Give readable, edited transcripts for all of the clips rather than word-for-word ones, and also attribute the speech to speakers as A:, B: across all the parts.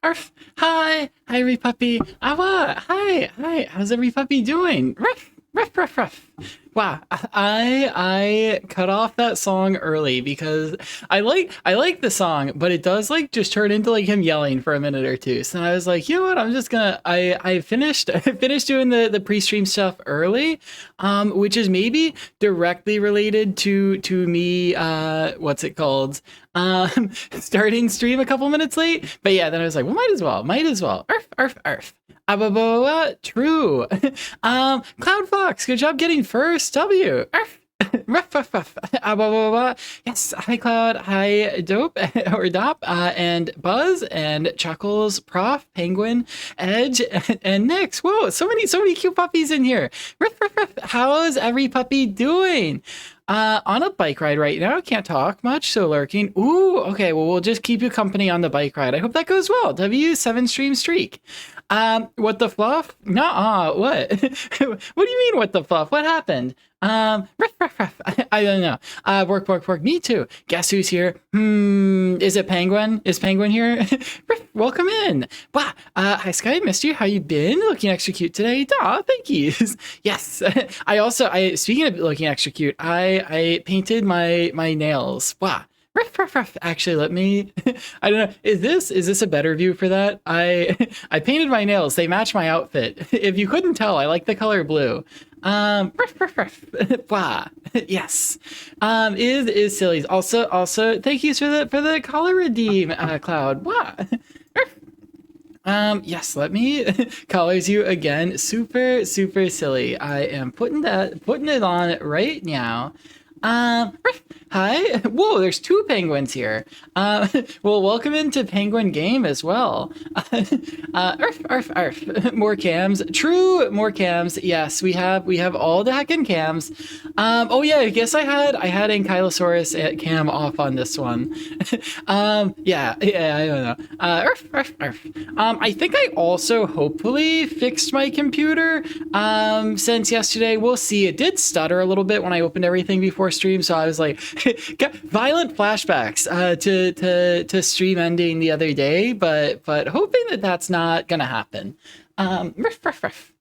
A: Arf. Hi. Hi, every puppy. Awa. Hi. Hi. How's every puppy doing? Ruff. Ruff, ruff, ruff. Wow, I cut off that song early because I like the song, but it does like just turn into like him yelling for a minute or two. So I was like, you know what? I'm just gonna I finished I finished doing the pre-stream stuff early, which is maybe directly related to me what's it called? Starting stream a couple minutes late. But yeah, then I was like, well, might as well. Arf, arf, arf. Ababoa, true. Cloud Fox, good job getting first. W. Arf. Ruff, ruff, ruff. Ababoa. Yes, hi Cloud, hi Dope or Dop, and Buzz and Chuckles, Prof, Penguin, Edge, and Nix. Whoa, so many cute puppies in here. Ruff, ruff, ruff. How's every puppy doing? On a bike ride right now. Can't talk much, so lurking. Ooh, okay. Well, we'll just keep you company on the bike ride. I hope that goes well. W7 stream streak. What the fluff? Nuh-uh. What? What do you mean, what the fluff? What happened? Ruff, ruff, ruff. I don't know. Work, work, work. Me too. Guess who's here? Is it Penguin? Is Penguin here? Ruff, welcome in. Wow. Hi, Sky. Missed you. How you been? Looking extra cute today. Aw, thank you. Yes. Speaking of looking extra cute, I painted my nails. Wow. Ruff, ruff, ruff. Actually, let me. I don't know. Is this a better view for that? I painted my nails. They match my outfit. If you couldn't tell, I like the color blue. Ruff, ruff, ruff. Wow. Yes. Is silly. Also, thank you for the color redeem, Cloud. Wow. Yes, let me colors you again. Super, super silly. I am putting it on right now. Hi. Whoa, there's two penguins here. Well, welcome into Penguin Game as well. Arf, arf, arf. More cams. True, more cams. Yes, we have all the heckin' cams. Oh yeah, I guess I had Ankylosaurus at cam off on this one. Yeah, I don't know. Arf, arf, arf. I think I also hopefully fixed my computer since yesterday. We'll see. It did stutter a little bit when I opened everything before stream, so I was like, got violent flashbacks to stream ending the other day, but hoping that that's not gonna happen. Ruff, ruff, ruff.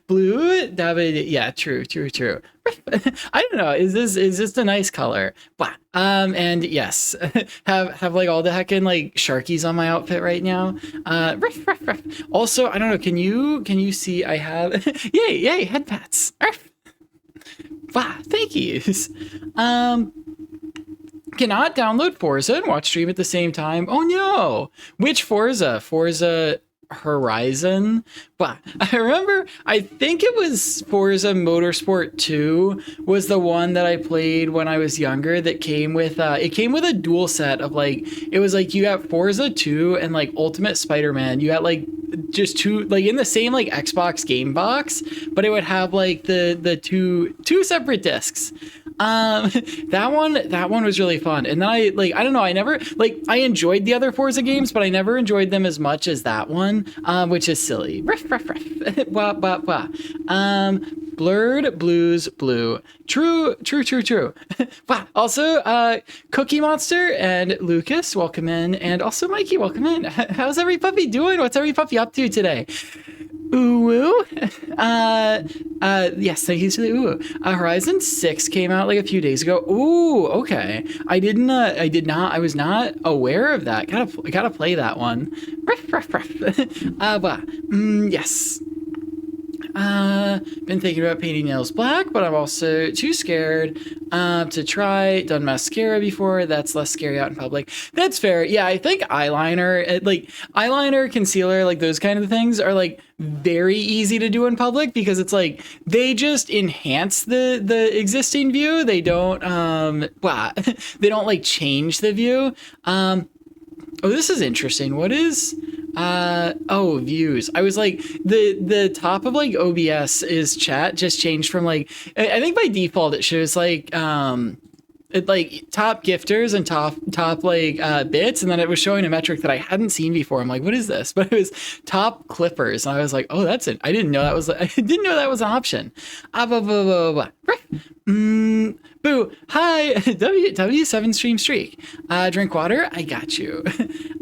A: Blue, David, yeah, true. I don't know. Is this a nice color? Wow. And yes, have like all the heckin' like Sharkies on my outfit right now. Ruff, ruff, ruff. Also, I don't know. Can you see? I have yay head pats. Ruff. Wow, thank yous. Cannot download Forza and watch stream at the same time. Oh no! Which Forza? Forza Horizon? Wow, I remember, I think it was Forza Motorsport 2 was the one that I played when I was younger that came with, it came with a dual set of like, it was like you got Forza 2 and like Ultimate Spider-Man. You got like just two, like in the same like Xbox game box, but it would have like the two separate discs. That one was really fun. And then I don't know, I never, like, I enjoyed the other Forza games, but I never enjoyed them as much as that one, which is silly. Ruff, ruff, ruff. Wah, wah, wah. Blurred Blues Blue. True. Wow. Also, Cookie Monster and Lucas, welcome in. And also Mikey, welcome in. How's every puppy doing? What's every puppy up to today? Ooh. Yes, thank you to the ooh. Horizon 6 came out like a few days ago. Ooh, okay. I was not aware of that. Gotta play that one. Ruff, ruff, ruff. Yes. Been thinking about painting nails black, but I'm also too scared to try. Done mascara before. That's less scary out in public. That's fair. Yeah, I think eyeliner, concealer, like those kind of things are like very easy to do in public because it's like they just enhance the existing view. They don't they don't like change the view. Oh, this is interesting. What is views. I was like the top of like OBS is chat just changed from like I think by default it shows like it like top gifters and top like bits, and then it was showing a metric that I hadn't seen before. I'm like, what is this? But it was top clippers, and I was like, oh, that's it. I didn't know that was I didn't know that was an option. Ah, blah, blah, blah, blah. Boo. Hi. W7 stream streak. Drink water. I got you.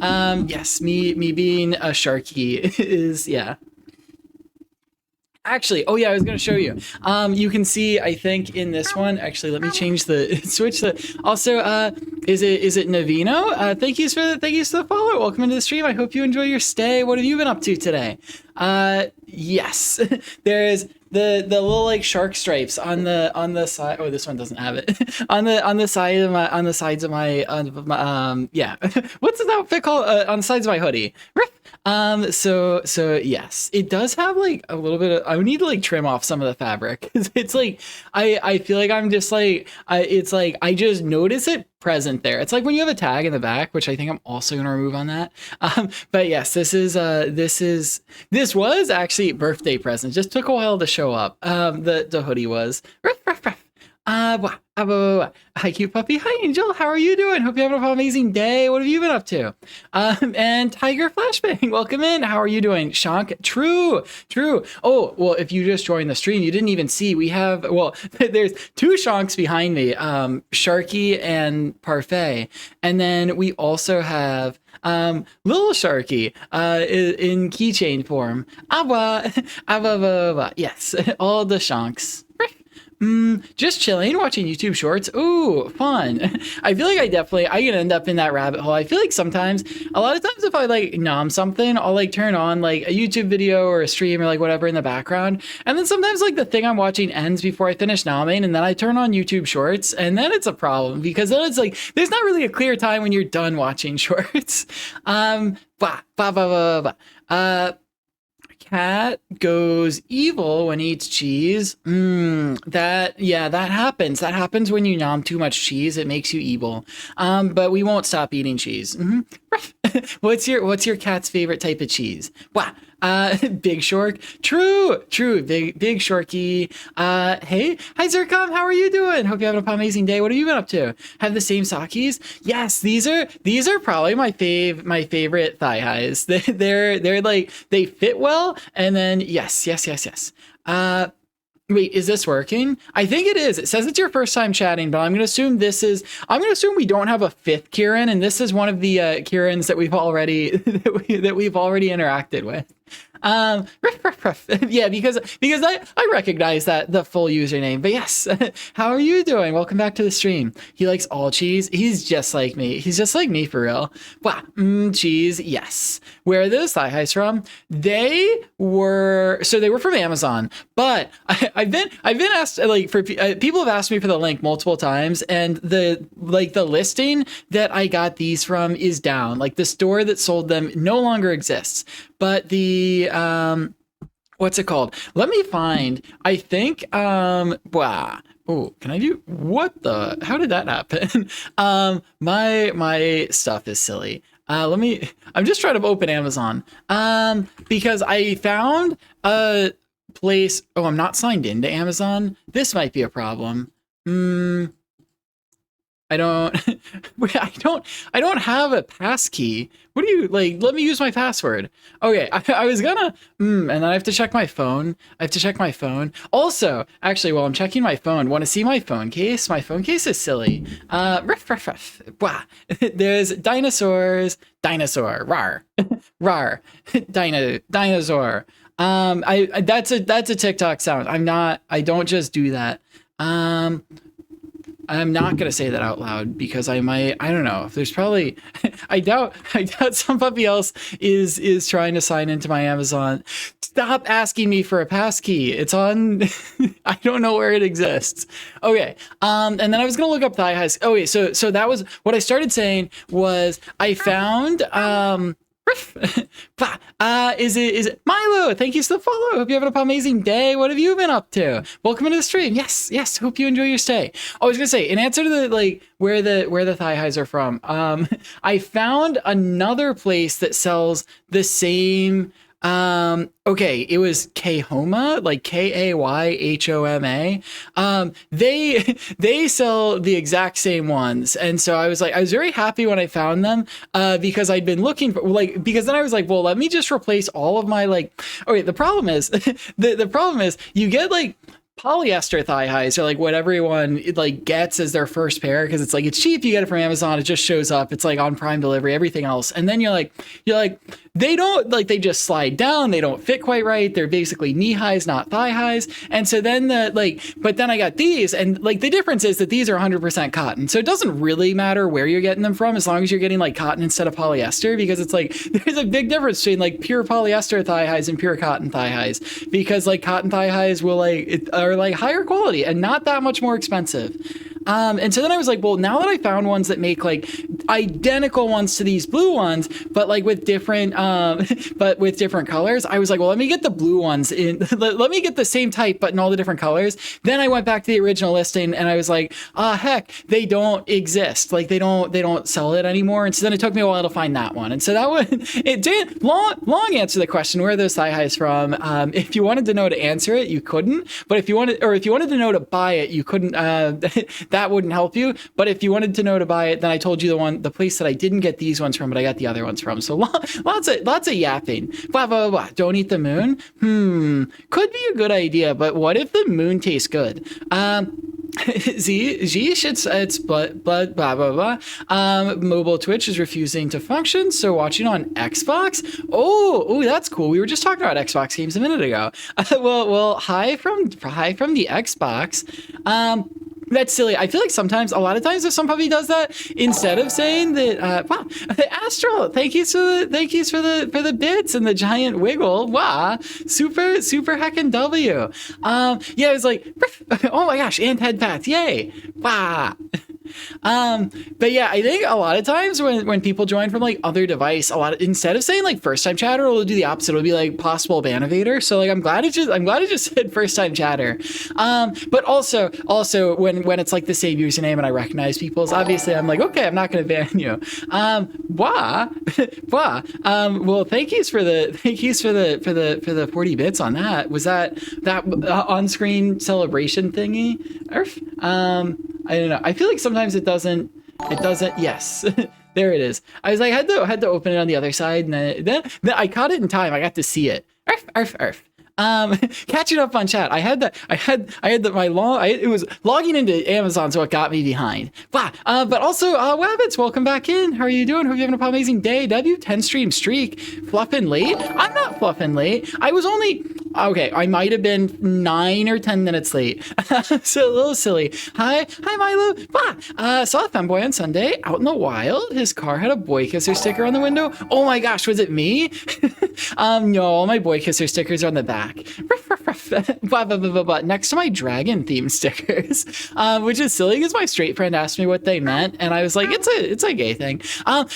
A: Yes, me being a sharky is, yeah. Actually, oh yeah, I was going to show you. You can see, I think in this one, actually, let me change the switch. Also, is it Navino? Thank you for the follow. Welcome into the stream. I hope you enjoy your stay. What have you been up to today? Yes, there's the little like shark stripes on the side. Oh, this one doesn't have it. on the sides of my yeah. What's this outfit called? On the sides of my hoodie. So yes, it does have like a little bit of, I would need to like trim off some of the fabric. It's like, I feel like I'm just like, it's like, I just notice it present there. It's like when you have a tag in the back, which I think I'm also going to remove on that. But yes, this was actually a birthday present. Just took a while to show up. The hoodie was. Hi, cute puppy. Hi, Angel. How are you doing? Hope you have an amazing day. What have you been up to? And Tiger Flashbang, welcome in. How are you doing? Shank, true. Oh, well, if you just joined the stream, you didn't even see. We have, well, there's two Shanks behind me, Sharky and Parfait. And then we also have little Sharky in keychain form. Yes, all the Shanks. Just chilling, watching YouTube shorts. Ooh, fun. I feel like I can end up in that rabbit hole. I feel like sometimes, a lot of times if I like nom something, I'll like turn on like a YouTube video or a stream or like whatever in the background. And then sometimes like the thing I'm watching ends before I finish nomming, and then I turn on YouTube shorts, and then it's a problem because then it's like, there's not really a clear time when you're done watching shorts. Cat goes evil when eats cheese. That happens. That happens when you nom too much cheese. It makes you evil. But we won't stop eating cheese. What's your cat's favorite type of cheese? Big Shork. True. Big Shorky. Hey, hi Zircom. How are you doing? Hope you're having an amazing day. What have you been up to? Have the same sakis? Yes, these are probably my favorite thigh highs. They're like, they fit well, and then yes. Wait, is this working? I think it is. It says it's your first time chatting, but I'm going to assume we don't have a fifth Kieran, and this is one of the Kierans that we've already interacted with. Yeah, because I recognize that the full username. But yes, how are you doing? Welcome back to the stream. He likes all cheese. He's just like me. He's just like me for real. Cheese. Yes. Where are those thigh highs from? They were from Amazon, but I've been asked, like, for people have asked me for the link multiple times, and the listing that I got these from is down. Like, the store that sold them no longer exists. But the what's it called? Let me find. I think Oh, can I do how did that happen? My stuff is silly. I'm just trying to open Amazon. Because I found a place. Oh, I'm not signed into Amazon. This might be a problem. I don't have a passkey. What do you like? Let me use my password. Okay, I was gonna, and then I have to check my phone. Also, actually, while I'm checking my phone, want to see my phone case? My phone case is silly. There's dinosaurs. Dinosaur. Rar. Rar. Dinosaur. That's a TikTok sound. I don't just do that. I'm not going to say that out loud because I don't know if there's probably, I doubt some puppy else is trying to sign into my Amazon. Stop asking me for a passkey. It's on, I don't know where it exists. Okay. And then I was going to look up thigh highs. Okay. So that was what I started saying was I found, is it Milo? Thank you for the follow. Hope you have an amazing day. What have you been up to? Welcome into the stream. Yes. Hope you enjoy your stay. I was gonna say, in answer to the where the thigh highs are from, I found another place that sells the same Okay, it was Kahoma, like Kayhoma. They sell the exact same ones, and so I was very happy when I found them, because I'd been looking for because then I was like, well, let me just replace all of my like. Okay, the problem is the problem is you get like polyester thigh highs, or like what everyone like gets as their first pair, because it's like it's cheap, you get it from Amazon, it just shows up, it's like on Prime delivery, everything else, and then you're like they don't like, they just slide down, they don't fit quite right, they're basically knee highs, not thigh highs. And so then but then I got these, and like the difference is that these are 100% cotton, so it doesn't really matter where you're getting them from as long as you're getting like cotton instead of polyester, because it's like there's a big difference between like pure polyester thigh highs and pure cotton thigh highs, because like cotton thigh highs are like higher quality and not that much more expensive. And so then I was like, well, now that I found ones that make like identical ones to these blue ones, but like with different, but with different colors, I was like, well, let me get the blue ones in, let me get the same type, but in all the different colors. Then I went back to the original listing and I was like, heck, they don't exist. Like they don't sell it anymore. And so then it took me a while to find that one. And so that one, it did long answer to the question, where are those thigh highs from? If you wanted to know to answer it, you couldn't, but if you wanted to know to buy it, you couldn't, that wouldn't help you. But if you wanted to know to buy it, then I told you the place that I didn't get these ones from, but I got the other ones from. So lots of yapping. Blah, blah, blah, blah. Don't eat the moon. Could be a good idea, but what if the moon tastes good? It's blah, blah, blah, blah, blah. Mobile Twitch is refusing to function, so watching on Xbox. Oh, that's cool. We were just talking about Xbox games a minute ago. Well, hi from the Xbox. That's silly. I feel like a lot of times, if some puppy does that, instead of saying that, wow, Astral, thank you for the bits and the giant wiggle. Wow, super heckin' W. Yeah, it was like, oh my gosh, and head pats, yay, wow. But yeah, I think a lot of times when people join from like other device, instead of saying like first time chatter, it'll do the opposite. It'll be like possible ban evader. So like I'm glad it just said first time chatter. But also when it's like the same username and I recognize people's, obviously I'm like, okay, I'm not going to ban you. Wah. Well, thank yous for the 40 bits on that. Was that on-screen celebration thingy? I don't know. I feel like sometimes it doesn't. Yes. There it is. I was like, I had to open it on the other side, and then I caught it in time. I got to see it. Arf. Catching up on chat. It was logging into Amazon, so it got me behind. Wow. But also, Wabbits, welcome back in. How are you doing? Hope you're having an amazing day. 10 stream streak. Fluffing late? I'm not fluffing late. I was only, okay, I might have been 9 or 10 minutes late. So a little silly. Hi Milo. Wow. Saw a femboy on Sunday out in the wild. His car had a boy kisser sticker on the window. Oh my gosh, was it me? No, all my boy kisser stickers are on the back. Next to my dragon themed stickers, which is silly because my straight friend asked me what they meant, and I was like, it's a gay thing.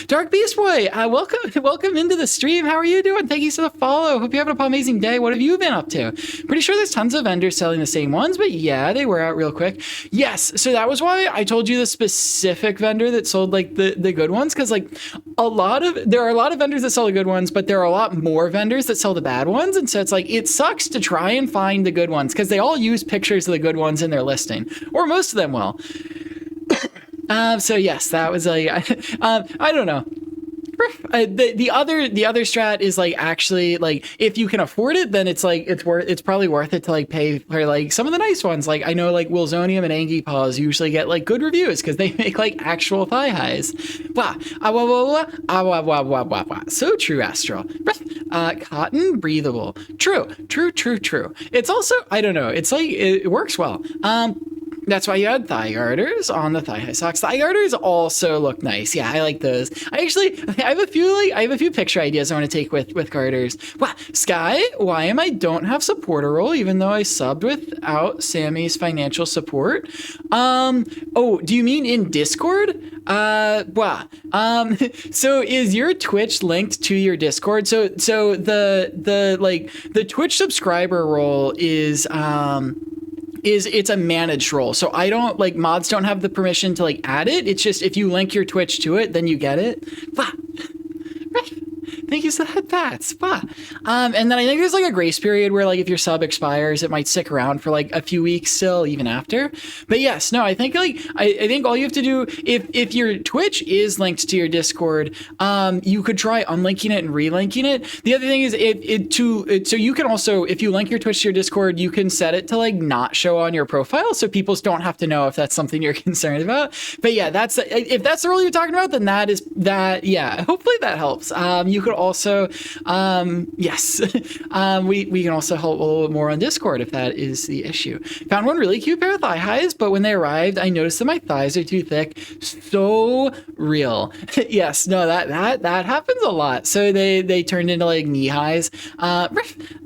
A: Dark Beast Boy, welcome into the stream. How are you doing? Thank you for the follow. Hope you're having an amazing day. What have you been up to? Pretty sure there's tons of vendors selling the same ones, but yeah, they wear out real quick. Yes, so that was why I told you the specific vendor that sold like the good ones, because like there are a lot of vendors that sell the good ones, but there are a lot more vendors that sell the bad ones, and so it's like it sucks to try and find the good ones because they all use pictures of the good ones in their listing, or most of them will. So yes, that was like I don't know. The other strat is like, actually, like if you can afford it, then it's like it's probably worth it to like pay for like some of the nice ones. Like I know like Wilsonium and Angie Paws usually get like good reviews because they make like actual thigh highs. Wow. So true, Astral. Cotton breathable. True. It's also, I don't know, it's like it works well. That's why you had thigh garters on the thigh high socks. Thigh garters also look nice. Yeah, I like those. I have a few picture ideas I want to take with garters. Wow, Sky, why don't have supporter role even though I subbed without Sammy's financial support? Oh, do you mean in Discord? Wow. So is your Twitch linked to your Discord? So the Twitch subscriber role is it's a managed role. So I don't like mods don't have the permission to like add it. It's just if you link your Twitch to it, then you get it. Thank you for the head pats. Wow. And then I think there's like a grace period where like if your sub expires, it might stick around for like a few weeks still, even after. But yes, no, I think like I think all you have to do if your Twitch is linked to your Discord, you could try unlinking it and relinking it. The other thing is so you can also, if you link your Twitch to your Discord, you can set it to like not show on your profile, so people don't have to know if that's something you're concerned about. But yeah, if that's the rule you're talking about, then yeah, hopefully that helps. You could also yes, we can also help a little bit more on Discord if that is the issue. Found one really cute pair of thigh highs, but when they arrived, I noticed that my thighs are too thick. So real. Yes, no, that happens a lot. So they turned into like knee highs.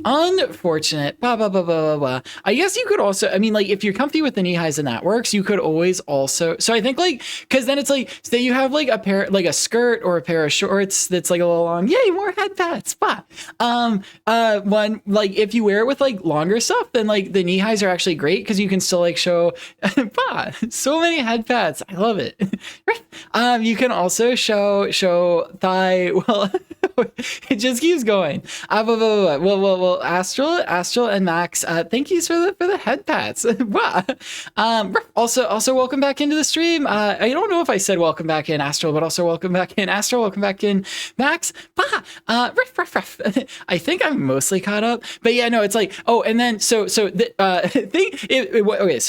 A: Unfortunate. Blah, blah, blah, blah, blah, blah. I guess you could also, I mean, like if you're comfy with the knee highs and that works, you could always also, so I think like, cause then it's like, say you have like a pair, like a skirt or a pair of shorts that's like a little long, yay, more head pats. Bah. One, like if you wear it with like longer stuff, then like the knee highs are actually great because you can still like show, bah, so many head pats. I love it. You can also show thigh, well, it just keeps going. Well, Astral and Max, thank you for the head pats. Wow. Also welcome back into the stream. I don't know if I said welcome back in Astral, but also welcome back in Astral, welcome back in Max. Riff. I think I'm mostly caught up, but yeah, no, it's like, oh, and then so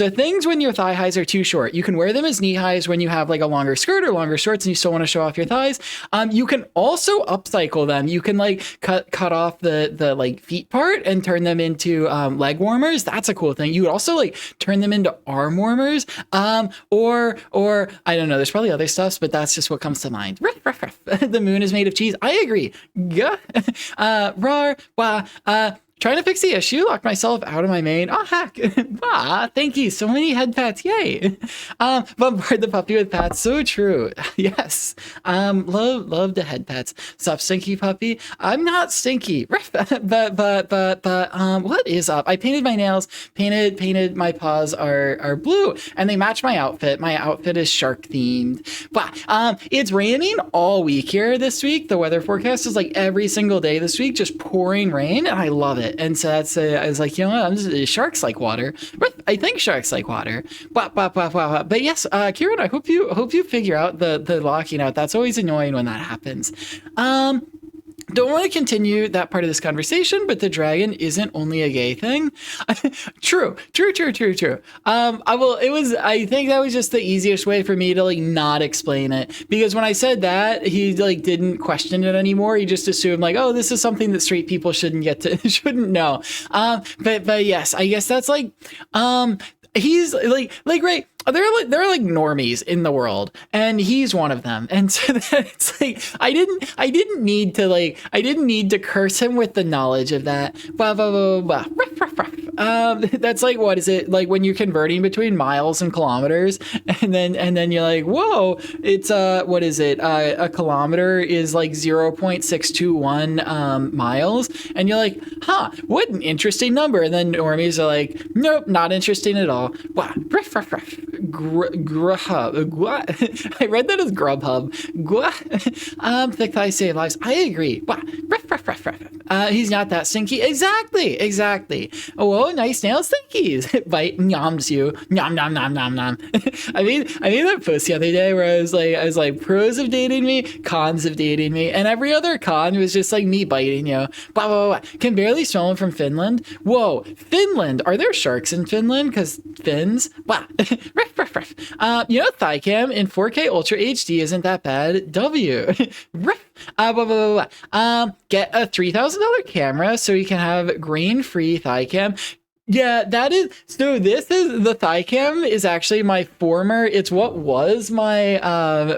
A: things when your thigh highs are too short, you can wear them as knee highs when you have like a longer skirt or longer shorts and you still want to show off your thighs. You can also upcycle them. You can like cut off the like feet part and turn them into leg warmers. That's a cool thing. You would also like turn them into arm warmers. Or I don't know, there's probably other stuffs, but that's just what comes to mind. The moon is made of cheese. I agree. Yeah. Trying to fix the issue, locked myself out of my main. Oh, heck. Thank you. So many head pats. Yay. Bombard the puppy with pats. So true. Yes. Love the head pats. Sup, stinky puppy? I'm not stinky. But, what is up? I painted my nails, painted my paws are blue, and they match my outfit. My outfit is shark themed. But, it's raining all week here this week. The weather forecast is like every single day this week, just pouring rain, and I love it. And so that's I was like, you know what, sharks like water. I think sharks like water. But yes, Kieran, I hope you figure out the locking out. That's always annoying when that happens. Don't want to continue that part of this conversation, but the dragon isn't only a gay thing. True. I think that was just the easiest way for me to like not explain it, because when I said that, he like didn't question it anymore. He just assumed like, oh, this is something that straight people shouldn't know. But yes, I guess that's like, he's like right. There are like normies in the world, and he's one of them. And so it's like I didn't need to curse him with the knowledge of that. That's like, what is it like when you're converting between miles and kilometers, and then you're like, whoa, it's what is it? A kilometer is like 0.621 miles, and you're like, huh, what an interesting number. And then normies are like, nope, not interesting at all. Wow. I read that as Grubhub. Thick thighs save lives. I agree. He's not that stinky. Exactly. Oh, nice nails, stinkies. Bite noms you. Nom. I made that post the other day where I was like, pros of dating me, cons of dating me, and every other con was just like me biting you. Can barely smell him from Finland. Whoa, Finland. Are there sharks in Finland? Because Finns. Wow. Thigh cam in 4K Ultra HD isn't that bad. Get a $3,000 camera so you can have grain-free thigh cam. Yeah, that is, so this is, the thigh cam is actually my former, it's what was my,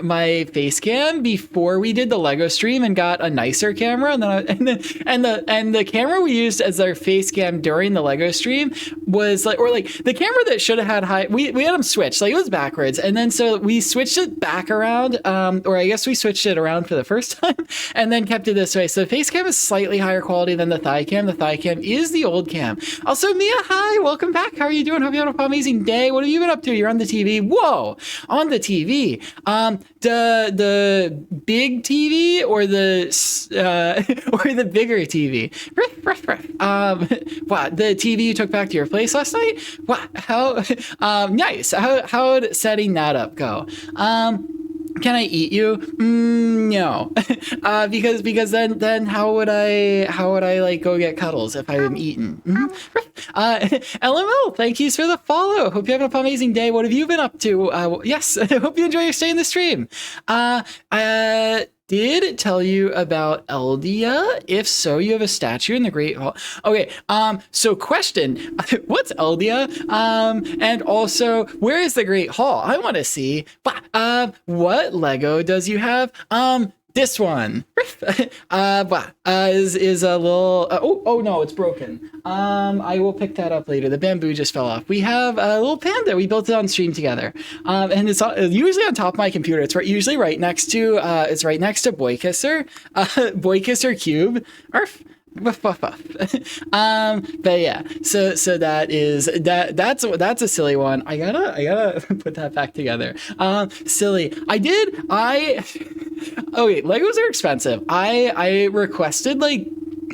A: my face cam before we did the Lego stream and got a nicer camera. And then the camera we used as our face cam during the Lego stream was like, or like the camera that should have had high, we had them switched, like it was backwards. And then so we switched it back around, or I guess we switched it around for the first time and then kept it this way. So the face cam is slightly higher quality than the thigh cam. The thigh cam is the old cam. Also, Mia, hi, welcome back. How are you doing? Hope you had an amazing day. What have you been up to? You're on the TV. Whoa, on the TV. The big TV or the or the bigger TV? Wow, the TV you took back to your place last night? Wow, how nice. How'd setting that up go? Can I eat you? No, because then how would I like go get cuddles if I'm eaten? LML, thank you for the follow. Hope you have an amazing day. What have you been up to? Yes, I hope you enjoy your stay in the stream. Did tell you about Eldia? If so, you have a statue in the Great Hall. Okay, so question, what's Eldia? And also, where is the Great Hall? I want to see. What Lego does you have? This one is a little oh no, it's broken. I will pick that up later. The bamboo just fell off. We have a little panda. We built it on stream together, and it's usually on top of my computer. It's usually right next to Boy Kisser, Boy Kisser Cube. Arf. Buff, buff, buff. But yeah, so that's a silly one. I gotta put that back together. Silly. Okay, Legos are expensive. I requested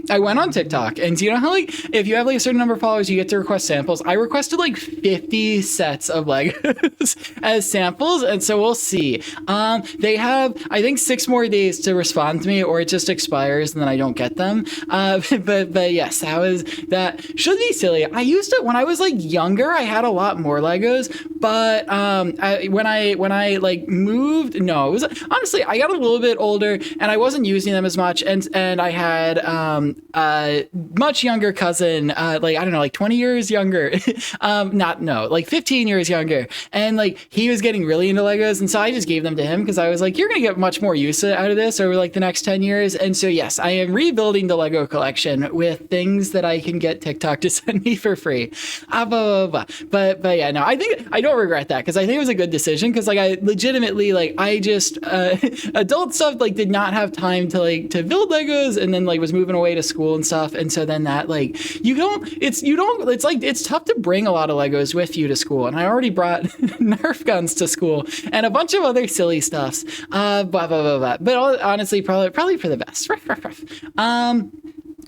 A: I went on TikTok, and do you know how if you have a certain number of followers, you get to request samples? I requested 50 sets of Legos as samples, and so we'll see. They have, I think, 6 more days to respond to me, or it just expires and then I don't get them. But yes, that should be silly. I used to, when I was younger, I had a lot more Legos, but when I moved, no, it was honestly, I got a little bit older and I wasn't using them as much, and I had much younger cousin, I don't know, 20 years younger, 15 years younger, and he was getting really into Legos, and so I just gave them to him because I was you're gonna get much more use out of this over the next 10 years. And so yes, I am rebuilding the Lego collection with things that I can get TikTok to send me for free. But yeah, no, I think I don't regret that, because I think it was a good decision, because I legitimately I just adult stuff did not have time to build Legos, and then was moving away to school and stuff, and so then that it's tough to bring a lot of Legos with you to school, and I already brought Nerf guns to school and a bunch of other silly stuffs, but honestly probably for the best.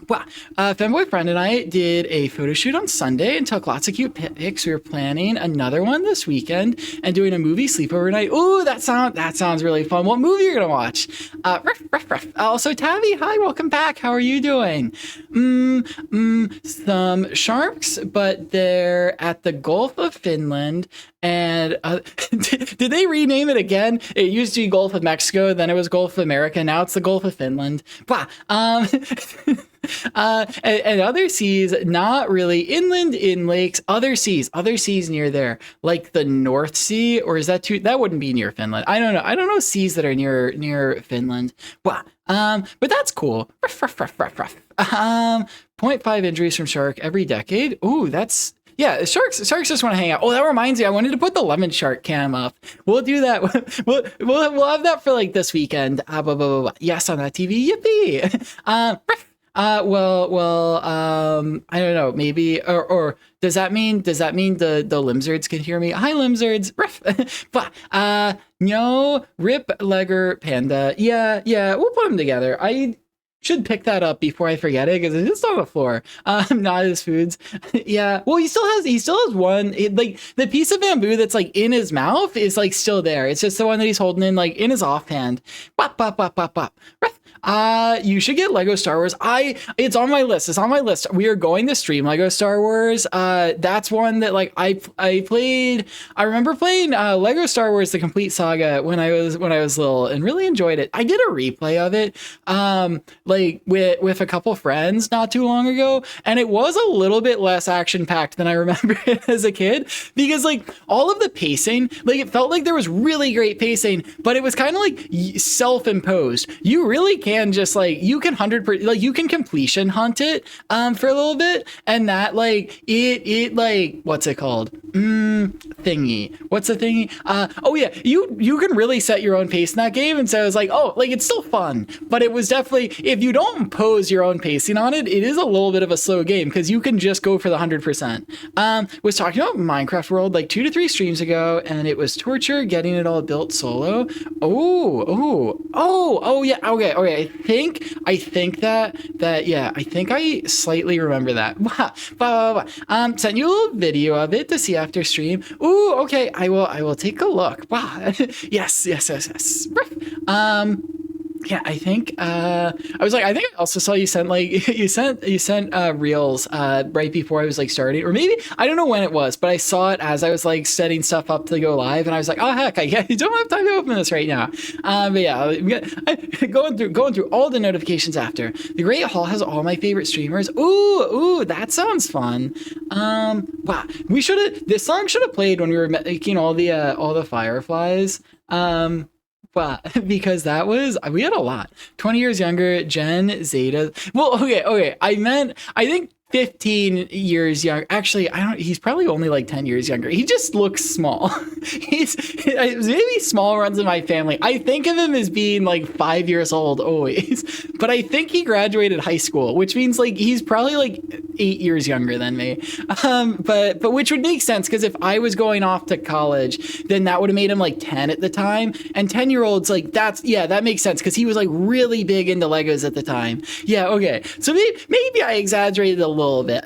A: Wow. Femboy friend and I did a photo shoot on Sunday and took lots of cute pics. We were planning another one this weekend and doing a movie sleepover night. Ooh, that sounds really fun. What movie are you gonna watch? Also, Tabby, hi, welcome back. How are you doing? Some sharks, but they're at the Gulf of Finland. And did they rename it again? It used to be Gulf of Mexico, then it was Gulf of America. Now it's the Gulf of Finland. And other seas, not really inland, in lakes, other seas near there, like the North Sea, or is that that wouldn't be near Finland. I don't know seas that are near Finland. But that's cool. 0.5 injuries from shark every decade. Ooh, that's, yeah, sharks just want to hang out. Oh, that reminds me, I wanted to put the lemon shark cam up. We'll do that. We'll have that for this weekend. Yes, on that TV. Yippee. I don't know, maybe, or does that mean the limzards can hear me? Hi, limzards. No, rip legger panda. Yeah, we'll put them together. I should pick that up before I forget it, because it's just on the floor. Not his foods. Yeah. Well, he still has one. The piece of bamboo that's in his mouth is still there. It's just the one that he's holding in his offhand. You should get Lego Star Wars. It's on my list. We are going to stream Lego Star Wars. That's one that I played. I remember playing Lego Star Wars: The Complete Saga when I was little, and really enjoyed it. I did a replay of it, with a couple friends not too long ago, and it was a little bit less action packed than I remember it as a kid, because all of the pacing, it felt like there was really great pacing, but it was kind of self imposed. You really can just like, you can 100%, like you can completion hunt it for a little bit, and that like it like, what's it called? Thingy. What's the thingy? Oh yeah, you can really set your own pace in that game, and so it's like, oh, like it's still fun, but it was definitely, if you don't impose your own pacing on it, it is a little bit of a slow game because you can just go for the 100%. Was talking about Minecraft World like 2 to 3 streams ago, and it was torture getting it all built solo. Oh yeah, okay. I think that yeah, I think I slightly remember that. Sent you a little video of it to see after stream. Ooh, okay, I will take a look. Wow. yes. Yeah, I think I also saw you sent like you sent reels right before I was like starting, or maybe I don't know when it was, but I saw it as I was like setting stuff up to go live, and I was like, oh heck, I don't have time to open this right now. But yeah, going through all the notifications after. The Great Hall has all my favorite streamers. Ooh, that sounds fun. Wow, this song should have played when we were making all the fireflies. Because we had a lot. 20 years younger, Jen, Zeta. Well, okay. I think 15 years young. Actually, he's probably only like 10 years younger. He just looks small. He's maybe small runs in my family. I think of him as being like 5 years old always, but I think he graduated high school, which means like he's probably like 8 years younger than me. But which would make sense, because if I was going off to college, then that would have made him like 10 at the time. And 10-year-olds, like that makes sense, because he was like really big into Legos at the time. Yeah, okay. So maybe I exaggerated a little bit.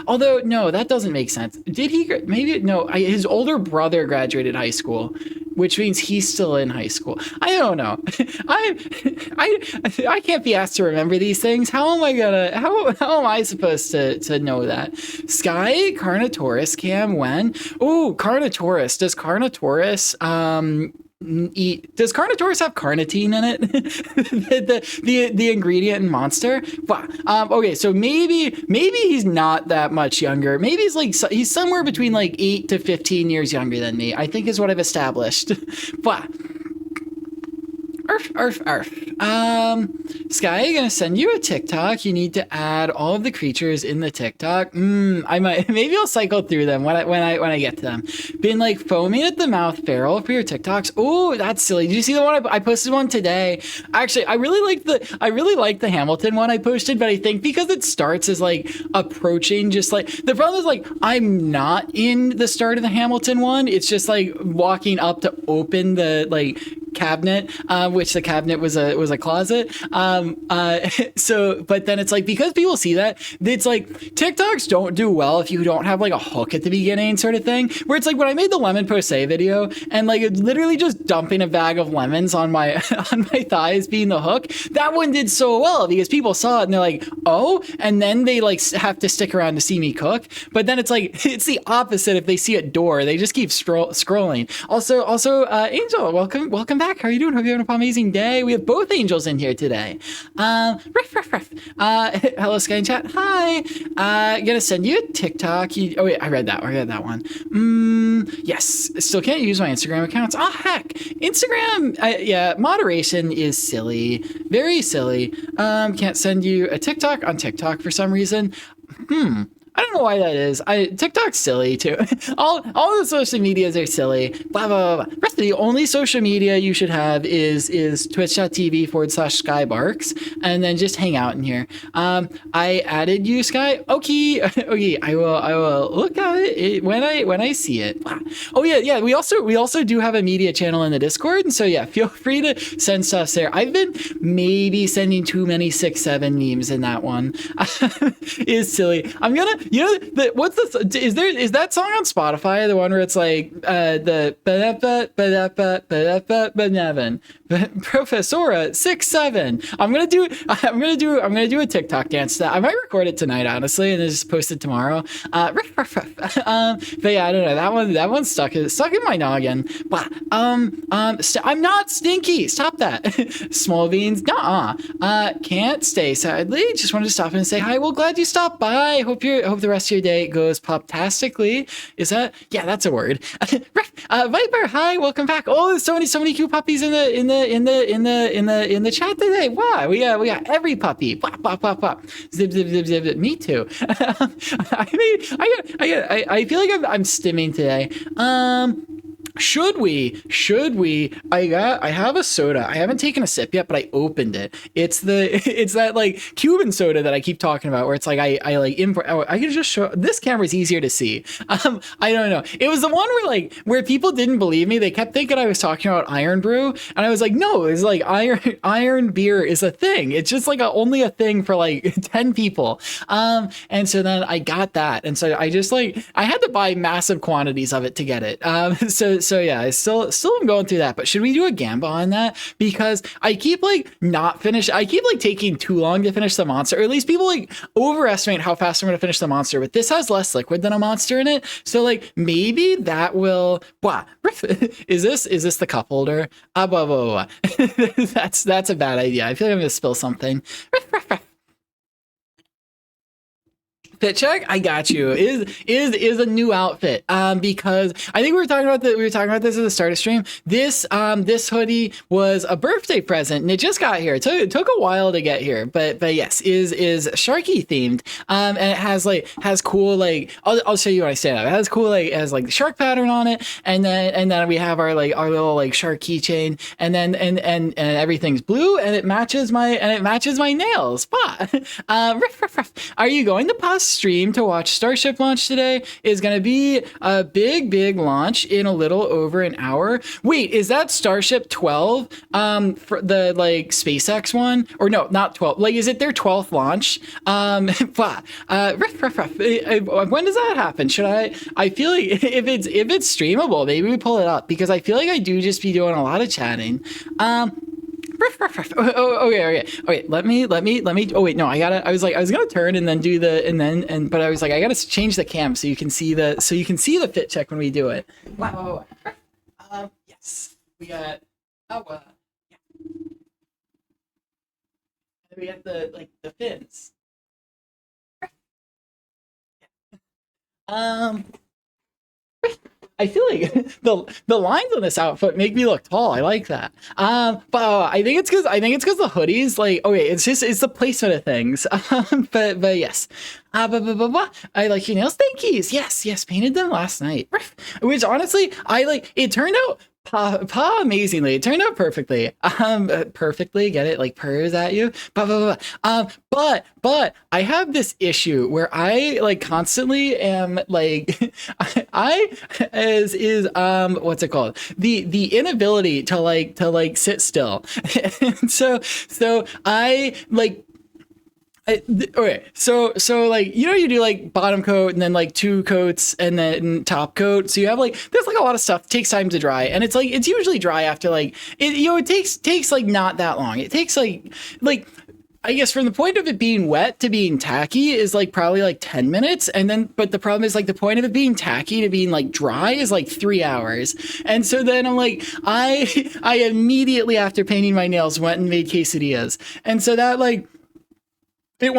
A: Although no, that doesn't make sense. Did he? Maybe no. His older brother graduated high school, which means he's still in high school. I don't know. I can't be asked to remember these things. How am I supposed to know that? Sky Carnotaurus Cam when? Oh, Carnotaurus. Does Carnotaurus does Carnotaurus have carnitine in it? the ingredient in Monster? Wow. Okay, so maybe he's not that much younger. Maybe he's somewhere between like 8 to 15 years younger than me, I think is what I've established. Wow. Arf. Sky, gonna send you a TikTok. You need to add all of the creatures in the TikTok. Maybe I'll cycle through them when I get to them. Been like foaming at the mouth feral for your TikToks. Oh, that's silly. Did you see the one I posted one today? Actually, I really like the Hamilton one I posted, but I think because it starts as like approaching, just like the problem is like I'm not in the start of the Hamilton one. It's just like walking up to open the like cabinet, which the cabinet was a closet. So, but then it's like, because people see that, it's like TikToks don't do well if you don't have like a hook at the beginning, sort of thing. Where it's like when I made the lemon posay video, and like literally just dumping a bag of lemons on my thighs being the hook, that one did so well because people saw it and they're like, oh, and then they like have to stick around to see me cook. But then it's like it's the opposite. If they see a door, they just keep scrolling. Also, Angel, welcome back. How are you doing? Hope you're having an amazing day. We have both Angels in here today. Hello, Sky in chat. Hi. Gonna send you a TikTok. I read that one. Yes. Still can't use my Instagram accounts. Oh heck, Instagram. Yeah, moderation is silly. Very silly. Can't send you a TikTok on TikTok for some reason. I don't know why that is. TikTok's silly too. all the social medias are silly. Blah, blah, blah, blah. Rest of the only social media you should have is twitch.tv/SkyBarks, and then just hang out in here. I added you, Sky. Okay. I will look at it when I see it. Wow. Oh yeah. We also do have a media channel in the Discord, and so yeah, feel free to send stuff there. I've been maybe sending too many 6-7 memes in that one. Is silly. I'm gonna. What's this? Is that song on Spotify? The one where it's like the Professora 6-7. I'm gonna do a TikTok dance to that. I might record it tonight, honestly, and then just post it tomorrow. But yeah, I don't know. That one's stuck in my noggin. But I'm not stinky. Stop that. Small beans. Nuh-uh. Can't stay. Sadly, just wanted to stop in and say hi. Well, glad you stopped by. Hope hope the rest of your day goes poptastically. Is that, yeah, that's a word. Viper, hi, welcome back. Oh, there's so many cute puppies in the chat today. Wow, we got every puppy. Pop, pop, pop, pop. Zip, zip, zip, zip, zip. Me too. I feel like I'm stimming today. Should we? I have a soda. I haven't taken a sip yet, but I opened it. It's that like Cuban soda that I keep talking about, where it's like I like import. Oh, I can just show. This camera's easier to see. I don't know. It was the one where people didn't believe me. They kept thinking I was talking about Iron Brew, and I was like, no, it's like iron beer is a thing. It's just like only a thing for like 10 people. And so then I got that, and so I just like I had to buy massive quantities of it to get it. So yeah, I still am going through that. But should we do a gamba on that? Because I keep like I keep like taking too long to finish the monster. Or at least people like overestimate how fast I'm gonna finish the monster. But this has less liquid than a monster in it. So like maybe that will is this the cup holder? That's a bad idea. I feel like I'm gonna spill something. Fit check, I got you. Is a new outfit. Because I think we were talking about this at the start of stream. This hoodie was a birthday present and it just got here. It took a while to get here, but yes, is Sharky themed. And it has cool like I'll show you when I stand up. It has cool like it has like the shark pattern on it, and then we have our little like shark keychain, and then and everything's blue and it matches my nails. Are you going to pause stream to watch Starship launch today? Is going to be a big launch in a little over an hour. Wait, is that Starship 12 for the like SpaceX one? Or no, not 12. Like, is it their 12th launch? When does that happen? Should I feel like if it's streamable, maybe we pull it up, because I feel like I do just be doing a lot of chatting. Okay. Let me. Oh wait, no. I was gonna turn and then do but I was like, I gotta change the cam so you can see the fit check when we do it. Wow. Yes, we got. Yeah. And we got the fins. I feel like the lines on this outfit make me look tall. I like that. But I think it's because the hoodies, like, okay, it's the placement of things. But yes. I like your nails. Thank yous. Yes, painted them last night. Which honestly, it turned out amazingly. It turned out perfectly. Perfectly, get it? Like purrs at you. But I have this issue where I like constantly am like what's it called? The inability to sit still. And so I like okay, so like, you know, you do like bottom coat and then like 2 coats and then top coat. So you have like, there's like a lot of stuff. It takes time to dry, and it's like it's usually dry after like it takes like not that long. It takes like I guess from the point of it being wet to being tacky is like probably like 10 minutes. And then, but the problem is like the point of it being tacky to being like dry is like 3 hours. And so then I'm like, I immediately after painting my nails went and made quesadillas. And so that like, I think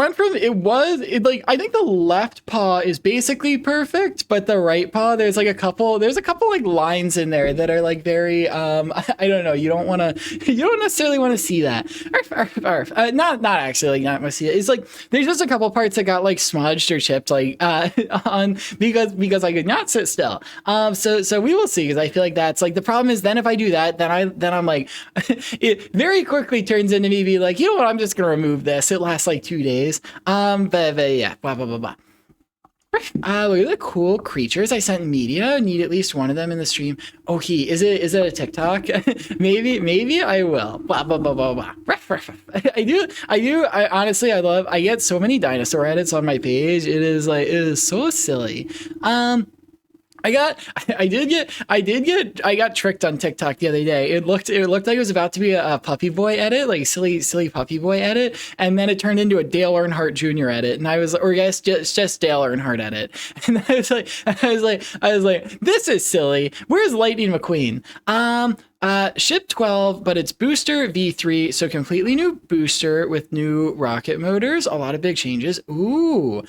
A: the left paw is basically perfect, but the right paw, there's a couple like lines in there that are like very, I don't know. You don't necessarily want to see that. Not actually, like not want to see it. It's like, there's just a couple parts that got like smudged or chipped, like, on, because I could not sit still. So we will see, because I feel like that's like, the problem is then if I do that, then I'm like, it very quickly turns into me being like, you know what, I'm just going to remove this. It lasts like 2 days. But yeah, blah. Look at the cool creatures I sent Media. Need at least one of them in the stream. Oh, is it a TikTok? maybe I will. Blah. I honestly, I get so many dinosaur edits on my page. It is so silly. I got tricked on TikTok the other day. It looked like it was about to be a puppy boy edit, like silly puppy boy edit, and then it turned into a Dale Earnhardt Jr. edit, and I was, or yes, just Dale Earnhardt edit, and I was like, this is silly. Where's Lightning McQueen? Ship 12, but it's booster V3, so completely new booster with new rocket motors. A lot of big changes. Ooh,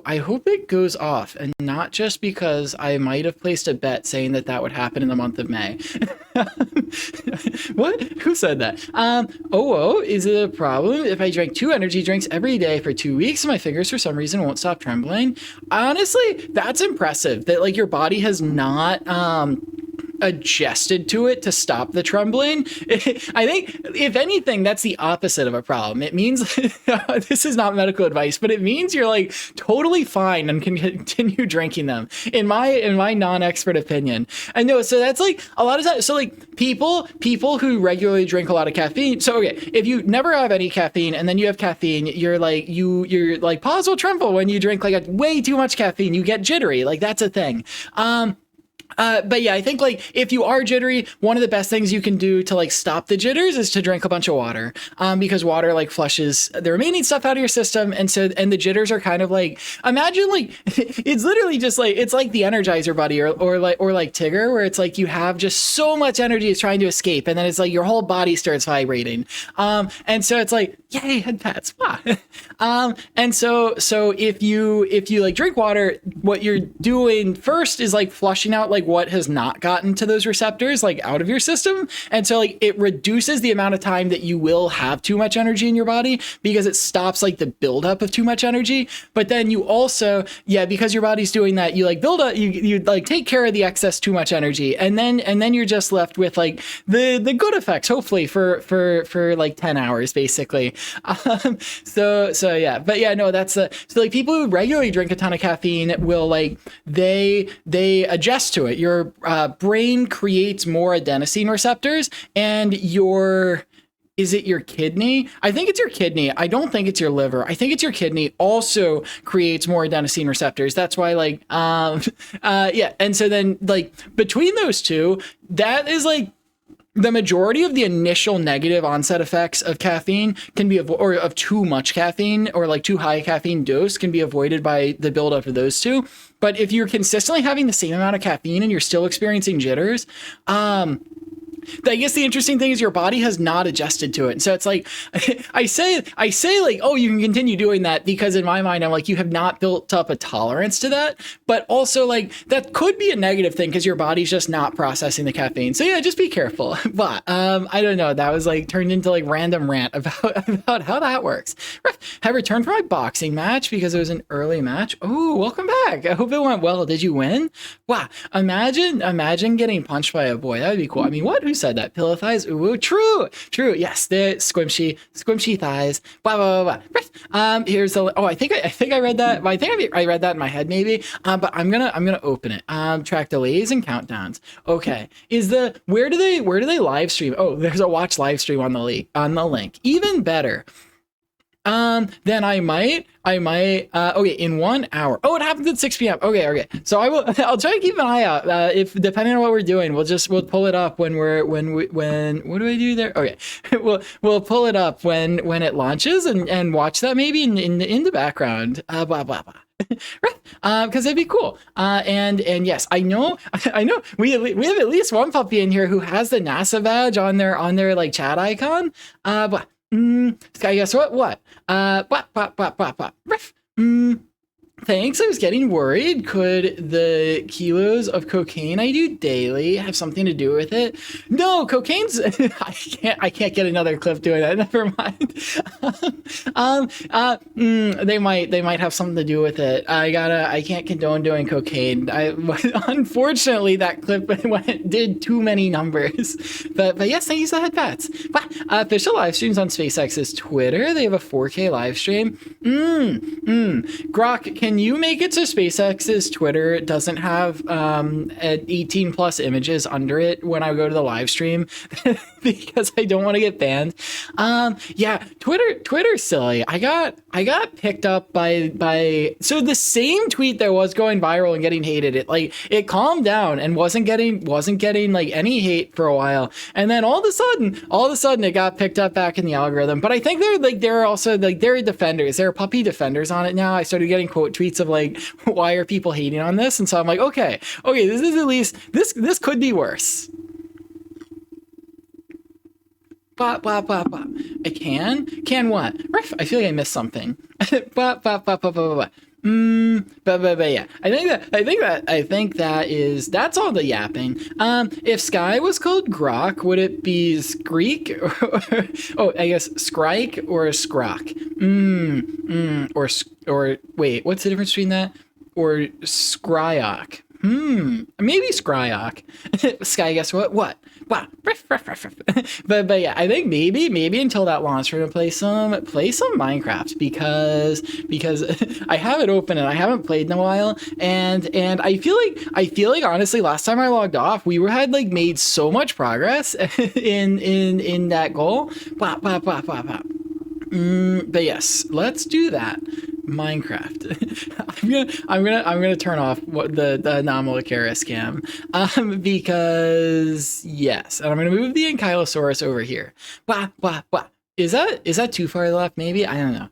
A: I hope it goes off, and not just because I might have placed a bet saying that that would happen in the month of May. What? Who said that? Is it a problem if I drank 2 energy drinks every day for 2 weeks and my fingers for some reason won't stop trembling? Honestly, that's impressive that like your body has not adjusted to it to stop the trembling. I think, if anything, that's the opposite of a problem. It means this is not medical advice, but it means you're like totally fine and can continue drinking them. In my non-expert opinion, I know. So that's like a lot of times. So like people who regularly drink a lot of caffeine. So okay, if you never have any caffeine and then you have caffeine, you're like paws will tremble when you drink like a way too much caffeine. You get jittery. Like that's a thing. But yeah, I think like if you are jittery, one of the best things you can do to like stop the jitters is to drink a bunch of water. Because water like flushes the remaining stuff out of your system, and the jitters are kind of like, imagine like it's literally just like it's like the Energizer Buddy or like Tigger, where it's like you have just so much energy it's trying to escape, and then it's like your whole body starts vibrating. And so it's like, yay, head pats. And so if you like drink water, what you're doing first is like flushing out like what has not gotten to those receptors like out of your system. And so like it reduces the amount of time that you will have too much energy in your body, because it stops like the buildup of too much energy. But then you also, because your body's doing that, you like build up, you like take care of the excess too much energy, and then you're just left with like the good effects, hopefully for like 10 hours basically. So yeah, but yeah, no, that's so like people who regularly drink a ton of caffeine will like they adjust to it. Your brain creates more adenosine receptors, and is it your kidney? I think it's your kidney. I don't think it's your liver. I think it's your kidney also creates more adenosine receptors. That's why like and so then like between those two, that is like the majority of the initial negative onset effects of caffeine can be or of too much caffeine or like too high a caffeine dose can be avoided by the buildup of those two. But if you're consistently having the same amount of caffeine and you're still experiencing jitters, I guess the interesting thing is your body has not adjusted to it. And so it's like, I say like, oh, you can continue doing that, because in my mind, I'm like, you have not built up a tolerance to that. But also like that could be a negative thing because your body's just not processing the caffeine. So yeah, just be careful. But I don't know. That was like turned into like random rant about how that works. Have returned from my boxing match because it was an early match. Oh, welcome back. I hope it went well. Did you win? Wow. Imagine getting punched by a boy. That would be cool. I mean, who said that? Pillow thighs? Ooh, true. Yes, the squishy thighs. Blah. Here's the. Oh, I think I read that. I think I read that in my head maybe. But I'm gonna open it. Track delays and countdowns. Okay. Where do they live stream? Oh, there's a watch live stream on the link. Even better. Then I might, okay, in 1 hour. Oh, it happens at 6 p.m. Okay. So I'll try to keep an eye out. If depending on what we're doing, we'll pull it up when what do I do there? Okay. we'll pull it up when it launches and watch that maybe in the background. Blah, blah. Because it'd be cool. And yes, I know we have at least one puppy in here who has the NASA badge on their like chat icon. But guess what? Thanks. I was getting worried. Could the kilos of cocaine I do daily have something to do with it? No, cocaine's. I can't get another clip doing that. Never mind. They might have something to do with it. I can't condone doing cocaine. Unfortunately, that clip did too many numbers. But yes, thank you for the head pats. Official live streams on SpaceX's Twitter. They have a 4K live stream. Grok, can you make it so SpaceX's Twitter doesn't have 18 plus images under it when I go to the live stream? Because I don't want to get banned. Yeah, Twitter's silly. I got picked up by so the same tweet that was going viral and getting hated, it calmed down and wasn't getting like any hate for a while, and then all of a sudden it got picked up back in the algorithm. But I think they're also they're defenders. There are puppy defenders on it now. I started getting quote tweets of like, why are people hating on this? And so I'm like, okay, this is at least this could be worse. Bop, bop, bop, bop. I can? Can what? Riff, I feel like I missed something. Bop, bop, bop, bop, bop, bop. But yeah, that's all the yapping. If Sky was called Grok, would it be Skreek oh, I guess Skrike or Skrock? Or wait, what's the difference between that? Or Skryok? Maybe Skryok. Sky, guess what? What? Wow. But yeah, I think maybe until that launch we're gonna play some Minecraft because I have it open and I haven't played in a while and I feel like honestly last time I logged off we had like made so much progress in that goal. But yes, let's do that. Minecraft. I'm gonna turn off the Anomalocaris scam because yes, and I'm gonna move the Ankylosaurus over here. Is that too far left? Maybe, I don't know.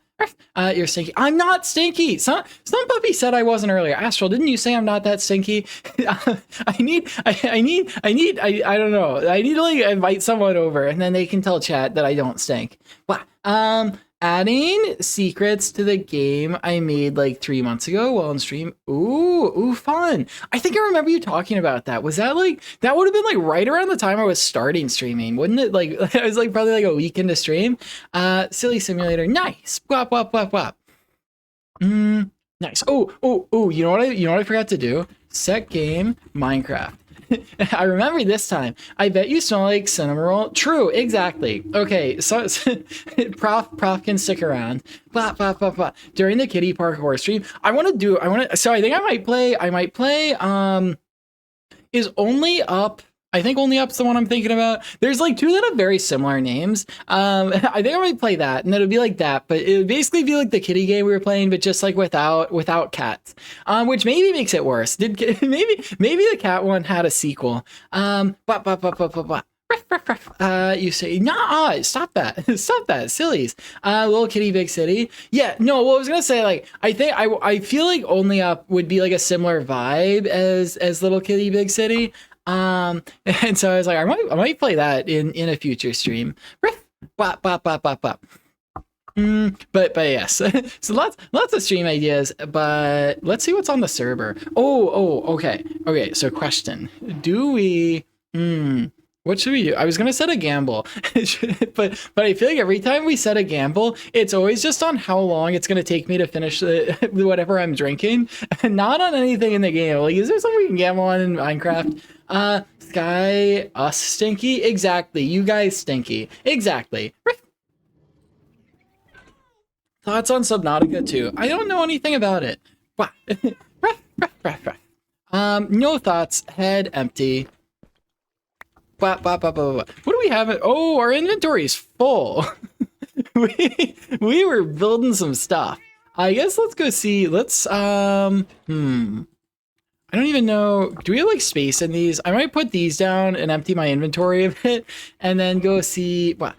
A: You're stinky. I'm not stinky. Some puppy said I wasn't earlier. Astral, didn't you say I'm not that stinky? I don't know. I need to like invite someone over and then they can tell chat that I don't stink. Adding secrets to the game I made like 3 months ago while on stream. Ooh, fun. I think I remember you talking about that. Was that like, that would have been like right around the time I was starting streaming, wouldn't it? Like, I was like probably like a week into stream. Silly simulator. Nice. Wop, wop, wop, wop. Nice. Oh, you know what I forgot to do? Set game Minecraft. I remember this time. I bet you smell like cinnamon roll. True, exactly. Okay, so Prof can stick around. Blah, blah, blah, blah. During the Kitty Parkour stream, so I think I might play, is Only Up. I think Only Up's the one I'm thinking about. There's like two that have very similar names. I think I might play that, and it'll be like that, but it would basically be like the kitty game we were playing, but just like without cats. Which maybe makes it worse. Maybe the cat one had a sequel. You say, nah, stop that, sillies. Little Kitty Big City. Yeah, no, what I was gonna say, like, I feel like Only Up would be like a similar vibe as Little Kitty Big City. And so I was like, I might play that in a future stream. But yes, so lots of stream ideas, but let's see what's on the server. Okay. So question, do we, what should we do? I was gonna set a gamble, but I feel like every time we set a gamble, it's always just on how long it's gonna take me to finish whatever I'm drinking, and not on anything in the game. Like, is there something we can gamble on in Minecraft? Sky, us stinky? Exactly. You guys stinky. Exactly. Thoughts on Subnautica 2? I don't know anything about it. No thoughts. Head empty. What do we have? Oh, our inventory is full. we were building some stuff. I guess let's go see. Let's I don't even know. Do we have like space in these? I might put these down and empty my inventory a bit and then go see what.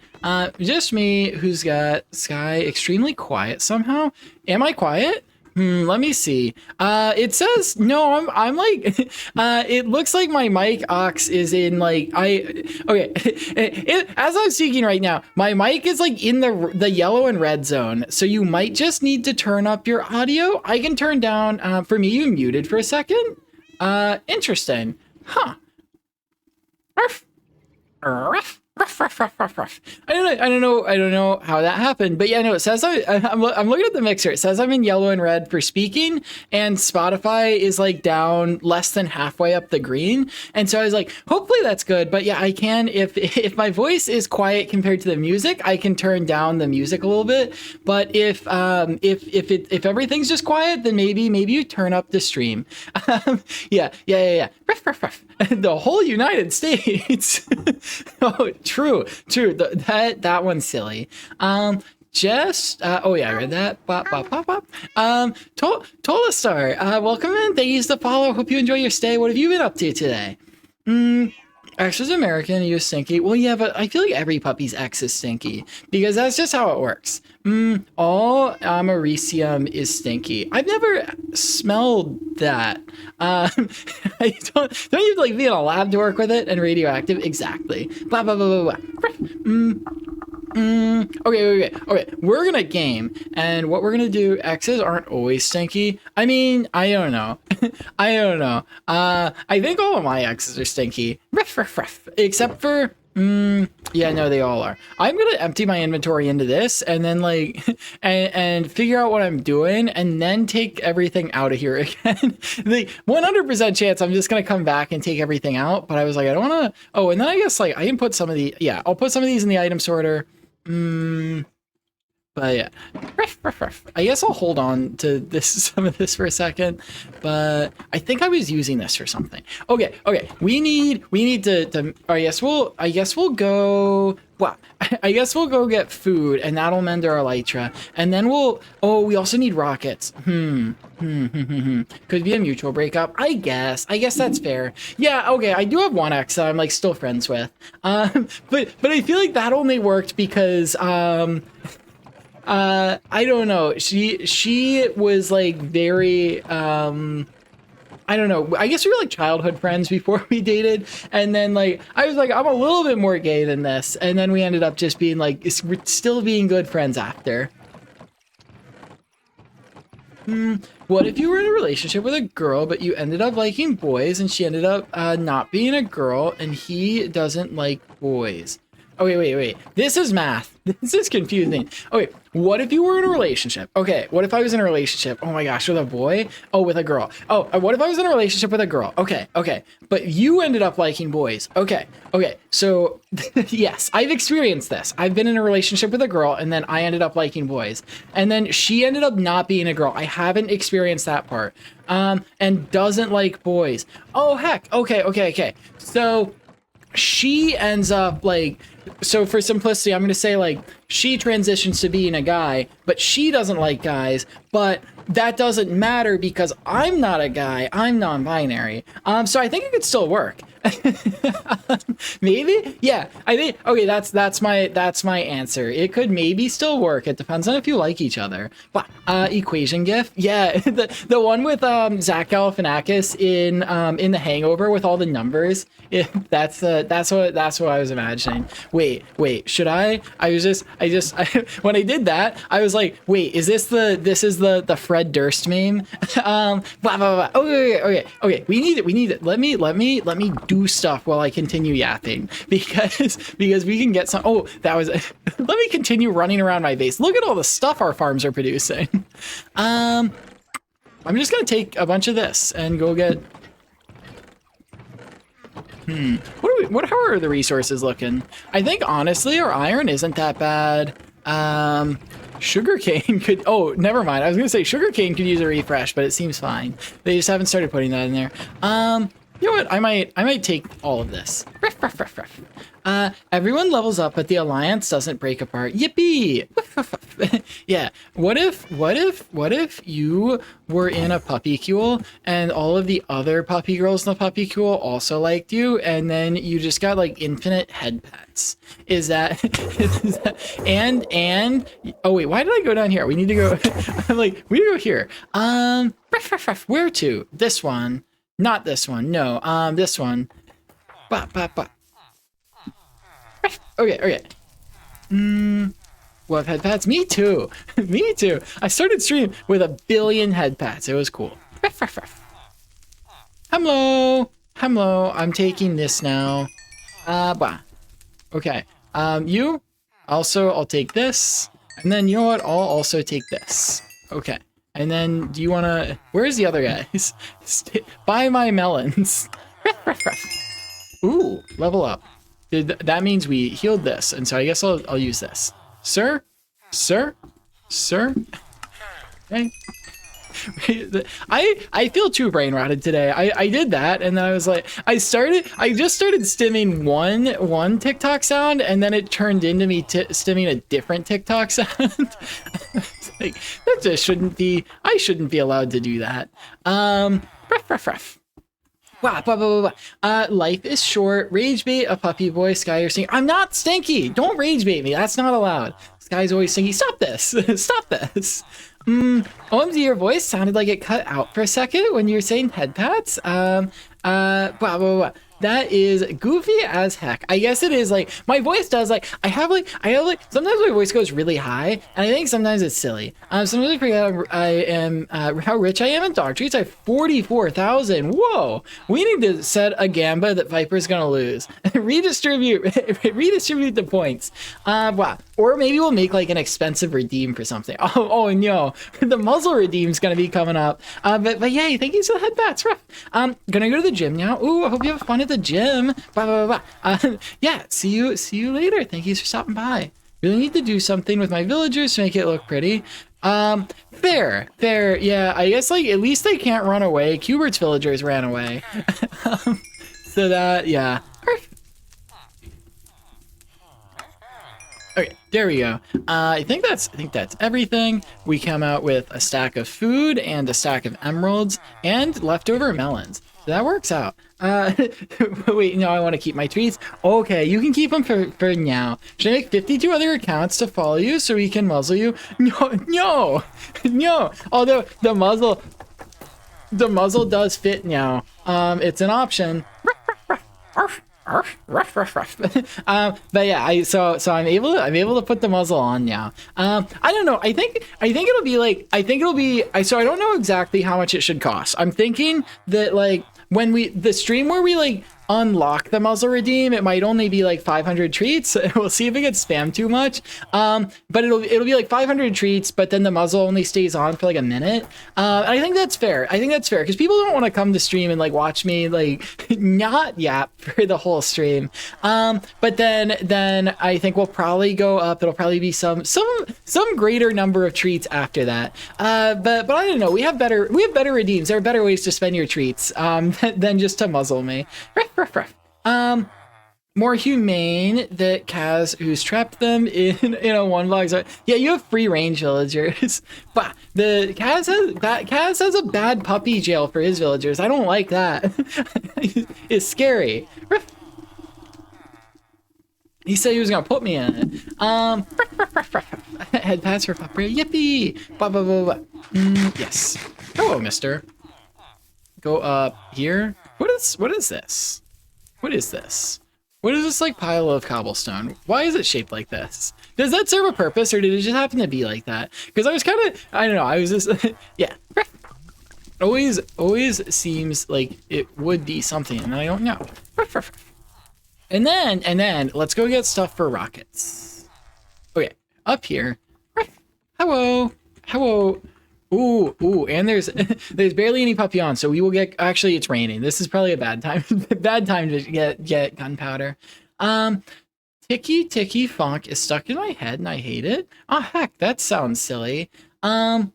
A: Just me, who's got Sky extremely quiet somehow. Am I quiet? Let me see. It says no. I'm like, it looks like my mic aux is in like okay. As I'm speaking right now, my mic is like in the yellow and red zone. So you might just need to turn up your audio. I can turn down. For me, you muted for a second. Interesting. Huh. I don't know how that happened, but yeah, no, it says I'm looking at the mixer. It says I'm in yellow and red for speaking, and Spotify is like down less than halfway up the green. And so I was like, hopefully that's good. But yeah, I can, if my voice is quiet compared to the music, I can turn down the music a little bit. But if everything's just quiet, then maybe you turn up the stream. Yeah. The whole United States. Oh, true. That one's silly. Oh yeah, I read that. Tolastar, welcome in. Thank you for the follow. Hope you enjoy your stay. What have you been up to today? X is American, you stinky. Well, yeah, but I feel like every puppy's X is stinky because that's just how it works. All Americium is stinky. I've never smelled that. I don't you like be in a lab to work with it and radioactive? Exactly. Blah blah blah blah blah. Okay. We're gonna game, and what we're gonna do. X's aren't always stinky. I mean, I don't know. I don't know. I think all of my X's are stinky. Except for. Yeah, no, they all are. I'm gonna empty my inventory into this, and then like, and figure out what I'm doing, and then take everything out of here again. The 100% chance I'm just gonna come back and take everything out. But I was like, I don't want to. Oh, and then I guess like I can put some of the. Yeah, I'll put some of these in the item sorter. But yeah, I guess I'll hold on to some of this for a second. But I think I was using this for something. Okay. We need to. I guess we'll go. Well, I guess we'll go get food, and that'll mend our elytra, and then we'll. Oh, we also need rockets. Could be a mutual breakup. I guess that's fair. Yeah. Okay. I do have one ex that I'm like still friends with. But I feel like that only worked because I don't know. She was like very I don't know. I guess we were like childhood friends before we dated, and then like I was like I'm a little bit more gay than this, and then we ended up just being like still being good friends after. What if you were in a relationship with a girl, but you ended up liking boys, and she ended up not being a girl, and he doesn't like boys? Okay, wait. This is math. This is confusing. Okay, what if you were in a relationship? Okay, what if I was in a relationship? Oh my gosh, with a boy? Oh, with a girl. Oh, what if I was in a relationship with a girl? Okay. But you ended up liking boys. Okay. So, yes, I've experienced this. I've been in a relationship with a girl, and then I ended up liking boys. And then she ended up not being a girl. I haven't experienced that part. And doesn't like boys. Oh, heck. Okay. So, she ends up like, so for simplicity, I'm going to say like she transitions to being a guy, but she doesn't like guys, but that doesn't matter because I'm not a guy. I'm non-binary. So I think it could still work. Maybe? Yeah, I think, okay, that's my answer. It could maybe still work. It depends on if you like each other. But equation gif? Yeah, the one with Zach Galifianakis in The Hangover with all the numbers. That's what I was imagining. Wait, should I when I did that, I was like, wait, is this the Fred Durst meme? Blah blah blah. Okay. We need it. Let me do stuff while I continue yapping because we can get some. Oh, that was. Let me continue running around my base. Look at all the stuff our farms are producing. I'm just gonna take a bunch of this and go get. How are the resources looking? I think honestly our iron isn't that bad. Sugarcane could, oh, never mind. I was gonna say sugarcane could use a refresh, but it seems fine. They just haven't started putting that in there. You know what? I might take all of this. Everyone levels up, but the alliance doesn't break apart. Yippee! Yeah. What if you were in a puppycule and all of the other puppy girls in the puppycule also liked you, and then you just got like infinite head pets? Is that and oh wait, why did I go down here? We need to go. I'm like, we go here. Where to? This one. Not this one. No. This one. Okay. Love head pats. Me too. Me too. I started stream with 1 billion head pats. It was cool. Hello. I'm taking this now. Okay. You. Also, I'll take this. And then you know what? I'll also take this. Okay. And then, do you want to... Where's the other guys? Buy my melons. Ooh, level up. That means we healed this, and so I guess I'll use this. Sir? Okay. I feel too brain rotted today. I did that, and then I was like, I just started stimming one TikTok sound, and then it turned into me stimming a different TikTok sound. Like, that just shouldn't be. I shouldn't be allowed to do that. Blah, blah, blah, blah, blah. Life is short. Rage bait a puppy boy. Sky, you're stinky. I'm not stinky. Don't rage bait me. That's not allowed. Sky's always stinky. Stop this. Stop this. OMG, your voice sounded like it cut out for a second when you were saying head pats. Blah, blah, blah. That is goofy as heck. I guess it is. Like, my voice does, like, I have like sometimes my voice goes really high, and I think sometimes it's silly. Sometimes I forget how rich I am in dog treats. I have 44,000. Whoa. We need to set a gamba that Viper's gonna lose. redistribute the points. Wow. Or maybe we'll make like an expensive redeem for something. Oh no, the muzzle redeem's gonna be coming up. But yay, thank you for the headbats. Gonna go to the gym now. Ooh, I hope you have fun at the gym. Blah, blah, blah, blah. Yeah, see you later. Thank you for stopping by. Really need to do something with my villagers to make it look pretty. Fair. Yeah, I guess like at least they can't run away. Cubert's villagers ran away. So that, yeah. Okay, there we go. I think that's everything. We come out with a stack of food and a stack of emeralds and leftover melons. So that works out. Wait, no, I want to keep my treats. Okay, you can keep them for now. Should I make 52 other accounts to follow you so we can muzzle you? No. Although the muzzle does fit now. It's an option. But yeah, so I'm able to put the muzzle on now. I don't know. I think it'll be so I don't know exactly how much it should cost. I'm thinking that like when the stream where we like unlock the muzzle redeem, it might only be like 500 treats. We'll see if it gets spammed too much. But it'll be like 500 treats, but then the muzzle only stays on for like a minute. And I think that's fair. Because people don't want to come to stream and like watch me like not yap for the whole stream. But then I think we'll probably go up. It'll probably be some greater number of treats after that. But I don't know. We have better redeems. There are better ways to spend your treats than just to muzzle me. More humane that Kaz, who's trapped them in a one block zone. Yeah, you have free range villagers. But the Kaz has a bad puppy jail for his villagers. I don't like that. It's scary. He said he was gonna put me in it. Head pass for puppy. Yippee! Blah blah blah blah. Yes. Hello, mister. Go up here. What is this? What is this? What is this like pile of cobblestone? Why is it shaped like this? Does that serve a purpose or did it just happen to be like that? Because I was kind of, I don't know, I was just, yeah. Always seems like it would be something and I don't know. And then let's go get stuff for rockets. Okay, up here. Hello. Ooh, and there's barely any puppy on, so we will get. Actually, it's raining. This is probably a bad time to get gunpowder. Ticky funk is stuck in my head, and I hate it. Oh heck, that sounds silly. Pop.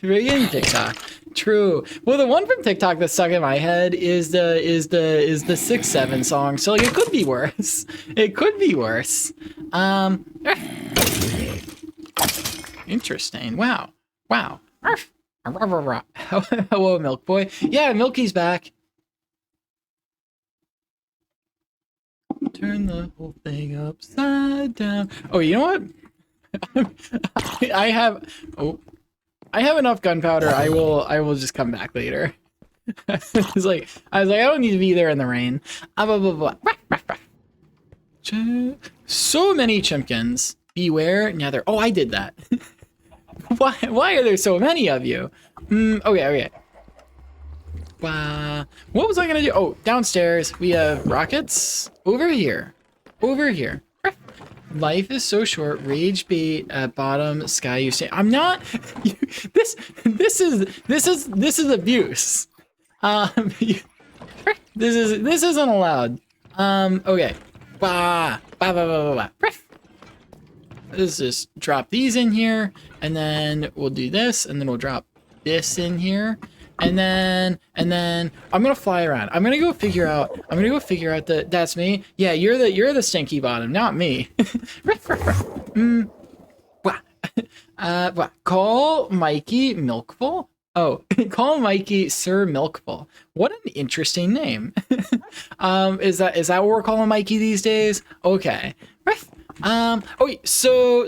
A: Friggin' TikTok. True. Well, the one from TikTok that's stuck in my head is the 6-7 song. So like it could be worse. Interesting. Wow. Hello, Milk Boy. Yeah, Milky's back. Turn the whole thing upside down. Oh, you know what? I have enough gunpowder. I will just come back later. I was like, I don't need to be there in the rain. So many chimkins. Beware nether. Oh, I did that. Why are there so many of you? Okay. What was I gonna do? Oh, downstairs we have rockets. Over here. Life is so short. Rage bait at bottom. Sky, you say I'm not. This is abuse. This isn't allowed. Okay. Let's just drop these in here, and then we'll do this, and then we'll drop this in here, and then I'm gonna fly around. I'm gonna go figure out that that's me. Yeah, you're the stinky bottom, not me. What? Call Mikey Milkful? Oh, call Mikey Sir Milkful. What an interesting name. Is that what we're calling Mikey these days? Okay. Okay, so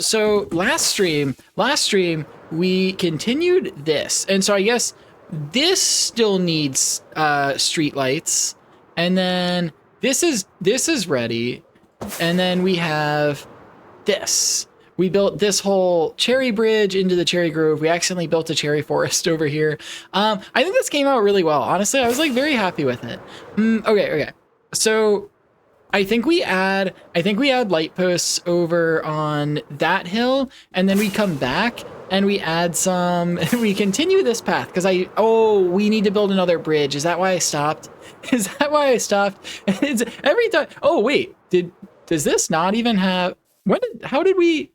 A: last stream we continued this. And so I guess this still needs street lights. And then this is ready. And then we have this. We built this whole cherry bridge into the cherry grove. We accidentally built a cherry forest over here. I think this came out really well. Honestly, I was like very happy with it. Okay. So I think we add light posts over on that hill, and then we come back and we add some. We continue this path because we need to build another bridge. Is that why I stopped? Is that why I stopped? It's every time. Oh wait, does this not even have? How did we?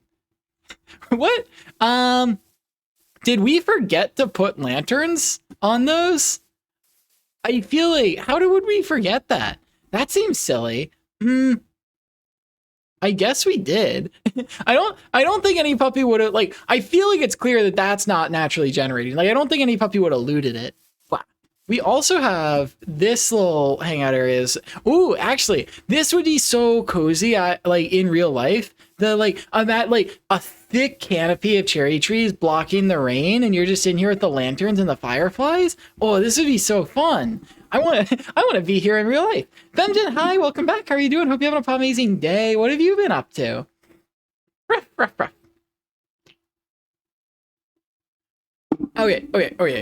A: What? Did we forget to put lanterns on those? I feel like, would we forget that? That seems silly. I guess we did. I don't think any puppy would have, like, I feel like it's clear that that's not naturally generating. Like, I don't think any puppy would have looted it. We also have this little hangout areas. Ooh, actually, this would be so cozy, like in real life. I'm at like a thick canopy of cherry trees blocking the rain, and you're just in here with the lanterns and the fireflies. Oh, this would be so fun. I want to be here in real life. Femjen, hi, welcome back. How are you doing? Hope you're having an amazing day. What have you been up to? Ruff, ruff, ruff. Okay.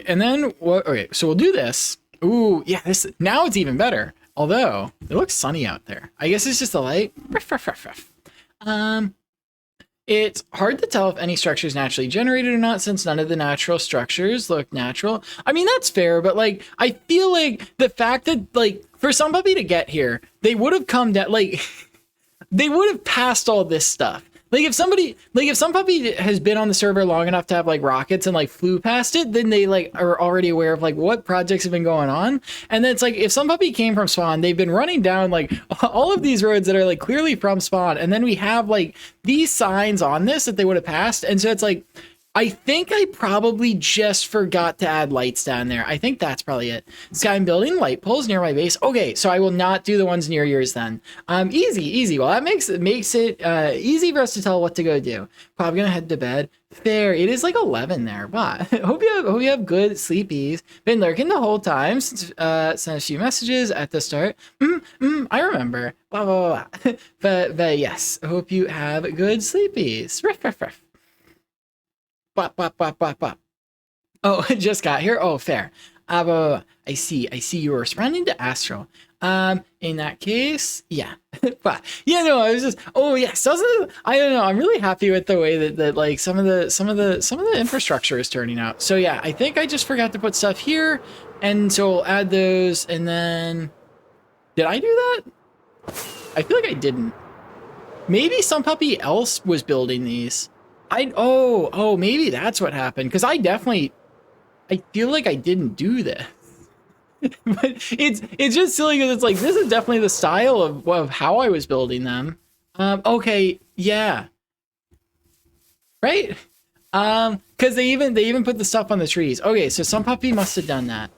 A: And then what? Okay, so we'll do this. Ooh, yeah, now it's even better. Although it looks sunny out there. I guess it's just the light. It's hard to tell if any structure is naturally generated or not, since none of the natural structures look natural. I mean, that's fair, but like, I feel like the fact that like for somebody to get here, they would have come down, like they would have passed all this stuff. Like if some puppy has been on the server long enough to have like rockets and like flew past it, then they like are already aware of like what projects have been going on. And then it's like if some puppy came from spawn, they've been running down like all of these roads that are like clearly from spawn, and then we have like these signs on this that they would have passed. And so it's like, I think I probably just forgot to add lights down there. I think that's probably it. Sky, I'm building light poles near my base. Okay, so I will not do the ones near yours then. Easy. Well, that makes it easy for us to tell what to go do. Probably gonna head to bed. Fair. It is like 11 there. Wow. hope you have good sleepies. Been lurking the whole time since sent a few messages at the start. I remember. Blah blah blah. but yes. Hope you have good sleepies. Ruff. Bop. Oh, just got here. Oh, fair. I see you were responding to Astro. In that case, yeah. But yeah, no, I was just, oh yes, I don't know. I'm really happy with the way that like some of the infrastructure is turning out. So yeah, I think I just forgot to put stuff here, and so we'll add those. And then, did I do that? I feel like I didn't. Maybe some puppy else was building these. Maybe that's what happened, because I feel like I didn't do this. But it's just silly because it's like, this is definitely the style of how I was building them. Okay, yeah. Right? Because they even put the stuff on the trees. Okay, so some puppy must have done that.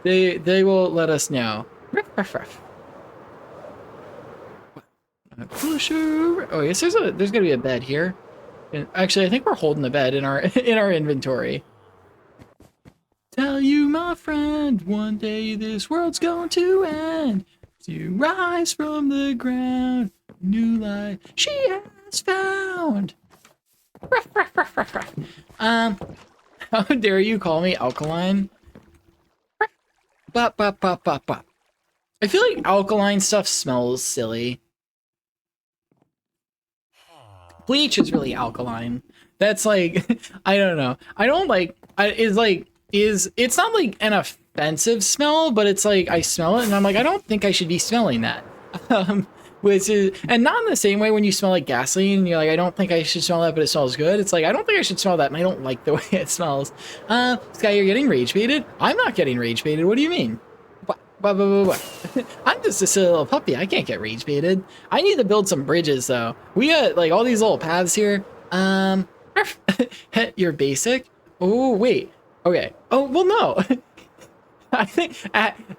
A: They will let us know. Ruff. Oh, yes, there's gonna be a bed here. Actually, I think we're holding the bed in our inventory. Tell you, my friend, one day this world's going to end. To rise from the ground, new life she has found. Ruff. How dare you call me alkaline? Bop. I feel like alkaline stuff smells silly. Bleach is really alkaline. That's like, I don't know. I don't like, it's not like an offensive smell, but it's like, I smell it and I'm like, I don't think I should be smelling that. Which is, and not in the same way when you smell like gasoline and you're like, I don't think I should smell that, but it smells good. It's like, I don't think I should smell that and I don't like the way it smells. Sky, you're getting rage baited? I'm not getting rage baited. What do you mean? What? I'm just a silly little puppy. I can't get rage baited. I need to build some bridges though. We got like all these little paths here. You're basic? Oh, wait. Okay. Oh, well, no. I think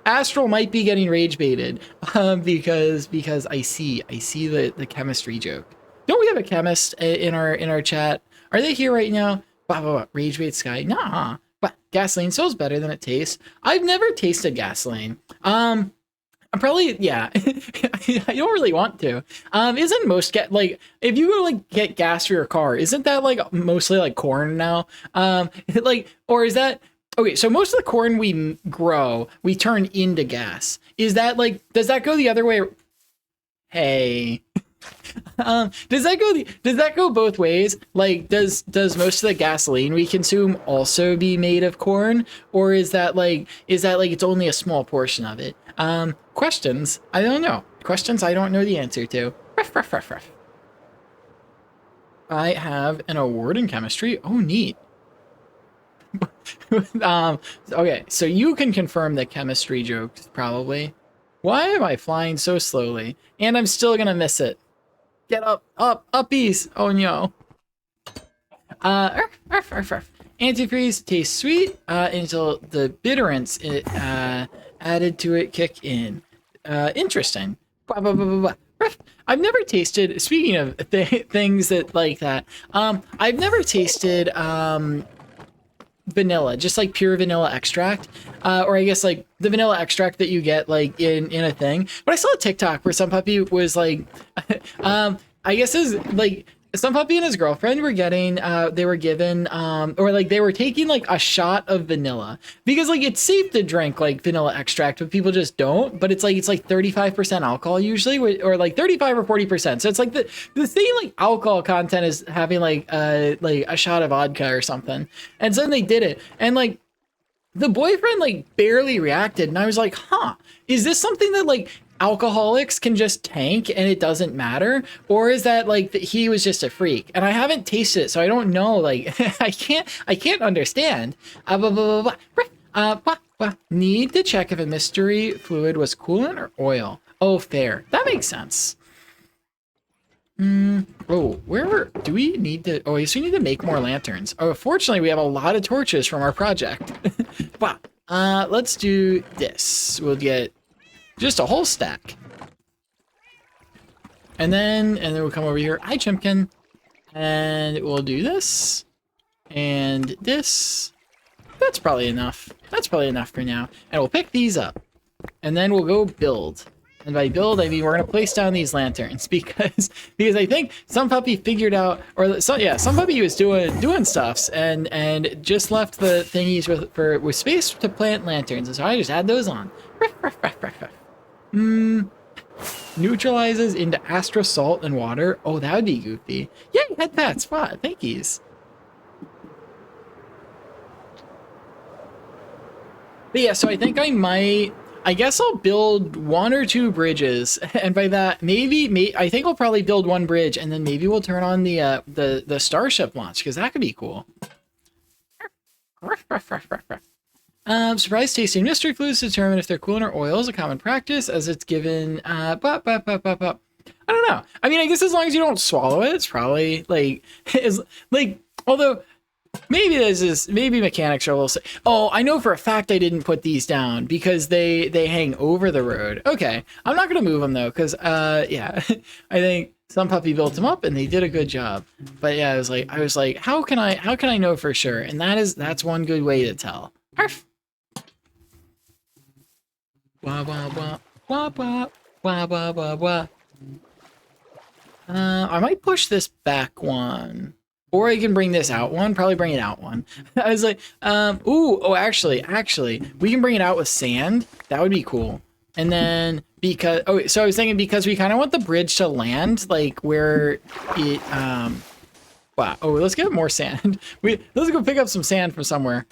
A: Astral might be getting rage baited because I see the chemistry joke. Don't we have a chemist in our chat? Are they here right now? Blah, blah, blah. Rage bait Sky. Nah. But gasoline smells better than it tastes. I've never tasted gasoline. I'm probably, yeah. I don't really want to. Isn't most like if you go like get gas for your car, isn't that like mostly like corn now? Like, or is that okay? So most of the corn we grow, we turn into gas. Is that like, does that go the other way? Hey, does that go both ways? Like, does most of the gasoline we consume also be made of corn, or is that like it's only a small portion of it? Questions I don't know. Questions I don't know the answer to. Ruff, ruff, ruff, ruff. I have an award in chemistry. Oh, neat. Okay, so you can confirm the chemistry jokes probably. Why am I flying so slowly? And I'm still gonna miss it. Get up, uppies. Oh no. Arf, arf, arf. Antifreeze tastes sweet until the bitterants added to it kick in. Interesting. Blah, blah, blah, blah, blah. Arf. I've never tasted. Speaking of things that like that, I've never tasted vanilla, just like pure vanilla extract, or I guess like the vanilla extract that you get like in a thing. But I saw a TikTok where some puppy was like, I guess is like some puppy and his girlfriend were getting, they were given, or like they were taking like a shot of vanilla because like it's safe to drink like vanilla extract, but people just don't. But it's like 35% alcohol usually, or like 35 or 40%. So it's like the same like alcohol content as having like a shot of vodka or something. And so then they did it, and like the boyfriend like barely reacted, and I was like, huh, is this something that like alcoholics can just tank and it doesn't matter, or is that like he was just a freak? And I haven't tasted it, so I don't know. Like I can't understand. Need to check if a mystery fluid was coolant or oil. Oh, fair. That makes sense. Oh, where do we need to? Oh, so we need to make more lanterns. Oh, fortunately, we have a lot of torches from our project. But let's do this. We'll get just a whole stack. And then we'll come over here. Hi, Chimkin. And we'll do this. And this. That's probably enough. That's probably enough for now. And we'll pick these up. And then we'll go build. And by build, I mean we're gonna place down these lanterns because I think some puppy figured out, or some puppy was doing stuffs and just left the thingies with space to plant lanterns. And so I just add those on. Neutralizes into Astra salt and water. Oh, that would be goofy. Yay, head pat spot. Thank yous. But yeah, so I think I guess I'll build one or two bridges, and by that, I think I'll probably build one bridge, and then maybe we'll turn on the starship launch, because that could be cool. Surprise tasting mystery fluids to determine if they're coolant or oil is a common practice, as it's given. I don't know. I mean, I guess as long as you don't swallow it, it's probably like although. Maybe maybe mechanics are a little. Oh, I know for a fact I didn't put these down because they hang over the road. Okay, I'm not gonna move them though, because yeah, I think some puppy built them up and they did a good job. But yeah, I was like, how can I know for sure? And that's one good way to tell. Arf. Wah wah wah wah wah wah wah wah wah. I might push this back one. Or I can bring this out one, probably bring it out one. I was like, actually, we can bring it out with sand. That would be cool. And then so I was thinking because we kind of want the bridge to land like where it, wow. Oh, let's get more sand. Let's go pick up some sand from somewhere.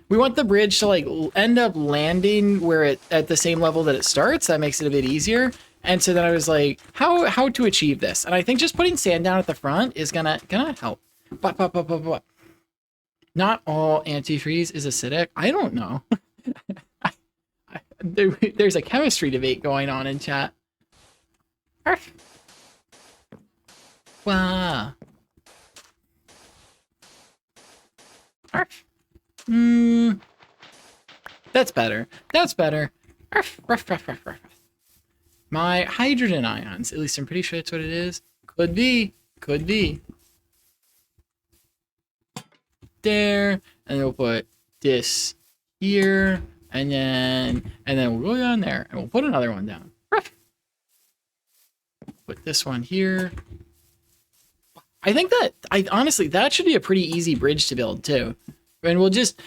A: We want the bridge to like end up landing where it at the same level that it starts. That makes it a bit easier. And so then I was like, how to achieve this? And I think just putting sand down at the front is gonna help. Not all antifreeze is acidic. I don't know. There's a chemistry debate going on in chat. Wow. That's better. That's better. Ruff, ruff, ruff, ruff, ruff. My hydrogen ions. At least I'm pretty sure that's what it is. Could be. Could be. There. And then we'll put this here. And then we'll go down there. And we'll put another one down. Ruff. Put this one here. I think honestly, that should be a pretty easy bridge to build too. And we'll just,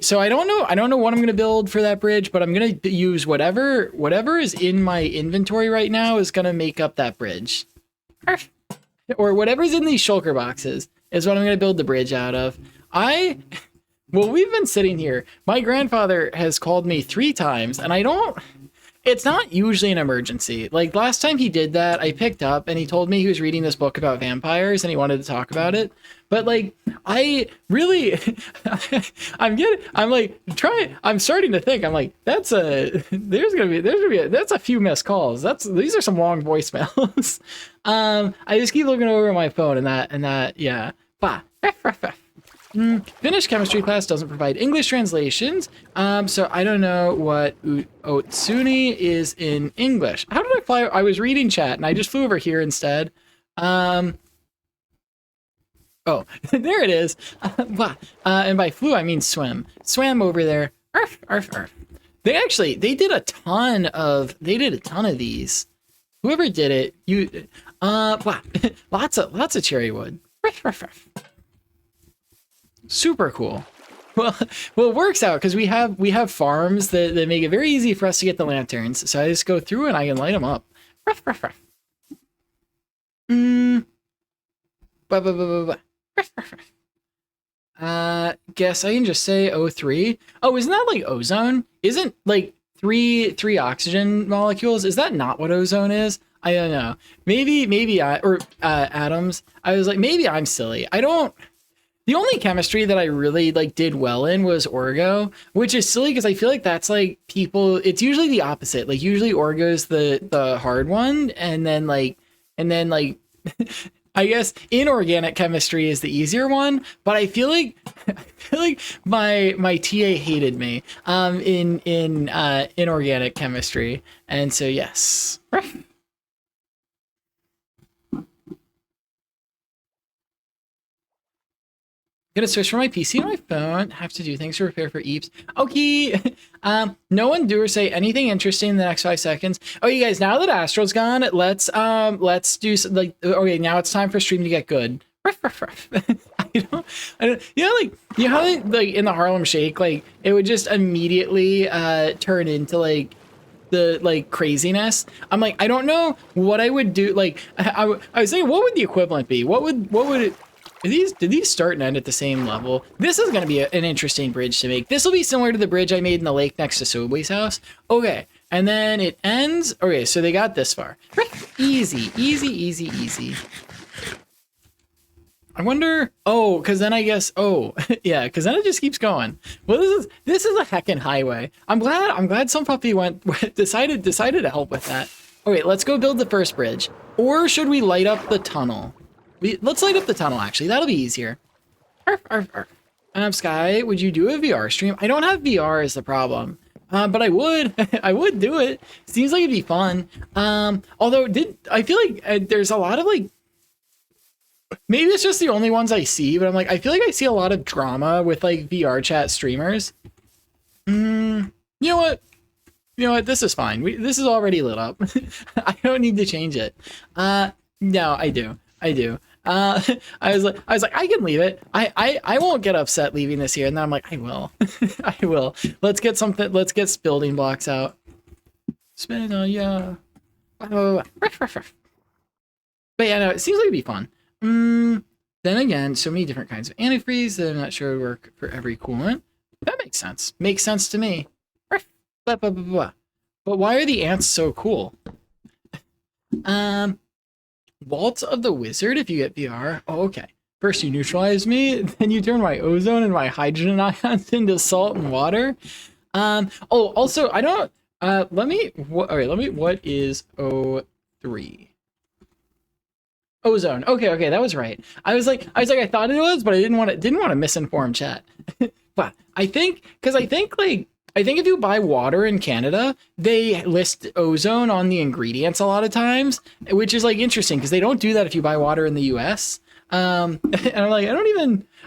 A: so I don't know what I'm going to build for that bridge, but I'm going to use whatever is in my inventory right now is going to make up that bridge. Or whatever's in these shulker boxes is what I'm going to build the bridge out of. Well, we've been sitting here. My grandfather has called me 3 times, and it's not usually an emergency. Like, last time he did that, I picked up, and he told me he was reading this book about vampires, and he wanted to talk about it. But, like, I really, I'm starting to think, I'm like, that's a few missed calls. These are some long voicemails. I just keep looking over at my phone, and that, yeah. Bah. Finnish chemistry class doesn't provide English translations, so I don't know what Otsuni is in English. How did I fly? I was reading chat, and I just flew over here instead. Oh, there it is. And by flew, I mean swim. Swam over there. Arf, arf, arf. They did a ton of these. Whoever did it, lots of cherry wood. Arf, arf, arf. Super cool. Well, it works out because we have farms that make it very easy for us to get the lanterns. So I just go through and I can light them up. Ruff, ruff, ruff. Guess I can just say O3. Oh, isn't that like ozone? Isn't like three oxygen molecules? Is that not what ozone is? I don't know. Maybe atoms. I was like, maybe I'm silly. The only chemistry that I really like did well in was orgo, which is silly because I feel like that's like it's usually the opposite. Like usually orgo's the hard one, and then I guess inorganic chemistry is the easier one, but I feel like my TA hated me in inorganic chemistry. And so yes. Gonna switch from my PC to my phone. Have to do things to prepare for EAPS. Okay. No one do or say anything interesting in the next 5 seconds. Oh, you guys, now that Astral's gone, let's do like, okay, now it's time for stream to get good. Ruff, ruff, ruff. I don't, you know how like in the Harlem Shake, like it would just immediately turn into like the like craziness. I'm like, I don't know what I would do. Like I was thinking, what would the equivalent be? What would it? Did these start and end at the same level? This is going to be an interesting bridge to make. This will be similar to the bridge I made in the lake next to Sobly's house. Okay, and then it ends. Okay, so they got this far. Easy, easy, easy, easy. I wonder. Oh, because then I guess. Oh, yeah, because then it just keeps going. Well, this is a heckin' highway. I'm glad some puppy decided to help with that. Okay, let's go build the first bridge. Or should we light up the tunnel? Let's light up the tunnel, actually. That'll be easier. Arf, arf, arf. Sky, would you do a VR stream? I don't have VR is the problem. But I would. I would do it. Seems like it'd be fun. Although, I feel like there's a lot of, like... Maybe it's just the only ones I see, but I'm like, I feel like I see a lot of drama with, like, VR chat streamers. You know what? This is fine. This is already lit up. I don't need to change it. No, I do. I was like, I can leave it. I won't get upset leaving this here. And then I'm like, I will. I will. Let's get building blocks out. Spin on yeah. But yeah, no, it seems like it'd be fun. Then again, so many different kinds of antifreeze that I'm not sure would work for every coolant. That makes sense. Makes sense to me. But why are the ants so cool? Waltz of the Wizard if you get VR. Oh, okay. First you neutralize me, then you turn my ozone and my hydrogen ions into salt and water. Oh, also, I don't, what is O3? Ozone. Okay, that was right. I was like, I thought it was, but I didn't want to misinform chat. But I think if you buy water in Canada, they list ozone on the ingredients a lot of times, which is like interesting because they don't do that if you buy water in the US. And I'm like,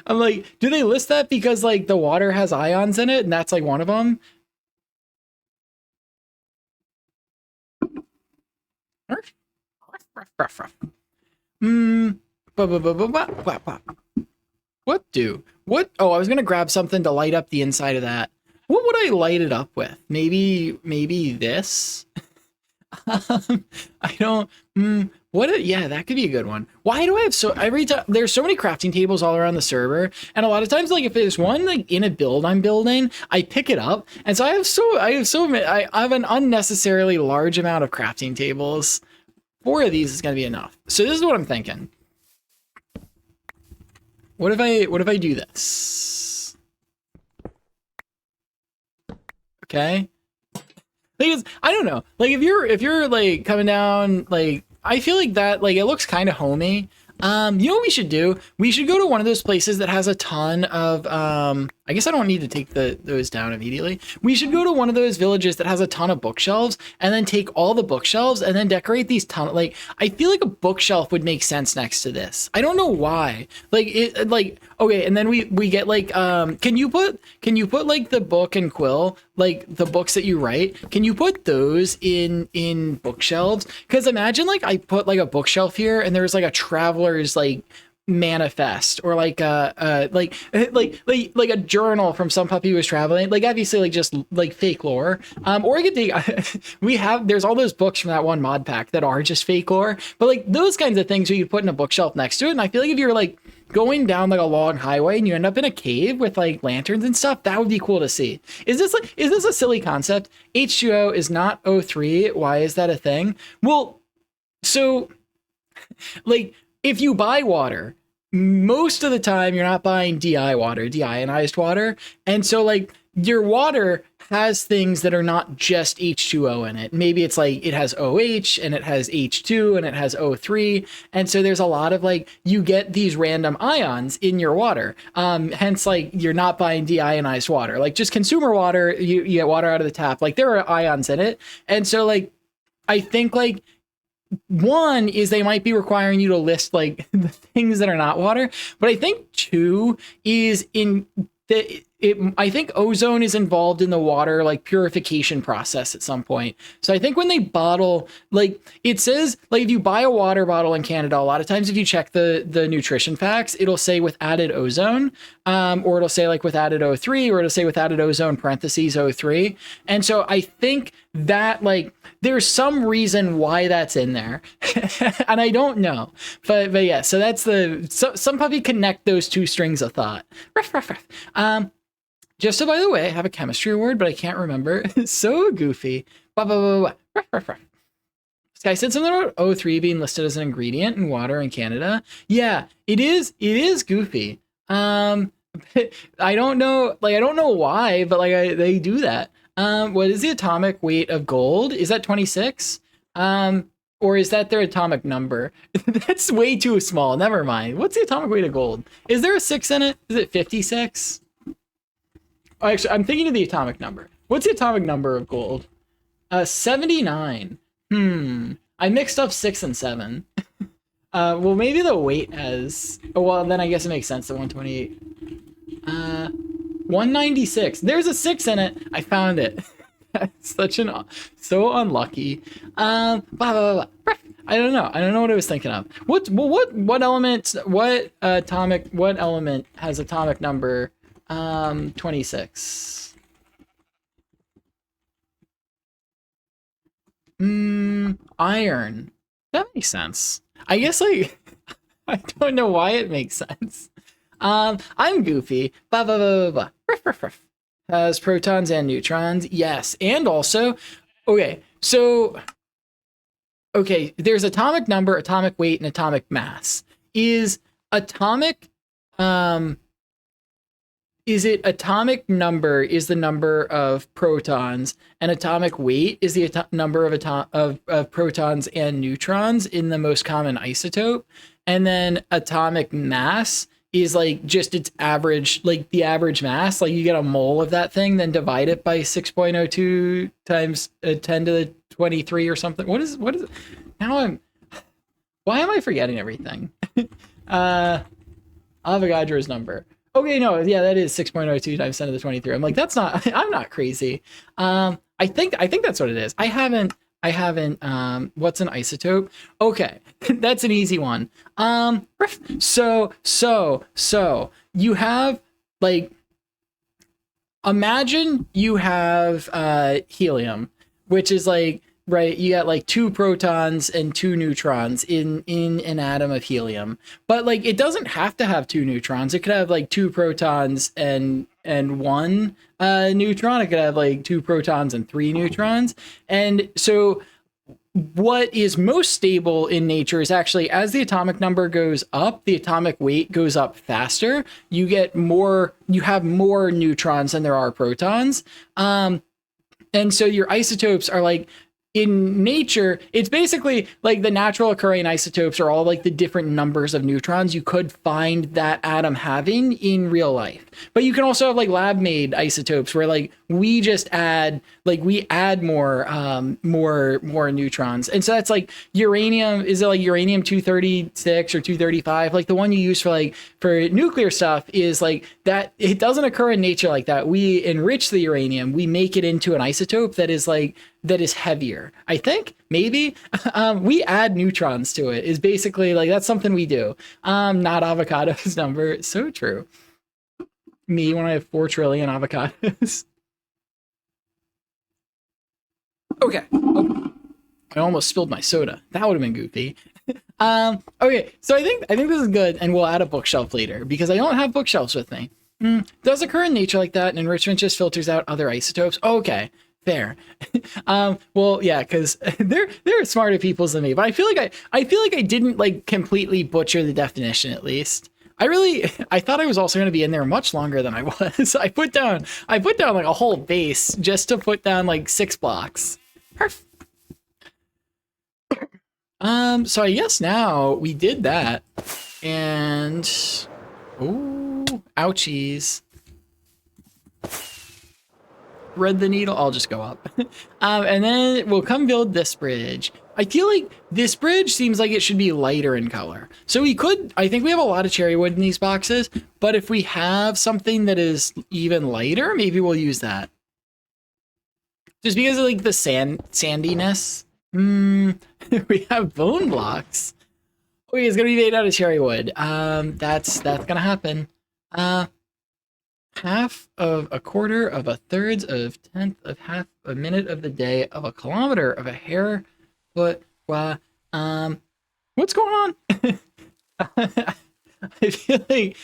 A: I'm like, do they list that because like the water has ions in it and that's like one of them? Hmm. What do? What? Oh, I was gonna grab something to light up the inside of that. What would I light it up with? Maybe this. I don't. Yeah, that could be a good one. Why do I have so every time there's so many crafting tables all around the server, and a lot of times, like if there's one like in a build I'm building, I pick it up, and so I have an unnecessarily large amount of crafting tables. 4 of these is gonna be enough. So this is what I'm thinking. What if I do this? Okay. Thing is, I don't know. Like if you're like coming down, like I feel like that like it looks kind of homey. You know what we should do? We should go to one of those places that has a ton of I guess I don't need to take those down immediately. We should go to one of those villages that has a ton of bookshelves and then take all the bookshelves and then decorate these ton like I feel like a bookshelf would make sense next to this. I don't know why. Like it like okay, and then we get like can you put like the book and quill, like the books that you write, can you put those in bookshelves? Because imagine like I put like a bookshelf here and there's like a traveler's like manifest or like like a journal from some puppy who was traveling, like obviously like just like fake lore, or I could take there's all those books from that one mod pack that are just fake lore, but like those kinds of things you could put in a bookshelf next to it. And I feel like if you're like going down like a long highway and you end up in a cave with like lanterns and stuff, that would be cool to see. Is this a silly concept? H2O is not O3. Why is that a thing? Well, so like if you buy water, most of the time you're not buying DI water, deionized water. And so like your water has things that are not just H2O in it. Maybe it's like it has OH and it has H2 and it has O3. And so there's a lot of like you get these random ions in your water. Hence like you're not buying deionized water. Like just consumer water, you get water out of the tap. Like there are ions in it. And so like I think like one is they might be requiring you to list like the things that are not water, but I think two is in I think ozone is involved in the water like purification process at some point. So I think when they bottle, like it says, like if you buy a water bottle in Canada, a lot of times if you check the nutrition facts, it'll say with added ozone, or it'll say like with added O3, or it'll say with added ozone parentheses O3. And so I think that like there's some reason why that's in there, and I don't know, but yeah. So that's some puppy connect those two strings of thought. Ruff, ruff, ruff. Just so by the way, I have a chemistry award, but I can't remember. It's so goofy. Ruff, ruff, ruff. This guy said something about O3 being listed as an ingredient in water in Canada. Yeah, it is. It is goofy. I don't know. Like I don't know why, but like they do that. What is the atomic weight of gold? Is that 26? Or is that their atomic number? That's way too small. Never mind. What's the atomic weight of gold? Is there a 6 in it? Is it 56? Oh, actually, I'm thinking of the atomic number. What's the atomic number of gold? 79. I mixed up 6 and 7. Well, maybe the weight has... Oh, well, then I guess it makes sense that 128. 196. There's a 6 in it. I found it. That's so unlucky. Blah, blah, blah, blah. I don't know. I don't know what I was thinking of. What element has atomic number 26? Iron. That makes sense. I guess like I don't know why it makes sense. I'm goofy. Blah blah blah blah blah. Ruff, ruff, ruff. Has protons and neutrons. Yes, and also, okay. So, okay, there's atomic number, atomic weight, and atomic mass. Is atomic is it atomic number is the number of protons, and atomic weight is the number of protons and neutrons in the most common isotope, and then atomic mass is like just its average, like the average mass. Like you get a mole of that thing, then divide it by 6.02 times 10 to the 23 or something. What is it? Now why am I forgetting everything? Avogadro's number. Okay, no, yeah, that is 6.02 times 10 to the 23. I'm like, that's not, I'm not crazy. I think that's what it is. I haven't, what's an isotope? Okay, that's an easy one. So you have like, imagine you have helium, which is like, right, you got like 2 protons and 2 neutrons in an atom of helium. But like it doesn't have to have 2 neutrons. It could have like 2 protons and 1 neutron. It could have like 2 protons and 3 neutrons. And so what is most stable in nature is actually as the atomic number goes up, the atomic weight goes up faster. You have more neutrons than there are protons. And so your isotopes are like, in nature, it's basically like the natural occurring isotopes are all like the different numbers of neutrons you could find that atom having in real life. But you can also have like lab made isotopes where like we add more neutrons. And so that's like uranium. Is it like uranium 236 or 235? Like the one you use for nuclear stuff is like that. It doesn't occur in nature like that. We enrich the uranium. We make it into an isotope that is heavier. I think maybe we add neutrons to it is basically like, that's something we do. Not avocados number. So true. Me when I have 4 trillion avocados. Okay. I almost spilled my soda. That would have been goofy. Okay, so I think this is good, and we'll add a bookshelf later because I don't have bookshelves with me. Does occur in nature like that, and enrichment just filters out other isotopes. Okay, fair. Well, yeah, because they're smarter people than me, but I feel like I didn't like completely butcher the definition at least. I thought I was also going to be in there much longer than I was. I put down like a whole base just to put down like 6 blocks. Perfect. So I guess now we did that, and oh, ouchies. Thread the needle. I'll just go up, and then we'll come build this bridge. I feel like this bridge seems like it should be lighter in color. So I think we have a lot of cherry wood in these boxes, but if we have something that is even lighter, maybe we'll use that. Just because of like the sandiness. We have bone blocks. Okay, it's gonna be made out of cherry wood. That's gonna happen. Half of a quarter of a thirds of tenth of half a minute of the day of a kilometer of a hair foot. What's going on? I feel like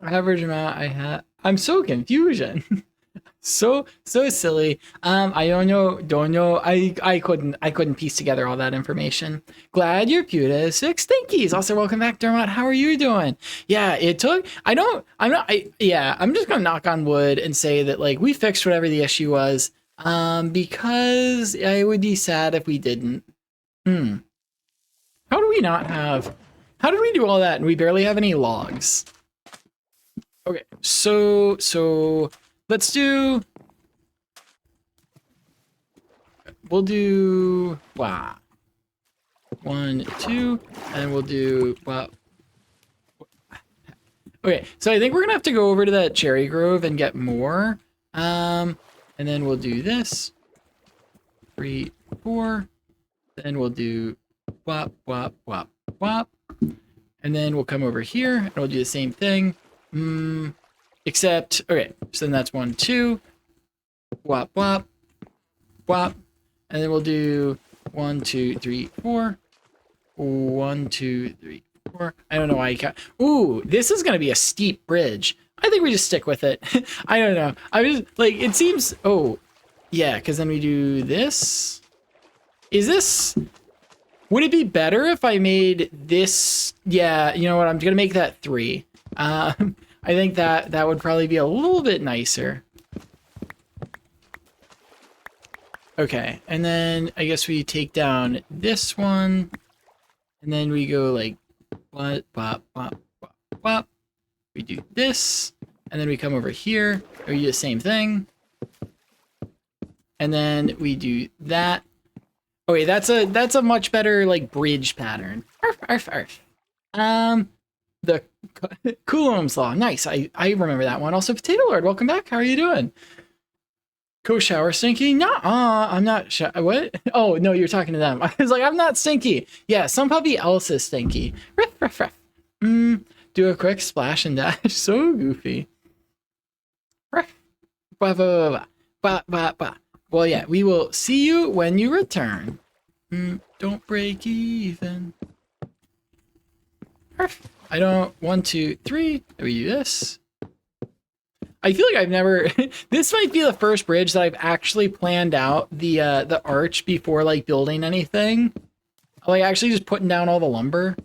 A: average amount I have. I'm so confusion. So silly. I don't know. I couldn't piece together all that information. Glad your Puta 6 thankies. Also, welcome back, Dermot. How are you doing? Yeah, it took. I'm just gonna knock on wood and say that like we fixed whatever the issue was. Because I would be sad if we didn't. How do we not have? How did we do all that and we barely have any logs? Okay, so. Let's do. We'll do 1, 2, and we'll do Okay, so I think we're gonna have to go over to that cherry grove and get more. And then we'll do this. 3, 4. Then we'll do wop. And then we'll come over here and we'll do the same thing. Except, okay, so then that's 1, 2, wop, and then we'll do 1, 2, 3, 4, 1, 2, 3, 4. I don't know why you can't. Ooh, this is gonna be a steep bridge. I think we just stick with it. I don't know. I was like, it seems. Oh, yeah, because then we do this. Would it be better if I made this? Yeah, you know what? I'm gonna make that 3. I think that would probably be a little bit nicer. Okay, and then I guess we take down this one, and then we go like what, Well, we do this, and then we come over here, and we do the same thing. And then we do that. Okay, that's a much better like bridge pattern. Arf, arf, arf. The Coulomb's law. Nice. I remember that one. Also, Potato Lord, welcome back. How are you doing? Go shower, Stinky. Nah, I'm not. What? Oh no, you're talking to them. I was like, I'm not Stinky. Yeah, some puppy else is Stinky. Ruff, ruff, ruff. Do a quick splash and dash. So goofy. Ruff. Bah, bah, bah, bah, bah, bah. Well, yeah, we will see you when you return. Don't break even. Ruff. I don't. 1, 2, 3. We do this. I feel like I've never. This might be the first bridge that I've actually planned out the arch before like building anything. Like actually just putting down all the lumber.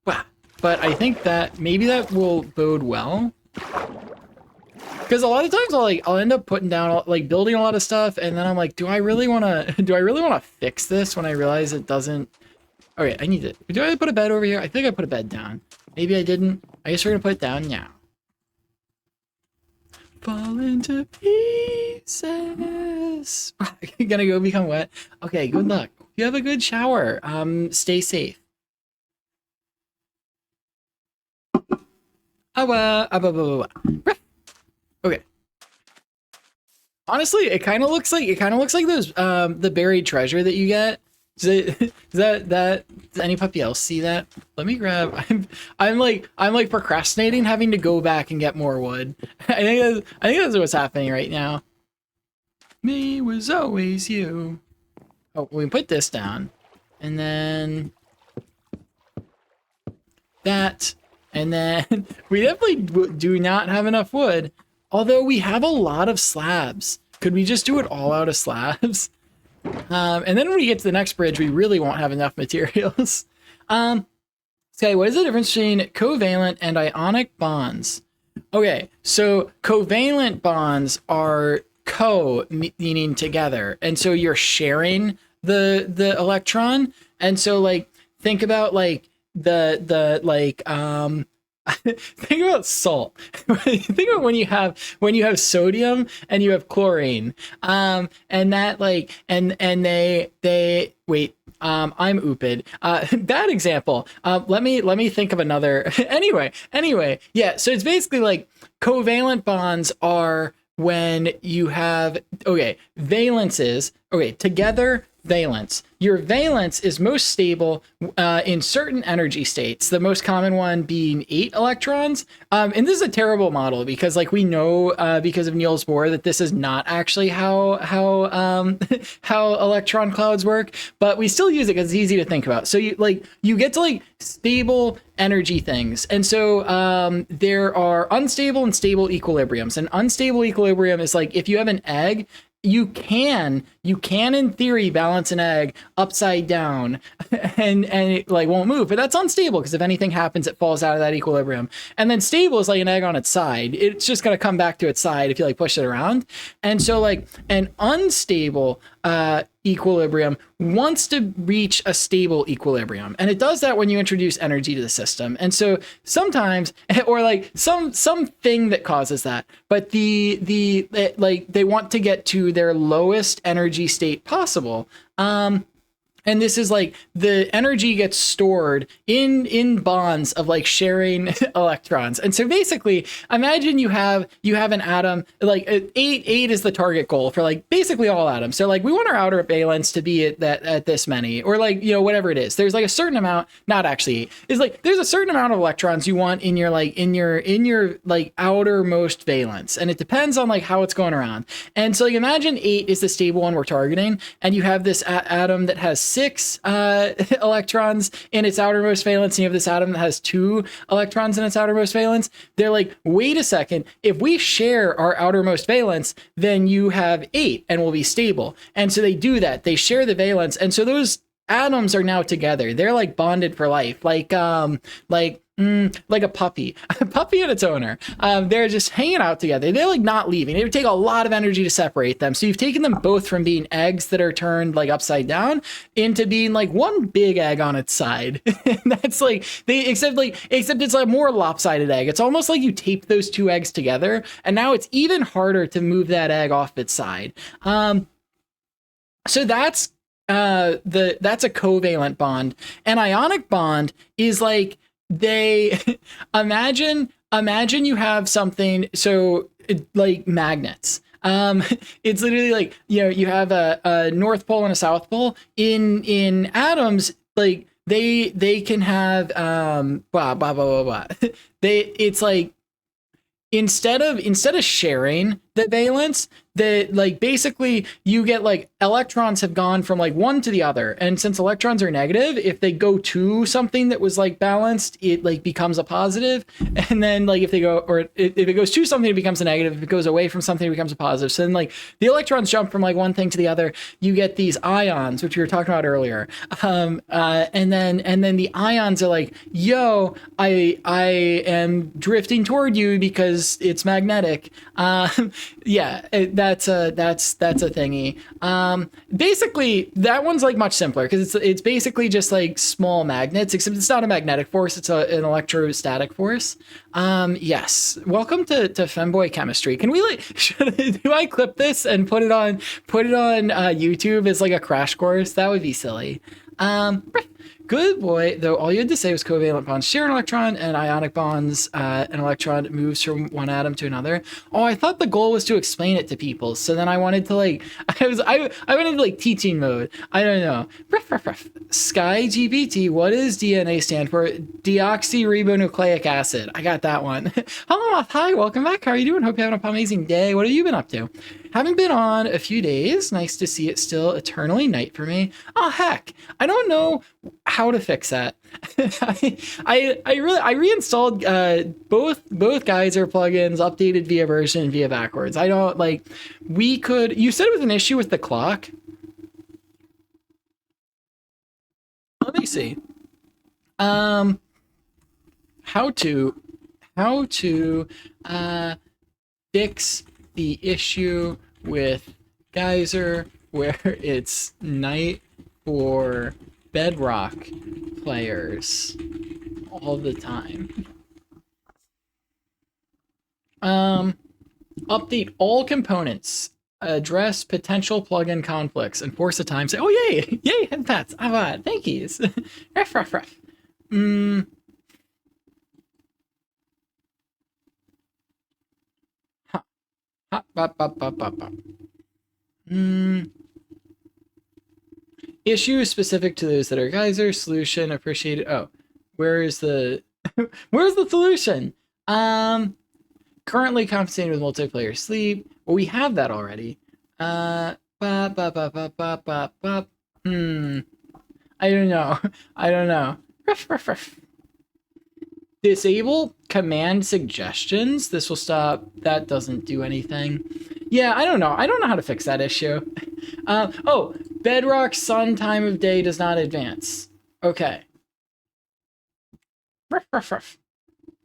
A: Wow. But I think that maybe that will bode well. Because a lot of times I'll end up putting down like building a lot of stuff, and then I'm like, do I really want to fix this when I realize it doesn't? Okay, I need it. Do I put a bed over here? I think I put a bed down. Maybe I didn't. I guess we're gonna put it down now. Fall into pieces. Gonna go become wet. Okay, good luck. You have a good shower. Stay safe. Okay. Honestly, it kind of looks like those the buried treasure that you get. Does any puppy else see that? Let me grab. I'm like procrastinating having to go back and get more wood. I think that's what's happening right now. Me was always you. Oh, we put this down, and then that, and then we definitely do not have enough wood. Although we have a lot of slabs. Could we just do it all out of slabs? And then when we get to the next bridge, we really won't have enough materials. Okay, what is the difference between covalent and ionic bonds? Okay, so covalent bonds are meaning together, and so you're sharing the electron. And so like think about like think about salt. Think about when you have sodium and you have chlorine, and that like and they wait. I'm ooped. Bad example. Let me think of another. Anyway, yeah. So it's basically like covalent bonds are when you have valences. Together. Valence. Your valence is most stable in certain energy states, the most common one being 8 electrons. And this is a terrible model because like we know because of Niels Bohr that this is not actually how electron clouds work, but we still use it because it's easy to think about. So you get to like stable energy things. And so there are unstable and stable equilibriums. An unstable equilibrium is like if you have an egg, you can in theory balance an egg upside down and it like won't move, but that's unstable because if anything happens it falls out of that equilibrium. And then stable is like an egg on its side. It's just going to come back to its side if you like push it around. And so like an unstable equilibrium wants to reach a stable equilibrium, and it does that when you introduce energy to the system. And so sometimes, or like something that causes that, but they want to get to their lowest energy state possible. And this is like the energy gets stored in bonds of like sharing electrons. And so basically, imagine you have an atom, like 8 is the target goal for like basically all atoms. So like we want our outer valence to be at this many, or like, whatever it is. There's like a certain amount, not actually, is like there's a certain amount of electrons you want in your like outermost valence. And it depends on like how it's going around. And so like imagine 8 is the stable one we're targeting, and you have this atom that has 6 electrons in its outermost valence, and you have this atom that has 2 electrons in its outermost valence. They're like, wait a second, if we share our outermost valence, then you have 8 and we'll be stable. And so they do that. They share the valence. And so those atoms are now together. They're like bonded for life. like a puppy, a puppy and its owner. They're just hanging out together. They're like not leaving. It would take a lot of energy to separate them. So you've taken them both from being eggs that are turned like upside down into being like one big egg on its side. And that's like except it's a more lopsided egg. It's almost like you tape those two eggs together, and now it's even harder to move that egg off its side. So that's that's a covalent bond. An ionic bond is like they imagine you have something so like magnets. It's literally like, you know, you have a north pole and a south pole in atoms. Like they can have blah blah blah blah blah. It's like instead of sharing the valence, that like basically you get like electrons have gone from like one to the other, and since electrons are negative, if they go to something that was like balanced, it like becomes a positive, and then like if it goes to something, it becomes a negative. If it goes away from something, it becomes a positive. So then like the electrons jump from like one thing to the other, you get these ions, which we were talking about earlier, and then the ions are like, yo, I am drifting toward you because it's magnetic. Yeah, that's a thingy. Basically, that one's like much simpler because it's basically just like small magnets, except it's not a magnetic force; it's an electrostatic force. Yes. Welcome to femboy chemistry. Can we like do I clip this and put it on YouTube as like a crash course? That would be silly. Good boy, though all you had to say was covalent bonds share an electron, and ionic bonds, an electron moves from one atom to another. Oh, I thought the goal was to explain it to people. So then I wanted to like, I went into like teaching mode. I don't know. Sky GPT, what does DNA stand for? Deoxyribonucleic acid. I got that one. Hello, Moth. Hi, welcome back. How are you doing? Hope you're having an amazing day. What have you been up to? Haven't been on a few days. Nice to see it still eternally night for me. Oh heck, I don't know how to fix that. I reinstalled both Geyser plugins, updated via version and via backwards. I don't like. You said it was an issue with the clock. Let me see. How to fix the issue with Geyser where it's night for Bedrock players all the time. Update all components, address potential plugin conflicts, and force a time say, oh yay, yay, head pats, thank yous. Ref. Issue specific to those that are Geyser. Solution appreciated. Oh, where is the where's the solution? Currently compensating with multiplayer sleep. Well, we have that already. I don't know. Ref. Disable command suggestions. This will stop. That doesn't do anything. Yeah, I don't know. I don't know how to fix that issue. Oh, Bedrock sun time of day does not advance. Okay.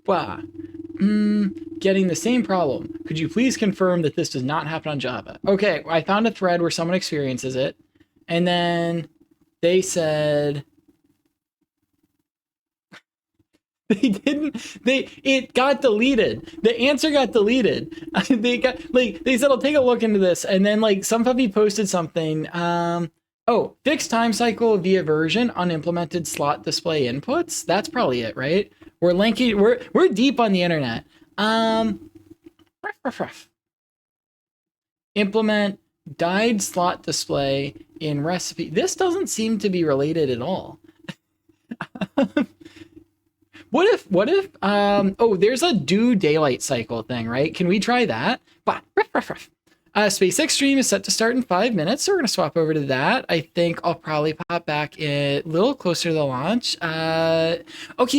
A: Wow. Getting the same problem. Could you please confirm that this does not happen on Java? Okay, I found a thread where someone experiences it, and then they said it got deleted. The answer got deleted. They said, I'll take a look into this. And then like some puppy posted something. Fixed time cycle via version, unimplemented slot display inputs. That's probably it, right? We're linking, we're deep on the internet. Implement dyed slot display in recipe. This doesn't seem to be related at all. What if there's a due daylight cycle thing, right? Can we try that? Space Extreme is set to start in 5 minutes, so we're gonna swap over to that. I think I'll probably pop back a little closer to the launch. Hope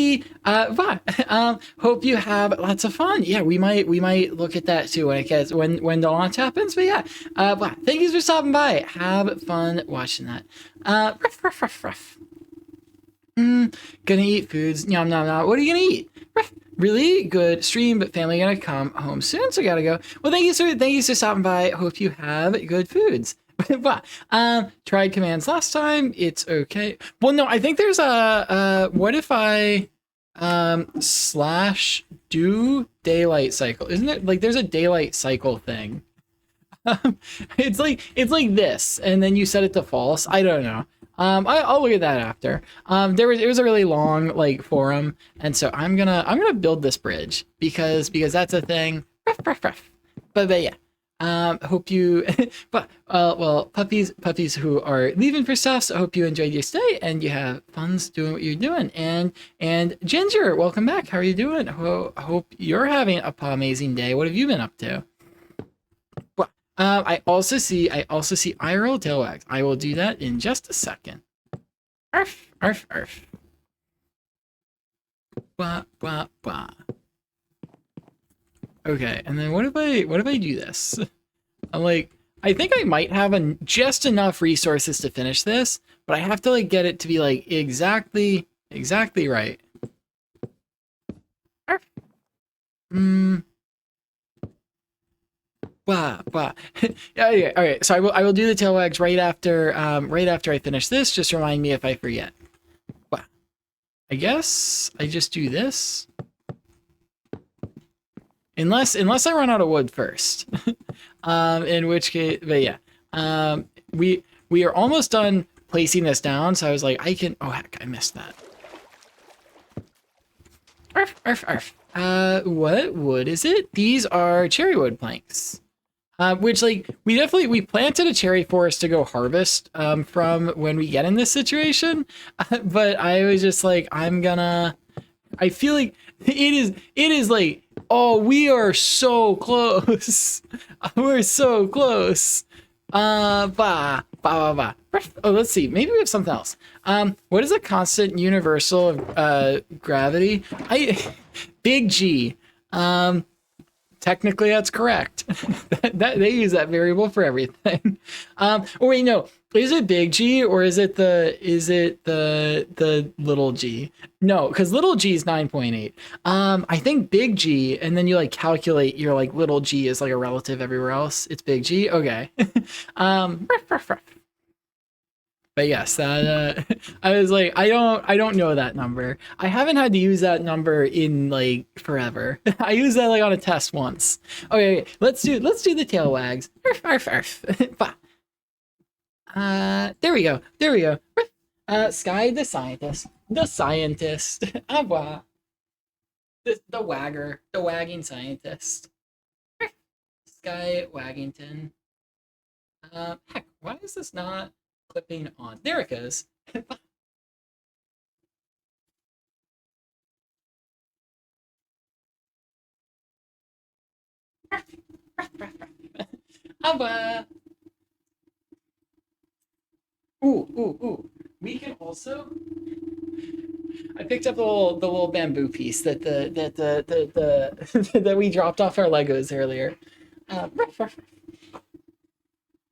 A: you have lots of fun. Yeah, we might look at that too when the launch happens. But yeah, thank you for stopping by. Have fun watching that. Gonna eat foods. Nom nom nom. What are you gonna eat? Really good stream, but family gonna come home soon, so gotta go. Well, thank you for stopping by. Hope you have good foods. Wow. Tried commands last time. It's okay. Well, no, I think there's a what if I slash do daylight cycle? Isn't it like there's a daylight cycle thing? It's like this, and then you set it to false. I don't know. I'll look at that after. It was a really long like forum, and so I'm gonna build this bridge because that's a thing. Ruff, ruff, ruff. But yeah. Hope you, but well, puppies who are leaving for stuff. So I hope you enjoyed your stay and you have fun doing what you're doing. And Ginger, welcome back. How are you doing? Hope you're having a amazing day. What have you been up to? Well, I also see IRL tail wags. I will do that in just a second. Arf, arf, arf. Blah, blah, blah. Okay, and then what if I do this? I'm like, I think I might have just enough resources to finish this, but I have to like get it to be like exactly right. Blah, blah. Yeah, okay. So I will do the tail wags right after I finish this. Just remind me if I forget. Blah. I guess I just do this. Unless I run out of wood first. In which case, but yeah. We are almost done placing this down, so I was like, oh heck, I missed that. Arf, arf, arf. What wood is it? These are cherry wood planks. Which like we planted a cherry forest to go harvest from when we get in this situation. But I was just like, I feel like it is like, oh, we are so close. We're so close. Bah, bah, bah, bah. Oh, let's see. Maybe we have something else. What is a constant universal gravity? Big G. Technically, that's correct. that they use that variable for everything. Oh wait, no. Is it big G or is it the little g? No, because little g is 9.8. I think big G, and then you like calculate your like little g is like a relative everywhere else. It's big G. Okay. But yes, that I was like, I don't know that number. I haven't had to use that number in like forever. I used that like on a test once. Okay, let's do the tail wags. Arf, arf, arf. There we go. Sky the scientist. Ah, the wagger, the wagging scientist. Sky Waggington. Heck, why is this not clipping on? There it goes. Ooh. We can also. I picked up the little bamboo piece that that we dropped off our Legos earlier.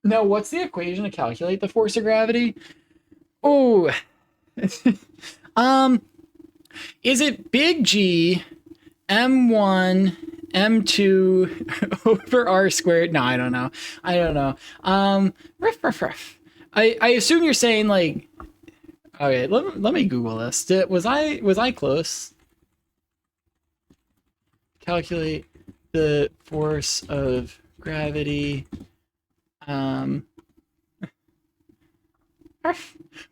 A: Now, what's the equation to calculate the force of gravity? Oh, is it big G m1 m2 over r squared? No, I don't know. I assume you're saying like, okay, let me Google this. Was I close? Calculate the force of gravity.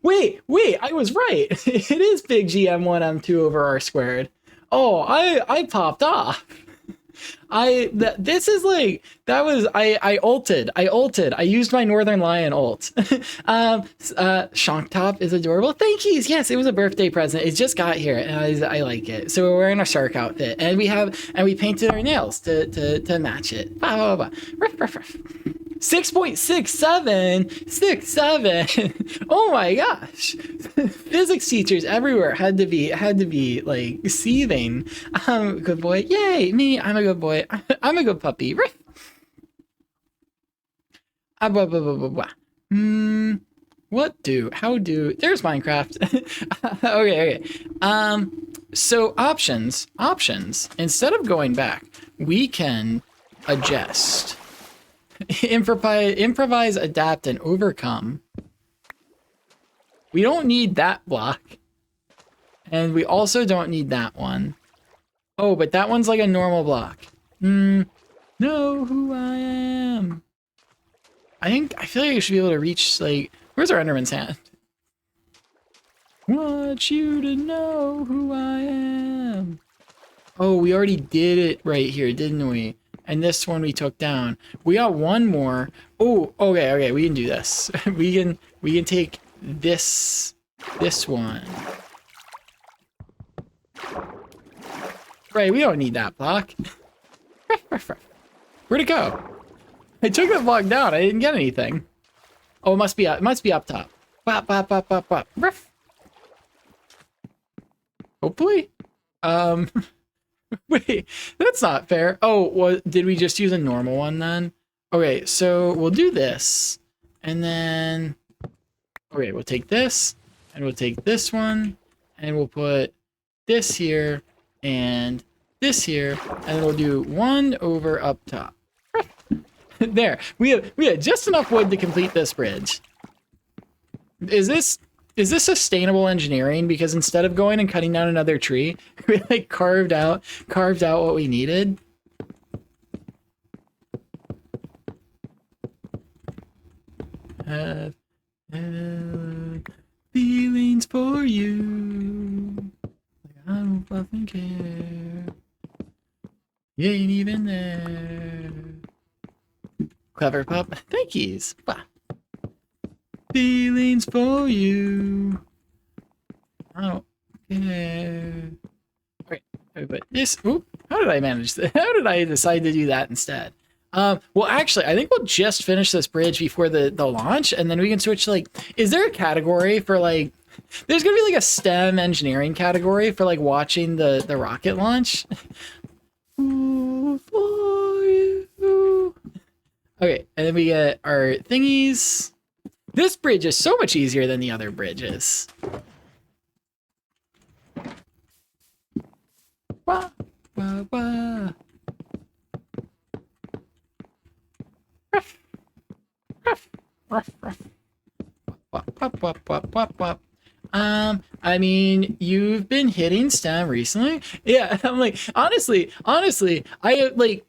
A: Wait, I was right. It is big G m1 m2 over r squared. Oh, I popped off. This is like, that was, I ulted. I used my Northern Lion ult. Shonk Top is adorable. Thank you. Yes, it was a birthday present. It just got here and I like it. So we're wearing a shark outfit and we painted our nails to match it. Blah, blah, blah. Ruff, ruff, ruff. 6.67. Oh my gosh. Physics teachers everywhere had to be like seething. Good boy. Yay, me. I'm a good boy. I'm a good puppy. how do, there's Minecraft. Okay. So options, instead of going back, we can adjust, improvise, adapt, and overcome. We don't need that block. And we also don't need that one. Oh, but that one's like a normal block. Know who I am. I feel like I should be able to reach, like, where's our Enderman's hand? Want you to know who I am. Oh, we already did it right here, didn't we? And this one we took down. We got one more. Oh, okay, we can do this. we can take this one. Right, we don't need that block. Where'd it go? I took the block down. I didn't get anything. Oh, it must be up top. Bop, bop, bop, bop, bop. Ruff. Hopefully. Wait, that's not fair. Oh, well, did we just use a normal one then? Okay, so we'll do this. And then, okay, we'll take this, and we'll take this one, and we'll put this here, and this here, and we'll do one over up top. There, we had just enough wood to complete this bridge. Is this sustainable engineering? Because instead of going and cutting down another tree, we like carved out what we needed. Have feelings for you. Like I don't fucking care. You ain't even there. Clever pup. Thank yous. Bah. Feelings for you. I don't care. Okay, but this. Oop, how did I manage that? How did I decide to do that instead? Well, actually, I think we'll just finish this bridge before the launch, and then we can switch. Like, is there a category for like? There's gonna be like a STEM engineering category for like watching the rocket launch. Ooh, for you. Okay, and then we get our thingies. This bridge is so much easier than the other bridges. Wah, wah, wah. Ruff, ruff, ruff, ruff. Wop, wop, wop, wop, wop, wop. I mean, you've been hitting STEM recently? Yeah, I'm like, honestly, I like,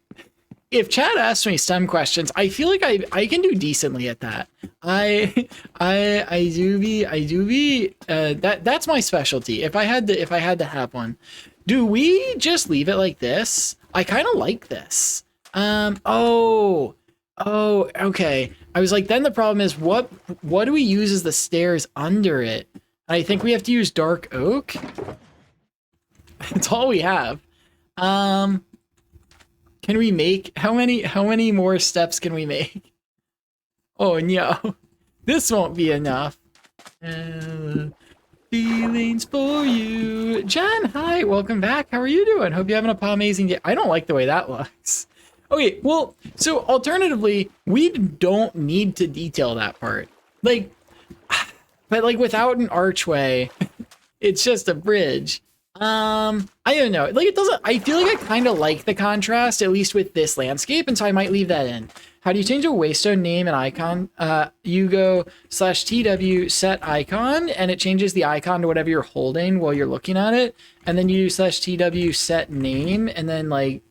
A: if Chad asks me STEM questions, I feel like I can do decently at that. I do be that's my specialty. If I had to have one. Do we just leave it like this? I kind of like this. Oh, okay. I was like, then the problem is what do we use as the stairs under it? I think we have to use dark oak. That's all we have. Can we make how many more steps can we make? Oh no, this won't be enough. Feelings for you, Jen. Hi, welcome back. How are you doing? Hope you're having a amazing day. I don't like the way that looks. Okay, well, so alternatively, we don't need to detail that part. Like, but like without an archway, it's just a bridge. I don't know. Like, it doesn't, I feel like I kind of like the contrast, at least with this landscape, and so I might leave that in. How do you change a waystone name and icon? You go /TW set icon, and it changes the icon to whatever you're holding while you're looking at it. And then you do /TW set name, and then like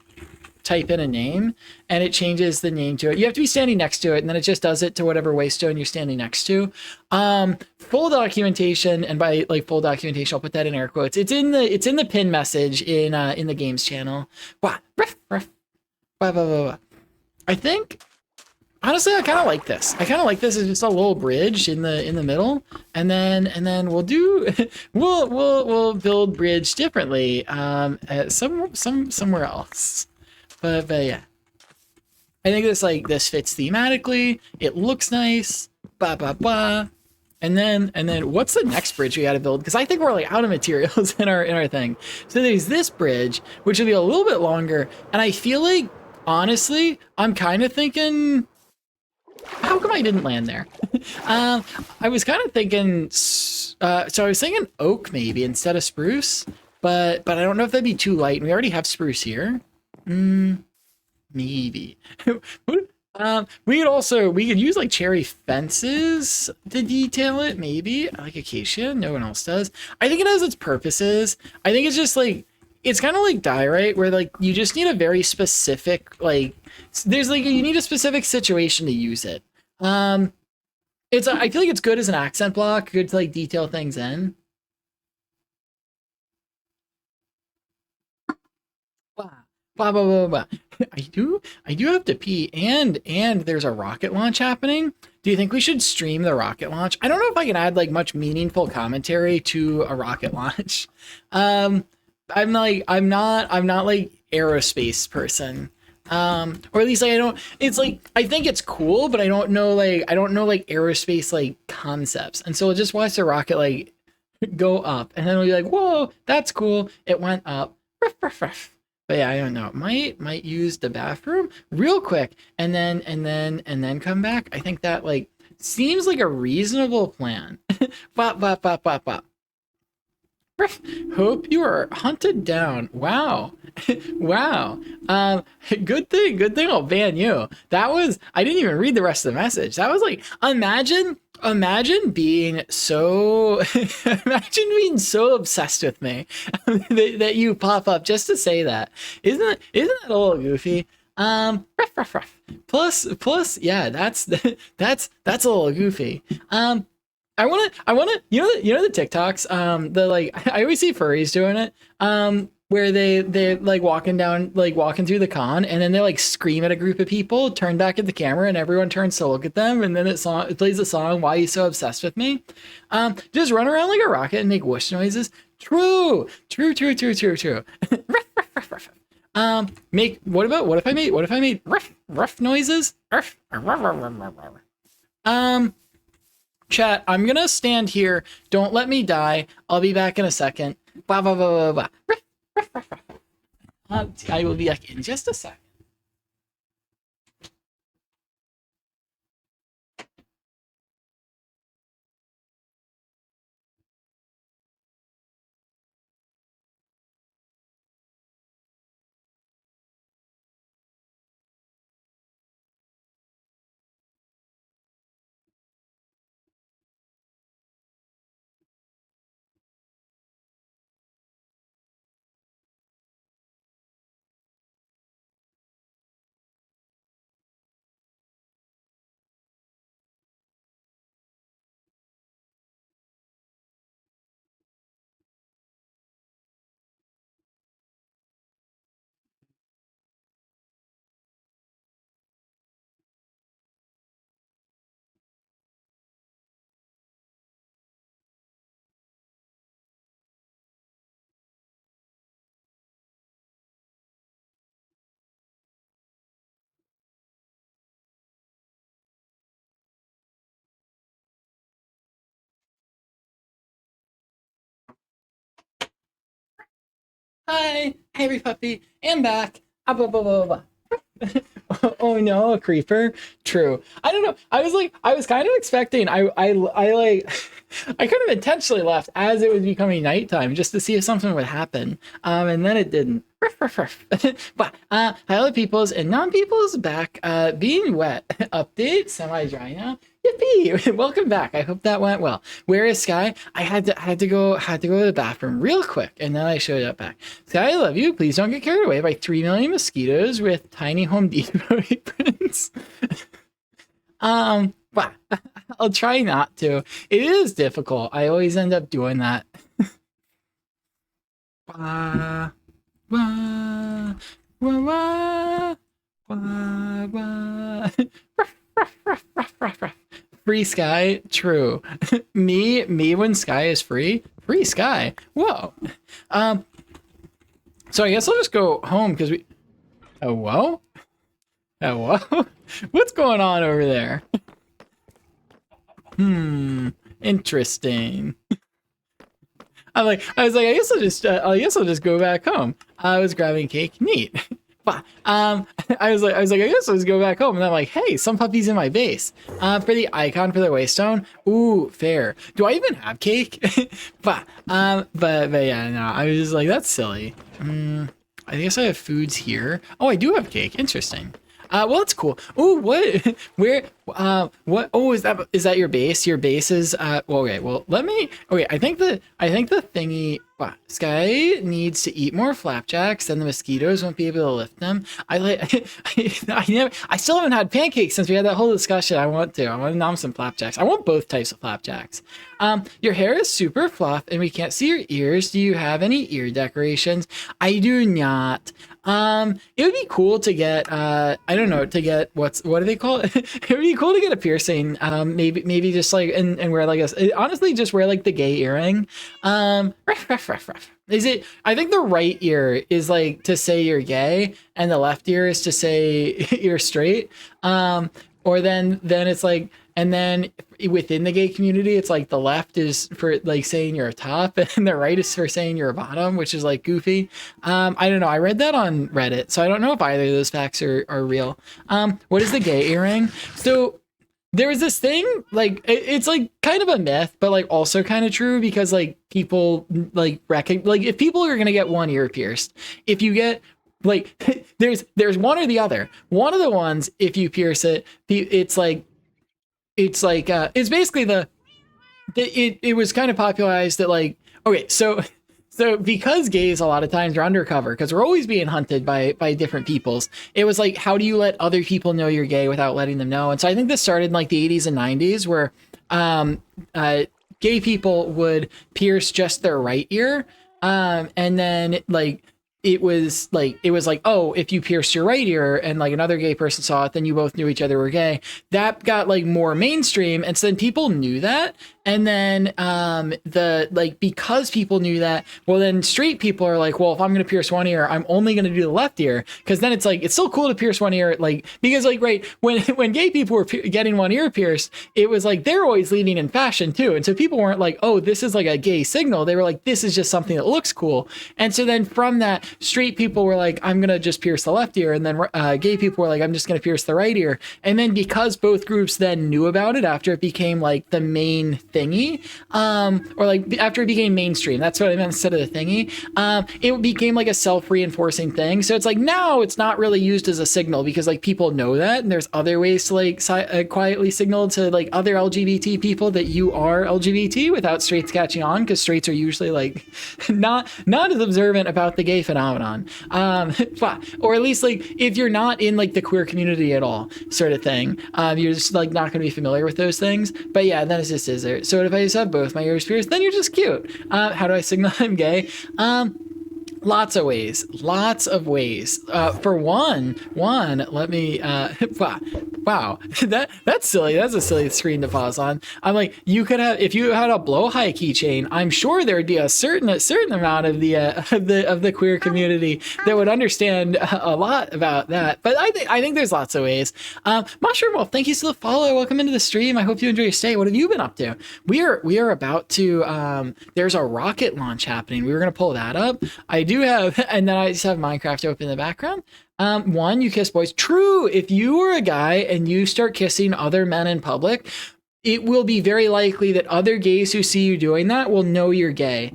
A: type in a name, and it changes the name to it. You have to be standing next to it, and then it just does it to whatever waystone you're standing next to. Full documentation, and by like full documentation, I'll put that in air quotes. It's in the pin message in the games channel. Wah, ruff, ruff, wah, wah, wah, wah. I think honestly, I kind of like this. I kind of like this as just a little bridge in the middle, and then we'll do we'll build bridge differently at somewhere else. But yeah, I think this fits thematically. It looks nice. Ba ba ba. And then what's the next bridge we got to build? Because I think we're like out of materials in our thing. So there's this bridge, which will be a little bit longer. And I feel like honestly, I'm kind of thinking How come I didn't land there? I was kind of thinking, so I was thinking oak maybe instead of spruce, but I don't know if that'd be too light. We already have spruce here. Maybe. We could use like cherry fences to detail it. Maybe like acacia. No one else does. I think it has its purposes. I think it's just like it's kind of like diorite where like you just need a very specific like there's like you need a specific situation to use it. Um, I feel like it's good as an accent block, good to like detail things in. Blah, blah, blah, blah, blah. I do have to pee, and there's a rocket launch happening. Do you think we should stream the rocket launch? I don't know if I can add like much meaningful commentary to a rocket launch. Um, I'm not like aerospace person. Or at least like I don't. It's like I think it's cool, but I don't know like aerospace like concepts, and so we'll just watch the rocket like go up, and then we'll be like, whoa, that's cool. It went up. Ruff, ruff, ruff. But yeah, I don't know. Might use the bathroom real quick, and then come back. I think that like seems like a reasonable plan. Bop bop bop bop bop. Ruff. Hope you are hunted down. Wow. Wow. Good thing I'll ban you. That was I didn't even read the rest of the message. That was like imagine being so imagine being so obsessed with me that you pop up just to say that. Isn't that a little goofy? Ruff, ruff, ruff. Plus, yeah, that's a little goofy. I wanna, you know the TikToks, the like, I always see furries doing it, where they like walking through the con, and then they like scream at a group of people, turn back at the camera, and everyone turns to look at them, and then it plays the song "Why You So Obsessed with Me." Just run around like a rocket and make whoosh noises. True, true, true, true, true, true. Make what if I made rough noises? Um. Chat, I'm gonna stand here. Don't let me die. I'll be back in a second. Blah, blah, blah, blah, blah. I will be back in just a sec. Hi, every puppy, I'm back. Blah, blah, blah, blah. Oh no, a creeper. True. I don't know. I was kind of expecting. I like, I kind of intentionally left as it was becoming nighttime just to see if something would happen. And then it didn't. But hello peoples and non-peoples back. Being wet. Update. Semi-dry now. Yippee! Welcome back. I hope that went well. Where is Sky? I had to go to the bathroom real quick, and then I showed up back. Sky, I love you. Please don't get carried away by 3 million mosquitoes with tiny Home Depot aprons. But I'll try not to. It is difficult. I always end up doing that. Wah, wah, wah, wah, wah, wah. Ruff, ruff, ruff, ruff, ruff. Free Sky, true. Me when Sky is free Sky. Whoa. So I guess I'll just go home because we. Oh whoa. Oh whoa. What's going on over there? Interesting. I was like, I guess I'll just go back home. I was grabbing cake. Neat. But I guess let's go back home. And I'm like, hey, some puppies in my base. For the icon for the waystone. Ooh, fair. Do I even have cake? But yeah, no, I was just like, that's silly. I guess I have foods here. Oh, I do have cake. Interesting. Well, that's cool. Oh, what? Where? What? Oh, is that your base? Your base is. Well, okay. Well, let me. Okay, I think the thingy. Sky needs to eat more flapjacks, then the mosquitoes won't be able to lift them. I like. I still haven't had pancakes since we had that whole discussion. I want to nom some flapjacks. I want both types of flapjacks. Your hair is super fluff, and we can't see your ears. Do you have any ear decorations? I do not. It would be cool to get I don't know, to get what do they call it? It would be cool to get a piercing. Maybe just like and wear like honestly just wear like the gay earring. Ruff. Is it I think the right ear is like to say you're gay and the left ear is to say you're straight. Or then it's like and then within the gay community, it's like the left is for like saying you're a top and the right is for saying you're a bottom, which is like goofy. I don't know. I read that on Reddit, so I don't know if either of those facts are real. What is the gay earring? So there was this thing, like it's like kind of a myth, but like also kind of true because like people like like if people are gonna get one ear pierced, if you get like there's one or the other. One of the ones, if you pierce it, it's basically it was kind of popularized that like okay so because gays a lot of times are undercover because we're always being hunted by different peoples. It was like how do you let other people know you're gay without letting them know? And so I think this started in like the 80s and 90s where gay people would pierce just their right ear and then like it was like oh, if you pierced your right ear and like another gay person saw it, then you both knew each other were gay. That got like more mainstream, and so then people knew that. And then because people knew that, well then straight people are like, well, if I'm gonna pierce one ear, I'm only gonna do the left ear, because then it's like it's so cool to pierce one ear, like because like right when gay people were getting one ear pierced, it was like they're always leading in fashion too, and so people weren't like, oh, this is like a gay signal. They were like, this is just something that looks cool. And so then from that, straight people were like, I'm gonna just pierce the left ear, and then gay people were like, I'm just gonna pierce the right ear. And then because both groups then knew about it after it became like the main thingy, or like after it became mainstream, that's what I meant instead of the thingy, it became like a self-reinforcing thing. So it's like now it's not really used as a signal because like people know that, and there's other ways to like quietly signal to like other LGBT people that you are LGBT without straights catching on, because straights are usually like not as observant about the gay phenomenon, or at least like if you're not in like the queer community at all, sort of thing, you're just like not going to be familiar with those things. But yeah, then it's just is there. So if I just have both my ears pierced, then you're just cute. How do I signal I'm gay? Lots of ways. For one, let me, wow, that's silly. That's a silly screen to pause on. I'm like, you could have, if you had a blow high keychain, I'm sure there would be a certain amount of the queer community that would understand a lot about that. But I think there's lots of ways. Mushroom Wolf, thank you for the follow. Welcome into the stream. I hope you enjoy your stay. What have you been up to? We are about to, there's a rocket launch happening. We were going to pull that up. I do have, and then I just have Minecraft open in the background. One, you kiss boys. True. If you are a guy and you start kissing other men in public, it will be very likely that other gays who see you doing that will know you're gay.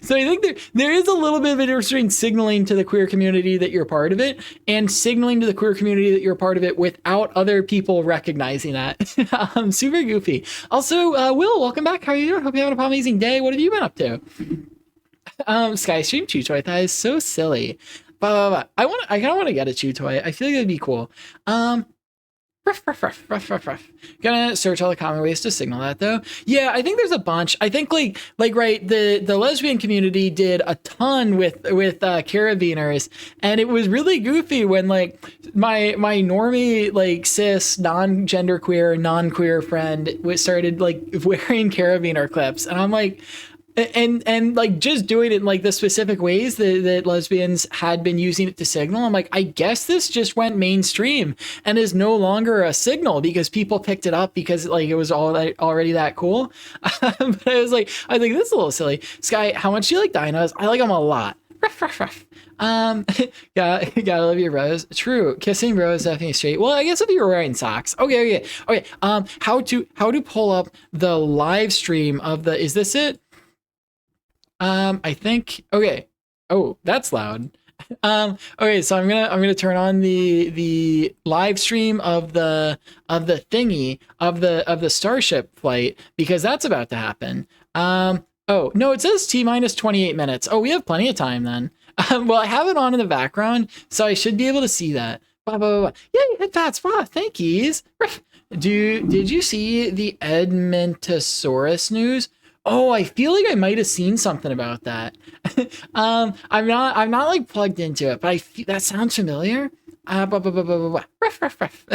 A: So I think there is a little bit of a difference between signaling to the queer community that you're part of it and signaling to the queer community that you're part of it without other people recognizing that. Super goofy. Also, Will, welcome back. How are you doing? Hope you're having an amazing day. What have you been up to? Sky Stream Chew Toy. That is so silly. But I kind of want to get a Chew Toy. I feel like it'd be cool. Ruff. Gonna search all the common ways to signal that though. Yeah, I think there's a bunch. I think like right, the lesbian community did a ton with carabiners, and it was really goofy when like my normie like cis non-gender queer non-queer friend started like wearing carabiner clips, and I'm like. And like just doing it in like the specific ways that lesbians had been using it to signal. I'm like, I guess this just went mainstream and is no longer a signal because people picked it up because like it was already that cool. But I was like, this is a little silly. Sky, how much do you like dinos? I like them a lot. Ruff, ruff, ruff. Gotta love your rose. True, kissing rose definitely straight. Well, I guess if you were wearing socks. Okay. How to pull up the live stream of the? Is this it? I think. Okay. Oh, that's loud. Okay, so I'm gonna turn on the live stream of the thingy of the Starship flight because that's about to happen. Oh no, it says T minus 28 minutes. Oh, we have plenty of time then. Well, I have it on in the background, so I should be able to see that. Blah, blah, blah, blah. Yay, headpats. Wow, thank yous. Did you see the Edmontosaurus news? Oh, I feel like I might have seen something about that. I'm not like plugged into it, but that sounds familiar. Blah, blah, blah, blah, blah, blah. Ruff, ruff, ruff.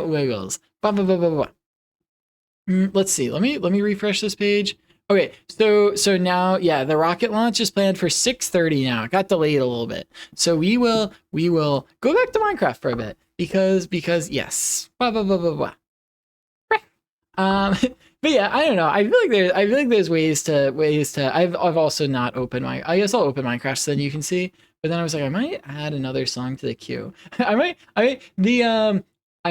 A: Wiggles. Blah, blah, blah, blah, blah. Let's see. Let me refresh this page. Okay, so now, yeah, the rocket launch is planned for 6:30 now. It got delayed a little bit. So we will go back to Minecraft for a bit because yes. Blah blah blah blah blah. But yeah, I don't know. I feel like there's ways to I've also not opened I guess I'll open Minecraft so then you can see. But then I was like, I might add another song to the queue. I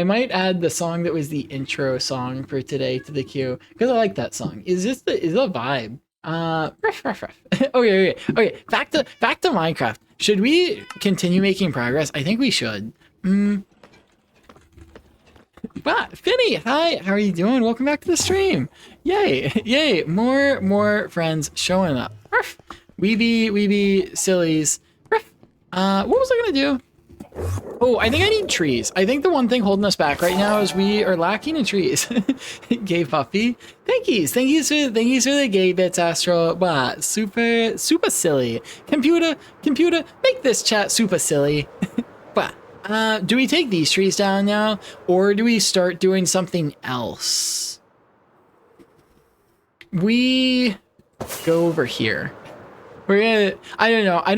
A: might add the song that was the intro song for today to the queue because I like that song. Is the vibe? Ruff, ruff, ruff. Okay. Back to Minecraft. Should we continue making progress? I think we should. Finny, hi. How are you doing? Welcome back to the stream. Yay! More friends showing up. Ruff. We be sillies. Ruff. What was I gonna do? Oh, I think I need trees. I think the one thing holding us back right now is we are lacking in trees. Gay puppy. Thank you for the gay bits, Astro. Wow, super silly. Computer, make this chat super silly. Wow. Do we take these trees down now, or do we start doing something else? We go over here. I don't know. I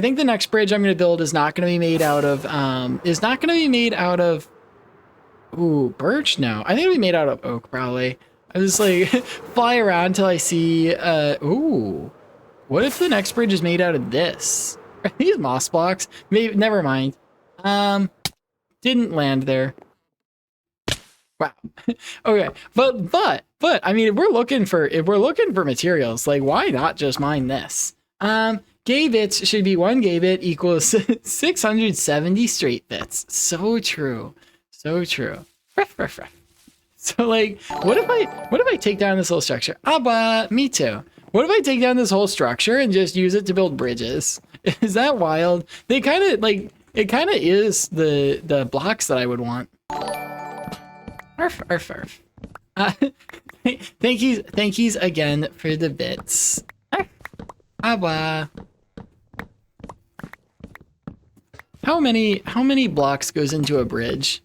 A: think the next bridge I'm gonna build is not gonna be made out of birch? No. I think it'll be made out of oak, probably. I just like fly around till I see what if the next bridge is made out of this? Are these moss blocks? Maybe never mind. Didn't land there. Wow. Okay. But I mean if we're looking for materials, like why not just mine this? Gay bits should be 1 gay bit equals 670 straight bits. So true. Ruff, ruff, ruff. So like, what if I take down this whole structure? Me too. What if I take down this whole structure and just use it to build bridges? Is that wild? They kind of like, it kind of is the blocks that I would want. Arf, arf, arf. Thank yous again for the bits. Awa. How many blocks goes into a bridge?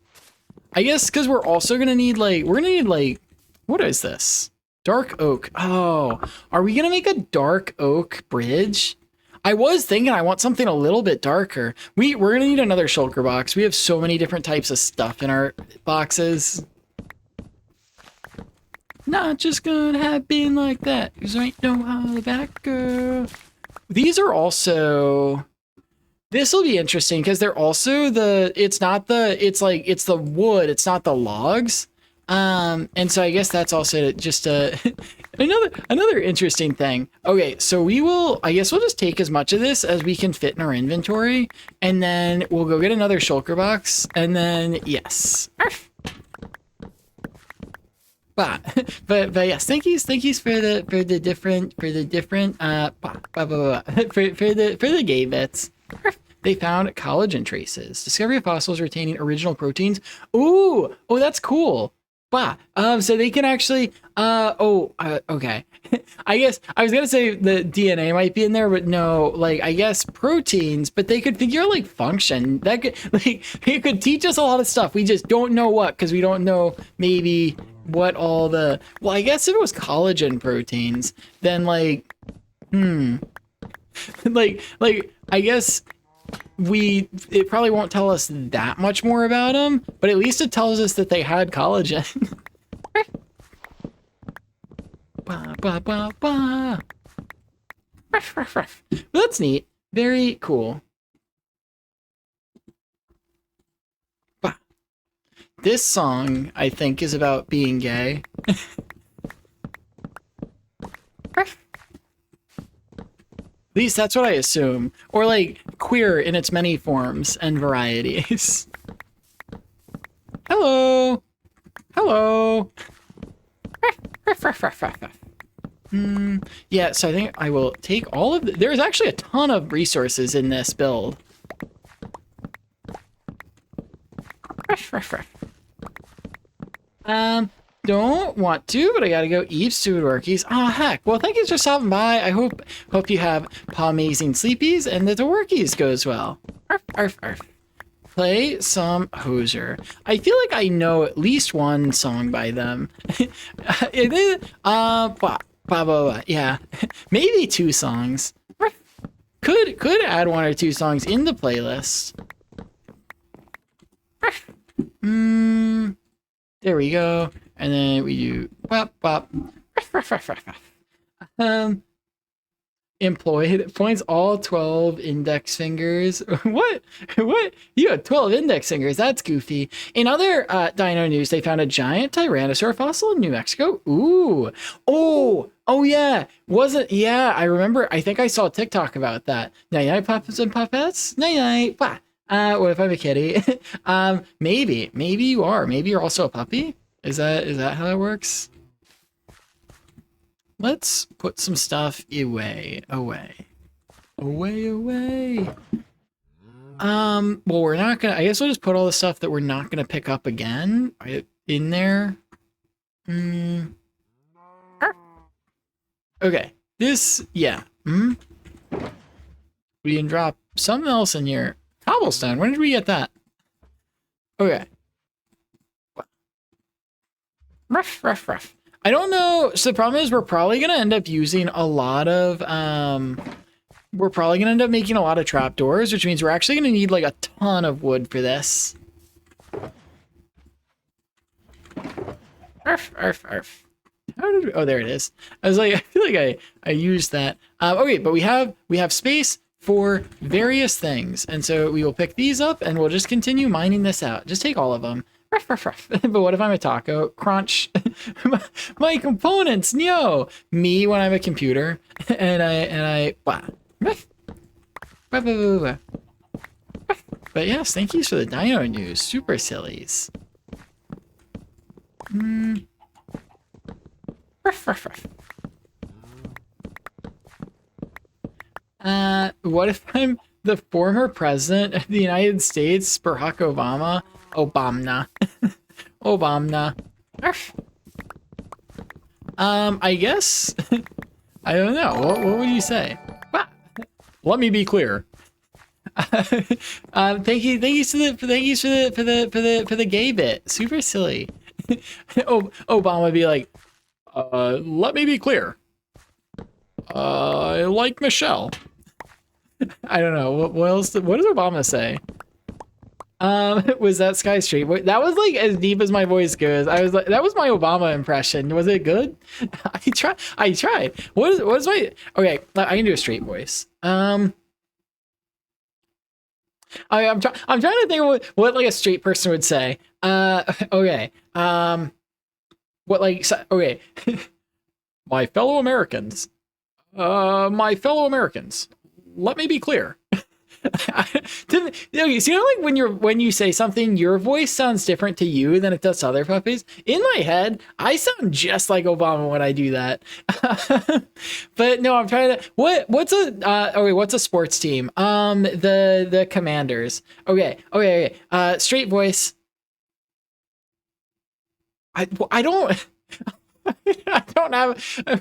A: I guess because we're also gonna need like what is this? Dark oak. Oh, are we gonna make a dark oak bridge? I was thinking I want something a little bit darker. We're gonna need another shulker box. We have so many different types of stuff in our boxes. Not just gonna happen like that. Cause I ain't no holler back girl. These are also. This will be interesting because they're also it's the wood, it's not the logs. And so I guess that's also just another interesting thing. Okay, so I guess we'll just take as much of this as we can fit in our inventory, and then we'll go get another shulker box, and then yes. But yes, thank yous for the different for the gay bits. They found collagen traces. Discovery of fossils retaining original proteins. Oh, that's cool. Wow. So they can actually. Okay. I guess I was gonna say the DNA might be in there, but no. Like I guess proteins, but they could figure out like function. That could it could teach us a lot of stuff. We just don't know what because we don't know maybe what all the. Well, I guess if it was collagen proteins, then like, like I guess. It probably won't tell us that much more about them, but at least it tells us that they had collagen. Bah, bah, bah, bah. That's neat. Very cool. Wow. This song, I think, is about being gay. At least that's what I assume. Or like queer in its many forms and varieties. Hello. Hello. Yeah, so I think I will take all of there's actually a ton of resources in this build. Don't want to, but I gotta go eat food workies. Oh heck. Well, thank you for stopping by. I hope you have amazing sleepies and that the workies goes well. Arf, arf, arf. Play some Hoser. I feel like I know at least one song by them. It is, yeah, maybe two songs. Could add one or two songs in the playlist. There we go. And then we do bop bop. Employed points all 12 index fingers. What? What? You had 12 index fingers. That's goofy. In other dino news, they found a giant tyrannosaur fossil in New Mexico. Ooh. Oh yeah. Wasn't, yeah, I remember. I think I saw a TikTok about that. Night night, puppets and puppets. Night night. What if I'm a kitty? Maybe you are. Maybe you're also a puppy. Is that how that works? Let's put some stuff away. Well, we're not gonna, I guess we'll just put all the stuff that we're not gonna pick up again in there. Okay, this, yeah. We can drop something else in here. Cobblestone, when did we get that? Okay. Rough. I don't know. So the problem is we're probably going to end up using a lot of, we're probably going to end up making a lot of trapdoors, which means we're actually going to need like a ton of wood for this. Arf. How did we, oh, there it is. I was like, I feel like I used that. Okay, but we have space for various things. And so we will pick these up and we'll just continue mining this out. Just take all of them. But what if I'm a taco? Crunch. My components, no. Me when I'm a computer, and I. But yes, thank you for the dino news. Super sillies. What if I'm the former president of the United States, Barack Obama? Obama. I guess. I don't know. What would you say? Let me be clear. Thank you for the gay bit. Super silly. Obama would be like, let me be clear. I like Michelle. I don't know. What else? What does Obama say? Was that Sky Street? That was like as deep as my voice goes. I was like, that was my Obama impression. Was it good? I tried. What is my, okay, I can do a straight voice. I'm trying to think of what like a straight person would say. Okay. What like, okay. My fellow Americans. Let me be clear. Okay, so you know, like when you say something, your voice sounds different to you than it does to other puppies. In my head, I sound just like Obama when I do that. But no, I'm trying to. What's a sports team? The Commanders. Okay. Straight voice. I don't. I don't have. I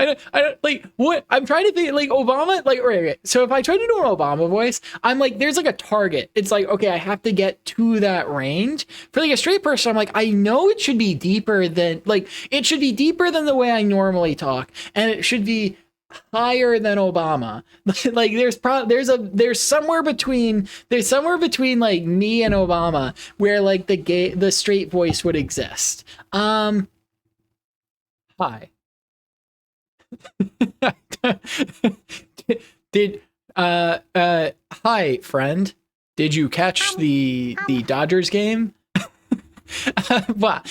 A: don't like what I'm trying to think. Like Obama, like okay. So if I try to do an Obama voice, I'm like, there's like a target. It's like, okay, I have to get to that range. For like a straight person, I'm like, I know it should be deeper than the way I normally talk, and it should be higher than Obama. Like there's somewhere between like me and Obama where like the straight voice would exist. Hi. did Hi, friend. Did you catch the Dodgers game? Wow.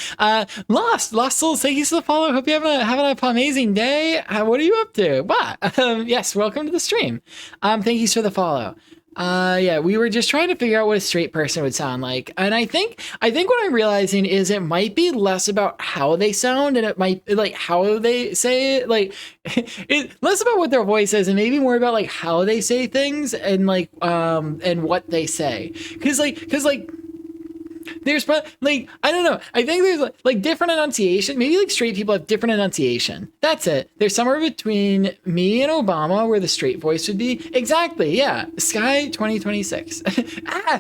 A: Lost Souls, thank you for the follow. Hope you're having an amazing day. What are you up to? Wow. Yes, welcome to the stream. Thank you for the follow. Yeah, we were just trying to figure out what a straight person would sound like. And I think what I'm realizing is it might be less about how they sound and it might like how they say it, like less about what their voice is and maybe more about like how they say things and like and what they say. Cause like there's like I don't know. I think there's like different enunciation. Maybe like straight people have different enunciation. That's it. There's somewhere between me and Obama where the straight voice would be. Exactly. Yeah. Sky 2026.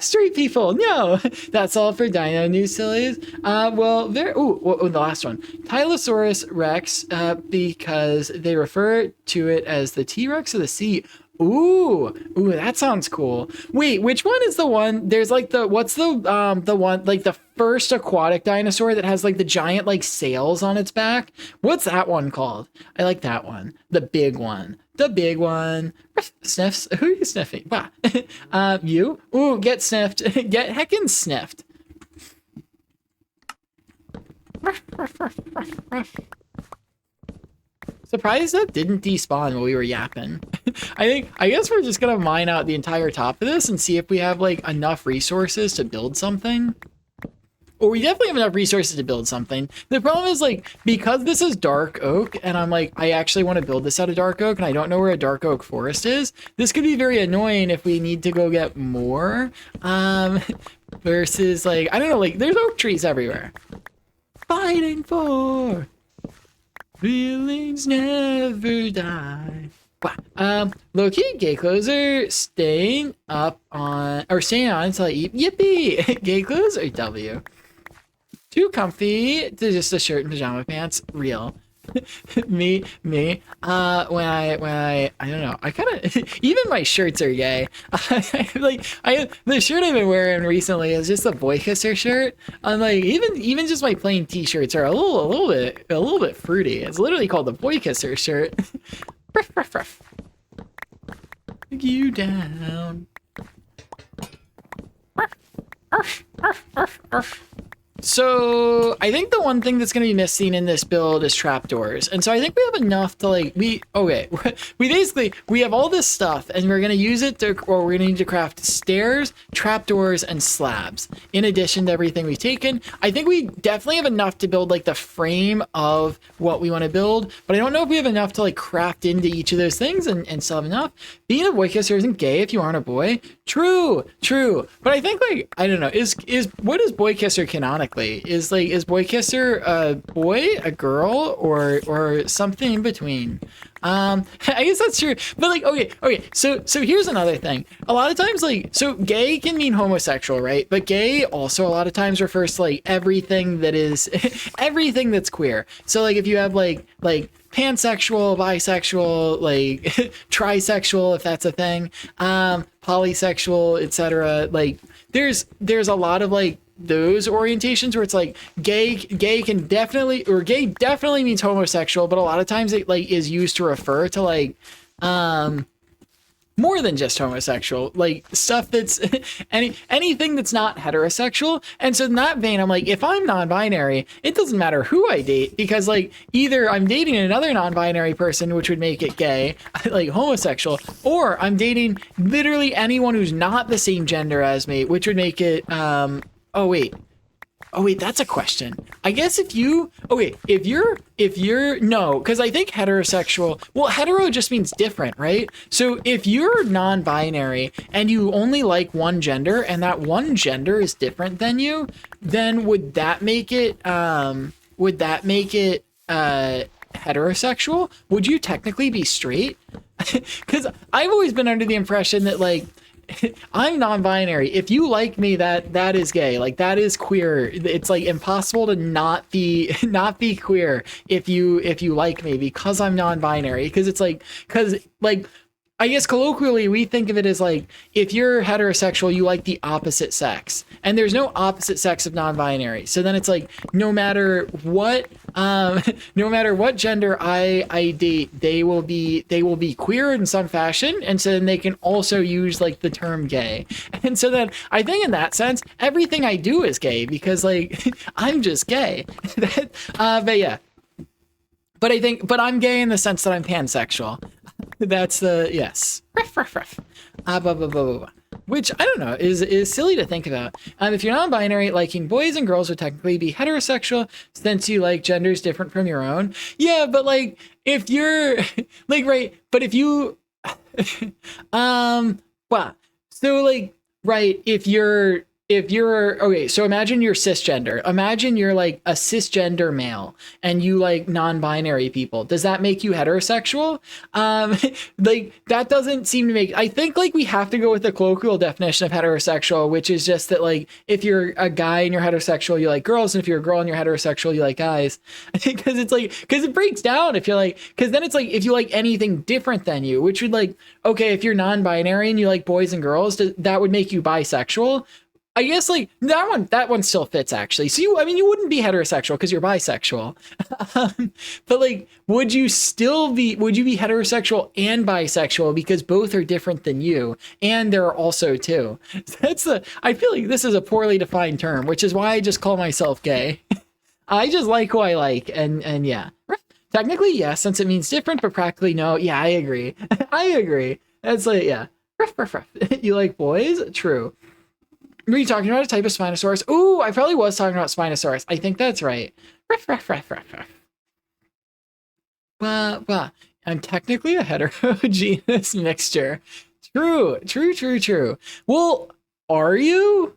A: Straight people. No. That's all for Dino News sillies. Well, there. The last one. Tylosaurus Rex. Because they refer to it as the T-Rex of the sea. Ooh, that sounds cool. Wait, which one is the one? There's like what's the one like the first aquatic dinosaur that has like the giant like sails on its back? What's that one called? I like that one. The big one. The big one. Sniffs. Who are you sniffing? Wow. You? Ooh, get sniffed. Get heckin' sniffed. Surprised that didn't despawn while we were yapping. I guess we're just gonna mine out the entire top of this and see if we have like enough resources to build something. Or we definitely have enough resources to build something. The problem is like, because this is dark oak and I'm like, I actually want to build this out of dark oak and I don't know where a dark oak forest is. This could be very annoying if we need to go get more. Versus like, I don't know, like there's oak trees everywhere. Fighting for feelings never die. Wow. Low-key, gay clothes are staying on until I eat. Yippee! Gay clothes are W. Too comfy to just a shirt and pajama pants. Real. me. When I don't know. I kind of even my shirts are gay. The shirt I've been wearing recently is just a boy kisser shirt. I'm like even just my plain t-shirts are a little bit fruity. It's literally called the boy kisser shirt. Ruff, ruff, ruff. Take you down. Ruff, ruff, ruff, ruff, ruff. So I think the one thing that's going to be missing in this build is trapdoors. And so I think we have enough to like, we have all this stuff and we're going to use it to, or we're going to need to craft stairs, trapdoors, and slabs. In addition to everything we've taken, I think we definitely have enough to build like the frame of what we want to build, but I don't know if we have enough to like craft into each of those things and still have enough. Being a boy kisser isn't gay if you aren't a boy. True. But I think like, I don't know, what is boy kisser canonically? Is boy kisser a boy, a girl, or something in between? I guess that's true. But like, okay. So here's another thing. A lot of times, like, so gay can mean homosexual, right? But gay also a lot of times refers to like everything that is everything that's queer. So like if you have like pansexual, bisexual, like trisexual, if that's a thing, polysexual, etc. Like there's a lot of like those orientations where it's like gay definitely means homosexual, but a lot of times it like is used to refer to like more than just homosexual, like stuff that's anything that's not heterosexual. And so in that vein, I'm like, if I'm non-binary, it doesn't matter who I date, because like either I'm dating another non-binary person, which would make it gay, like homosexual, or I'm dating literally anyone who's not the same gender as me, which would make it oh wait, that's a question. I guess if you're no, because I think heterosexual, well, hetero just means different, right? So if you're non-binary and you only like one gender and that one gender is different than you, then would that make it heterosexual? Would you technically be straight? Because I've always been under the impression that like, I'm non-binary. If you like me, that is gay. Like that is queer. It's like impossible to not be queer if you like me, because I'm non-binary. Because I guess colloquially we think of it as like if you're heterosexual, you like the opposite sex, and there's no opposite sex of non-binary. So then it's like no matter what, no matter what gender I date, they will be queer in some fashion, and so then they can also use like the term gay. And so then I think in that sense, everything I do is gay because like I'm just gay. But yeah. But I'm gay in the sense that I'm pansexual. That's the yes. Ruff, ruff, ruff. Blah, blah, blah, blah, blah. Which I don't know is silly to think about. If you're non-binary, liking boys and girls would technically be heterosexual since you like genders different from your own. Yeah, but like if you're like right, but if you well, so like right, if you're okay, so imagine you're cisgender. Imagine you're like a cisgender male and you like non-binary people. Does that make you heterosexual? Like that doesn't seem to make. I think like we have to go with the colloquial definition of heterosexual, which is just that like if you're a guy and you're heterosexual, you like girls, and if you're a girl and you're heterosexual, you like guys. Because it's like because it breaks down if you're like because then it's like if you like anything different than you, which would like okay if you're non-binary and you like boys and girls, that would make you bisexual. I guess like that one still fits actually. So you wouldn't be heterosexual because you're bisexual. But like would you be heterosexual and bisexual because both are different than you and there are also two. I feel like this is a poorly defined term, which is why I just call myself gay. I just like who I like and yeah. Technically yes, since it means different, but practically no. Yeah, I agree. I agree. That's like yeah. You like boys? True. Were you talking about a type of Spinosaurus? Ooh, I probably was talking about Spinosaurus. I think that's right. Well, I'm technically a heterogeneous mixture. True. Well, are you?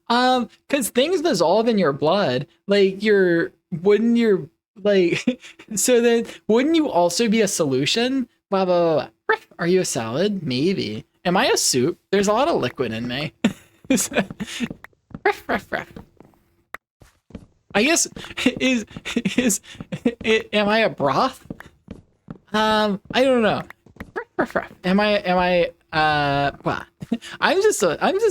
A: Because things dissolve in your blood. Like wouldn't your like so then wouldn't you also be a solution? Blah blah blah. Are you a salad? Maybe. Am I a soup? There's a lot of liquid in me. I guess am I a broth? I don't know. Well, I'm just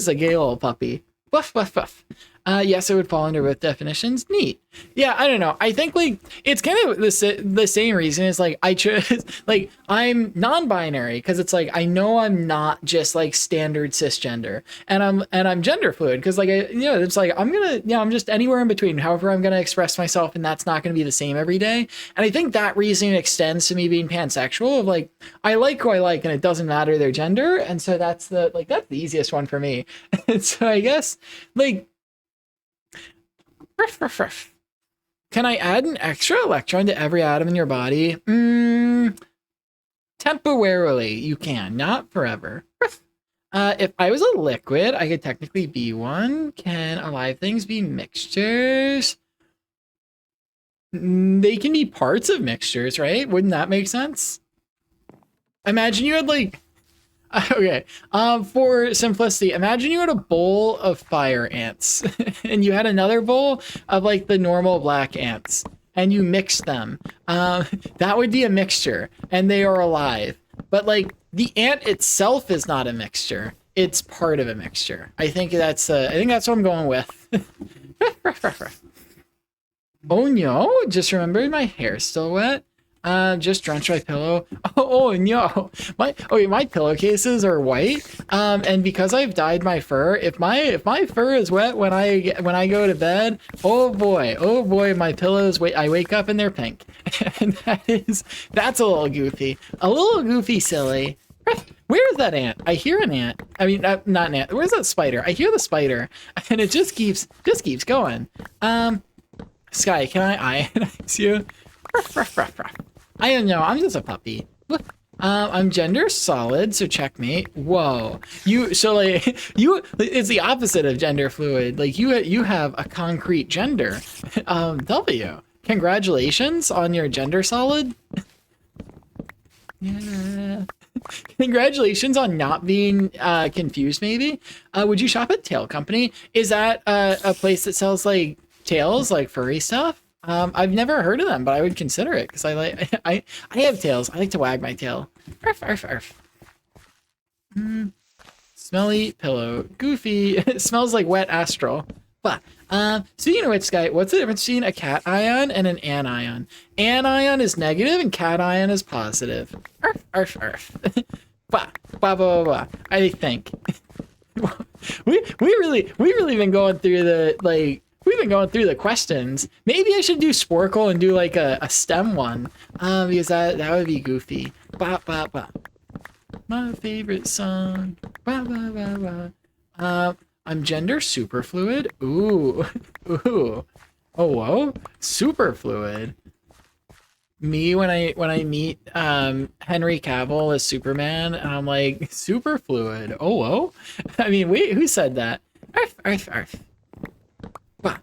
A: a gay little puppy. Wuff. Yes, it would fall under both definitions. Neat. Yeah, I don't know. I think like it's kind of the same reason as like I chose like I'm non-binary because it's like I know I'm not just like standard cisgender and I'm gender fluid because like it's like I'm just anywhere in between. However, I'm gonna express myself and that's not gonna be the same every day. And I think that reasoning extends to me being pansexual of like I like who I like and it doesn't matter their gender. And so that's the easiest one for me. And so I guess like. Can I add an extra electron to every atom in your body? Temporarily, you can, not forever. If I was a liquid, I could technically be one. Can alive things be mixtures? They can be parts of mixtures, right? Wouldn't that make sense? Imagine you had like okay. For simplicity, imagine you had a bowl of fire ants and you had another bowl of like the normal black ants and you mixed them. That would be a mixture and they are alive. But like the ant itself is not a mixture. It's part of a mixture. I think that's what I'm going with. Oh no, just remembered my hair's still wet. Just drenched my pillow. Oh no, my pillowcases are white. And because I've dyed my fur, if my fur is wet when I go to bed, oh boy, my pillows. I wake up and they're pink, and that's a little goofy, silly. Where's that ant? I hear an ant. I mean, not an ant. Where's that spider? I hear the spider, and it just keeps going. Sky, can I ionize you? I don't know. I'm just a puppy. I'm gender solid, so checkmate. Whoa, it's the opposite of gender fluid. Like you have a concrete gender. W. Congratulations on your gender solid. Yeah. Congratulations on not being confused. Maybe. Would you shop at Tail Company? Is that a place that sells like tails, like furry stuff? I've never heard of them, but I would consider it because I have tails. I like to wag my tail. Arf, arf, arf. Smelly pillow. Goofy. It smells like wet astral. But speaking of which, Sky, what's the difference between a cation and an anion? Anion is negative and cation is positive. Arf, arf, arf. Bah, bah, bah, bah, bah. I think we really been going through the questions. Maybe I should do Sporkle and do like a STEM one, because that would be goofy. Bah, bah, bah. My favorite song. Bah, bah, bah, bah. I'm gender superfluid. Ooh, ooh. Oh, whoa, superfluid. Me when I meet Henry Cavill as Superman, and I'm like superfluid. Oh, whoa. I mean, wait, who said that? Arf, arf, arf. Wow.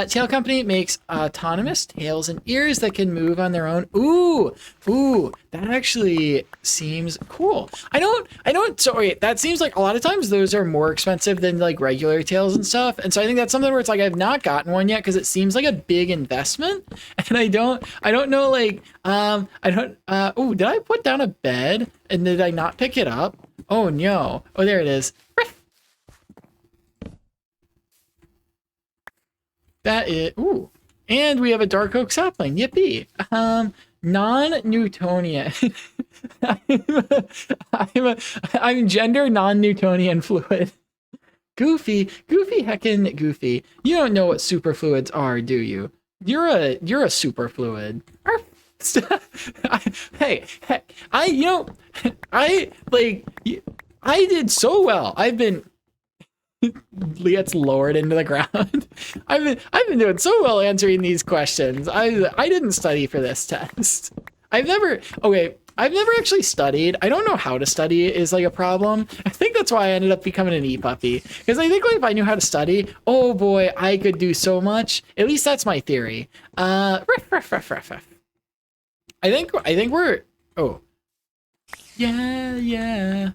A: Tail Company makes autonomous tails and ears that can move on their own. Ooh, ooh, that actually seems cool. So wait, that seems like a lot of times those are more expensive than like regular tails and stuff. And so I think that's something where it's like I've not gotten one yet because it seems like a big investment. And I don't know, like, oh, did I put down a bed and did I not pick it up? Oh no. Oh, there it is. That is, ooh. And we have a dark oak sapling. Yippee. Non-Newtonian. I'm gender non-Newtonian fluid. Goofy heckin' goofy. You don't know what superfluids are, do you? You're a superfluid. Hey, I did so well. Gets lowered into the ground. I've been doing so well answering these questions. I didn't study for this test. I've never actually studied. I don't know how to study is like a problem. I think that's why I ended up becoming an e-puppy. Because I think like if I knew how to study, oh boy, I could do so much. At least that's my theory. Ruff, ruff, ruff, ruff, ruff. I think we're yeah.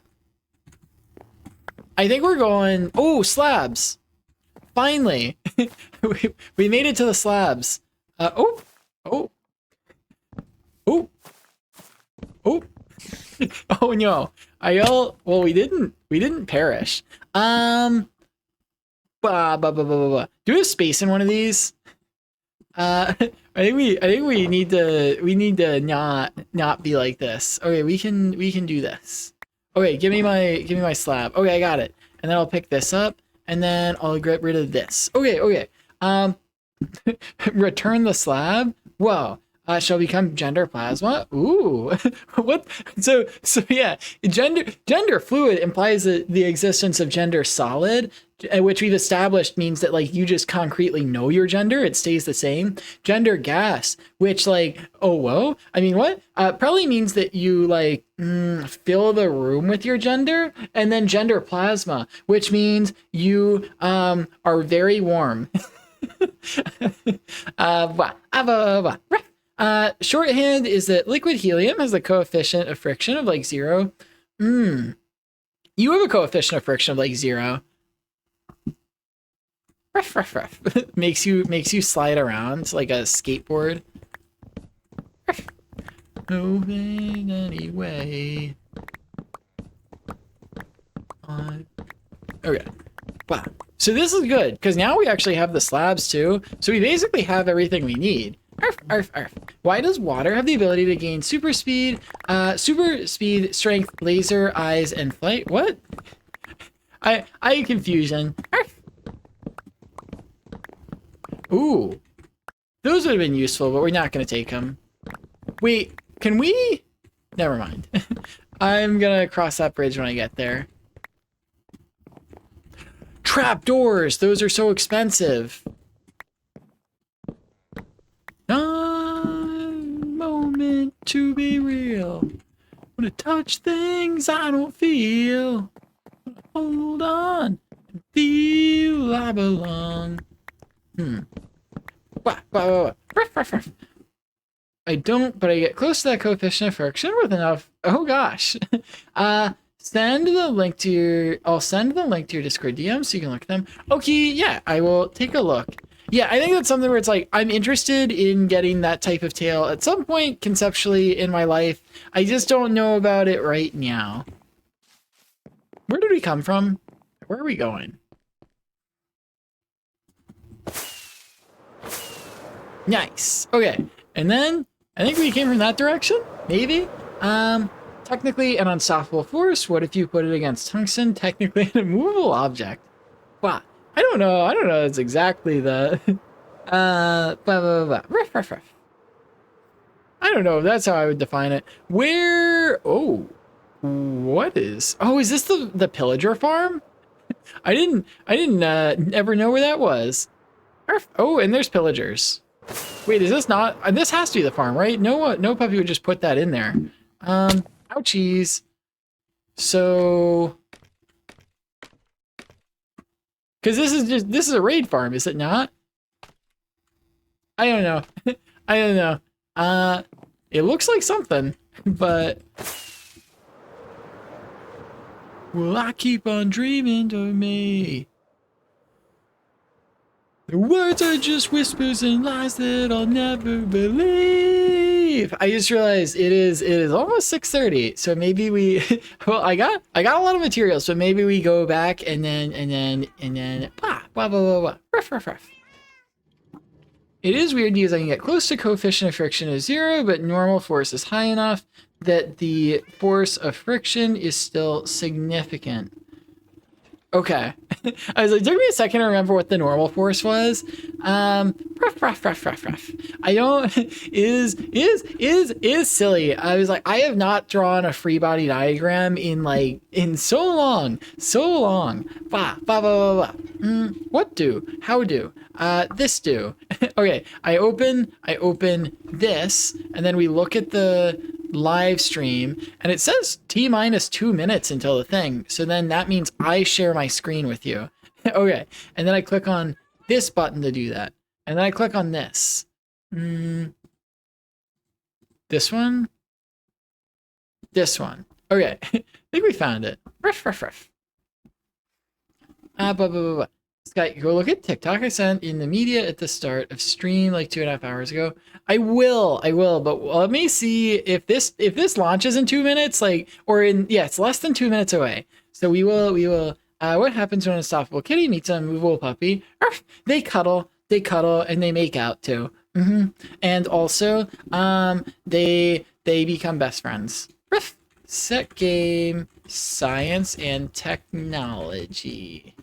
A: I think we're going, oh, slabs. Finally. we made it to the slabs. Oh. Oh no. Well, we didn't perish. Do we have space in one of these? I think we need to not be like this. Okay, we can do this. Okay, give me my slab. Okay, I got it. And then I'll pick this up, and then I'll get rid of this. Okay. Return the slab. Whoa. Shall become gender plasma. Ooh. What? So yeah. Gender fluid implies the existence of gender solid, which we've established means that like you just concretely know your gender. It stays the same. Gender gas, which like, oh whoa. I mean, what? Probably means that you like fill the room with your gender. And then gender plasma, which means you are very warm. Shorthand is that liquid helium has a coefficient of friction of like 0. You have a coefficient of friction of like 0. Ruff. makes you slide around like a skateboard. Moving anyway. Okay. Wow. So this is good because now we actually have the slabs too. So we basically have everything we need. Arf. Why does water have the ability to gain super speed, strength, laser, eyes, and flight? What? I had confusion. Arf. Ooh. Those would have been useful, but we're not going to take them. Wait, can we? Never mind. I'm going to cross that bridge when I get there. Trapdoors! Those are so expensive. Moment to be real. Wanna touch things I don't feel. Hold on and feel I belong. Ruff. I don't, but I get close to that coefficient of friction with enough. Oh gosh. I'll send the link to your Discord DM so you can look at them. Okay, yeah, I will take a look. Yeah, I think that's something where it's like, I'm interested in getting that type of tail at some point conceptually in my life. I just don't know about it right now. Where did we come from? Where are we going? Nice. Okay. And then I think we came from that direction. Maybe. Technically an unstoppable force. What if you put it against tungsten? Technically an immovable object. Wow. I don't know. It's exactly the blah, blah, blah. Ruff, ruff, ruff. I don't know. That's how I would define it. Where? Oh, what is? Oh, is this the pillager farm? I didn't ever know where that was. Oh, and there's pillagers. Wait, is this not? This has to be the farm, right? No puppy would just put that in there. Ouchies. So, because this is a raid farm, is it not? I don't know. I don't know. It looks like something, but will I keep on dreaming to me? The words are just whispers and lies that I'll never believe. I just realized it is almost 6:30, so maybe we well, I got a lot of material, so maybe we go back and then blah blah blah blah blah. Ruff, ruff, ruff. It is weird because I can get close to coefficient of friction of 0, but normal force is high enough that the force of friction is still significant. Okay. I was like, took me a second to remember what the normal force was. Ruff. I don't is silly. I was like, I have not drawn a free body diagram in so long. Blah. What do? How do? This do. Okay, I open this, and then we look at the live stream, and it says T-2 minutes until the thing. So then that means I share my screen with you. Okay, and then I click on this button to do that, and then I click on this. This one. Okay, I think we found it. Ruff. Blah, blah, blah, blah. Scott, go look at TikTok I sent in the media at the start of stream like 2.5 hours ago. I will, but let me see if this launches in 2 minutes, it's less than 2 minutes away. So we will, what happens when an unstoppable kitty meets an immovable puppy? They cuddle, and they make out too. And also, they become best friends. Set game, science and technology.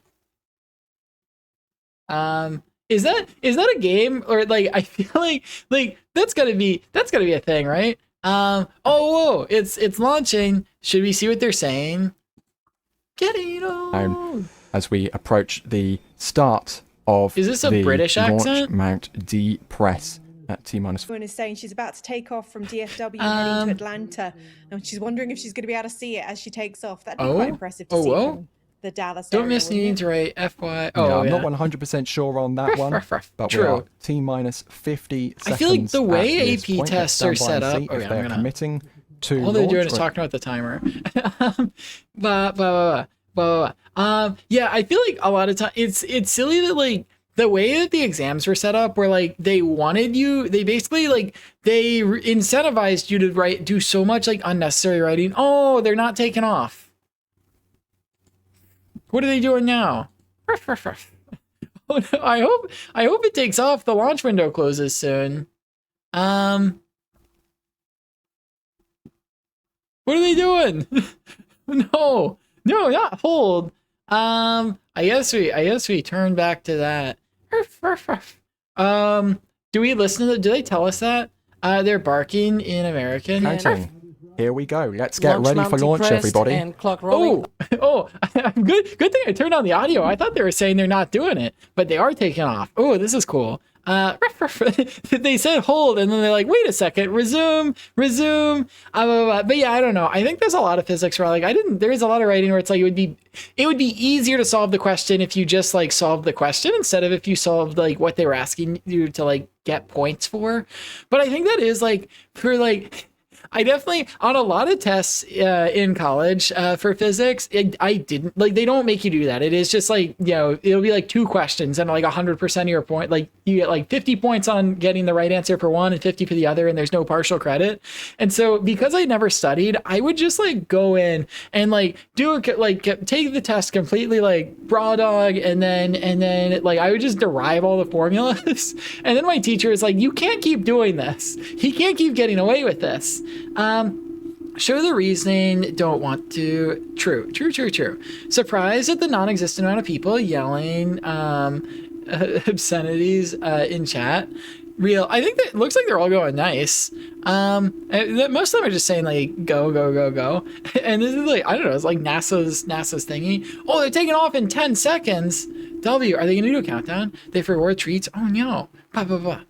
A: Is that a game, or I feel like that's gotta be a thing, right? Whoa, it's launching. Should we see what they're saying? Getting on.
B: As we approach the start of
A: is this a British accent?
B: Mount D press at T-minus.
C: Woman is saying she's about to take off from DFW heading to Atlanta, and she's wondering if she's going to be able to see it as she takes off. That'd be quite impressive to see from the Dallas area.
A: Don't miss needing to write FY.
B: I'm not 100% sure on that one, but
A: True.
B: we are T-minus 50 seconds.
A: I feel like the way AP
B: point.
A: tests are set up,
B: if they're committing to
A: all they're doing is talking about the timer. Yeah, I feel like a lot of time it's silly that the way that the exams were set up, where they basically they incentivized you to do so much unnecessary writing. Oh, they're not taking off. What are they doing now? Oh, no, I hope it takes off. The launch window closes soon. What are they doing? No, not hold. I guess we turn back to that. Do we listen to do they tell us that? They're barking in American.
B: Counting. Here we go. Let's get ready for launch, everybody.
D: And clock rolling.
A: Good thing I turned on the audio. I thought they were saying they're not doing it, but they are taking off. Oh, this is cool. They said hold, and then they're like, wait a second, resume. But yeah, I don't know. I think there's a lot of physics where there is a lot of writing where it's it would be easier to solve the question if you just solved the question instead of if you solved what they were asking you to get points for. But I think that is for I definitely on a lot of tests in college for physics, I didn't like they don't make you do that. It is just like it'll be like 2 questions and like 100% of your point. Like you get like 50 points on getting the right answer for one and 50 for the other, and there's no partial credit. And so because I never studied, I would just like go in and like do it like take the test completely like raw dog, and then like I would just derive all the formulas. And then my teacher is like, you can't keep doing this. He can't keep getting away with this. Show the reasoning, don't want to. True. Surprised at the non-existent amount of people yelling obscenities in chat. Real. I think that it looks like they're all going nice. Most of them are just saying like go. And this is like, I don't know, it's like NASA's thingy. Oh, they're taking off in 10 seconds. W, are they gonna do a countdown? They for reward treats? Oh no. Blah, blah, blah.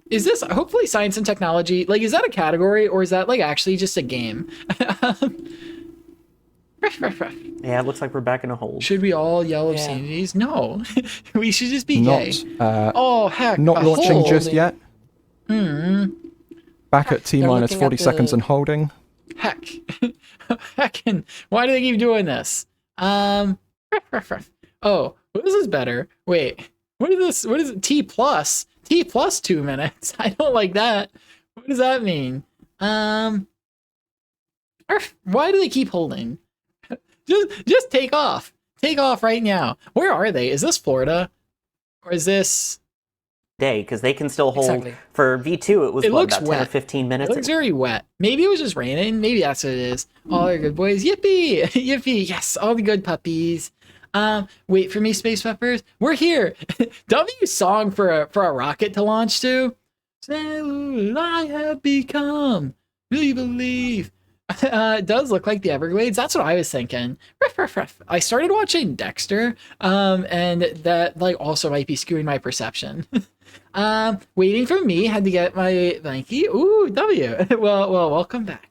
A: Is this hopefully science and technology? Like, is that a category or is that like actually just a game?
D: Yeah, it looks like we're back in a hole.
A: Should we all yell obscenities? No, we should just be gay. Oh heck!
B: Not launching just yet. Back at
D: They're
B: T-minus
D: looking
B: 40
D: at the-
B: seconds and holding.
A: Heck! Heckin'! Why do they keep doing this? Oh, well, this is better. Wait, what is this? What is it? T plus 2 minutes. I don't like that. What does that mean? Why do they keep holding? Just take off. Take off right now. Where are they? Is this Florida? Or is this
D: Day, because they can still hold
A: Exactly.
D: for V2 it was
A: It
D: what,
A: looks
D: about 10 or
A: wet.
D: 15
A: It
D: minutes.
A: looks very wet. Maybe it was just raining. Maybe that's what it is. All our good boys. Yippee! Yippee! Yes, all the good puppies. Wait for me, Space Peppers. We're here. W's song for a rocket to launch to. Say I have become. Will you believe? It does look like the Everglades. That's what I was thinking. I started watching Dexter, and that like also might be skewing my perception. Waiting for me, had to get my blankie. Ooh, W. Well, welcome back.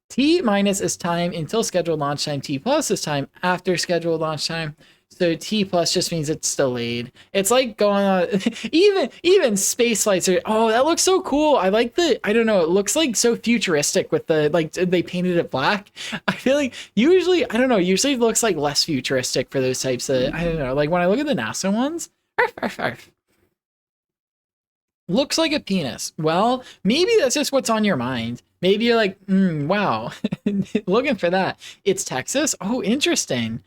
A: T minus is time until scheduled launch time. T plus is time after scheduled launch time. So T plus just means it's delayed. It's like going on even space flights are, oh, that looks so cool. I like I don't know, it looks like so futuristic with the like they painted it black. I feel like usually it looks like less futuristic for those types of, I don't know, like when I look at the NASA ones. Looks like a penis. Well, maybe that's just what's on your mind. Maybe you're like, wow, looking for that. It's Texas. Oh, interesting.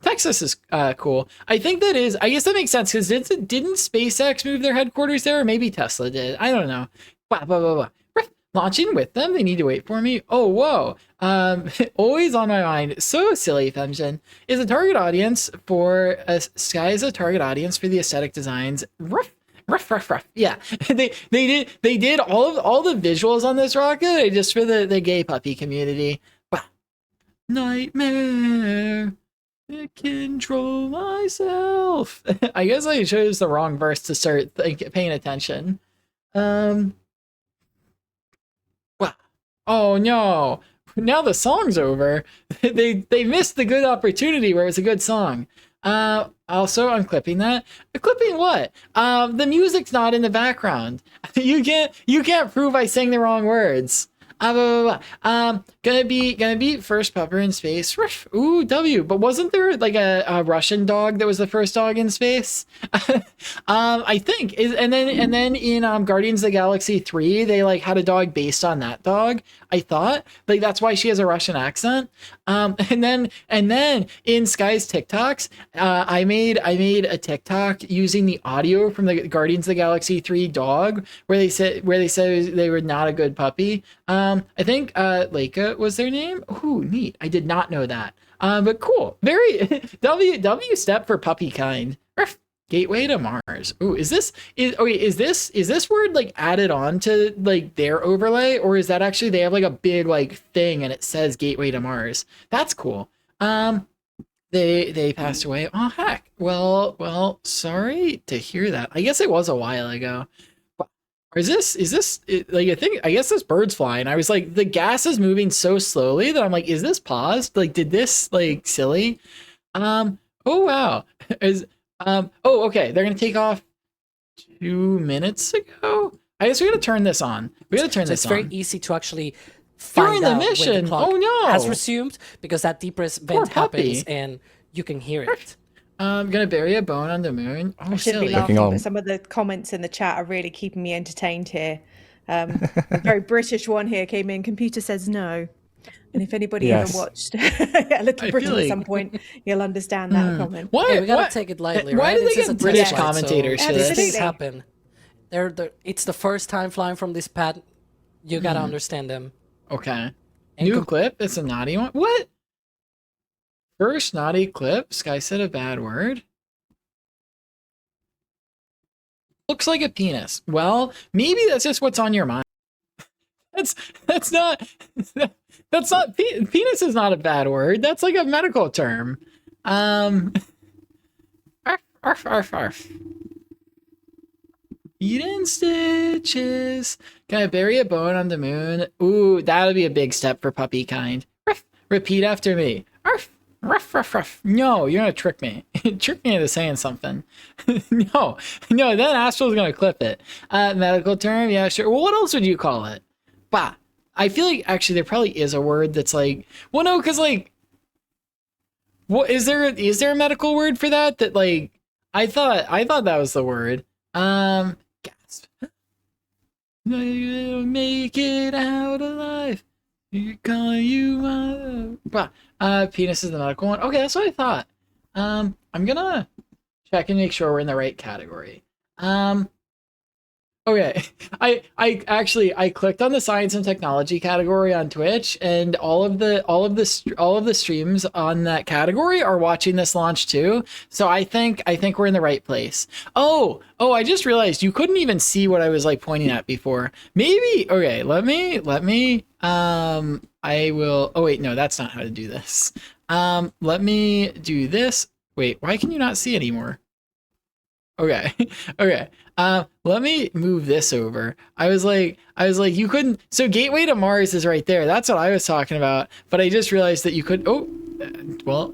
A: Texas is cool. I guess that makes sense because didn't SpaceX move their headquarters there? Or maybe Tesla did. I don't know. Blah, blah, blah, blah. Launching with them. They need to wait for me. Oh, whoa. Always on my mind. So silly, Femgen. Is a target audience for Sky is a target audience for the aesthetic designs. Ruff. Yeah, they did all the visuals on this rocket just for the gay puppy community. Wow. Nightmare. I control myself. I guess I chose the wrong verse to start paying attention. Wow. Oh no. Now the song's over. They missed the good opportunity where it's a good song. Also, I'm clipping that. Clipping what? The music's not in the background. You can't prove I sang the wrong words. Gonna be first pupper in space. Ooh, W. But wasn't there like a Russian dog that was the first dog in space? I think and then in Guardians of the Galaxy 3, they like had a dog based on that dog. I thought like that's why she has a Russian accent. And then in Sky's TikToks, I made a TikTok using the audio from the Guardians of the Galaxy 3 dog where they said they were not a good puppy. I think Leica was their name. Ooh, neat. I did not know that. But cool. Very W step for puppy kind. Gateway to Mars. Ooh, is this word like added on to like their overlay, or is that actually they have like a big like thing and it says Gateway to Mars? That's cool. They passed away. Oh heck. Well, sorry to hear that. I guess it was a while ago. Or is this like I guess this bird's flying. I was like, the gas is moving so slowly that I'm like, is this paused? Like, did this like silly? Oh wow. Okay. They're gonna take off 2 minutes ago. I guess we gotta turn this on. We gotta turn
E: So
A: this
E: it's
A: on.
E: very easy to actually find
A: During the
E: out when
A: mission.
E: the clock
A: Oh no!
E: has resumed, because that depress
A: Poor
E: vent happens
A: puppy.
E: and you can hear it.
A: I'm gonna bury a bone on the moon. Oh,
C: I shouldn't be
A: silly.
C: laughing,
B: on.
C: but some of the comments in the chat are really keeping me entertained here. A very British one here came in. Computer says no. And if anybody
B: Yes.
C: ever watched A Little
A: I
C: Britain
A: feel
C: at
A: like-
C: some point, you'll understand that comment.
A: Why?
E: Hey, we gotta
A: why-
E: take it lightly,
A: Why
E: right?
A: do they
E: This is a
A: get British
E: test flight, so
A: commentators for
E: these
A: this?
E: things
C: Absolutely.
E: happen. It's the first time flying from this pad. You gotta understand them.
A: Okay.
E: And
A: New clip. It's a naughty one. What? First naughty clip. Sky said a bad word. Looks like a penis. Well, maybe that's just what's on your mind. That's not penis is not a bad word. That's like a medical term. Arf, arf, arf, arf. Eating stitches. Can I bury a bone on the moon? Ooh, that'll be a big step for puppy kind. Ruff. Repeat after me. Arf, ruff, ruff, ruff. No, you're gonna trick me. Trick me into saying something. No, then Astral's gonna clip it. Medical term, yeah, sure. Well, what else would you call it? Bah. I feel like actually there probably is a word that's like, well, no, because like, what is there a medical word for that? That like, I thought that was the word. Gasp. Make it out alive. You call you my penis is the medical one. Okay, that's what I thought. I'm gonna check and make sure we're in the right category. Okay, I actually clicked on the science and technology category on Twitch, and all of the streams on that category are watching this launch too. So I think we're in the right place. Oh, I just realized you couldn't even see what I was like pointing at before. Maybe okay, let me I will. Oh wait, no, that's not how to do this. Let me do this. Wait, why can you not see anymore? Okay. Okay. Let me move this over. I was like, you couldn't. So Gateway to Mars is right there. That's what I was talking about. But I just realized that you could. Oh, well,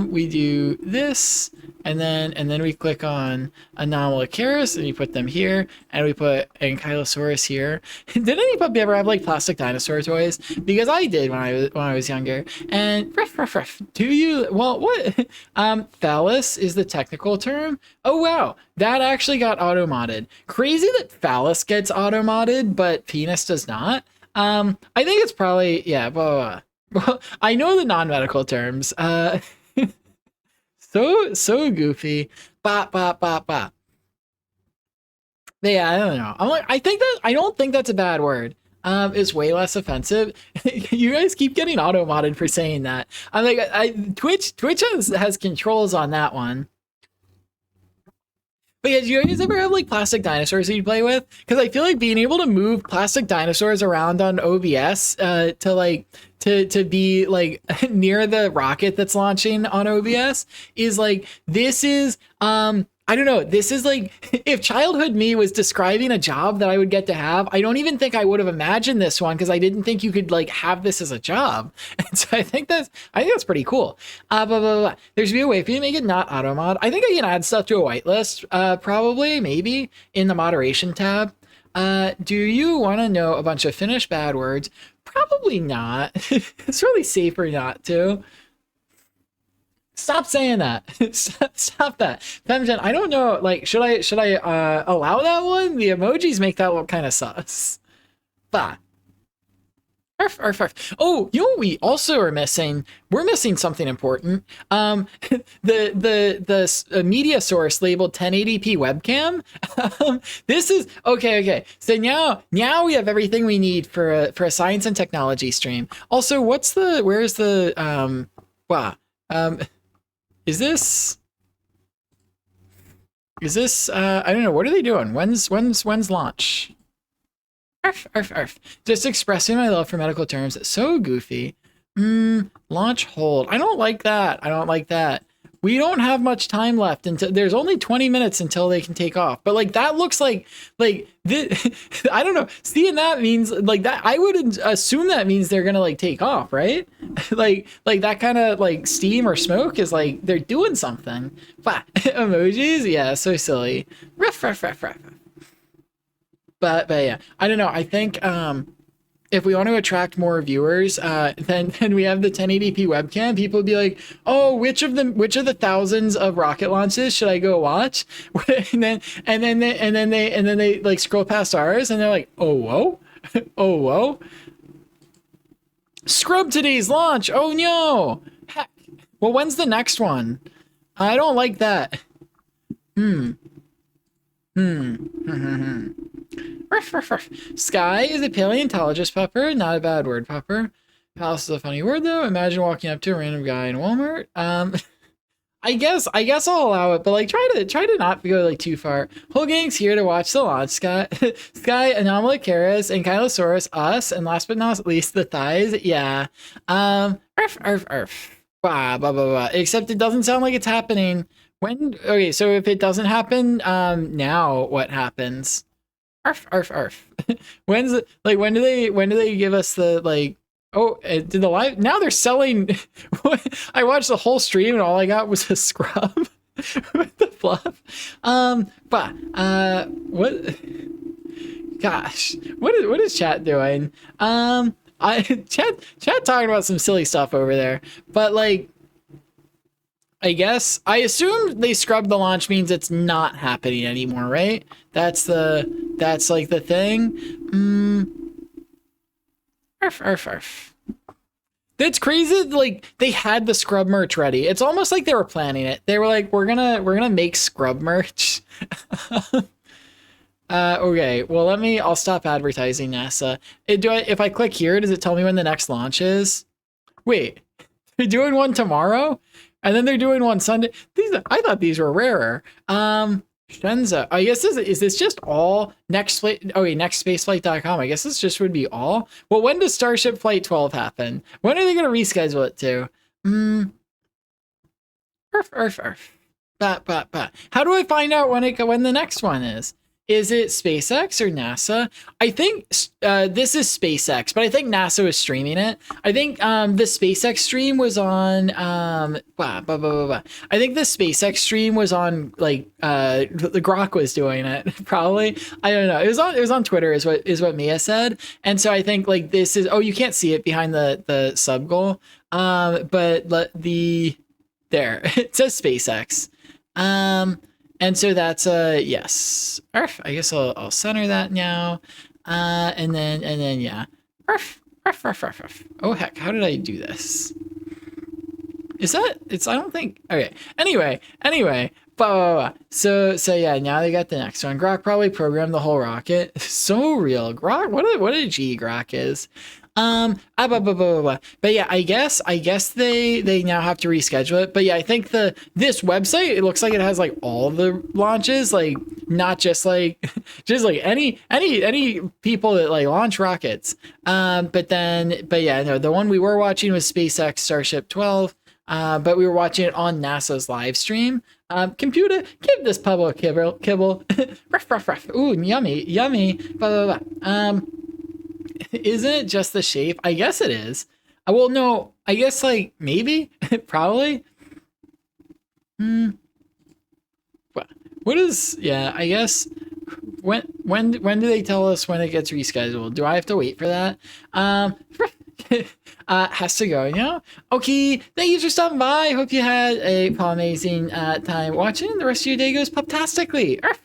A: we do this, and then we click on Anomalocaris, and you put them here, and we put Ankylosaurus here. Did any puppy ever have like plastic dinosaur toys? Because I did when I was younger. And ruff. Do you? Well, what? Phallus is the technical term. Oh wow, that actually got auto-modded. Crazy that phallus gets auto-modded, but penis does not. I think it's probably blah, blah, blah. Well, I know the non-medical terms. So goofy. Bop. But yeah, I don't know. I don't think that's a bad word. It's way less offensive. You guys keep getting auto-modded for saying that. I'm like, Twitch has controls on that one. But yeah, do you guys ever have like plastic dinosaurs that you play with? Because I feel like being able to move plastic dinosaurs around on OBS to be like near the rocket that's launching on OBS is like, this is I don't know. This is like, if childhood me was describing a job that I would get to have, I don't even think I would have imagined this one because I didn't think you could like have this as a job. And so I think that's pretty cool. There should be a way for you to make it not auto mod. I think I can add stuff to a whitelist, probably, maybe in the moderation tab. Do you want to know a bunch of Finnish bad words? Probably not. It's really safer not to. Stop saying that. Stop that. Femgen, I don't know, like, should I allow that one? The emojis make that look kind of sus. Bah. Oh, you know what we also are missing? We're missing something important. The media source labeled 1080p webcam. This is okay. So now we have everything we need for a science and technology stream. Also, where's the Is this I don't know, what are they doing? When's launch? Arf. Just expressing my love for medical terms. So goofy. Launch hold. I don't like that. We don't have much time left until there's only 20 minutes until they can take off. But like that looks like this, I don't know. Seeing that means like that. I would assume that means they're gonna like take off, right? like that kind of like steam or smoke is like they're doing something. But emojis, yeah, so silly. Ruff. But yeah, I don't know. I think if we want to attract more viewers, then we have the 1080p webcam. People would be like, "Oh, which of the thousands of rocket launches should I go watch?" and then they like scroll past ours, and they're like, "Oh whoa, oh whoa, scrub today's launch. Oh no, heck. Well, when's the next one? I don't like that. Ruff, ruff, ruff. Sky is a paleontologist pupper, not a bad word, pupper. Palace is a funny word though. Imagine walking up to a random guy in Walmart. I guess I'll allow it, but like try to not go like too far. Whole gang's here to watch the launch. Sky, Anomalocaris, and Kylosaurus, us, and last but not least the thighs. Yeah. Arf, arf, arf. Blah, blah, blah, blah. Except it doesn't sound like it's happening. When? Okay, so if it doesn't happen, now what happens? Arf, arf, arf. When do they give us the like? Oh, did the live? Now they're selling. I watched the whole stream and all I got was a scrub with the fluff. What? Gosh, what is chat doing? Chat talking about some silly stuff over there, but like. I assume they scrubbed the launch means it's not happening anymore, right? That's like the thing. Arf, arf, arf. That's crazy. Like they had the scrub merch ready. It's almost like they were planning it. They were like, we're gonna make scrub merch. Okay. Well, I'll stop advertising NASA. If I click here, does it tell me when the next launch is? Wait, they're doing one tomorrow? And then they're doing one Sunday. I thought these were rarer. Shenza. I guess is this just all next flight? Okay, nextspaceflight.com. I guess this just would be all. Well, when does Starship Flight 12 happen? When are they going to reschedule it to? How do I find out when the next one is? Is it SpaceX or NASA? I think this is SpaceX, but I think NASA is streaming it. I think the SpaceX stream was on I think the SpaceX stream was on like the Grok was doing it probably. I don't know. It was on Twitter is what Mia said. And so I think like this is you can't see it behind the sub goal. But there it says SpaceX. And so that's yes. Arf, I guess I'll center that now. And then yeah. Arf, arf, arf, arf, arf. Oh heck, how did I do this? I don't think okay. Anyway. So yeah, now they got the next one. Grok probably programmed the whole rocket. So real. Grok, what a G Grok is. But yeah, I guess they now have to reschedule it. But yeah, I think this website, it looks like it has like all the launches, like not just like any people that like launch rockets. But yeah, no, the one we were watching was SpaceX Starship 12. But we were watching it on NASA's live stream. Computer, give this pubble kibble. Ruff, ruff, ruff. Ooh, yummy. Blah, blah, blah. Isn't it just the shape? I guess it is. Well, no, I guess like maybe, probably. What is? Yeah, I guess. When do they tell us when it gets rescheduled? Do I have to wait for that? Has to go, you know? Okay, thank you for stopping by. Hope you had a amazing time watching. The rest of your day goes poptastically. Arf.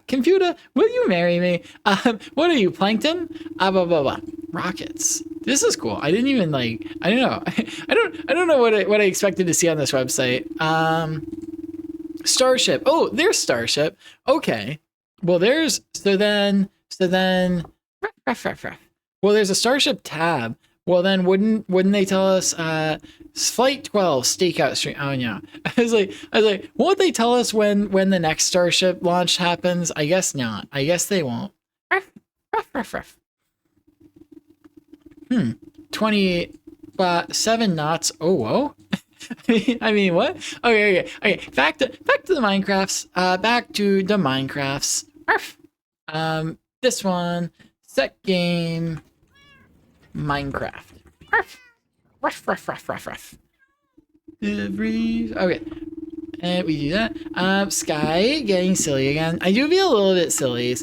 A: Computer, will you marry me? What are you, plankton? Rockets. This is cool. I didn't even I don't know. I don't know what I expected to see on this website. Starship. Oh, there's Starship. Okay. Well, so then. Well, there's a Starship tab. Well, then wouldn't they tell us Flight 12 stakeout stream? Oh no. I was like, won't they tell us when the next Starship launch happens? I guess not. I guess they won't. 27 knots. Oh whoa. I mean what? Okay. Back to the Minecrafts. Back to the Minecrafts. This one. Set game. Minecraft. Ruff. Okay. We do that. Sky getting silly again. I do feel a little bit silly.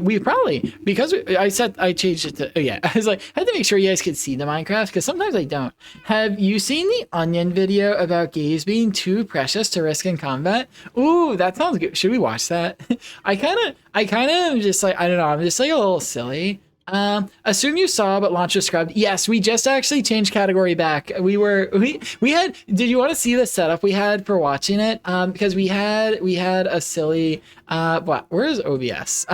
A: We probably, because I changed it to, oh yeah, I was like, I had to make sure you guys could see the Minecraft, because sometimes I don't. Have you seen the Onion video about gays being too precious to risk in combat? Ooh, that sounds good. Should we watch that? I kind of am just like, I don't know, I'm just like a little silly. Assume you saw, but launch was scrubbed. Yes, we just actually changed category back. We had, did you want to see the setup we had for watching it? Because we had a silly, what, where is OBS?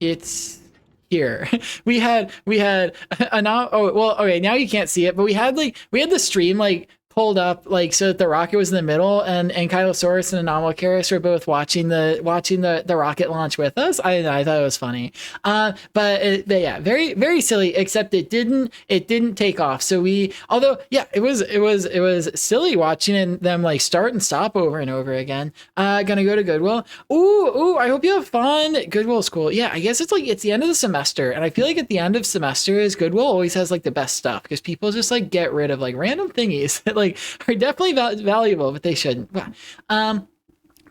A: It's here. we had a now, oh, well, okay, now you can't see it, but we had the stream, like, pulled up, like, so that the rocket was in the middle, and Kylosaurus and Anomalocaris were both watching the rocket launch with us. I thought it was funny, but yeah, very, very silly, except it didn't take off. So although yeah, it was silly watching them like start and stop over and over again. Gonna go to Goodwill. Ooh, I hope you have fun at Goodwill school. Yeah, I guess it's the end of the semester, and I feel like at the end of semesters, Goodwill always has like the best stuff, because people just like get rid of like random thingies that like are definitely valuable, but they shouldn't. But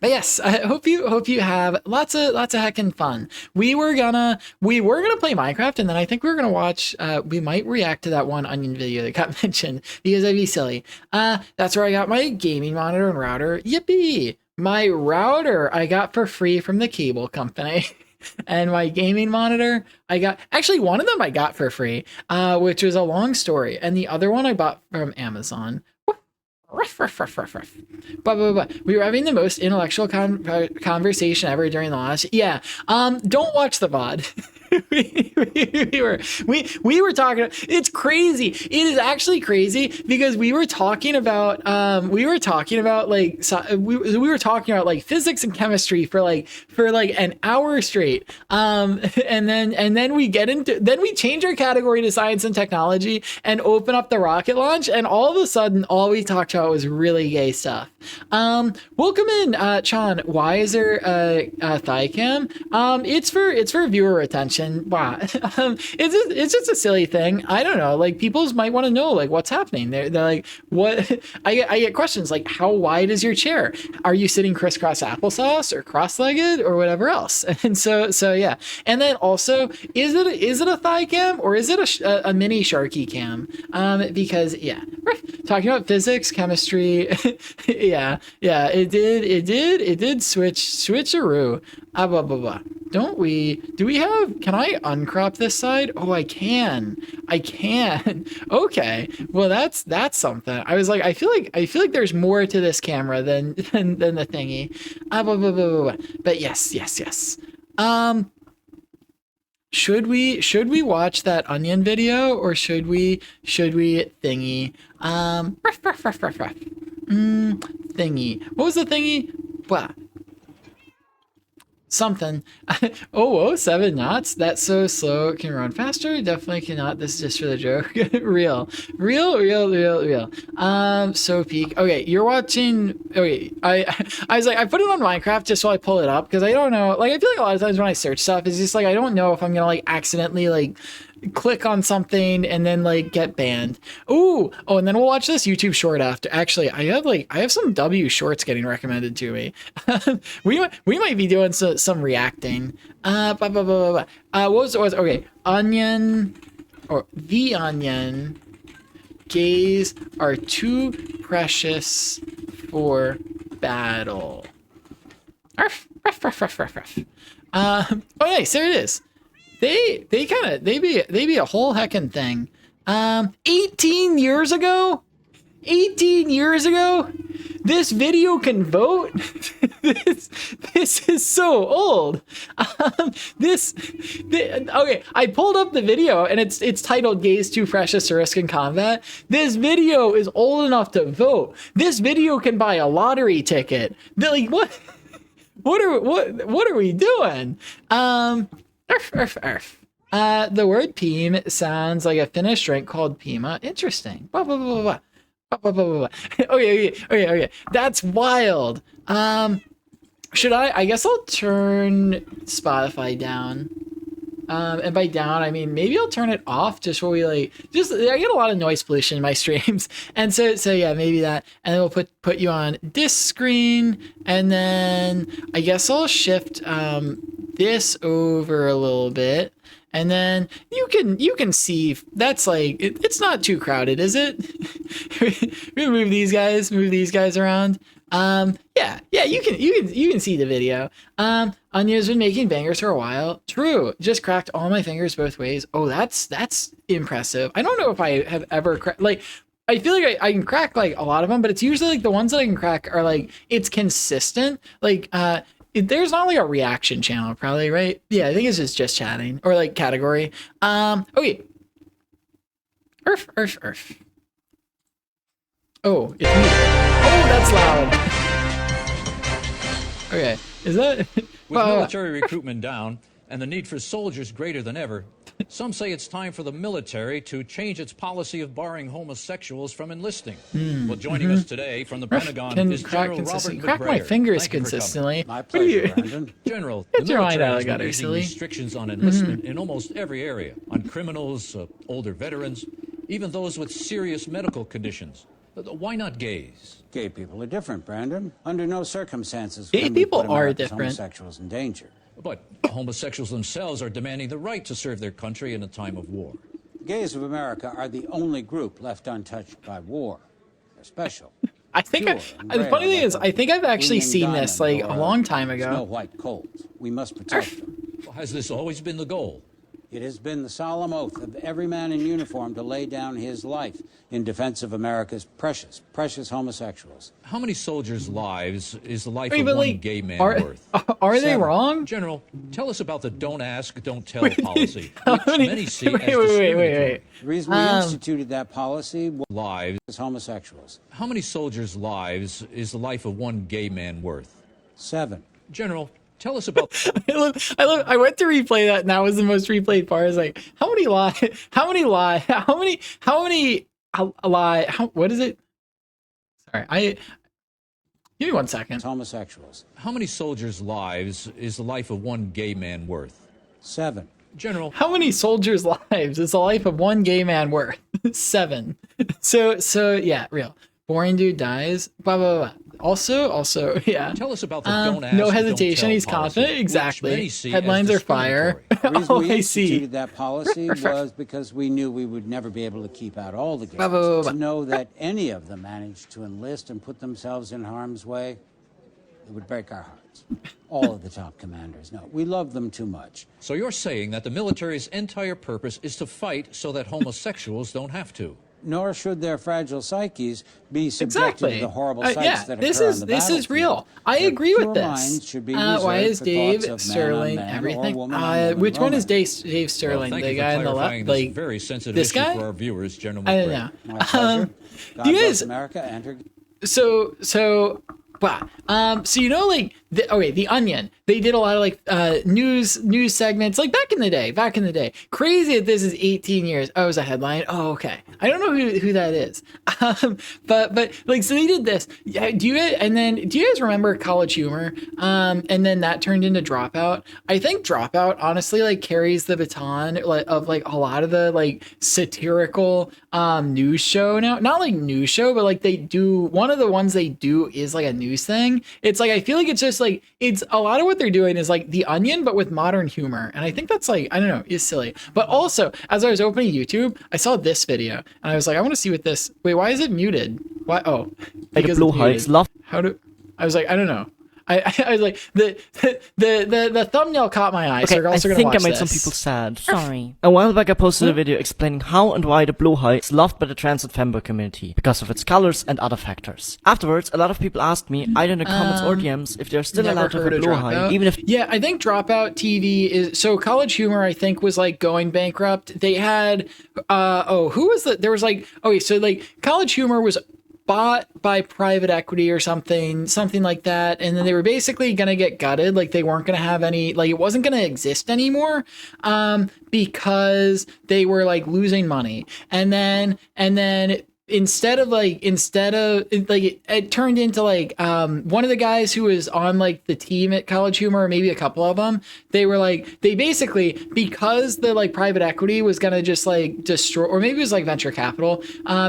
A: yes, I hope you have lots of heckin' fun. We were gonna play Minecraft, and then I think we were gonna watch. We might react to that one Onion video that got mentioned, because that'd be silly. That's where I got my gaming monitor and router. Yippee! My router I got for free from the cable company. And my gaming monitor, actually one of them I got for free, which was a long story, and the other one I bought from Amazon. We were having the most intellectual conversation ever during the launch. Yeah. Don't watch the VOD. we were talking. It's crazy. It is actually crazy, because we were talking about physics and chemistry for an hour straight. And then we change our category to science and technology and open up the rocket launch, and all of a sudden all we talked about was really gay stuff. Welcome in, Chan. Why is there a thigh cam? It's for viewer retention. Wow. It's just a silly thing. I don't know. Like, people might want to know like what's happening. They're like, what? I get questions like, how wide is your chair? Are you sitting crisscross applesauce or cross-legged or whatever else? And so yeah. And then also, is it a thigh cam, or is it a mini Sharky cam? Because yeah, talking about physics, chemistry. yeah, it did switcheroo. Blah, blah, blah. Can I uncrop this side? Oh, I can. Okay. Well, that's something. I was like, I feel like there's more to this camera than the thingy. Blah, blah, blah, blah, blah. But yes. Should we watch that Onion video, or should we thingy? Thingy. What was the thingy? Blah. Something. Oh, 7 knots. That's so slow. Can run faster. Definitely cannot. This is just for the joke. real. So peak. Okay, you're watching. Okay, I was like, I put it on Minecraft just so I pull it up, because I don't know. Like, I feel like a lot of times when I search stuff, it's just like I don't know if I'm gonna like accidentally like click on something and then like get banned. Oh, and then we'll watch this YouTube short after. Actually, I have some W shorts getting recommended to me. we might be doing some reacting. What was okay? Onion, or the Onion. Gays are too precious for battle. Arf. Oh, nice. There it is. They be a whole heckin' thing. 18 years ago, this video can vote. this is so old. Okay, I pulled up the video, and it's titled "Gays Too Precious to Risk in Combat." This video is old enough to vote. This video can buy a lottery ticket. They're like, what? What are we doing? The word "peem" sounds like a Finnish drink called Pima. Interesting. Blah, blah, blah, blah. Blah, blah, blah. Okay. That's wild. Should I guess I'll turn Spotify down. And by down, I mean maybe I'll turn it off just where we I get a lot of noise pollution in my streams, and so yeah, maybe that, and then we'll put you on this screen, and then I guess I'll shift this over a little bit, and then you can see that's like it's not too crowded, is it? We move these guys around. Yeah, you can see the video. Anya's been making bangers for a while. True. Just cracked all my fingers both ways. Oh, that's impressive. I don't know if I have ever cracked, like, I feel like I can crack like a lot of them, but it's usually like the ones that I can crack are like, it's consistent. Like, there's not like a reaction channel probably, right? Yeah, I think it's just chatting or like category. Okay. Earth. Oh, it's muted. Oh, that's loud. Okay, is that...
F: With military recruitment down and the need for soldiers greater than ever, some say it's time for the military to change its policy of barring homosexuals from enlisting. Well, joining us today from the Pentagon is General Robert McBrayer.
A: Crack my fingers consistently.
G: My pleasure, Brandon.
F: General,
A: Get
F: the
A: your mind out
F: military
A: of
F: has
A: the
F: been
A: gutter,
F: easing
A: silly.
F: restrictions on enlistment in almost every area, on criminals, older veterans, even those with serious medical conditions. Why not gays?
G: Gay people are different, Brandon. Under no circumstances
A: Gay
G: can we
A: people
G: put
A: are
G: America's
A: different.
G: homosexuals in danger.
F: But homosexuals themselves are demanding the right to serve their country in a time of war.
G: Gays of America are the only group left untouched by war. They're special.
A: I think
G: Pure
A: the
G: and
A: funny
G: rare,
A: thing is,
G: like
A: I think I've actually
G: gleaming
A: seen this like
G: diamond
A: a
G: or
A: long time
G: Snow
A: ago.
G: White colt. We must protect them.
F: Has this always been the goal?
G: It has been the solemn oath of every man in uniform to lay down his life in defense of America's precious, precious homosexuals.
F: How many soldiers' lives is the life
A: Wait,
F: of
A: but
F: one
A: like,
F: gay man
A: are
F: worth?
A: they
G: Seven.
A: wrong?
F: General, tell us about the don't ask, don't tell policy,
A: How
F: which
A: many-
F: many see
A: wait,
F: as
A: wait, wait,
F: discriminatory.
G: The reason we instituted that policy was
F: Lives.
G: homosexuals.
F: How many soldiers' lives is the life of one gay man worth?
G: 7.
F: General, tell us about...
A: I went to replay that, and that was the most replayed part. I was like, what is it? Sorry, give me 1 second.
G: Homosexuals.
F: How many soldiers' lives is the life of one gay man worth?
G: 7.
F: General,
A: How many soldiers' lives is the life of one gay man worth? 7. So yeah, real. Boring dude dies. Blah blah blah. Also, yeah.
F: tell us about the don't ask,
A: No
F: don't
A: hesitation.
F: tell
A: He's
F: policy,
A: confident.
F: which
A: Exactly.
F: many see as
A: Headlines are fire.
F: discriminatory.
G: The reason
A: All
G: we
A: I see.
G: instituted that policy was because we knew we would never be able to keep out all the gays.
A: Blah, blah, blah, blah.
G: To know that any of them managed to enlist and put themselves in harm's way, it would break our hearts. All of the top commanders. No, we love them too much.
F: So you're saying that the military's entire purpose is to fight so that homosexuals don't have to?
G: Nor should their fragile psyches be subjected
A: Exactly.
G: to the horrible sights
A: Yeah,
G: that
A: this
G: occur
A: is
G: on the
A: this is
G: battlefield.
A: real. I
G: Their
A: agree with
G: pure
A: this.
G: minds should be
A: Why
G: reserved
A: is
G: for
A: Dave
G: thoughts of
A: Sterling
G: man on man or
A: everything?
G: woman-on-woman
A: Which one is
G: romance.
A: Dave Sterling?
F: Well, thank
A: The
F: you for
A: guy on the
F: clarifying
A: left,
F: this
A: like
F: very sensitive
A: this
F: issue
A: guy?
F: for our viewers, General
A: I don't
F: McBrayer.
A: know.
G: My pleasure. God
A: do you
G: bless
A: guys-
G: America and her...
A: So wow. So you know, like the Onion, they did a lot of like news segments like back in the day. Crazy that this is 18 years. Oh, it was a headline. Oh, okay. I don't know who that is. But like, so they did this. Yeah, do you guys remember College Humor? And then that turned into Dropout. I think Dropout honestly like carries the baton of like a lot of the like satirical news show now. Not like news show, but like they do, one of the ones they do is like a news thing. It's like, I feel like it's just like, it's a lot of what they're doing is like The Onion, but with modern humor. And I think that's like, I don't know, is silly. But also, as I was opening YouTube, I saw this video and I was like, I want to see what this, wait, why is it muted? Why? Oh, because it's muted. I was like, I don't know. I was like, the thumbnail caught my eye, so
H: Okay,
A: we're
H: I
A: also gonna
H: think I
A: watch
H: made
A: this.
H: some people sad.
I: Sorry.
H: A while back I posted a video explaining how and why the blowhigh is loved by the trans and femboy community, because of its colors and other factors. Afterwards, a lot of people asked me, either in the comments or DMs, if they're still
A: Never
H: allowed to have
A: heard
H: a
A: of
H: blowhigh,
A: Dropout.
H: even if...
A: Yeah, I think Dropout TV is, so College Humor I think was like going bankrupt. They had who was the, there was like, okay, so like College Humor was bought by private equity or something like that, and then they were basically gonna get gutted. Like they weren't gonna have any, like it wasn't gonna exist anymore, because they were like losing money. And then instead of it turned into like one of the guys who was on like the team at College Humor, or maybe a couple of them, they basically, because the like private equity was gonna just like destroy, or maybe it was like venture capital,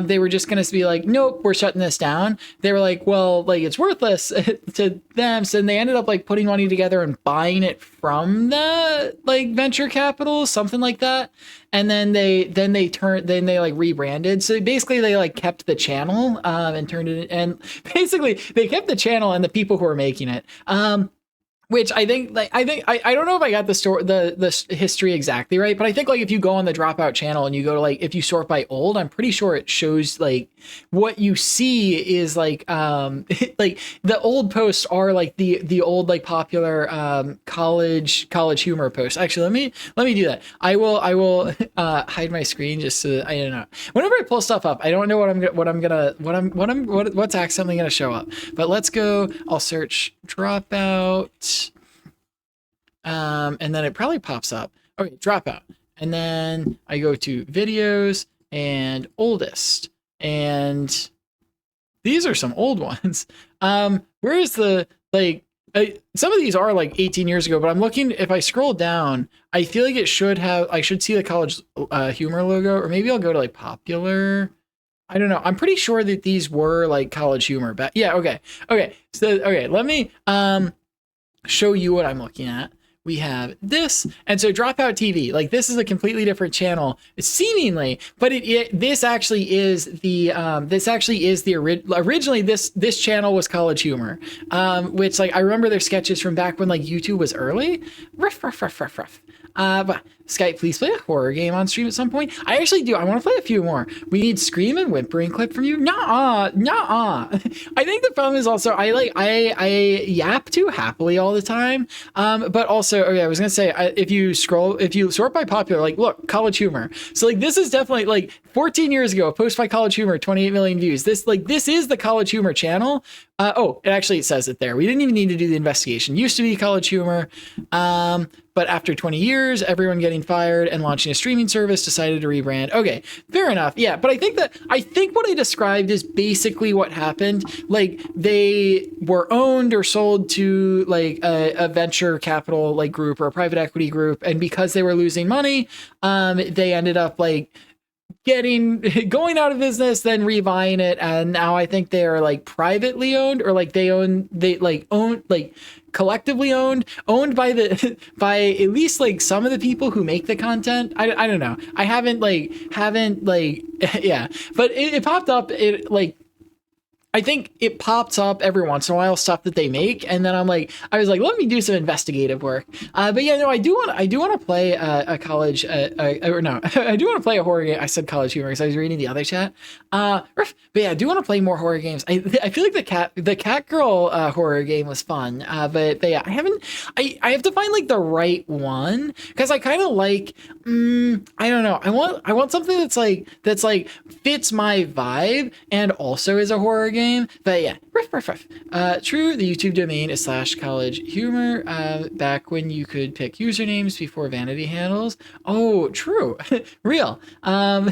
A: they were just gonna be like, nope, we're shutting this down. They were like, well, like it's worthless to them, so then they ended up like putting money together and buying it from the like venture capital, something like that. And then they like rebranded. So basically they like kept the channel and turned it, and basically they kept the channel and the people who were making it. Which I think I don't know if I got the story, the history exactly right, but I think like if you go on the Dropout channel and you go to like, if you sort by old, I'm pretty sure it shows like what you see is like like the old posts are like the old like popular college humor posts. Actually, let me do that. I will hide my screen just so that, I don't know. Whenever I pull stuff up, I don't know what's accidentally gonna show up. But let's go. I'll search Dropout. And then it probably pops up. Okay, Dropout. And then I go to videos and oldest. And these are some old ones. Where's the, like, some of these are like 18 years ago, but I'm looking, if I scroll down, I feel like I should see the College Humor logo, or maybe I'll go to like popular. I don't know. I'm pretty sure that these were like College Humor. But yeah, okay. So, let me show you what I'm looking at. We have this, and so Dropout TV, like this is a completely different channel, seemingly, but this actually is the originally this channel was College Humor, which like I remember their sketches from back when like YouTube was early. Ruff. But Skype, please play a horror game on stream at some point. I actually do. I want to play a few more. We need scream and whimpering clip from you. Nuh-uh. I think the problem is also I yap too happily all the time. But also, okay, I was gonna say if you sort by popular, like look, College Humor. So like this is definitely like 14 years ago, a post by College Humor, 28 million views. This is the College Humor channel. It says it there. We didn't even need to do the investigation. Used to be College Humor. But after 20 years, everyone getting fired and launching a streaming service, decided to rebrand. Okay, fair enough. Yeah, but I think what I described is basically what happened. Like they were owned or sold to like a venture capital like group or a private equity group, and because they were losing money, they ended up like going out of business, then rebuying it, and now I think they are like privately owned, or like collectively owned by at least like some of the people who make the content. I don't know. I haven't yeah, but it popped up. I think it pops up every once in a while, stuff that they make, and then I was like, let me do some investigative work. But yeah, no, I do want to play I do want to play a horror game. I said College Humor because I was reading the other chat. But yeah, I do want to play more horror games. I feel like the cat girl horror game was fun. But yeah, I have to find like the right one, because I kind of like I don't know. I want something that's like fits my vibe and also is a horror game. But yeah, true, the YouTube domain is /College Humor, back when you could pick usernames before vanity handles. Oh, true. Real. Yeah,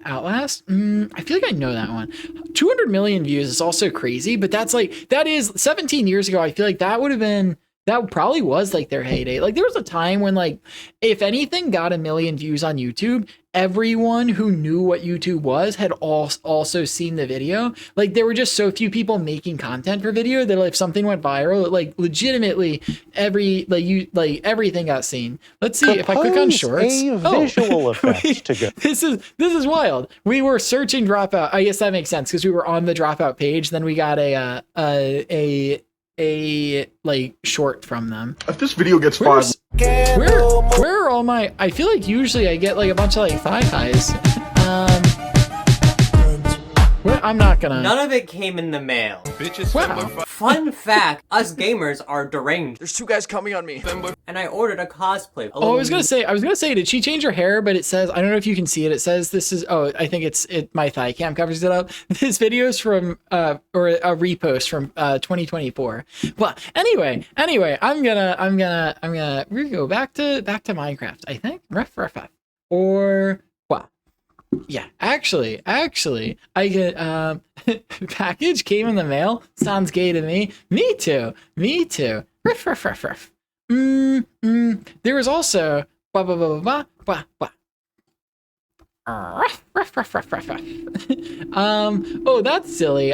A: Outlast. I feel like I know that one. 200 million views is also crazy, but that is 17 years ago. I feel like that probably was like their heyday. Like there was a time when like if anything got 1 million views on YouTube, everyone who knew what YouTube was had also seen the video. Like there were just so few people making content for video that if something went viral, like legitimately everything got seen. Let's see if I click on shorts.
I: Visual effects to go.
A: This is wild. We were searching Dropout. I guess that makes sense because we were on the Dropout page. Then we got a like short from them.
J: If this video gets five,
A: where are all my? I feel like usually I get like a bunch of like thigh highs. I'm not gonna.
K: None of it came in the mail.
J: bitches.
A: Wow.
K: Fun fact: us gamers are deranged.
B: There's two guys coming on me.
K: And I ordered a cosplay.
A: Oh, I was gonna say, did she change her hair? But it says, I don't know if you can see it. It says this is. Oh, I think my thigh cam covers it up. This video is from or a repost from 2024. Well, anyway, I'm gonna we go back to Minecraft. I think or what? Yeah, actually, I get package came in the mail. Sounds gay to me. Me too. Me too. Ruff, ruff, ruff, ruff. There was also ba ba ba ba ba ba. Ruff, ruff, ruff, ruff, ruff, ruff. Oh, that's silly.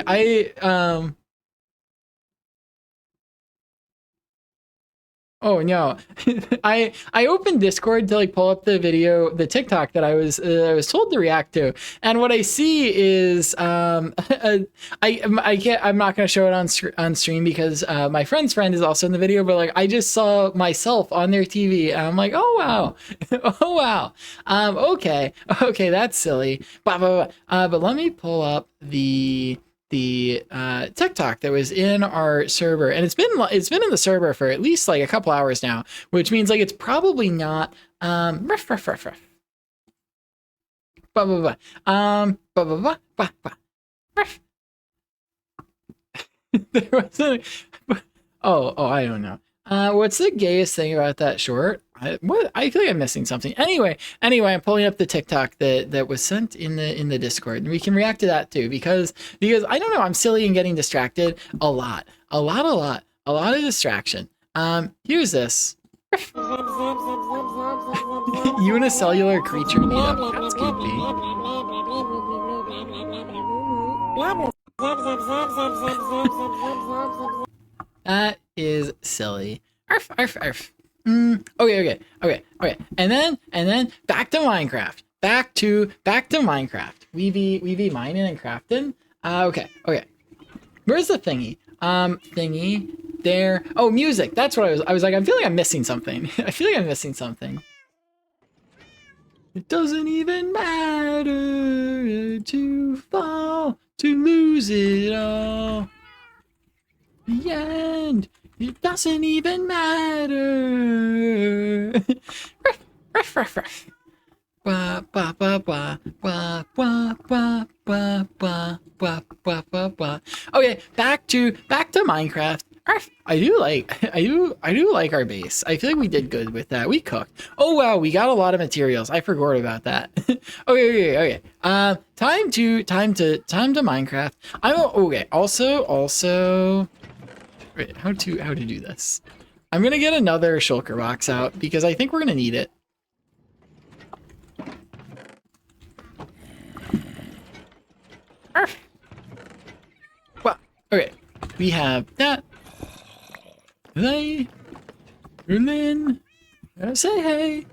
A: Oh no. I opened Discord to like pull up the video, the TikTok that I was told to react to, and what I see is I can't, I'm not gonna show it on stream because my friend's friend is also in the video, but like I just saw myself on their TV and I'm like, oh wow, oh wow, okay, that's silly, but let me pull up the TikTok that was in our server, and it's been in the server for at least like a couple hours now, which means like it's probably not ruff, ruff, ruff, ruff. Ba ba ba ba ba ba ba ba. Ruff. There was a, oh I don't know. What's the gayest thing about that short? I feel like I'm missing something. Anyway, I'm pulling up the TikTok that was sent in the Discord, and we can react to that too because I don't know, I'm silly and getting distracted a lot of distraction. Here's this. Unicellular creature meetup. That's creepy. That is silly. Arf, arf, arf. Okay. And then back to Minecraft. Back to Minecraft. We be mining and crafting. Okay. Where's the thingy? Thingy there. Oh, music. That's what I was like, I feel like I'm missing something. It doesn't even matter to fall, to lose it all. The end. It doesn't even matter. Ruff, ruff, ruff. Ba ba ba ba ba ba ba ba ba ba ba ba ba. Okay, back to Minecraft. I do like our base. I feel like we did good with that. We cooked. Oh wow, we got a lot of materials. I forgot about that. Okay. Time to Minecraft. Okay. Also. Wait, how to do this? I'm gonna get another shulker box out because I think we're gonna need it. Well, okay, we have that. Hey, Berlin, say hey.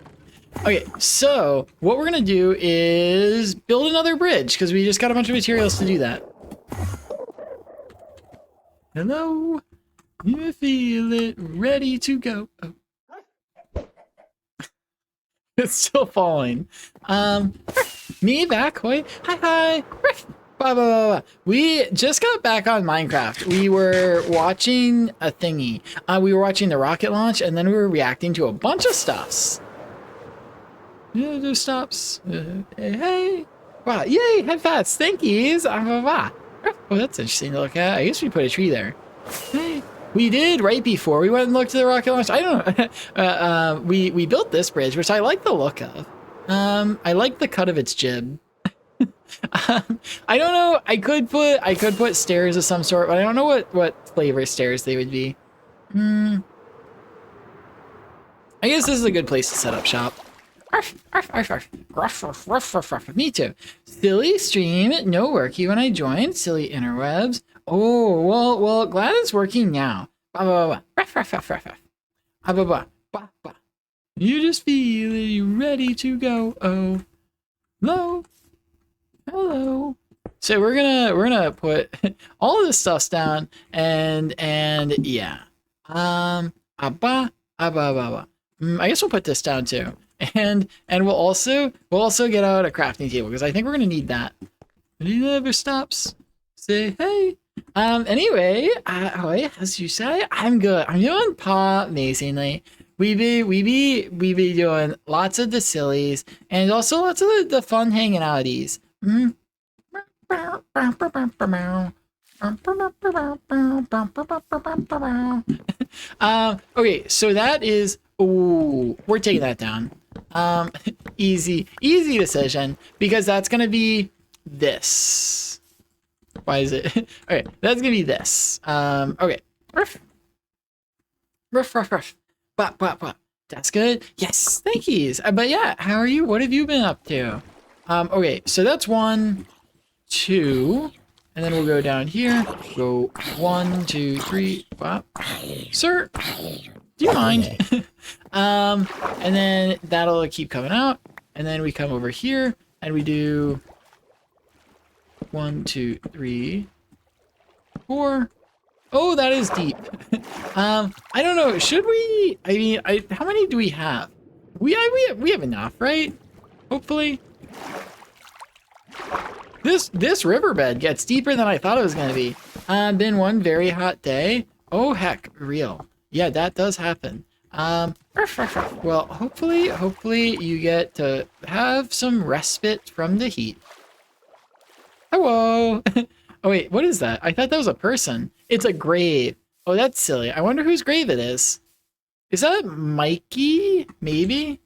A: Okay, so what we're gonna do is build another bridge because we just got a bunch of materials to do that. Hello. You feel it, ready to go. Oh. It's still falling. Me back, hi. Blah, blah, blah. We just got back on Minecraft. We were watching a thingy. We were watching the rocket launch, and then we were reacting to a bunch of stuffs. Yeah, those stops. Hey. Wow, yay, head fats, thank yous. Oh, that's interesting to look at. I guess we put a tree there. Hey. We did right before we went and looked at the rocket launch. I don't know. We built this bridge, which I like the look of. I like the cut of its jib. I don't know. I could put stairs of some sort, but I don't know what flavor stairs they would be. I guess this is a good place to set up shop. Me too. Silly stream, no worky when I joined. Silly interwebs. Oh, well, glad it's working now. You just feel it, you ready to go. Oh, hello. So we're gonna put all of this stuff down and yeah. I guess we'll put this down too. And we'll also get out a crafting table because I think we're gonna need that. It never stops. Say hey. Anyway, as you say, I'm good. I'm doing amazingly. We be doing lots of the sillies and also lots of the fun hanging outies. Okay, so that is. Ooh, we're taking that down. Easy decision, because that's gonna be this. Why is it? Okay, that's gonna be this. Okay. Ruff. Ruff, ruff, ruff. Bop, bop, bop. That's good. Yes, thank yous. But yeah, how are you? What have you been up to? Okay, so that's 1, 2, and then we'll go down here. Go 1, 2, 3. Bop. Sir, do you mind? And then that'll keep coming out, and then we come over here and we do 1, 2, 3, 4. Oh, that is deep. I don't know. Should we? I mean, how many do we have? We have enough, right? Hopefully. This riverbed gets deeper than I thought it was gonna be. Been one very hot day. Oh heck, real. Yeah, that does happen. Well, hopefully you get to have some respite from the heat. Hello. Oh wait, what is that? I thought that was a person. It's a grave. Oh, that's silly. I wonder whose grave it is. Is that Mikey? Maybe?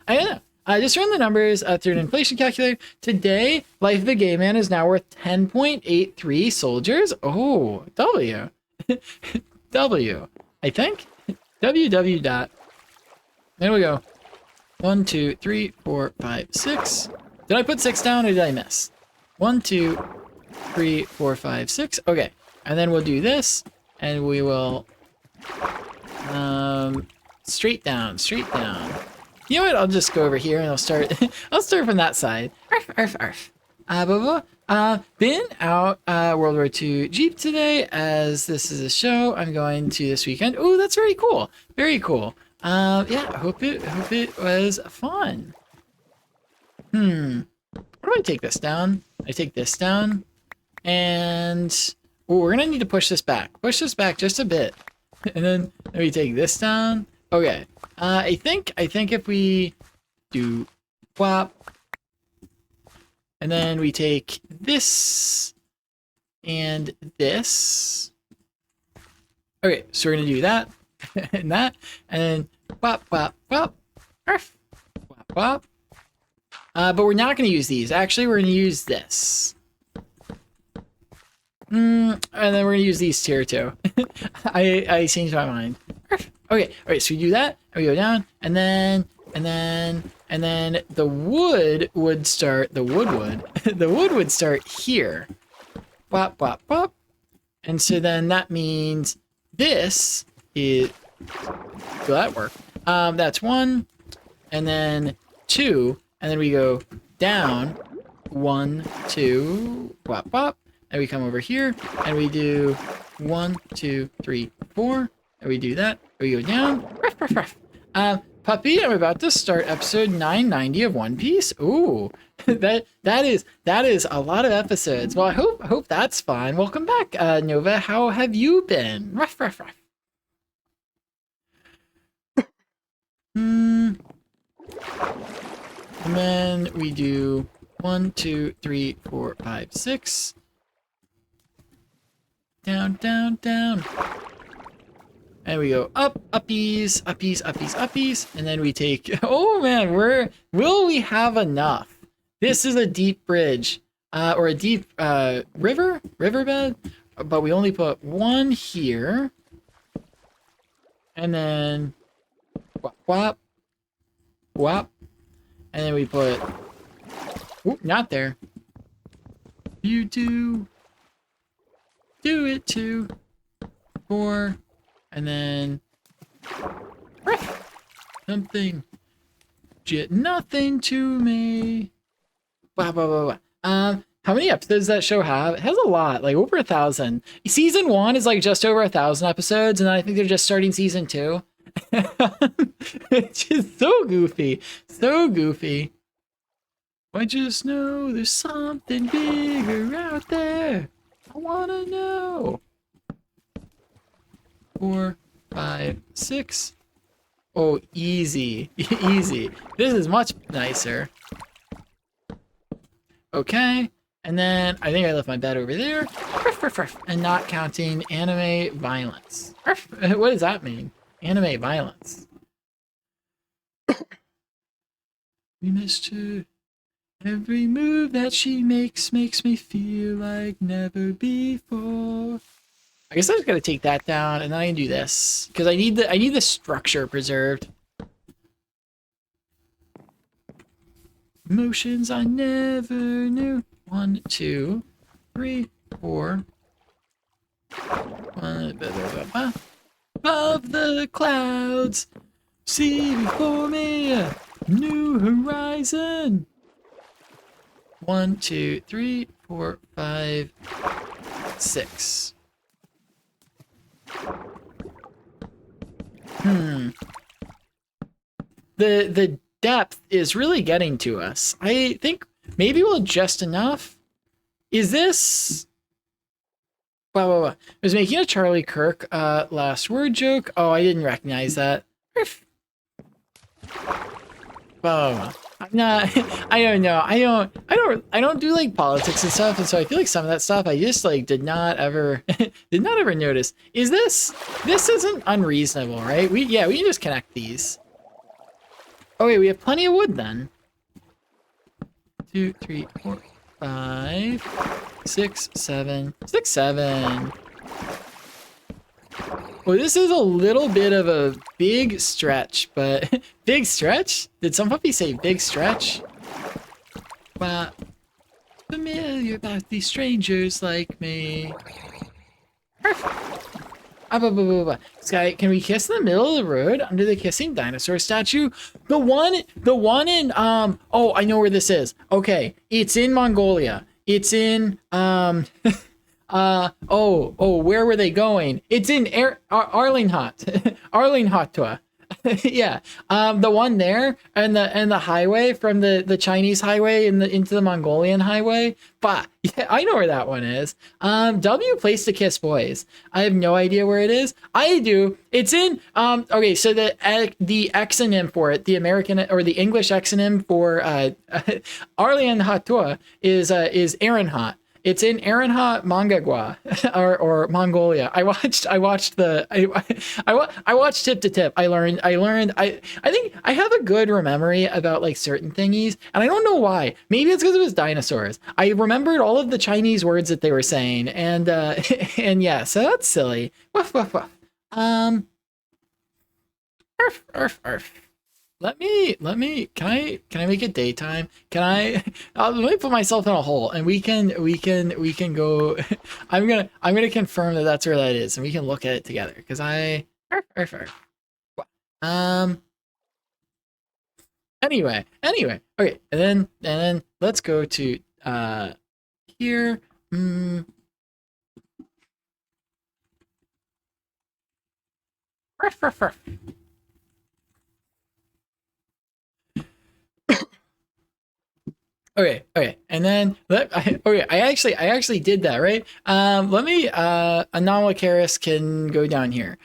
A: I don't know. Just run the numbers through an inflation calculator. Today, Life of the Gay Man is now worth 10.83 soldiers. Oh, W. W, I think. WW dot. There we go. 1, 2, 3, 4, 5, 6. Did I put 6 down or did I miss? 1, 2, 3, 4, 5, 6. Okay. And then we'll do this, and we will straight down. You know what? I'll just go over here and I'll start. I'll start from that side. Been out World War II Jeep today, as this is a show I'm going to this weekend. Oh, that's very cool. Very cool. Yeah. Hope it was fun. How do I take this down? I take this down, and oh, we're gonna need to push this back. Push this back just a bit, and then we take this down. Okay. I think if we do flop, and then we take this and this. Okay, so we're gonna do that and that, and then flop, flop, flop, flop, flop. But we're not gonna use these. Actually, we're gonna use this. And then we're gonna use these here too. I changed my mind. Okay, alright, so we do that, and we go down, and then the wood would start, the wood would start here. Bop, bop, bop. And so then that means this is, will that work? That's 1, and then 2, and then we go down, 1, 2, bop, bop, and we come over here, and we do 1, 2, 3, 4, and we do that. We go down. Ruff, ruff, ruff. Puppy, I'm about to start episode 990 of One Piece. Ooh, that is a lot of episodes. Well, I hope that's fun. Welcome back, Nova. How have you been? Ruff, ruff, ruff. And then we do 1, 2, 3, 4, 5, 6. Down, down, down. And we go up, uppies, uppies, uppies, uppies, and then we take, oh man, will we have enough? This is a deep bridge, or a deep riverbed, but we only put 1 here, and then whop, whop, whop, and then we put, oop, not there. You do it too. 4. And then something, nothing to me. Blah, blah, blah, blah. How many episodes does that show have? It has a lot, like over 1,000. Season 1 is like just over 1,000 episodes, and I think they're just starting season 2. It's just so goofy, so goofy. I just know there's something bigger out there. I wanna know. 4, 5, 6. Oh, easy. Easy. This is much nicer. Okay. And then I think I left my bed over there. And not counting anime violence. What does that mean? Anime violence. We missed her. Every move that she makes me feel like never before. I guess I'm just gonna take that down, and then I can do this because I need the structure preserved. Emotions I never knew. 1, 2, 3, 4. Above the clouds, see before me a new horizon. 1, 2, 3, 4, 5, 6. The depth is really getting to us. I think maybe we'll adjust enough. Is this? Wow. I was making a Charlie Kirk last word joke. Oh, I didn't recognize that. Wow. I'm not. I don't know. I don't do like politics and stuff, and so I feel like some of that stuff I just like did not ever notice. Is this? This isn't unreasonable, right? We can just connect these. Oh wait, we have plenty of wood then. 2, 3, 4, 5, 6, 7. 6, 7. Well, this is a little bit of a big stretch, but big stretch? Did some puppy say big stretch? Well, familiar about these strangers like me. Sky, can we kiss in the middle of the road under the kissing dinosaur statue? The one in oh, I know where this is. Okay, it's in Mongolia. It's in where were they going? It's in Arlinghot. Arlinghotua. Yeah. The one there and the highway from the Chinese highway into the Mongolian highway. But yeah, I know where that one is. W place to kiss boys. I have no idea where it is. I do. It's in okay, so the exonym for it, the American or the English exonym for Arlinghotua is Aaronhot. It's in Aaronhot, Mongagua, or Mongolia. I watched Tip to Tip. I learned. I think I have a good memory about like certain thingies, and I don't know why. Maybe it's because it was dinosaurs. I remembered all of the Chinese words that they were saying, and and yeah, so that's silly. Woof woof woof. Arf. Let me, can I make it daytime? Can I, let me put myself in a hole and we can go, I'm gonna confirm that that's where that is and we can look at it together. Cause anyway, okay. And then let's go to, here. Okay, and then I actually did that, right? Let me Anomalocaris can go down here.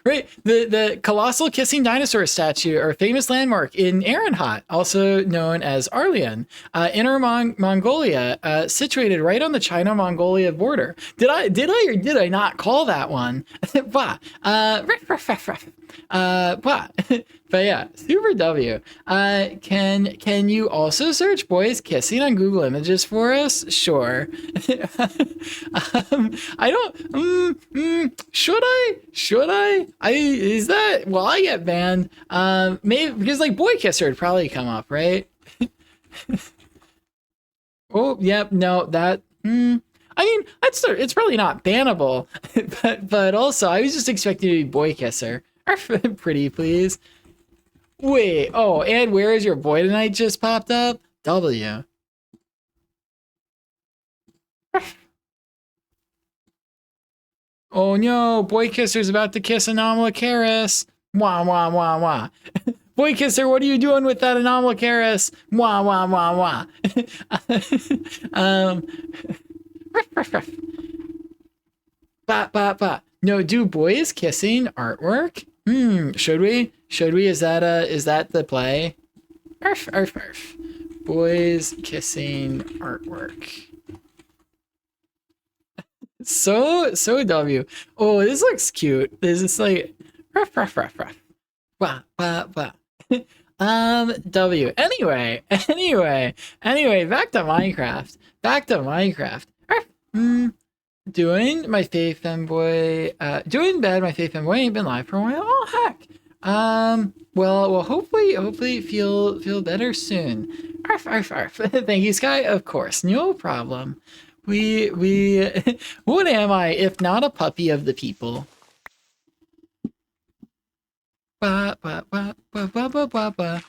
A: Right, the colossal kissing dinosaur statue or famous landmark in Aaronhot, also known as Arlian, Inner Mongolia, situated right on the China-Mongolia border. Did I or did I not call that one? But yeah, Super W. Can you also search boys kissing on Google Images for us? Sure. I don't. Should I? Is that? Will I get banned? Maybe because like boy kisser would probably come up, right? Oh, yep. No, that. I mean, it's probably not bannable, but also I was just expecting to be boy kisser. Pretty please. Wait, oh, and where is your boy tonight just popped up? W. Oh no, boy kisser's about to kiss Anomalocaris. Wah wah wah wah. Boy kisser, what are you doing with that Anomalocaris? Wah wah wah wah. No, do boys kissing artwork? Should we? Is that the play? Arf. Boys kissing artwork. So W. Oh, this looks cute. This is like ruff. Wah. W. Anyway, back to Minecraft. Doing my Faith Femboy, doing bad, my Faith Femboy ain't been live for a while. Oh, heck. Well, hopefully feel better soon. Arf, arf, arf. Thank you, Sky. Of course, no problem. We, what am I if not a puppy of the people? Ba, ba, ba, ba, ba, ba, ba, ba.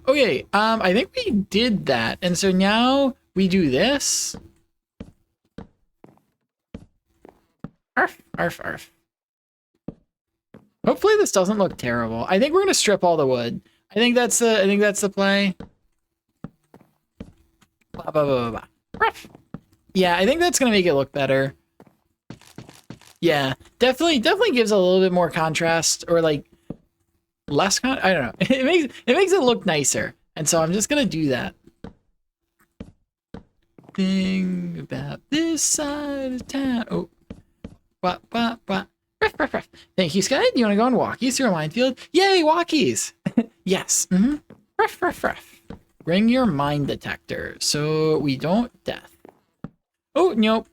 A: Okay, I think we did that, and so now we do this. Arf, arf, arf. Hopefully this doesn't look terrible. I think we're gonna strip all the wood. I think that's the play. Blah, blah, blah, blah, blah. Yeah, I think that's gonna make it look better. Yeah, definitely gives a little bit more contrast, or like less I don't know. It makes it look nicer, and so I'm just gonna do that. Thing about this side of town. Oh, what? Ruff, ruff, ruff. Thank you, Sky. Do you want to go on walkies through a minefield? Yay, walkies! Yes. Ruff, ruff, ruff. Bring your mine detector so we don't death. Oh, nope.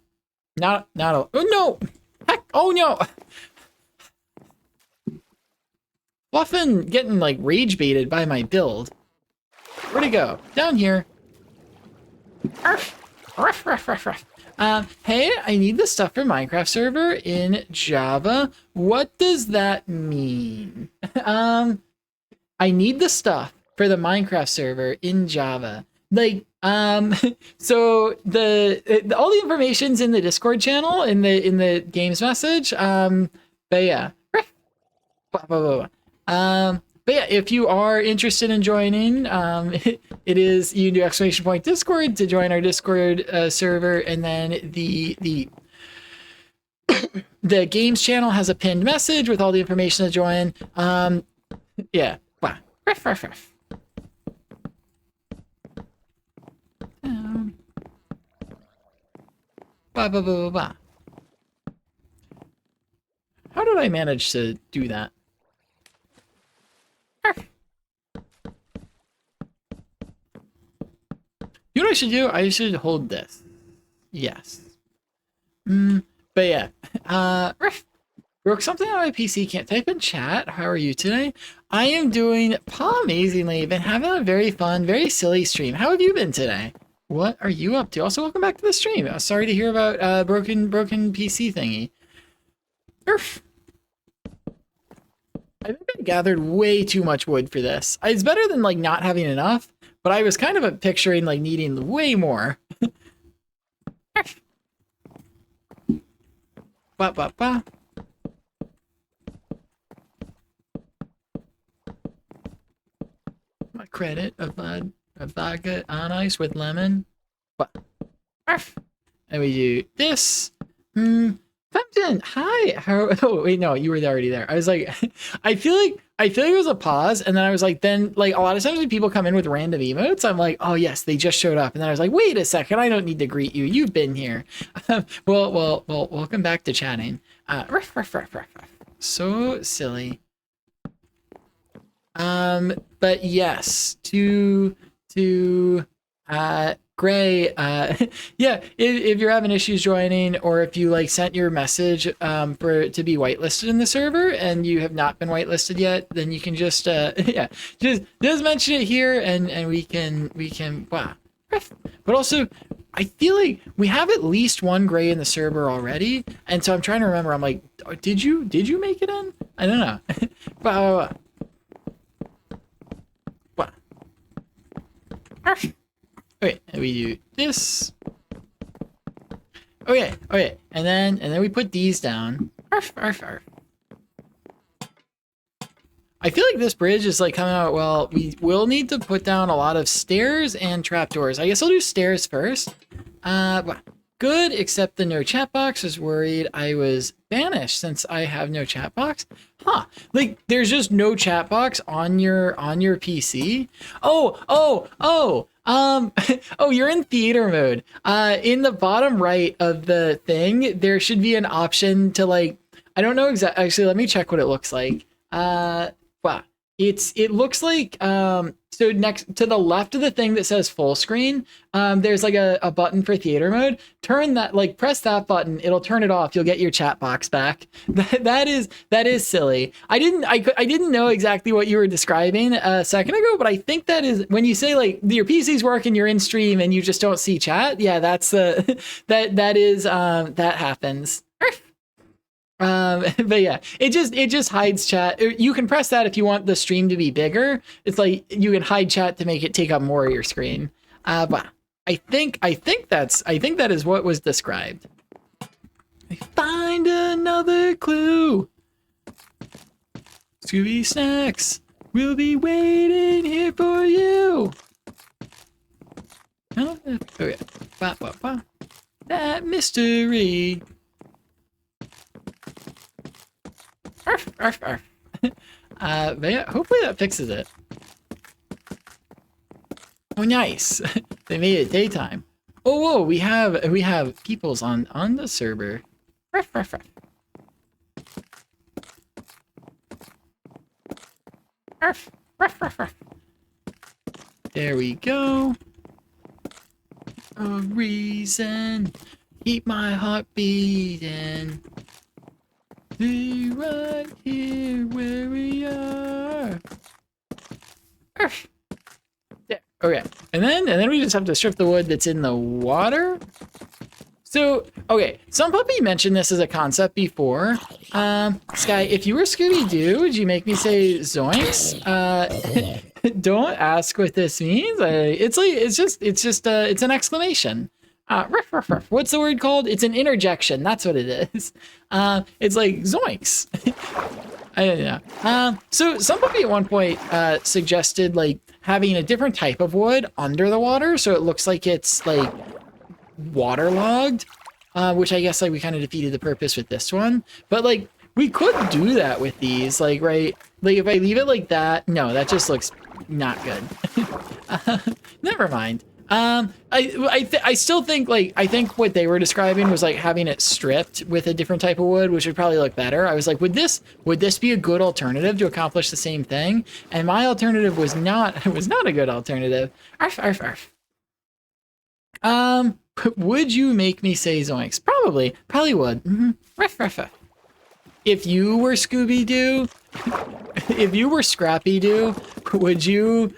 A: Not a. Oh, no! Heck! Oh, no! Often getting, like, rage baited by my build. Where'd it go? Down here. Ruff, ruff, ruff, ruff, ruff. Hey, I need the stuff for Minecraft server in Java. What does that mean? I need the stuff for the Minecraft server in Java. Like, so all the information's in the Discord channel, in the games message. But yeah. But yeah, if you are interested in joining, it is, you can do !Discord to join our Discord server, and then the the games channel has a pinned message with all the information to join. Yeah. Wow. Ruff, ruff, ruff. Ba, ba, ba, ba, ba. How did I manage to do that? You know what I should do? I should hold this. Yes. But yeah. Broke something on my PC. Can't type in chat. How are you today? I am doing amazingly. Been having a very fun, very silly stream. How have you been today? What are you up to? Also, welcome back to the stream. Sorry to hear about broken PC thingy. I think I gathered way too much wood for this. It's better than like not having enough, but I was kind of picturing like needing way more. Ba, ba, ba. My credit of vodka on ice with lemon. What? And we do this. Femton, hi. Oh wait, no, you were already there. I was like, I feel like it was a pause, and then I was like, then like a lot of times when people come in with random emotes, I'm like, oh yes, they just showed up, and then I was like, wait a second, I don't need to greet you. You've been here. Well, welcome back to chatting. Ruff, ruff, ruff, ruff, ruff. So silly. But yes, to Gray, yeah, if you're having issues joining, or if you like sent your message for to be whitelisted in the server and you have not been whitelisted yet, then you can just yeah, just mention it here, and we can wow. But also, I feel like we have at least one Gray in the server already, and so I'm trying to remember. I'm like, did you make it in? I don't know. Wow. Okay, and we do this. Okay, and then we put these down. Arf, arf, arf. I feel like this bridge is like coming out well. We will need to put down a lot of stairs and trapdoors. I guess I'll do stairs first. Good, except the no chat box was worried I was banished since I have no chat box. Huh? Like there's just no chat box on your PC. Oh, you're in theater mode. In the bottom right of the thing, there should be an option to like, I don't know exactly. Actually, let me check what it looks like. Wow. it looks like so next to the left of the thing that says full screen, there's like a button for theater mode. Turn that, like press that button, it'll turn it off. You'll get your chat box back. That is silly. I didn't know exactly what you were describing a second ago, but I think that is when you say like your PC's working, you're in stream and you just don't see chat. Yeah, that's the that happens. But yeah, it just hides chat. You can press that if you want the stream to be bigger. It's like you can hide chat to make it take up more of your screen. But I think that is what was described. I find another clue. Scooby Snacks will be waiting here for you. Oh, okay. That mystery. Arf, arf, arf. But yeah, hopefully that fixes it. Oh, nice. They made it daytime. Oh, whoa, we have peoples on the server. Ruff, ruff, ruff. Arf, ruff, ruff, ruff. There we go. A reason. Keep my heart beating. Be right here where we are. Arf. Yeah, okay. And then we just have to strip the wood that's in the water. So, okay, Some Puppy mentioned this as a concept before. Sky, if you were Scooby-Doo, would you make me say zoinks? Don't ask what this means. It's an exclamation. Ruff, ruff, ruff. What's the word called? It's an interjection. That's what it is. It's like zoinks. I don't know. So Some Puppy at one point suggested like having a different type of wood under the water, so it looks like it's like waterlogged, which I guess like we kind of defeated the purpose with this one. But like we could do that with these, like right, like if I leave it like that, no, that just looks not good. Never mind. I still think like I think what they were describing was like having it stripped with a different type of wood, which would probably look better. I was like, would this be a good alternative to accomplish the same thing? And my alternative was not a good alternative. Arf, arf, arf. Would you make me say zoinks? Probably would. Ruff, ruff, ruff. If you were Scooby-Doo, if you were Scrappy-Doo, would you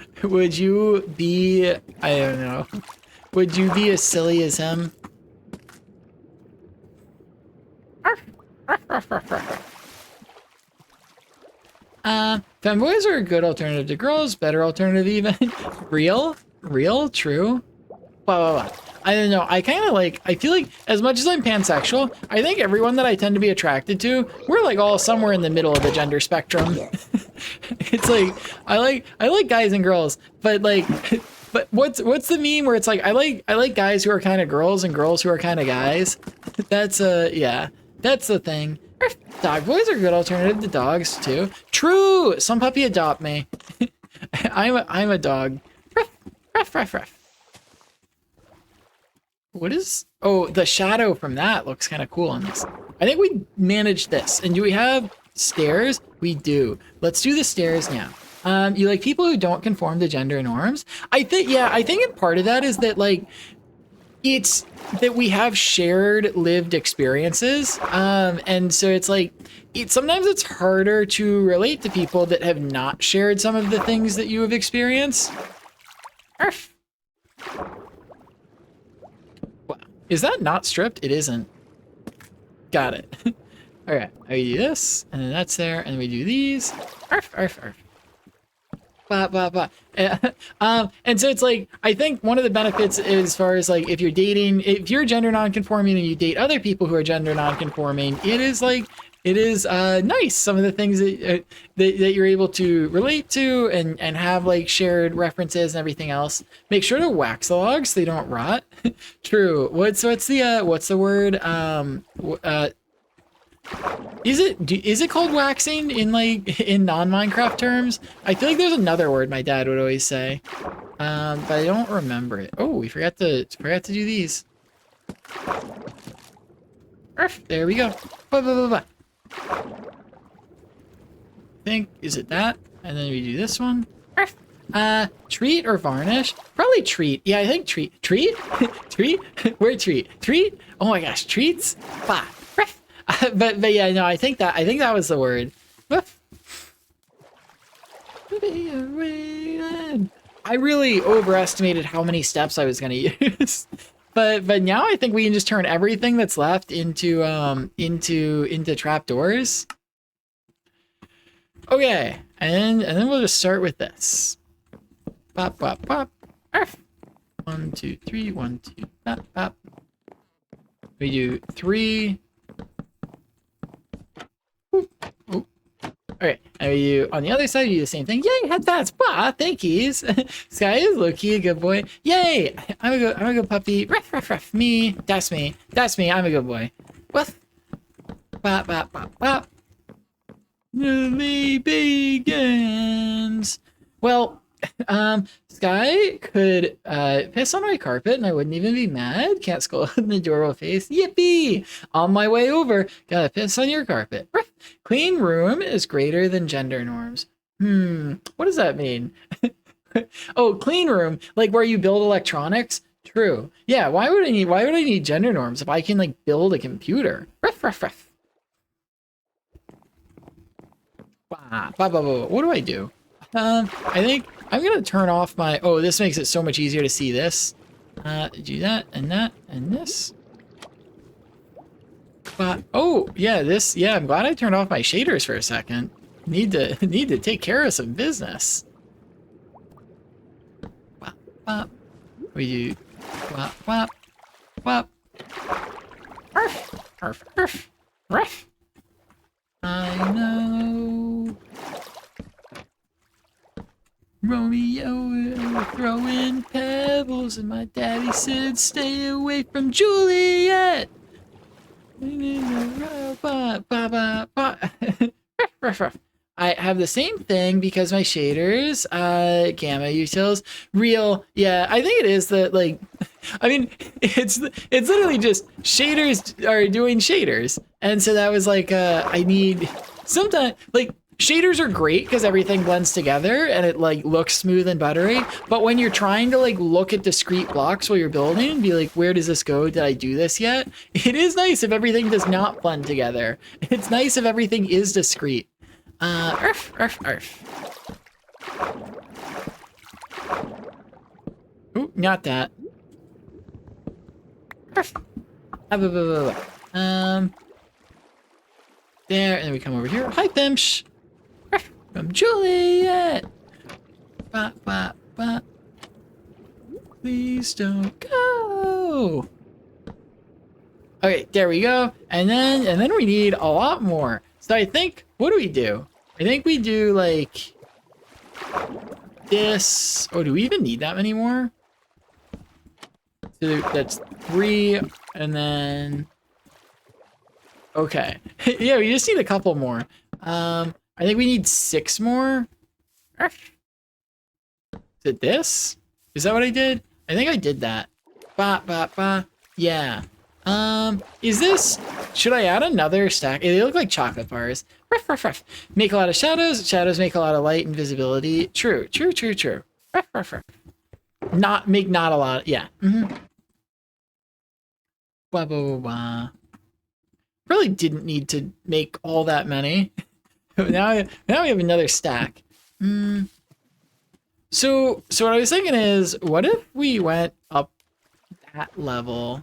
A: be, I don't know, would you be as silly as him? Femboys are a good alternative to girls, better alternative even. Real, true. Blah. I don't know. I feel like as much as I'm pansexual, I think everyone that I tend to be attracted to, we're like all somewhere in the middle of the gender spectrum. It's like, I like guys and girls, but like, but what's the meme where it's like, I like guys who are kind of girls and girls who are kind of guys. That's yeah, that's the thing. Dog boys are a good alternative to dogs too. True. Some Puppy adopt me. I'm a dog. Ruff, ruff, ruff. What is... Oh, the shadow from that looks kind of cool on this. I think we managed this. And do we have stairs? We do. Let's do the stairs now. You like people who don't conform to gender norms? I think in part of that is that, like, it's that we have shared lived experiences. And so it's like, sometimes it's harder to relate to people that have not shared some of the things that you have experienced. Arf. Is that not stripped? It isn't. Got it. All right, I do this, and then that's there, and we do these. Arf, arf, arf. Blah, blah, blah. And so it's like, I think one of the benefits as far as like, if you're gender nonconforming and you date other people who are gender nonconforming, it is nice. Some of the things that you're able to relate to and have like shared references and everything else. Make sure to wax the logs so they don't rot. True. What's the word? Is it called waxing in non-Minecraft terms? I feel like there's another word my dad would always say, but I don't remember it. Oh, we forgot to do these. There we go. Blah, blah, blah, blah. Is it that? And then we do this one. Treat or varnish? Probably treat. Yeah, I think treat. Treat? Treat? Where treat? Treat? Oh my gosh, treats? Bah. But yeah, no, I think that was the word. I really overestimated how many steps I was gonna use. But now I think we can just turn everything that's left into trapdoors. Okay, and then we'll just start with this. Pop, pop, pop. 1, 2, 3. 1, 2. Pop, pop. We do 3. Oop, oop. Alright, and we do on the other side, we do the same thing. Yay, headpads! Bah, thankies! Sky is low-key a good boy. Yay! I'm a good puppy. Ruff, ruff, ruff. Me. That's me. That's me. I'm a good boy. Woof. Bop, bop, bop, bop. The day begins. Well, Sky could piss on my carpet and I wouldn't even be mad. Can't scold in the adorable face. Yippee! On my way over, gotta piss on your carpet. Clean room is greater than gender norms. What does that mean? Oh, clean room, like where you build electronics? True. Yeah, why would I need gender norms if I can like build a computer? Ruff, ruff, ruff. What do I do? I think I'm gonna turn off my, oh, this makes it so much easier to see this. Do that and this. Oh, yeah, this, yeah, I'm glad I turned off my shaders for a second. Need to take care of some business. Wop, wop. We do wop, wop, wop. Ruff, ruff, ruff, ruff. I know. Romeo throwing pebbles, and my daddy said, "Stay away from Juliet." I have the same thing because my shaders, gamma utils, real. Yeah, I think it is that, like, I mean, it's literally just shaders are doing shaders, and so that was like, I need sometimes like. Shaders are great because everything blends together and it like looks smooth and buttery. But when you're trying to like look at discrete blocks while you're building and be like, where does this go? Did I do this yet? It is nice if everything does not blend together. It's nice if everything is discrete. Arf, arf, arf. Ooh, not that. Arf. There, and then we come over here. Hi, Pimsh. From Juliet. Bop, bop, bop. Please don't go. Okay, there we go. And then we need a lot more. So I think, what do we do? I think we do like this. Oh, do we even need that many more? So that's 3, and then okay. Yeah, we just need a couple more. I think we need 6 more. Is it this? Is that what I did? I think I did that. Ba ba ba. Yeah. Is this? Should I add another stack? They look like chocolate bars. Ruff, ruff, ruff. Make a lot of shadows. Shadows make a lot of light and visibility. True, true, true, true. Ruff, ruff, ruff. Not a lot. Yeah. Blah, blah, blah, blah. Really didn't need to make all that many. Now we have another stack. So what I was thinking is, what if we went up that level?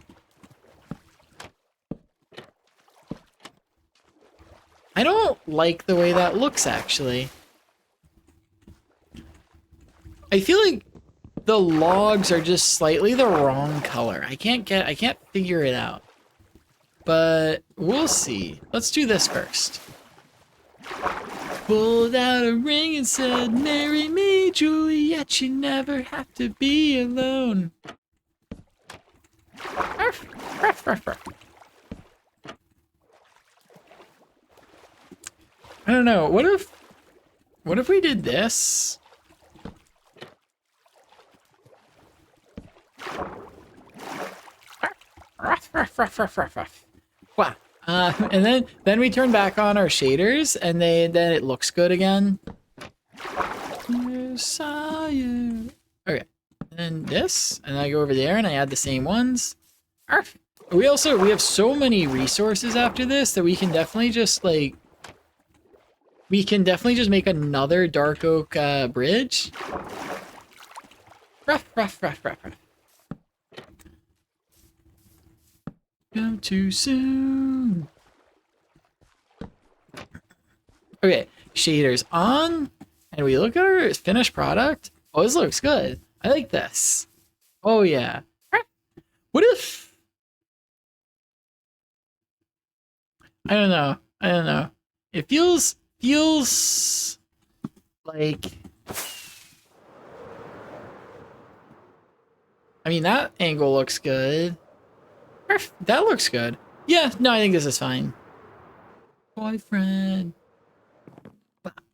A: I don't like the way that looks, actually. I feel like the logs are just slightly the wrong color. I can't figure it out. But we'll see. Let's do this first. Pulled out a ring and said, "Marry me, Juliet, you never have to be alone." Arf, arf, arf, arf. I don't know. What if we did this? Arf, arf, arf, arf, arf, arf. Wow. And then we turn back on our shaders, and then it looks good again. saw you. Okay, and this, and I go over there and I add the same ones. Arf. We have so many resources after this that we can definitely just like, make another dark oak bridge. Ruff, ruff, ruff, ruff, ruff. Come too soon. Okay, shaders on, and we look at our finished product. Oh, this looks good. I like this. Oh yeah. What if? I don't know. It feels like. I mean, that angle looks good. That looks good. Yeah, no, I think this is fine. Boyfriend.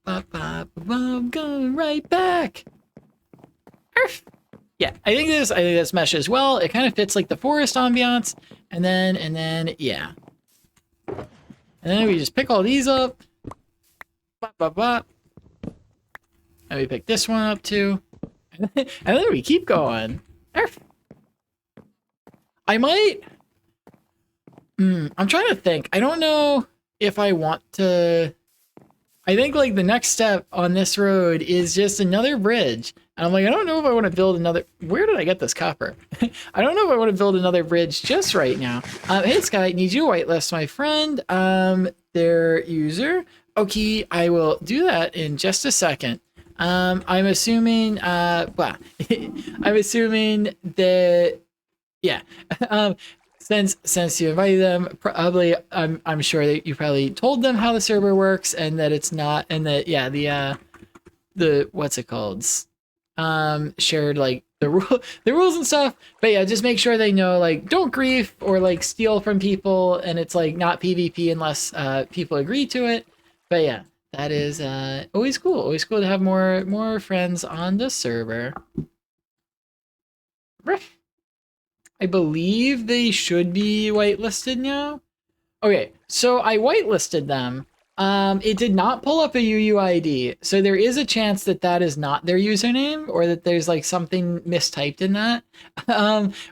A: I'm going right back. Yeah, I think this meshes well. It kind of fits like the forest ambiance. And then, yeah. And then we just pick all these up. And we pick this one up too. And then we keep going. I might... I'm trying to think. I don't know if I want to... I think like the next step on this road is just another bridge. And I'm like, I don't know if I want to build another... Where did I get this copper? I don't know if I want to build another bridge just right now. Hey, Sky, need you whitelist my friend, their user. Okay, I will do that in just a second. I'm assuming, well, I'm assuming that, yeah. Since you invited them, probably I'm sure that you probably told them how the server works and that it's not, and that yeah, the what's it called, shared like the rules and stuff. But yeah, just make sure they know, like, don't grief or like steal from people, and it's like not PvP unless people agree to it. But yeah, that is always cool. Always cool to have more friends on the server. I believe they should be whitelisted now. Okay, so I whitelisted them. It did not pull up a UUID, so there is a chance that that is not their username, or that there's like something mistyped in that,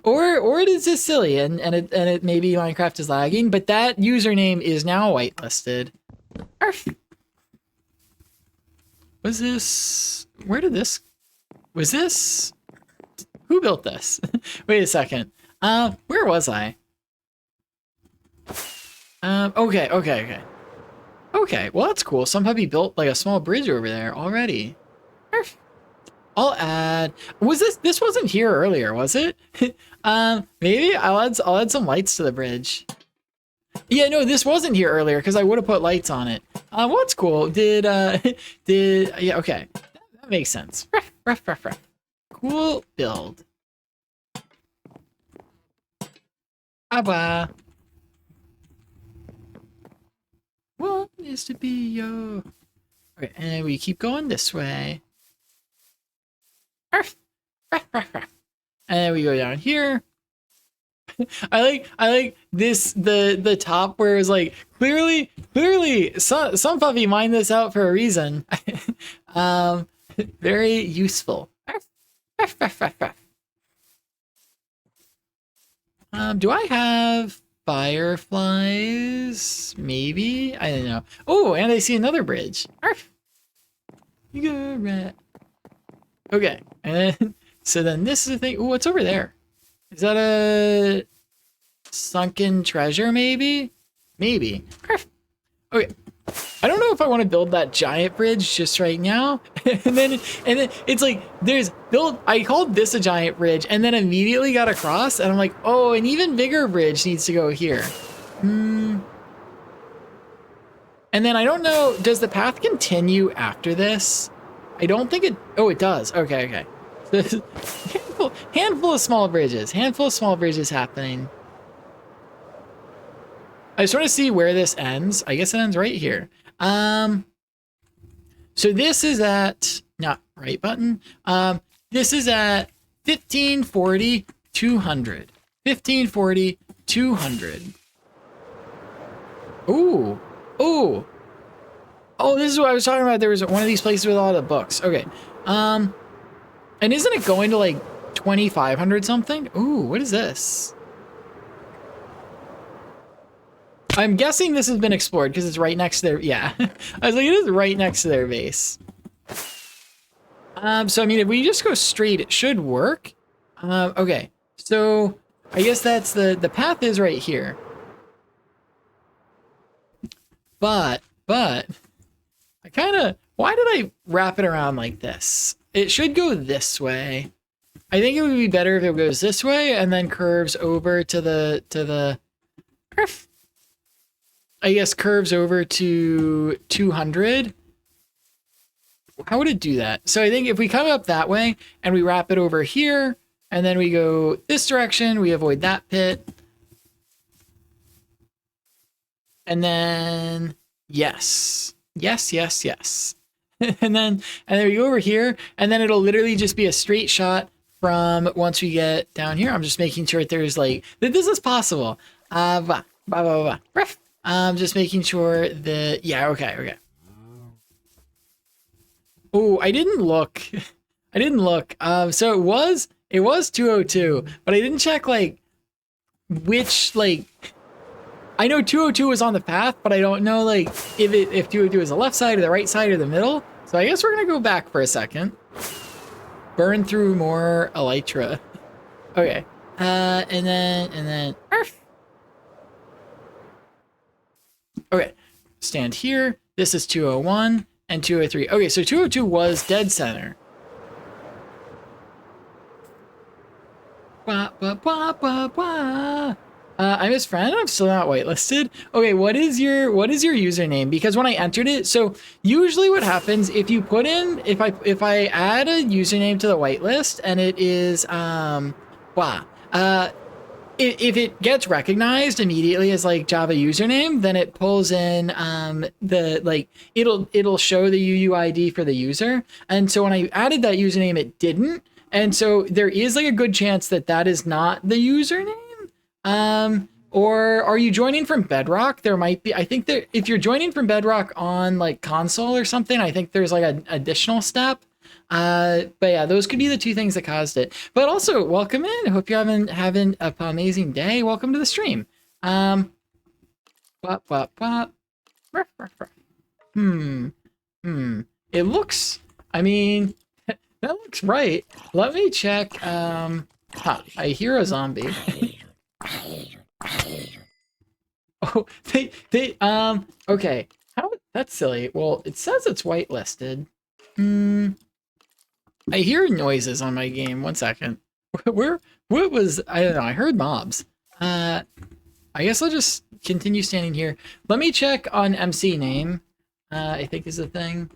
A: or it is just silly and it maybe Minecraft is lagging. But that username is now whitelisted. Arf. Was this? Where did this? Was this? Who built this? Wait a second. Where was I? Okay. Okay, well that's cool. Some puppy built like a small bridge over there already. I'll add. Was this wasn't here earlier, was it? Maybe I'll add some lights to the bridge. Yeah, no, this wasn't here earlier because I would have put lights on it. Well, that's cool. Yeah, okay. That makes sense. Ruff. Cool build. Awa. What is to be yo? Okay, and we keep going this way. Ruff. And then we go down here. I like this the top where it's like clearly some puppy mined this out for a reason. Very useful. Do I have fireflies? Maybe? I don't know. Oh, and I see another bridge. You go rat. Okay, and then, so then this is the thing. Oh, what's over there? Is that a sunken treasure, maybe? Maybe. Okay. I don't know if I want to build that giant bridge just right now. and then it's like there's I called this a giant bridge and then immediately got across and I'm like, oh, an even bigger bridge needs to go here. And then I don't know, does the path continue after this? I don't think it, oh, it does. Okay. Handful of small bridges happening. I just want to see where this ends. I guess it ends right here. So this is at, not right button. This is at 1540, 200. 1540, 200. Ooh. Oh, this is what I was talking about. There was one of these places with a lot of books. Okay. And isn't it going to like 2,500 something? Ooh, what is this? I'm guessing this has been explored because it's right next to their, yeah. I was like, it is right next to their base. So I mean, if we just go straight, it should work. Okay, so I guess that's the path is right here. But I kind of, why did I wrap it around like this? It should go this way. I think it would be better if it goes this way and then curves over to the I guess curves over to 200. How would it do that? So I think if we come up that way and we wrap it over here and then we go this direction, we avoid that pit. And then, yes. and then we go over here and then it'll literally just be a straight shot from once we get down here. I'm just making sure that there's like, that this is possible. Just making sure that, yeah, okay. Oh, I didn't look. So it was 202, but I didn't check like which, like, I know 202 was on the path, but I don't know like if 202 is the left side or the right side or the middle. So I guess we're gonna go back for a second. Burn through more elytra. Okay. And then okay. Stand here. This is 201 and 203. Okay, so 202 was dead center. I'm his friend. I'm still not whitelisted. Okay, what is your username? Because when I entered it, so usually what happens if you put in if I add a username to the whitelist and it is if it gets recognized immediately as like Java username, then it pulls in the like it'll show the UUID for the user. And so when I added that username, it didn't. And so there is like a good chance that that is not the username. Or are you joining from Bedrock? There might be, I think that if you're joining from Bedrock on like console or something, I think there's like an additional step. But yeah, those could be the two things that caused it. But also, welcome in. I hope you're having an amazing day. Welcome to the stream. It looks, I mean, that looks right. Let me check. I hear a zombie. Oh, okay. How, that's silly. Well, it says it's whitelisted. I hear noises on my game. 1 second. What was, I don't know, I heard mobs. I guess I'll just continue standing here. Let me check on MC name. I think is the thing.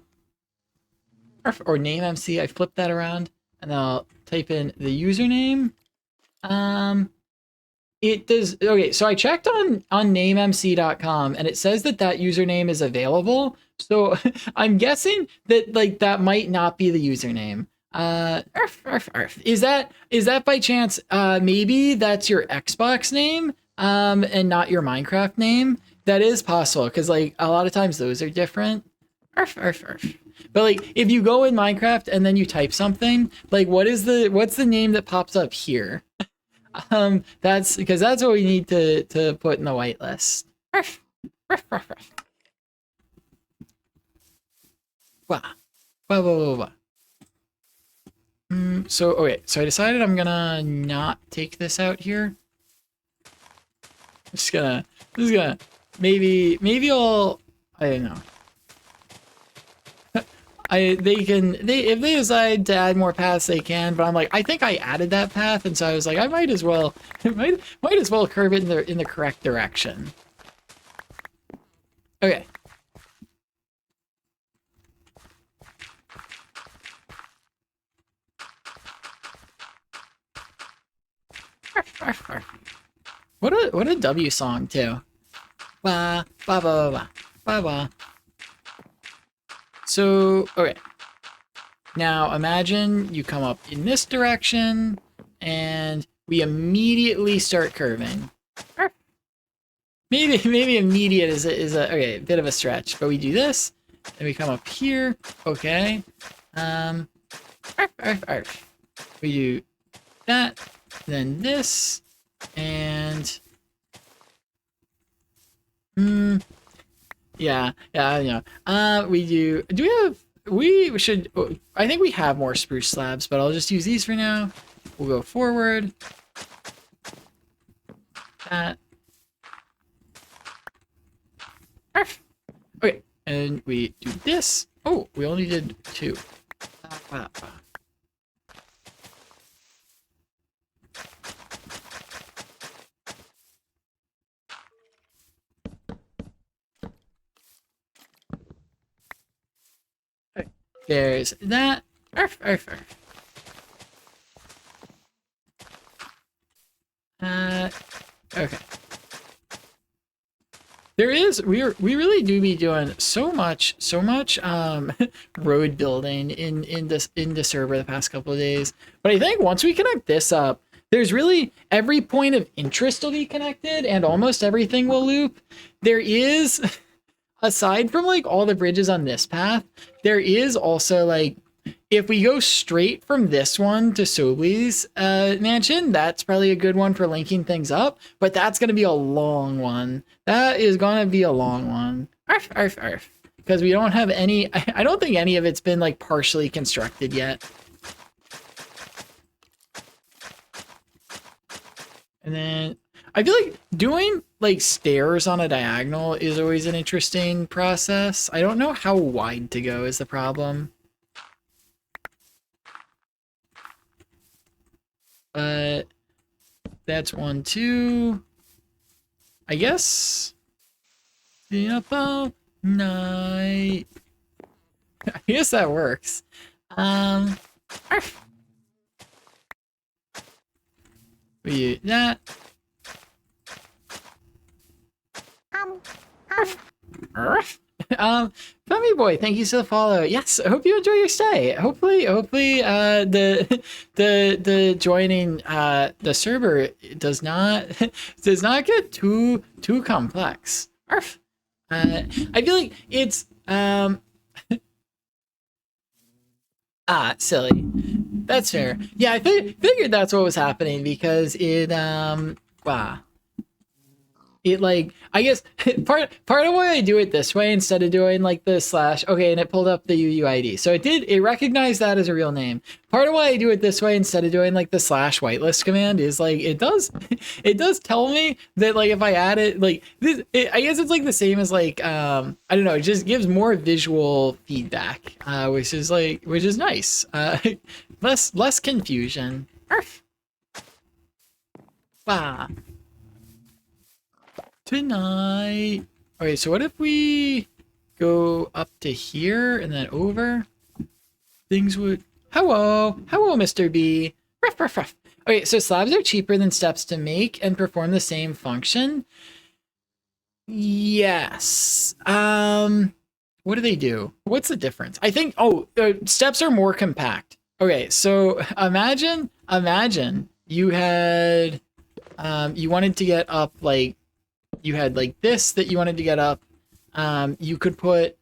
A: Or name MC. I flip that around and I'll type in the username. It does. Okay, so I checked on namemc.com and it says that username is available. So I'm guessing that like that might not be the username. Is that by chance maybe that's your Xbox name and not your Minecraft name? That is possible because like a lot of times those are different. But like if you go in Minecraft and then you type something, like what's the name that pops up here? That's because that's what we need to put in the whitelist. So okay, so I decided I'm gonna not take this out here. Just gonna maybe I'll, I don't know. If they decide to add more paths, they can. But I'm like, I think I added that path, and so I was like, I might as well curve it in the correct direction. Okay. What a W song too. Ba ba ba ba ba ba. So, okay. Now imagine you come up in this direction and we immediately start curving. Maybe immediate is a bit of a stretch, but we do this and we come up here. Okay. Arf, arf, arf. We do that, then this, and yeah, we do we have, we should, I think we have more spruce slabs, but I'll just use these for now. We'll go forward. That. Arf. Okay, and we do this. Oh, we only did 2. There's that. Arf, arf, arf. Okay. There is, we really do be doing so much road building in the server the past couple of days. But I think once we connect this up, there's really every point of interest will be connected and almost everything will loop. There is, aside from like all the bridges on this path, there is also like, if we go straight from this one to Sobley's mansion, that's probably a good one for linking things up, but that's going to be a long one. That is going to be a long one. Arf, arf, arf. Because we don't have any, I don't think any of it's been like partially constructed yet. And then I feel like doing like stairs on a diagonal is always an interesting process. I don't know how wide to go is the problem. But that's 1, 2. I guess. Up all night. I guess that works. Arf. We do that. Arf. Arf. Femi Boy, thank you for the follow. Yes, I hope you enjoy your stay. Hopefully, the joining the server does not get too complex. Arf. I feel like it's silly. That's fair. Yeah, I figured that's what was happening because it it like, I guess part of why I do it this way instead of doing like the slash, okay, and it pulled up the UUID. So it recognized that as a real name. Part of why I do it this way instead of doing like the slash whitelist command is like, it does tell me that like if I add it, like this, I guess it's like the same as like, I don't know, it just gives more visual feedback, which is nice. Less confusion. Arf. Bah. Tonight. Okay, so what if we go up to here and then over? Things would... Hello, Mr. B. Ruff, ruff, ruff. Okay, so slabs are cheaper than steps to make and perform the same function. Yes. What do they do? What's the difference? I think, steps are more compact. Okay, so imagine you had, you wanted to get up like, you had like this that you wanted to get up. You could put,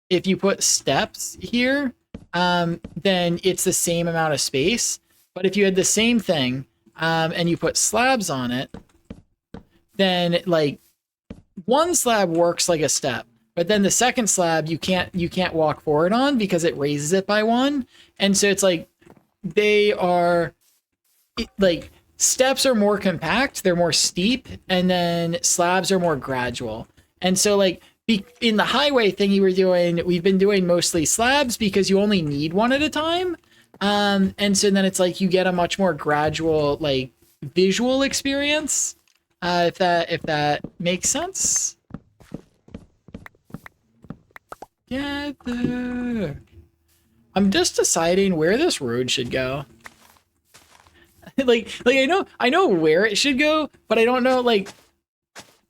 A: if you put steps here, then it's the same amount of space. But if you had the same thing, and you put slabs on it, then like one slab works like a step, but then the second slab you can't walk forward on because it raises it by 1. And so it's like they are like, steps are more compact, they're more steep, and then slabs are more gradual. And so like in the highway thing we've been doing mostly slabs because you only need one at a time. And so then it's like you get a much more gradual like visual experience, if that makes sense. Together. I'm just deciding where this road should go. like I know where it should go, but I don't know, like,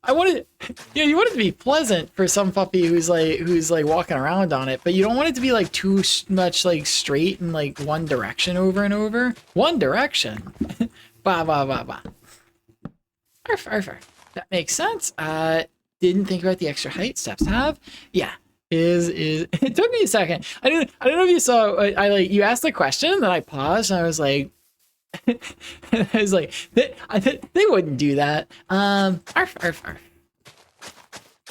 A: I want it, you want it to be pleasant for some puppy who's like walking around on it, but you don't want it to be like too much like straight in like one direction over and over. One direction. Bah, bah, bah, bah. Arf, arf, arf. That makes sense. Didn't think about the extra height steps have. Yeah. it took me a second. I don't know if you saw. I like you asked the question, and then I paused, and I was like, I was like, they wouldn't do that. Arf, arf, arf.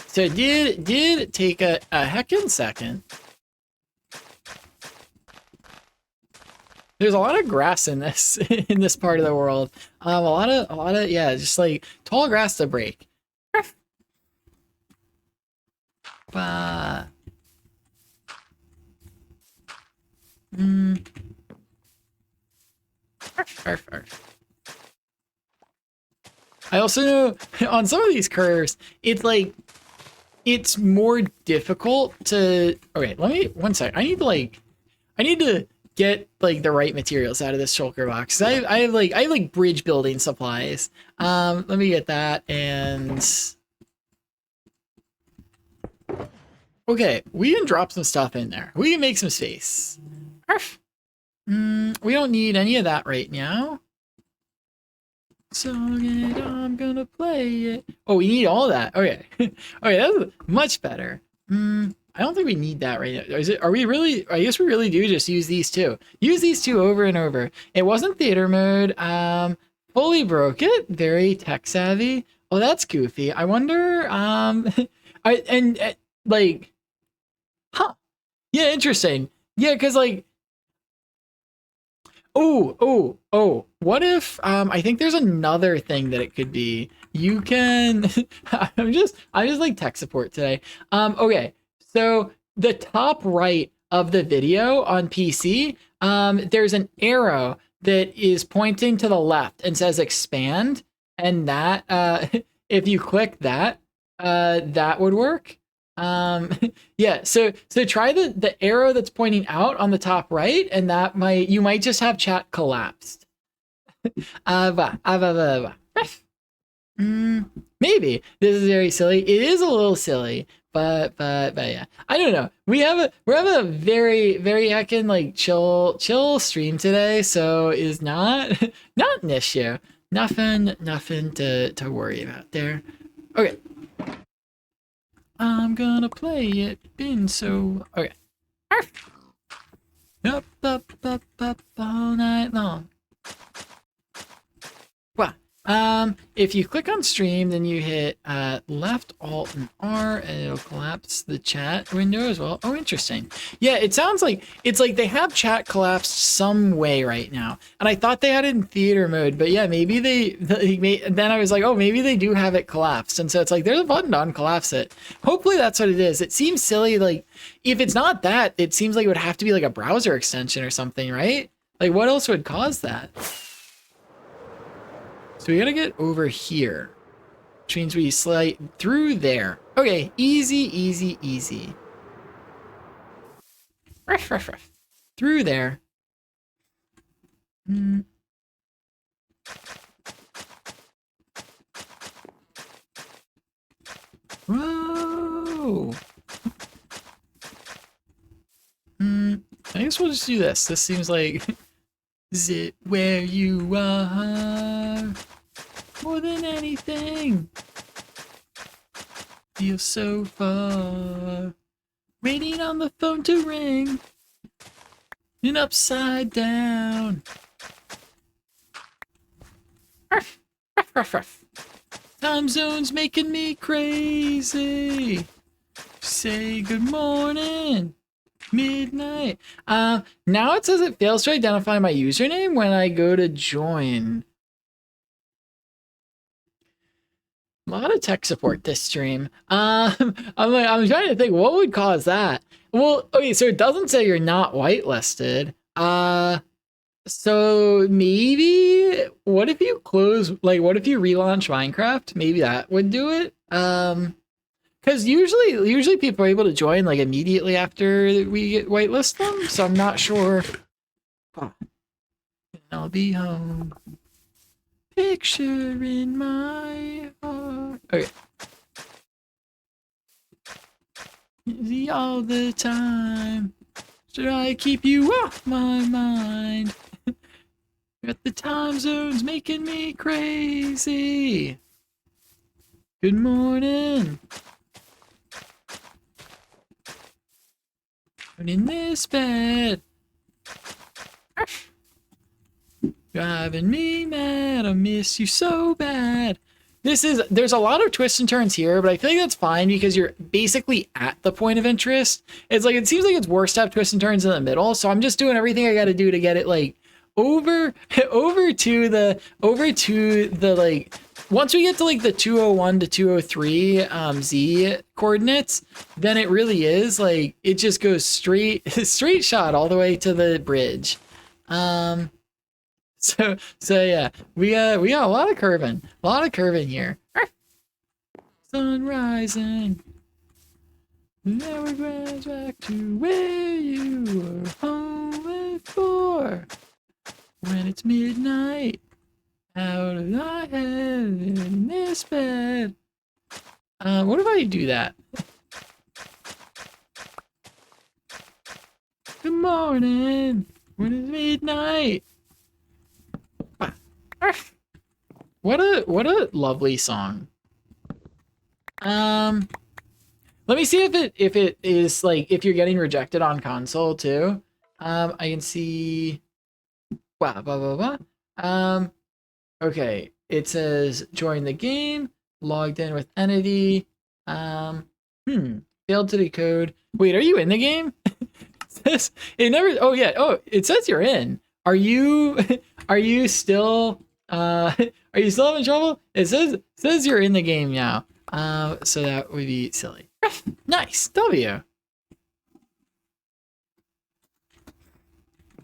A: So it did take a heckin' second. There's a lot of grass in this part of the world. A lot of yeah, just like tall grass to break. I also know on some of these curves, it's more difficult to. Okay, let me 1 sec. I need to get like the right materials out of this shulker box. I have like bridge building supplies. Let me get that and. Okay, we can drop some stuff in there. We can make some space. Arf. We don't need any of that right now. So I'm gonna play it. Oh, we need all that. Okay. Okay, that's much better. I don't think we need that right now. Are we really? I guess we really do just use these two. Use these two over and over. It wasn't theater mode. Fully broke it. Very tech savvy. Oh, that's goofy. I wonder, like, huh. Yeah, interesting. Yeah, because like, oh, what if, I think there's another thing that it could be. You can, I'm just like tech support today. Okay, so the top right of the video on PC, there's an arrow that is pointing to the left and says expand. And that, if you click that, that would work. Yeah, so try the arrow that's pointing out on the top right, and that you might just have chat collapsed. Maybe this is very silly. It is a little silly, but yeah, I don't know. We're having a very heckin' like chill stream today, so is not an issue. Nothing to worry about there. Okay. I'm gonna play it. Been so okay. Arf. Up all night long. Wow. If you click on stream, then you hit left Alt and R, and it'll collapse the chat window as well. Oh, interesting. Yeah, it sounds like it's like they have chat collapsed some way right now, and I thought they had it in theater mode, but yeah, maybe then I was like, oh, maybe they do have it collapsed, and so it's like there's a button to uncollapse it. Hopefully that's what it is. It seems silly. Like if it's not that, it seems like it would have to be like a browser extension or something, right? Like what else would cause that? So we gotta get over here, which means we slide through there. Okay, easy. Ruff. Through there. Whoa. I guess we'll just do this. This seems like... Is it where you are? More than anything. Feel so far. Waiting on the phone to ring. And upside down. Ruff. Time zone's making me crazy. Say good morning. Midnight. Now it says it fails to identify my username when I go to join. A lot of tech support this stream. I'm trying to think what would cause that. Well, okay, so it doesn't say you're not whitelisted. So maybe what if you what if you relaunch Minecraft? Maybe that would do it. Because usually people are able to join like immediately after we get whitelist them, so I'm not sure. I'll be home. Picture in my heart. Okay. Easy all the time. Should I keep you off my mind? Got the time zones making me crazy. Good morning. And in this bed. Driving me mad, I miss you so bad. There's a lot of twists and turns here, but I feel like that's fine because you're basically at the point of interest. It's like, it seems like it's worse to have twists and turns in the middle, so I'm just doing everything I gotta do to get it like over to the like, once we get to like the 201 to 203 Z coordinates, then it really is like, it just goes straight shot all the way to the bridge. So yeah, we got a lot of curving here. Sun rising, now we're going back to where you were home before. When it's midnight, out of my head in this bed. What if I do that? Good morning, when it's midnight. What a lovely song. Let me see if it is like, if you're getting rejected on console too. I can see okay, it says join the game, logged in with entity. Failed to decode. Wait, are you in the game? It never, oh yeah, oh, it says you're in. Are you still having trouble? It says you're in the game now. So that would be silly. Nice. W.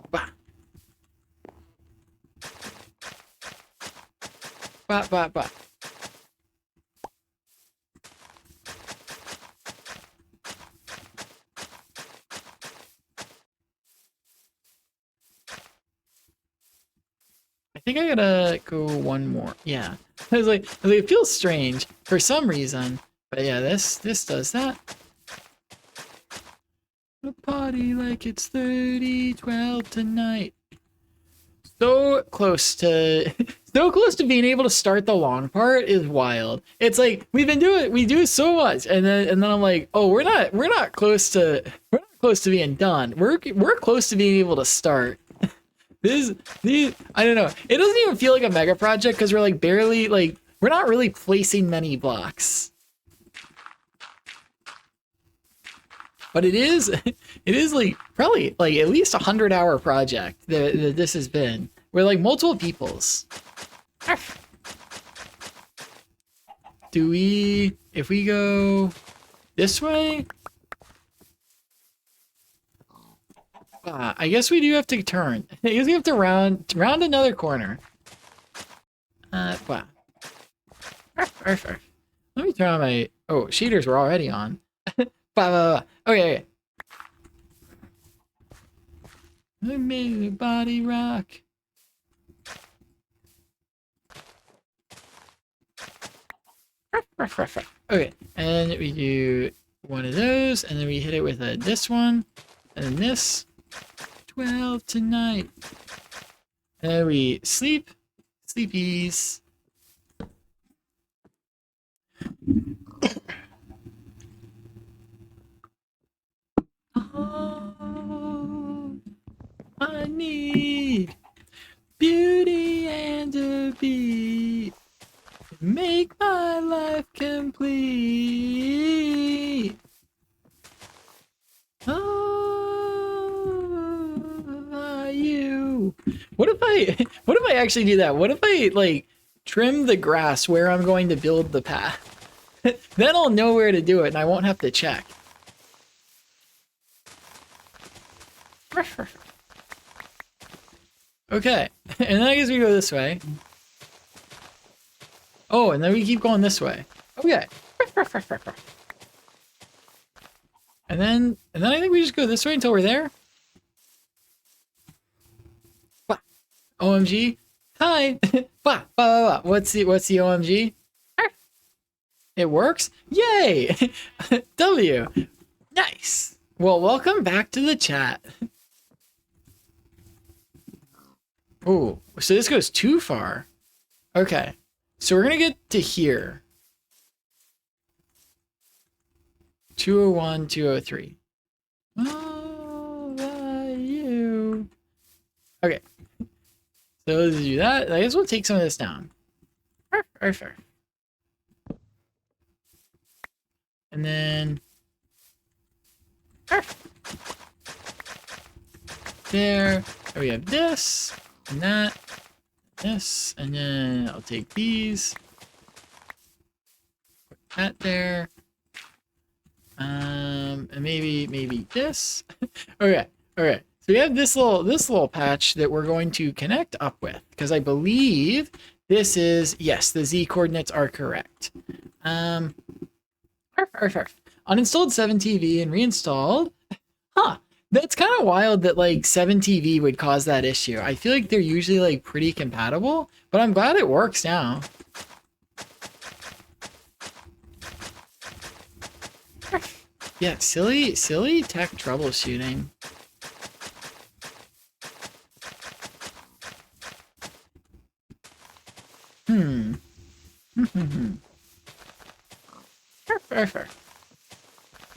A: Bah. I think I gotta go one more. Yeah. I was like, it feels strange for some reason. But yeah, this does that. A party like it's 3012 tonight. So close to being able to start the long part is wild. It's like we do so much, and then I'm like, oh, we're not close to being done. We're close to being able to start. These I don't know. It doesn't even feel like a mega project because we're like barely, like, we're not really placing many blocks. But it is like probably like at least 100-hour project that this has been. We're like multiple people's. If we go this way? I guess we do have to turn. I guess we have to round another corner. Wow. Let me turn on my, oh, shaders were already on. Okay. I made the body rock. Okay, and we do one of those, and then we hit it with this one, and then this. 12 tonight. And then we sleepies. Oh, I need beauty and a beat. Make my life complete. Oh, you. What if I actually do that? What if I like trim the grass where I'm going to build the path? Then I'll know where to do it and I won't have to check. Okay, and then I guess we go this way. Oh, and then we keep going this way. Okay. And then I think we just go this way until we're there. OMG. Hi. What's the OMG? It works? Yay! W. Nice. Well, welcome back to the chat. Ooh, so this goes too far. Okay. So we're gonna get to here. 201, 203. Okay. So let's do that. I guess we'll take some of this down. Arf. And then there. We have this and that, this, and then I'll take these. Put that there. And maybe this. Okay. So we have this little patch that we're going to connect up with, because I believe this is, yes, the Z coordinates are correct. Uninstalled 7TV and reinstalled. Huh. That's kind of wild that like 7TV would cause that issue. I feel like they're usually like pretty compatible, but I'm glad it works now. Yeah, silly tech troubleshooting.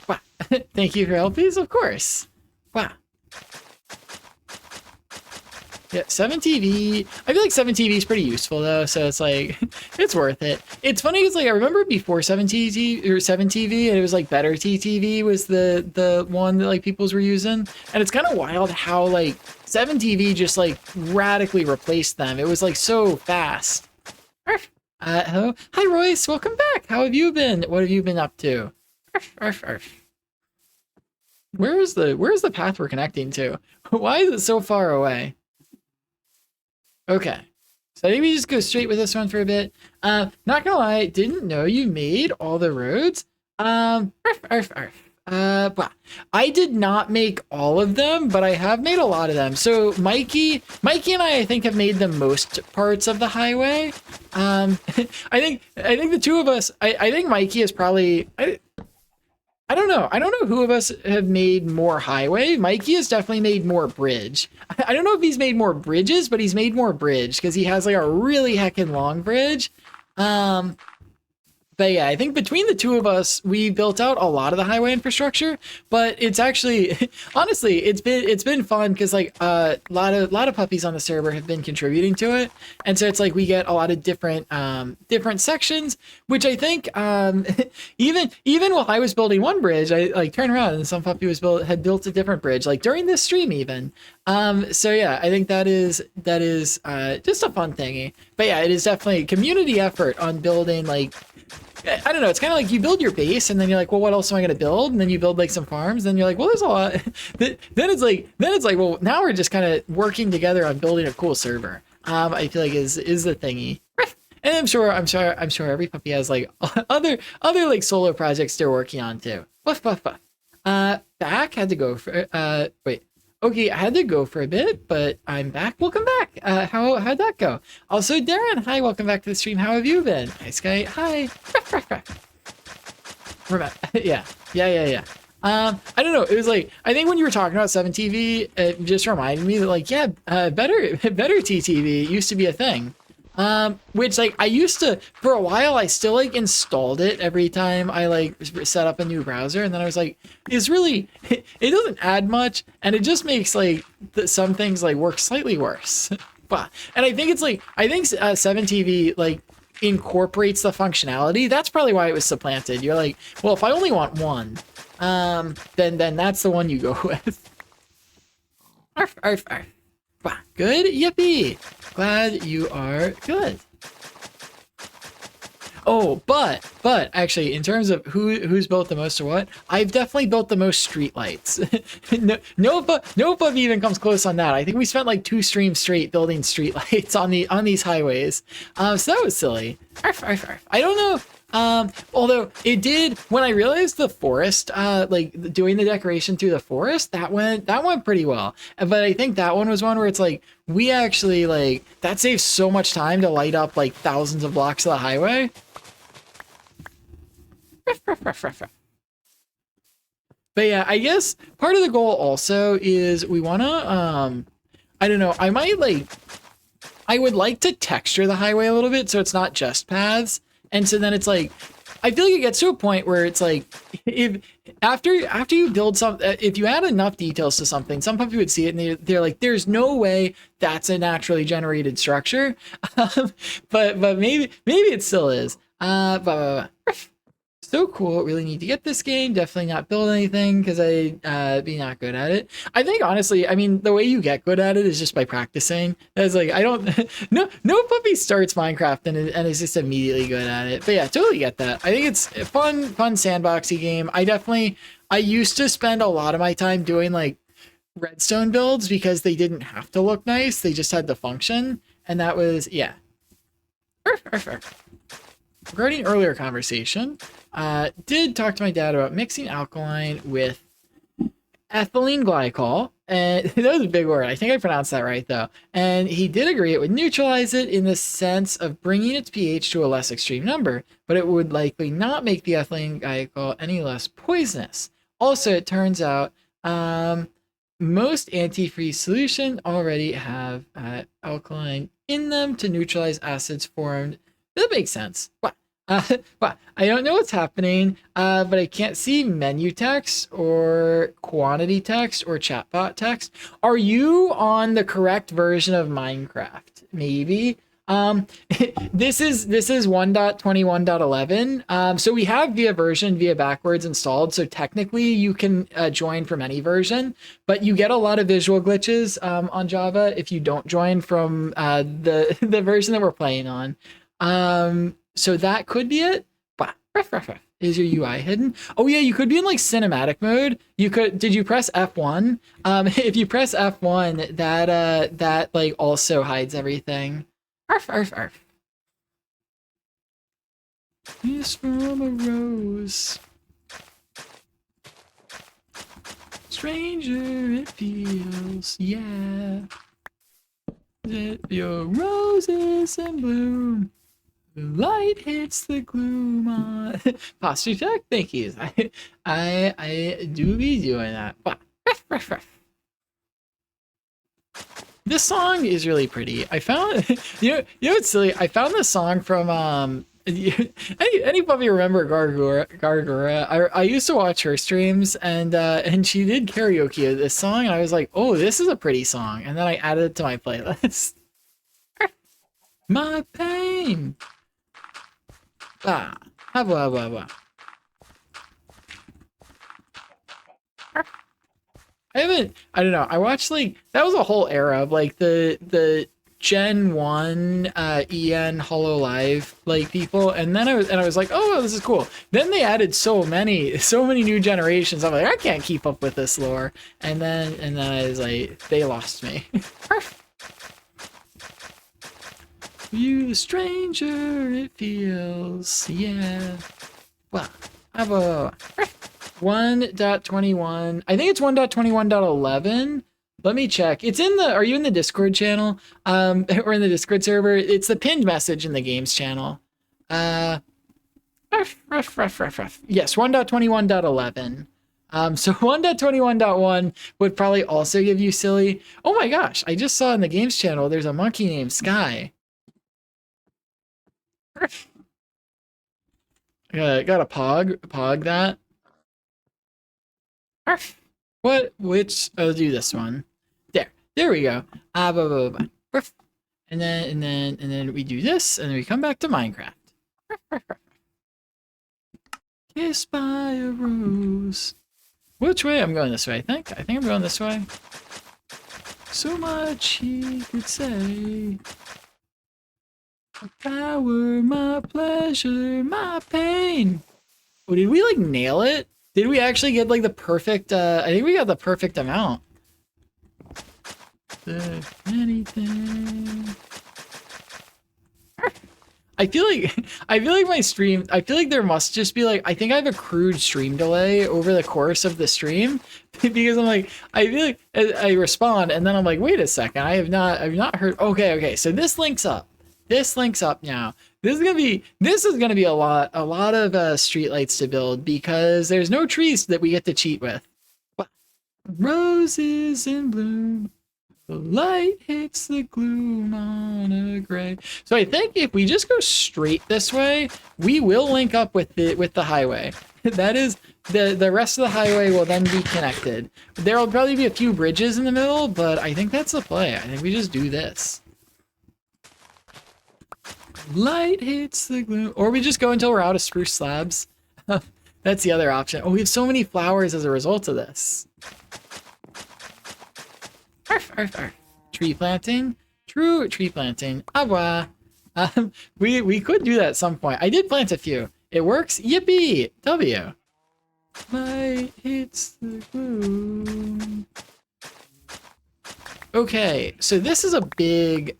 A: Wow. Thank you for help, please. Of course. Wow. Yeah, 7TV. I feel like 7TV is pretty useful though, so it's like it's worth it. It's funny because like I remember before 7TV or 7TV, and it was like Better TTV was the one that like people's were using, and it's kind of wild how like 7TV just like radically replaced them. It was like so fast. Hello, hi Royce, welcome back. How have you been? What have you been up to? Where's the path we're connecting to? Why is it so far away? Okay, so maybe just go straight with this one for a bit. Not gonna lie, didn't know you made all the roads. Well, I did not make all of them, but I have made a lot of them. So Mikey and I think have made the most parts of the highway. I think the two of us. I think Mikey is probably. I don't know who of us have made more highway. Mikey has definitely made more bridge. I don't know if he's made more bridges, but he's made more bridge because he has like a really heckin' long bridge. But yeah, I think between the two of us, we built out a lot of the highway infrastructure. But it's actually, honestly, it's been fun because like a lot of puppies on the server have been contributing to it, and so it's like we get a lot of different sections, which I think even while I was building one bridge, I like turned around and some puppy had built a different bridge like during this stream even. So yeah, I think that is just a fun thingy. But yeah, it is definitely community effort on building like. I don't know. It's kind of like you build your base, and then you're like, well, what else am I going to build? And then you build like some farms. Then you're like, well, there's a lot. Then it's like, well, now we're just kind of working together on building a cool server. I feel like is the thingy. And I'm sure every puppy has like other like solo projects they're working on too. Back had to go for wait. Okay, I had to go for a bit, but I'm back. Welcome back. How'd that go? Also, Darren, hi, welcome back to the stream. How have you been? Hi, Sky. Hi. Yeah. I don't know. It was like, I think when you were talking about 7TV, it just reminded me that like, yeah, better TTV used to be a thing. Which like I used to, for a while, I still like installed it every time I like set up a new browser. And then I was like, it's really, it doesn't add much. And it just makes like some things like work slightly worse. But, and I think it's like, 7TV like incorporates the functionality. That's probably why it was supplanted. You're like, well, if I only want one, then that's the one you go with. Arf. Wow, good, yippee! Glad you are good. Oh, but actually, in terms of who's built the most or what, I've definitely built the most streetlights. No puppy even comes close on that. I think we spent like 2 streams straight building streetlights on these highways. So that was silly. Arf. I don't know. Although it did, when I realized the forest, like doing the decoration through the forest, that went pretty well. But I think that one was one where it's like, we actually like, that saves so much time to light up like thousands of blocks of the highway. But yeah, I guess part of the goal also is we want to, I don't know, I would like to texture the highway a little bit so it's not just paths. And so then it's like, I feel like it gets to a point where it's like, if after you build if you add enough details to something, some people would see it and they're like, there's no way that's a naturally generated structure. But maybe it still is. So cool. Really need to get this game. Definitely not build anything because I be not good at it. I think honestly, I mean, the way you get good at it is just by practicing. That's like, I don't no puppy starts Minecraft and is just immediately good at it. But yeah, totally get that. I think it's a fun sandboxy game. I used to spend a lot of my time doing like redstone builds because they didn't have to look nice. They just had to function. And that was, yeah. Regarding earlier conversation, did talk to my dad about mixing alkaline with ethylene glycol, and that was a big word. I think I pronounced that right though. And he did agree it would neutralize it in the sense of bringing its pH to a less extreme number, but it would likely not make the ethylene glycol any less poisonous. Also, it turns out most antifreeze solutions already have alkaline in them to neutralize acids formed. That makes sense. Well, I don't know what's happening, but I can't see menu text or quantity text or chatbot text. Are you on the correct version of Minecraft? Maybe. This is 1.21.11. So we have via backwards installed. So technically you can join from any version, but you get a lot of visual glitches on Java if you don't join from the version that we're playing on. So that could be it. But is your UI hidden? Oh yeah, you could be in like cinematic mode. Did you press F1? If you press F1, that like also hides everything. Arf. Kiss from a rose. Stranger it feels, yeah. Your roses in bloom. The light hits the gloom on posture check. Thank you. I do be doing that. This song is really pretty. I found you know what's silly? I found this song from any puppy remember Gargura? I used to watch her streams and she did karaoke of this song and I was like, oh, this is a pretty song, and then I added it to my playlist. My pain. I don't know. I watched like, that was a whole era of like the Gen 1 EN Hololive like people, and then I was like, oh, this is cool. Then they added so many new generations. I'm like, I can't keep up with this lore. And then I was like, they lost me. You the stranger it feels, yeah. Well, I have a 1.21. I think it's 1.21.11. Let me check. It's in the, are you in the Discord channel? Or in the Discord server? It's the pinned message in the games channel. Yes, 1.21.11. So 1.21.1 would probably also give you silly. Oh my gosh, I just saw in the games channel there's a monkey named Sky. Gotta pog that. Which, I'll do this one. There we go. And then we do this, and then we come back to Minecraft. Kissed by a rose. Which way? I'm going this way, I think. I think I'm going this way. So much he could say. My power, my pleasure, my pain. Oh, did we like nail it? Did we actually get like the perfect, I think we got the perfect amount. Anything. I feel like my stream, I feel like there must just be like, I think I have a crude stream delay over the course of the stream because I'm like, I feel like I respond and then I'm like, wait a second, I've not heard. Okay. So this links up. This links up now. This is gonna be a lot of streetlights to build because there's no trees that we get to cheat with. Roses in bloom. The light hits the gloom on a gray. So I think if we just go straight this way, we will link up with the highway. That is the rest of the highway will then be connected. There will probably be a few bridges in the middle, but I think that's the play. I think we just do this. Light hits the gloom, or we just go until we're out of spruce slabs. That's the other option. Oh, we have so many flowers as a result of this. Arf, arf, arf. Tree planting. True tree planting. Awa. We could do that at some point. I did plant a few. It works. Yippee. W. Light hits the gloom. Okay, so this is a big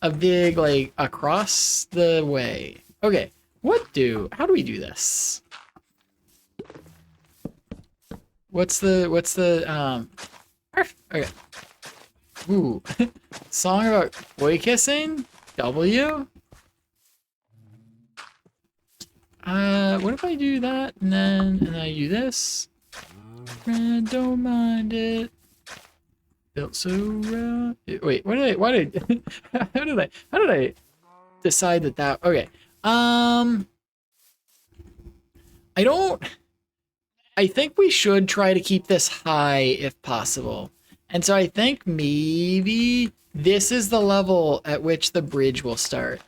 A: like across the way. Okay, how do we do this? What's the okay. Ooh, song about boy kissing? W? What if I do that and then I do this? Friend, don't mind it. Felt so round. Wait, how did I decide that okay. I think we should try to keep this high if possible. And so I think maybe this is the level at which the bridge will start.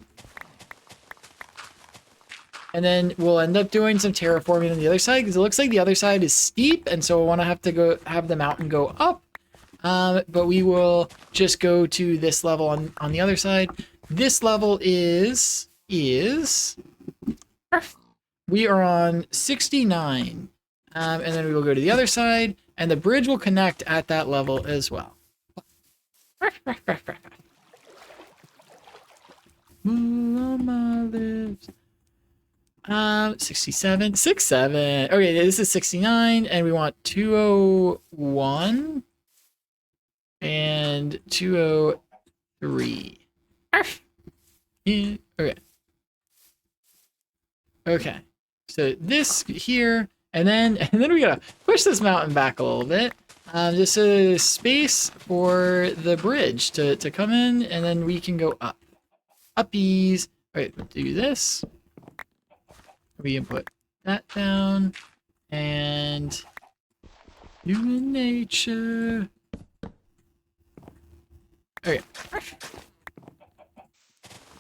A: And then we'll end up doing some terraforming on the other side because it looks like the other side is steep, and so I want to have the mountain go up. But we will just go to this level on the other side. This level is we are on 69. And then we will go to the other side, and the bridge will connect at that level as well. 67, 67. Okay, this is 69, and we want 201 and 203. Okay. Okay. So this here. And then we gotta push this mountain back a little bit. Just a space for the bridge to come in, and then we can go up. Uppies. All right, let's do this. We can put that down. And human nature. Okay.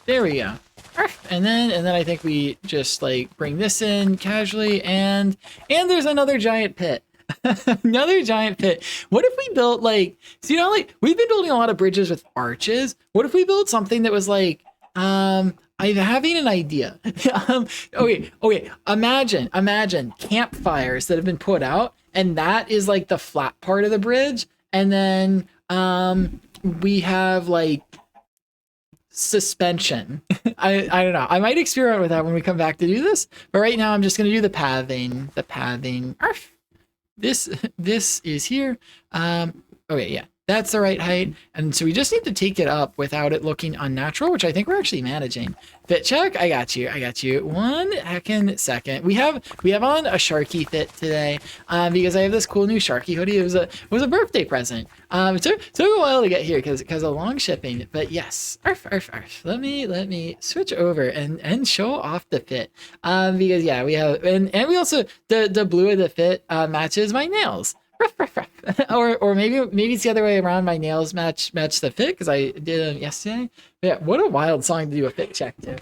A: There we go. And then I think we just like bring this in casually, and there's another giant pit. Another giant pit. What if we built like, so like we've been building a lot of bridges with arches. What if we built something that was like, I'm having an idea. Okay. Imagine campfires that have been put out, and that is like the flat part of the bridge, and then we have like suspension. I don't know. I might experiment with that when we come back to do this, but right now I'm just going to do the pathing. This is here. Okay, yeah, that's the right height, and so we just need to take it up without it looking unnatural, which I think we're actually managing. Fit check. I got you. 1 heckin' second. We have on a Sharky fit today, because I have this cool new Sharky hoodie. It was a birthday present. It took a while to get here because of long shipping, but yes. Arf. Let me switch over and show off the fit. Because yeah, we have and we also the blue of the fit matches my nails. or maybe it's the other way around. My nails match the fit because I did them yesterday. But yeah, what a wild song to do a fit check to.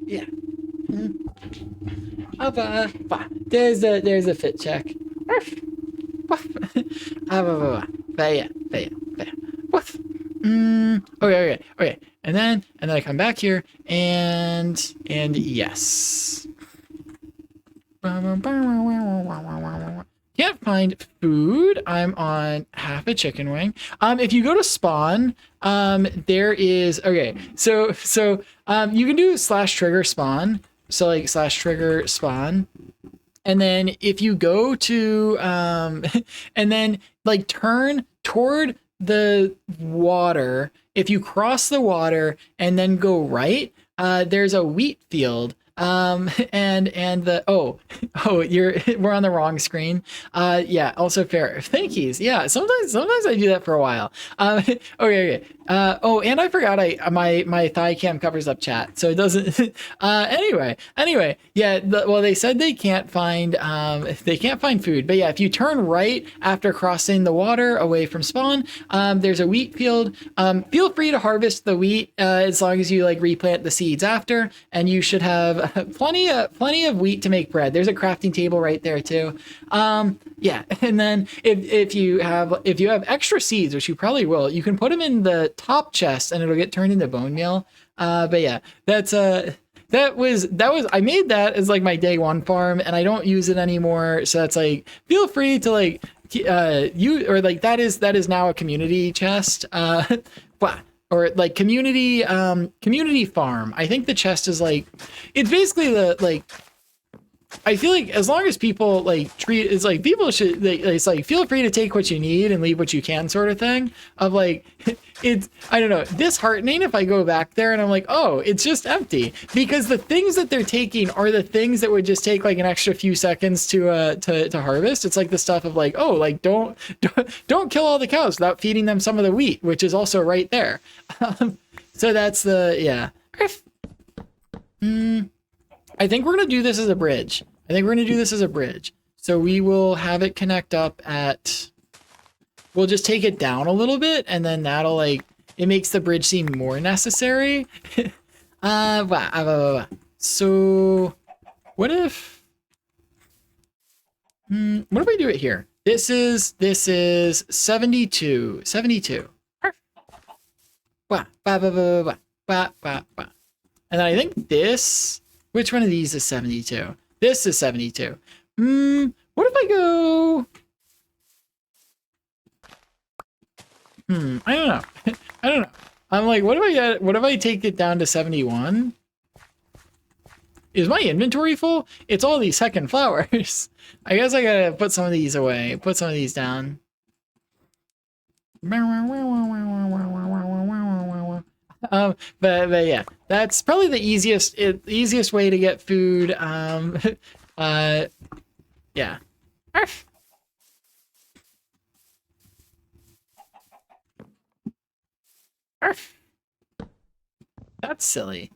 A: Yeah. There's a fit check. Okay. And then I come back here and yes. Can't find food. I'm on half a chicken wing. If you go to spawn, there is okay. So you can do /trigger spawn. So like /trigger spawn. And then if you go to and then like turn toward the water, if you cross the water and then go right, there's a wheat field And the we're on the wrong screen. Yeah, also fair. Thank yous. Yeah, sometimes I do that for a while. Okay. And I forgot my thigh cam covers up chat, so it doesn't. Anyway, yeah. They said they can't find food, but yeah, if you turn right after crossing the water away from spawn, there's a wheat field. Feel free to harvest the wheat as long as you like replant the seeds after, and you should have plenty of wheat to make bread. There's a crafting table right there too. Yeah, and then if you have extra seeds, which you probably will, you can put them in the top chest and it'll get turned into bone meal. But yeah, that was I made that as like my day one farm, and I don't use it anymore. So that's like, feel free to like that is now a community chest. Or like community farm. I think the chest is like, it's basically the like, I feel like as long as people like treat, it's like people should, it's like feel free to take what you need and leave what you can sort of thing of like, it's, I don't know, disheartening if I go back there and I'm like, oh, it's just empty, because the things that they're taking are the things that would just take like an extra few seconds to harvest. It's like the stuff of like, oh, like don't kill all the cows without feeding them some of the wheat, which is also right there. So that's the, yeah. I think we're going to do this as a bridge. So we will have it connect up at, we'll just take it down a little bit, and then that'll like, it makes the bridge seem more necessary. So what if we do it here? This is 72. And then I think this, which one of these is 72? This is 72. What if I go? I don't know. I'm like, what if I take it down to 71? Is my inventory full? It's all these heckin' flowers. I guess I gotta put some of these away. Put some of these down. But yeah, that's probably the easiest way to get food. Yeah. Arf. Arf. That's silly.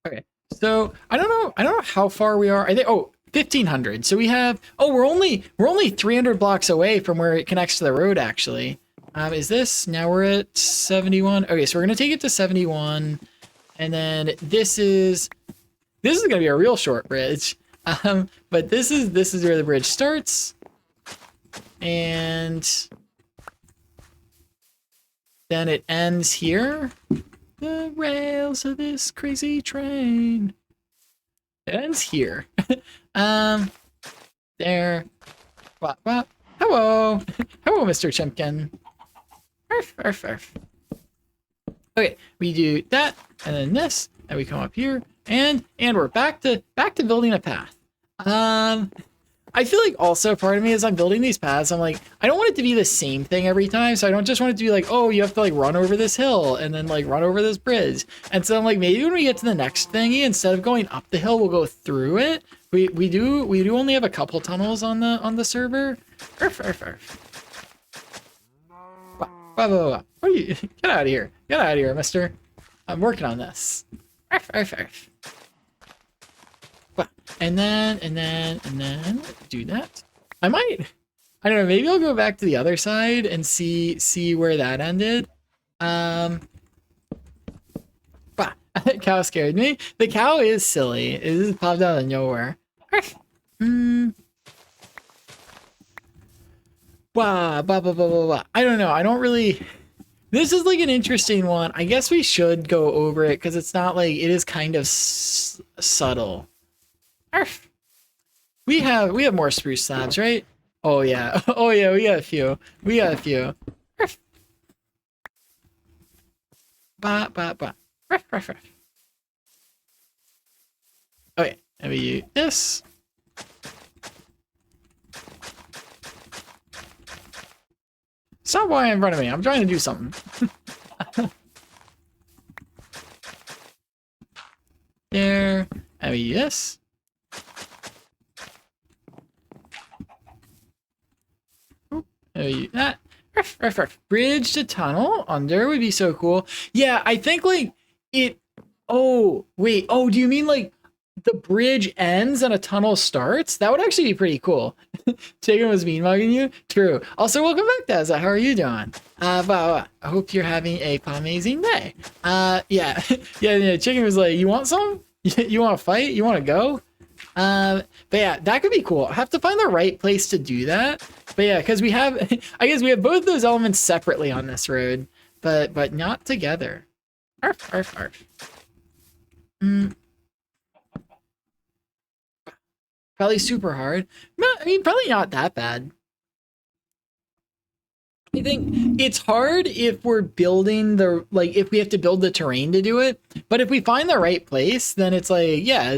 A: Okay. So I don't know how far we are. I think 1,500. So we have, we're only 300 blocks away from where it connects to the road actually. Is this, now we're at 71. Okay, so we're gonna take it to 71, and then this is gonna be a real short bridge. But this is where the bridge starts, and then it ends here. The rails of this crazy train. It ends here. There. Hello. Hello, Mr. Chimkin. Arf, arf, arf. Okay, we do that, and then this, and we come up here, and we're back to building a path. I feel like also part of me as I'm building these paths, I'm like, I don't want it to be the same thing every time. So I don't just want it to be like, oh, you have to like run over this hill and then like run over this bridge. And so I'm like, maybe when we get to the next thingy, instead of going up the hill, we'll go through it. We do only have a couple tunnels on the server. Arf, arf, arf. What are you? Get out of here. Get out of here, mister. I'm working on this. Arf, arf, arf. And then do that. I don't know, maybe I'll go back to the other side and see where that ended. Cow scared me. The cow is silly. It just popped out of nowhere. I don't know. I don't really. This is like an interesting one. I guess we should go over it because it's not like, it is kind of subtle. Arf. We have more spruce slabs, right? Oh yeah. Oh yeah, we got a few. Arf. Ruff, ruff, ruff. Okay, and we use this. Stop walking in front of me. I'm trying to do something. There. And we do this. And we do that. Bridge to tunnel under would be so cool. Yeah, I think like it. Oh, wait. Oh, do you mean like the bridge ends and a tunnel starts? That would actually be pretty cool. Chicken was mean mugging you? True. Also, welcome back, Dazza. How are you doing? I hope you're having a amazing day. Yeah. yeah. Chicken was like, you want some? You want to fight? You want to go? But yeah, that could be cool. I have to find the right place to do that. But yeah, because we have, I guess we have both those elements separately on this road, but not together. Arf, arf, arf. Probably super hard. I mean, probably not that bad. I think it's hard if we're building if we have to build the terrain to do it. But if we find the right place, then it's like, yeah,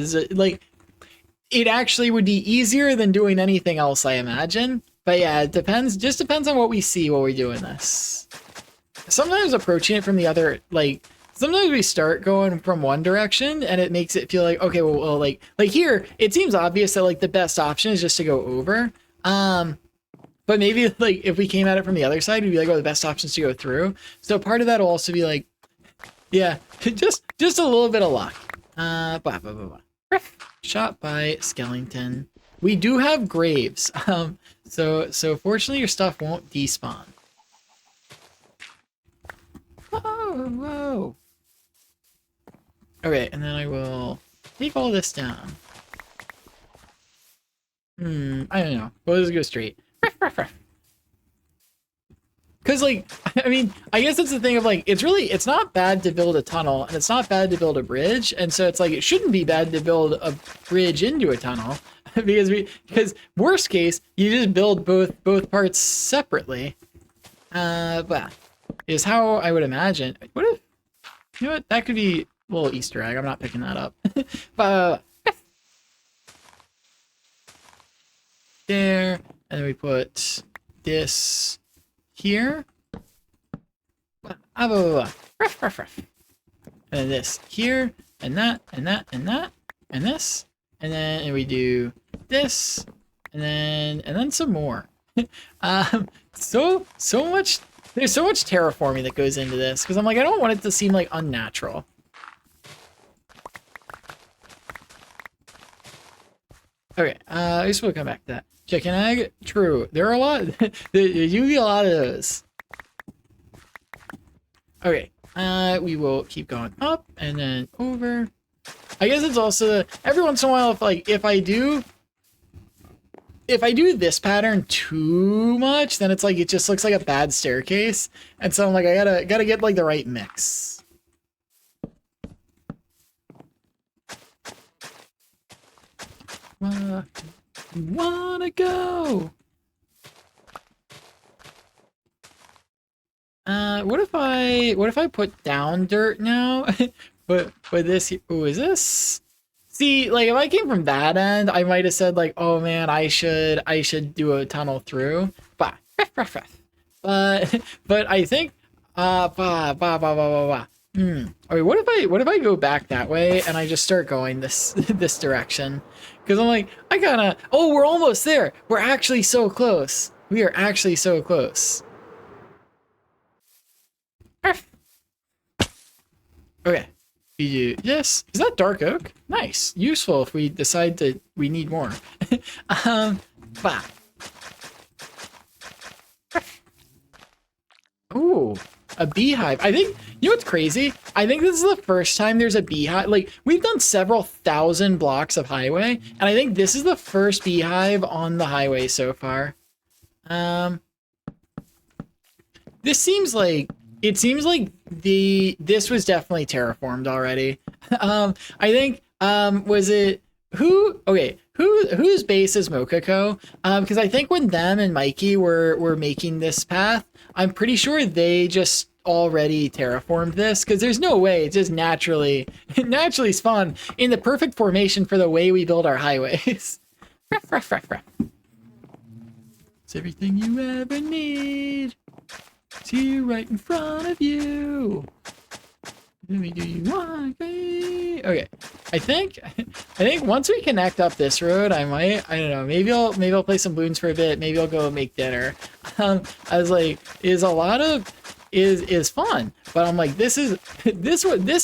A: it actually would be easier than doing anything else, I imagine. But yeah, it just depends on what we see while we're doing this. Sometimes approaching it from the other, sometimes we start going from one direction and it makes it feel like, okay, well like here, it seems obvious that like the best option is just to go over. But maybe like if we came at it from the other side, we'd be like, oh, the best option is to go through. So part of that will also be like, yeah, just a little bit of luck. Blah, blah, blah, blah. Shot by Skellington. We do have graves. So fortunately your stuff won't despawn. Whoa. Okay, and then I will take all this down. I don't know. We'll just go straight. Because, like, I mean, I guess it's the thing of, like, it's not bad to build a tunnel, and it's not bad to build a bridge, and so it's like, it shouldn't be bad to build a bridge into a tunnel, because worst case, you just build both parts separately. But is how I would imagine. What if, you know what, that could be a little Easter egg, I'm not picking that up. But, there, and then we put this here. And then this here, and that, and that, and that, and this. And then we do this, and then some more. So much, there's so much terraforming that goes into this, because I'm like, I don't want it to seem like unnatural. Okay, I guess we'll come back to that. Chicken egg, true. There are a lot. There do be a lot of those. Okay, we will keep going up and then over. I guess it's also every once in a while if I do this pattern too much, then it's like it just looks like a bad staircase, and so I'm like I gotta get like the right mix. Wanna go? What if I put down dirt now? but this, oh, is this? See, like if I came from that end, I might have said like, oh man, I should do a tunnel through. But I think Okay, what if I go back that way and I just start going this direction? Because I'm like, oh, we're almost there. We're actually so close. We are actually so close. Okay, we do this. Is that dark oak? Nice, useful if we decide we need more. Ooh, a beehive. I think, you know what's crazy? I think this is the first time there's a beehive. Like, we've done several thousand blocks of highway, and I think this is the first beehive on the highway so far. It seems like this was definitely terraformed already. I think, was it, whose base is Mokoko? Because I think when them and Mikey were making this path, I'm pretty sure they just already terraformed this, because there's no way it just naturally spawned in the perfect formation for the way we build our highways. It's everything you ever need. It's here right in front of you. Let me do you want? Okay. think once we connect up this road, I don't know, maybe I'll play some balloons for a bit. Maybe I'll go make dinner. I was like, is fun, but I'm like, this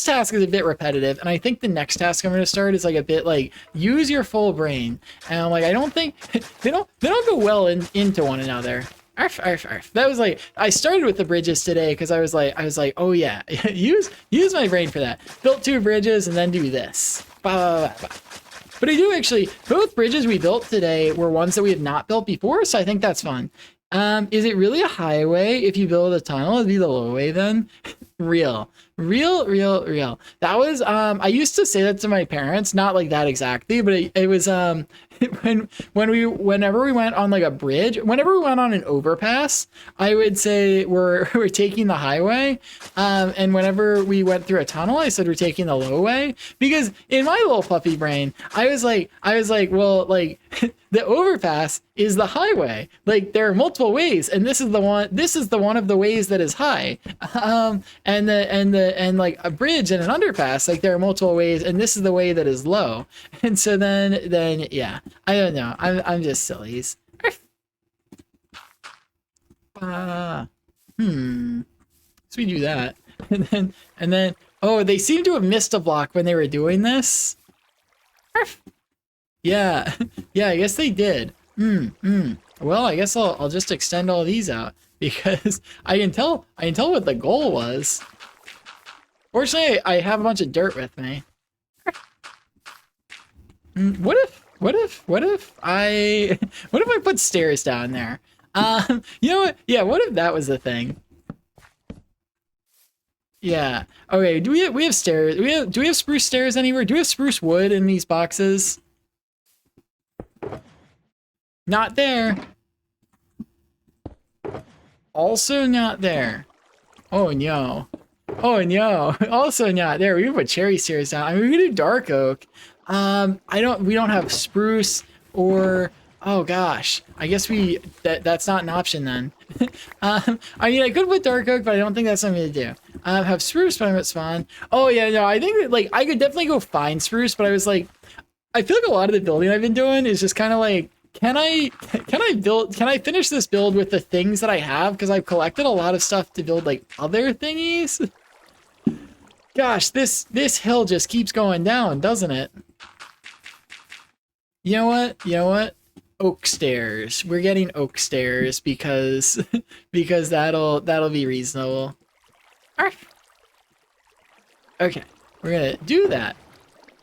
A: task is a bit repetitive, and I think the next task I'm going to start is like a bit like use your full brain, and I'm like, I don't think they don't go well into one another. Arf, arf, arf. That was like, I started with the bridges today because I was like, oh yeah, use my brain for that. Built 2 bridges and then do this. Bah, bah, bah, bah. But I do actually, both bridges we built today were ones that we had not built before, so I think that's fun. Is it really a highway if you build a tunnel? It'd be the low way then. Real. That was I used to say that to my parents, not like that exactly, but it was whenever we went on like a bridge, whenever we went on an overpass, I would say we're taking the highway, and whenever we went through a tunnel, I said we're taking the low way, because in my little puppy brain, I was like, well, like the overpass is the highway. Like there are multiple ways, and this is the one of the ways that is high. And like a bridge and an underpass, like there are multiple ways, and this is the way that is low. And so then yeah, I don't know. I'm just sillies. So we do that, and then oh, they seem to have missed a block when they were doing this. Yeah, I guess they did. Well, I guess I'll just extend all these out because I can tell what the goal was. Fortunately, I have a bunch of dirt with me. What if I put stairs down there? You know what? Yeah, what if that was the thing? Yeah. Okay. Do we have stairs? Do we have spruce stairs anywhere? Do we have spruce wood in these boxes? Not there. Also not there. Oh no. Oh no. Also not there. We can put cherry stairs down. I mean, we can do dark oak. We don't have spruce or, oh gosh, I guess that's not an option then. I mean, I could put dark oak, but I don't think that's something to do. Have spruce by at spawn. Oh yeah, no, I think that, like, I could definitely go find spruce, but I was like, I feel like a lot of the building I've been doing is just kind of like, can I finish this build with the things that I have? Because I've collected a lot of stuff to build like other thingies. Gosh, this hill just keeps going down, doesn't it? You know what? Oak stairs. We're getting oak stairs because that'll be reasonable. Okay, we're gonna do that.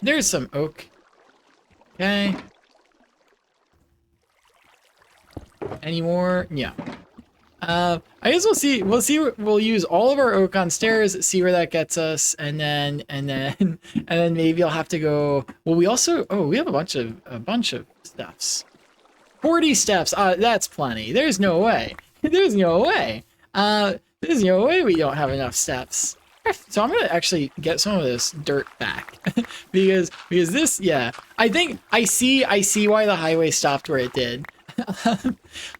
A: There's some oak. Okay. Any more? Yeah. I guess we'll use all of our oak on stairs, see where that gets us, and then maybe I'll have to go. Well, we have a bunch of steps. 40 steps. That's plenty. There's no way. There's no way we don't have enough steps. So I'm gonna actually get some of this dirt back because this, yeah, I think I see why the highway stopped where it did.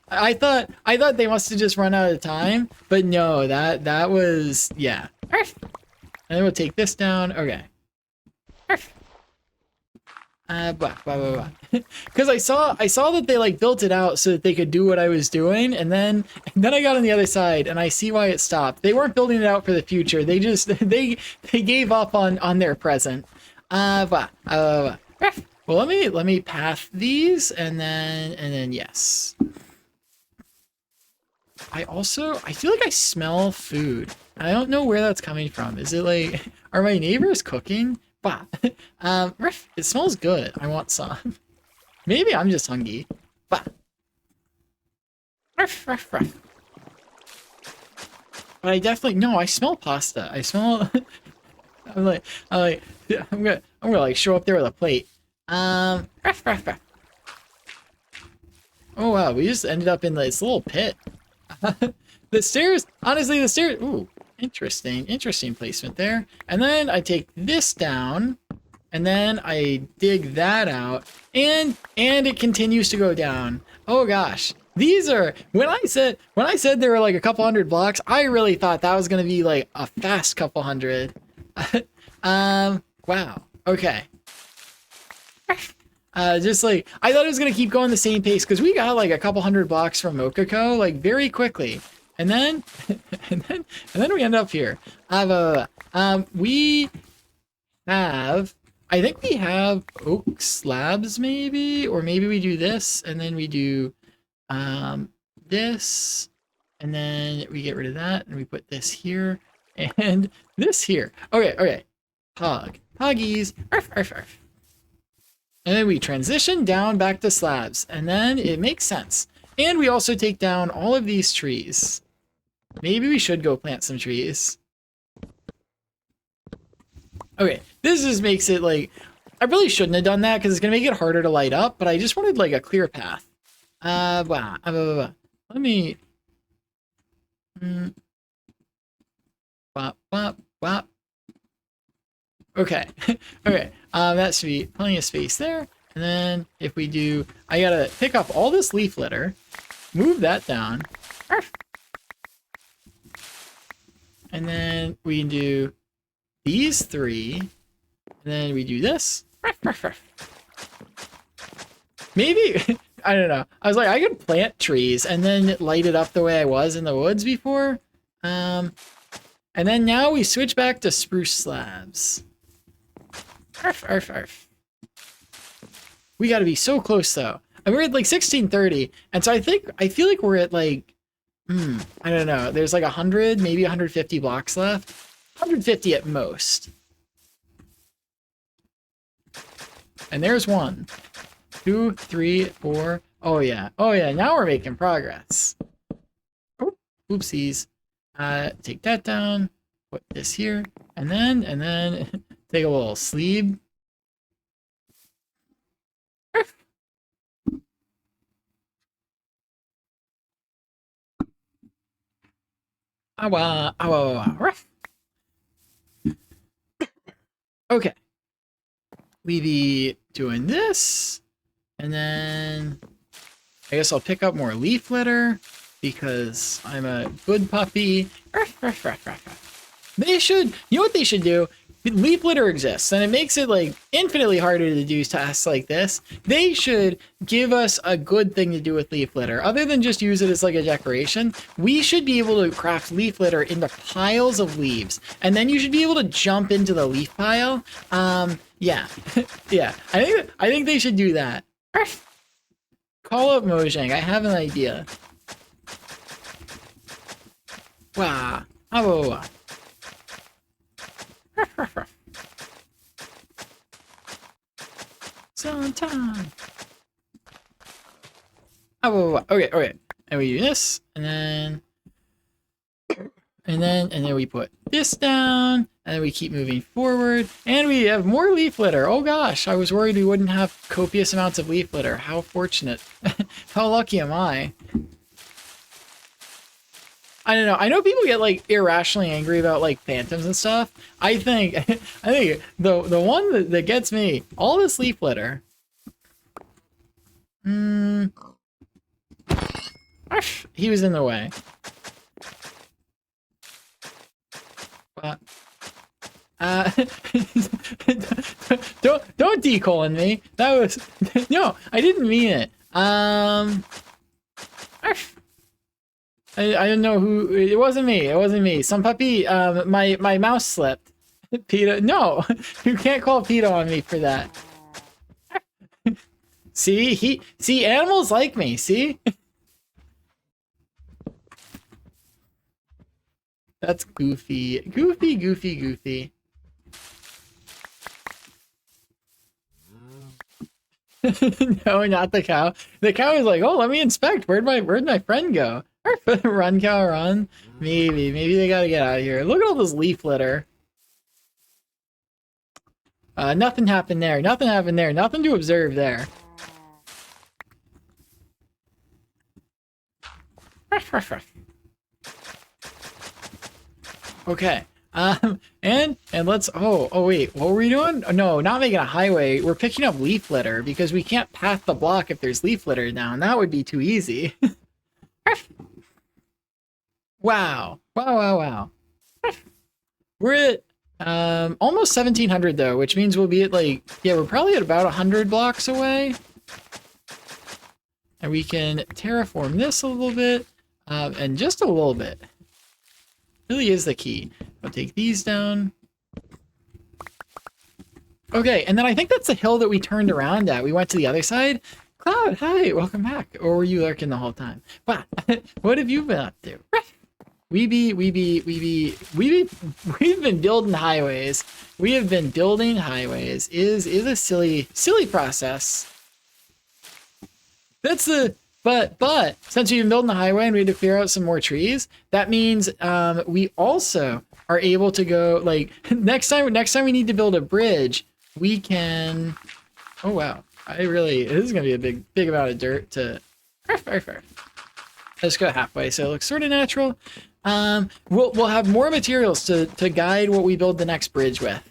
A: I thought they must have just run out of time, but no, that was, yeah. And then we'll take this down. Okay. Because I saw that they like built it out so that they could do what I was doing, and then I got on the other side and I see why it stopped. They weren't building it out for the future. They just they gave up on their present. Well, let me path these and then yes. I feel like I smell food. I don't know where that's coming from. Is it like, are my neighbors cooking? Bah. It smells good. I want some. Maybe I'm just hungry. Bah. But I definitely, no, I smell pasta. I smell I'm gonna like show up there with a plate. Oh wow, we just ended up in this little pit. The stairs, honestly, ooh, interesting placement there. And then I take this down, and then I dig that out, and it continues to go down. Oh gosh, these are, when I said there were like a couple hundred blocks, I really thought that was gonna be like a fast couple hundred. Wow. Okay. Just like, I thought it was gonna keep going the same pace because we got like a couple $100 from Mokako like very quickly, and then and then we end up here. We have, I think we have oak slabs maybe, or maybe we do this and then we do this, and then we get rid of that and we put this here and this here. Okay. Puggies. Arf, arf, arf. And then we transition down back to slabs, and then it makes sense. And we also take down all of these trees. Maybe we should go plant some trees. Okay, this just makes it like, I really shouldn't have done that because it's gonna make it harder to light up, but I just wanted like a clear path. Let me bop. Okay. Okay. That should be plenty of space there. And then if we do, I gotta pick up all this leaf litter, move that down. And then we can do these three. And then we do this. Maybe, I don't know. I was like, I could plant trees and then light it up the way I was in the woods before. And then now we switch back to spruce slabs. Arf, arf, arf. We gotta be so close though. And we're at like 1630, and so I feel like we're at like, I don't know. There's like 100, maybe 150 blocks left. 150 at most. And there's 1, 2, 3, 4. Oh yeah. Now we're making progress. Oopsies. Take that down. Put this here, and then take a little sleeve. Okay. We be doing this, and then I guess I'll pick up more leaf litter because I'm a good puppy. They should, you know what they should do? Leaf litter exists, and it makes it like infinitely harder to do tasks like this. They should give us a good thing to do with leaf litter, other than just use it as like a decoration. We should be able to craft leaf litter into piles of leaves, and then you should be able to jump into the leaf pile. Yeah, yeah. I think they should do that. Call up Mojang. I have an idea. Wow. Sometime. Okay. And we do this, and then we put this down, and then we keep moving forward, and we have more leaf litter. Oh gosh, I was worried we wouldn't have copious amounts of leaf litter. How fortunate. How lucky am I? I don't know. I know people get like irrationally angry about like phantoms and stuff. I think the one that gets me, all this leaf litter. He was in the way. But don't decolon me. That was no, I didn't mean it. I don't know who. It wasn't me. It wasn't me. Some puppy. My mouse slipped. PETA. No, you can't call PETA on me for that. See, animals like me. See. That's goofy. Goofy. No, not the cow. The cow is like, oh, let me inspect. Where'd my friend go? Run, cow, run. Maybe they gotta get out of here. Look at all this leaf litter. Nothing happened there. Nothing to observe there. Okay. And let's, oh wait, what were we doing? No, not making a highway. We're picking up leaf litter because we can't path the block if there's leaf litter down. That would be too easy. Wow. We're at Almost 1700 though, which means we'll be at like, yeah, we're probably at about 100 blocks away. And we can terraform this a little bit, and just a little bit. Really is the key. I'll take these down. Okay, and then I think that's the hill that we turned around at. We went to the other side. Cloud, hi, welcome back. Or were you lurking the whole time? Wow, what have you been up to? We've been building highways. We have been building highways. Is a silly process. That's the but since we've been building the highway and we had to clear out some more trees, that means we also are able to go like next time we need to build a bridge, we can. Oh wow, this is gonna be a big amount of dirt to. Let's go halfway, so it looks sort of natural. We'll have more materials to guide what we build the next bridge with.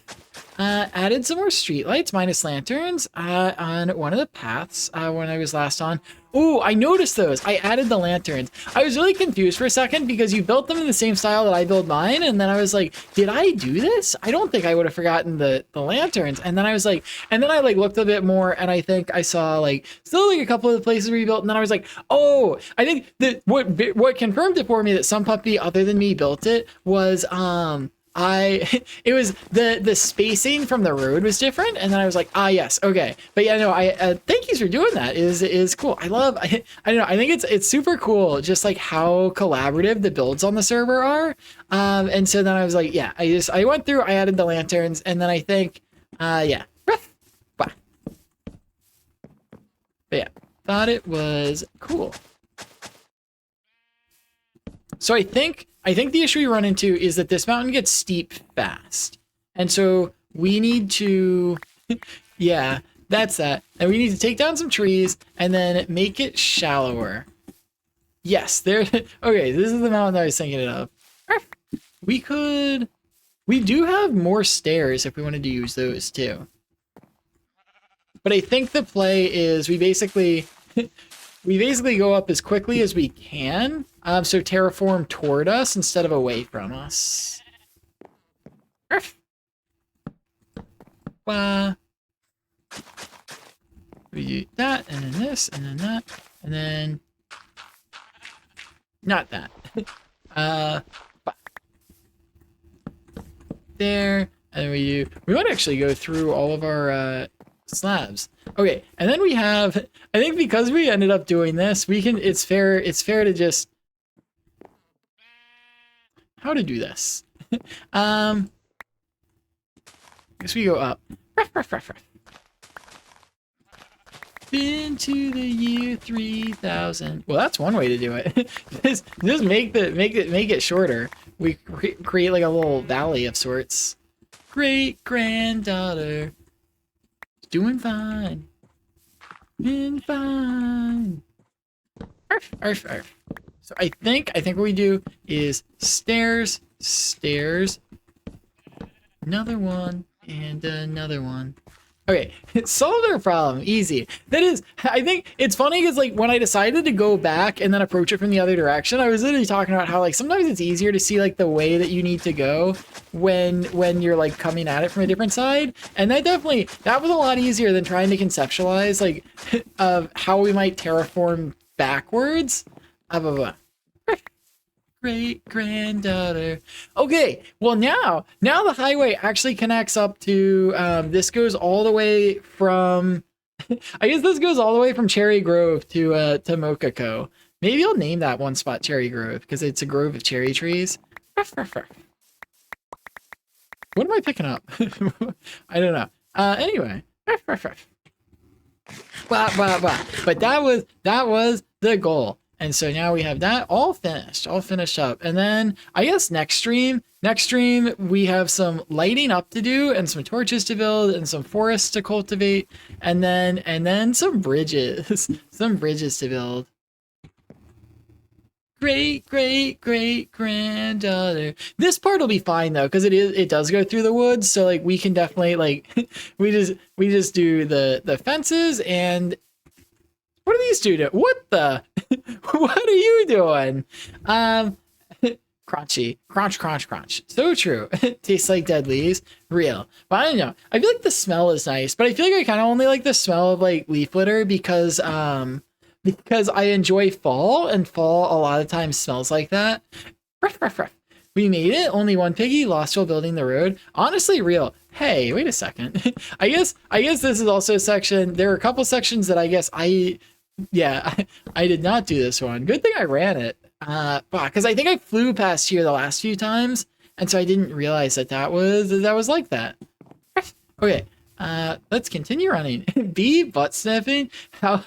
A: Added some more streetlights minus lanterns on one of the paths when I was last on. Oh, I noticed those. I added the lanterns. I was really confused for a second because you built them in the same style that I build mine, and then I was like, did I do this? I don't think I would have forgotten the lanterns. And then I was like, and then I like looked a bit more, and I think I saw like still like a couple of the places where you built, and then I was like, oh, I think that what confirmed it for me that some puppy other than me built it was it was the spacing from the road was different, and then I was like, yes, okay. But yeah, no, thank you for doing that. Is cool. I don't know. I think it's super cool, just like how collaborative the builds on the server are. And so then I was like, yeah, I went through, I added the lanterns, and then I think, yeah, but yeah, thought it was cool. So I think the issue we run into is that this mountain gets steep fast. And so we need to, yeah, that's that. And we need to take down some trees and then make it shallower. Yes, there, okay, this is the mountain I was thinking of. We do have more stairs if we wanted to use those too. But I think the play is we basically go up as quickly as we can, so terraform toward us instead of away from us. We do that, and then this, and then that, and then not that. There, and we might actually go through all of our slabs. Okay, and then we have, I think because we ended up doing this, we can, it's fair to just, how to do this? I guess we go up. Been to the year 3000. Well, that's one way to do it. just make it shorter. We create like a little valley of sorts. Great granddaughter. Doing fine. Doing fine. Arf, arf, arf. So I think what we do is stairs, another one, and another one. Okay, solved our problem, easy. That is, I think it's funny because like when I decided to go back and then approach it from the other direction, I was literally talking about how like sometimes it's easier to see like the way that you need to go when you're like coming at it from a different side. And that was a lot easier than trying to conceptualize like of how we might terraform backwards. Great granddaughter. Okay, well now the highway actually connects up to this goes all the way from I guess this goes all the way from Cherry Grove to Mochaco. Maybe I'll name that one spot Cherry Grove because it's a grove of cherry trees. What am I picking up? I don't know. Anyway. But that was the goal. And so now we have that all finished up. And then I guess next stream, we have some lighting up to do and some torches to build and some forests to cultivate and then some bridges, to build. Great granddaughter. This part will be fine though, because it does go through the woods. So like we can definitely like, we just do the fences and what are these two doing? What are you doing? Crunchy. Crunch, crunch, crunch. So true. Tastes like dead leaves. Real. But I don't know. I feel like the smell is nice, but I feel like I kind of only like the smell of like leaf litter because I enjoy fall, and fall a lot of times smells like that. Ruff, ruff, ruff. We made it. Only one piggy lost while building the road. Honestly, real. Hey, wait a second. I guess this is also a section. There are a couple sections that I guess I did not do this one. Good thing I ran it. Because I think I flew past here the last few times, and so I didn't realize that was like that. Okay, let's continue running. B, butt sniffing. How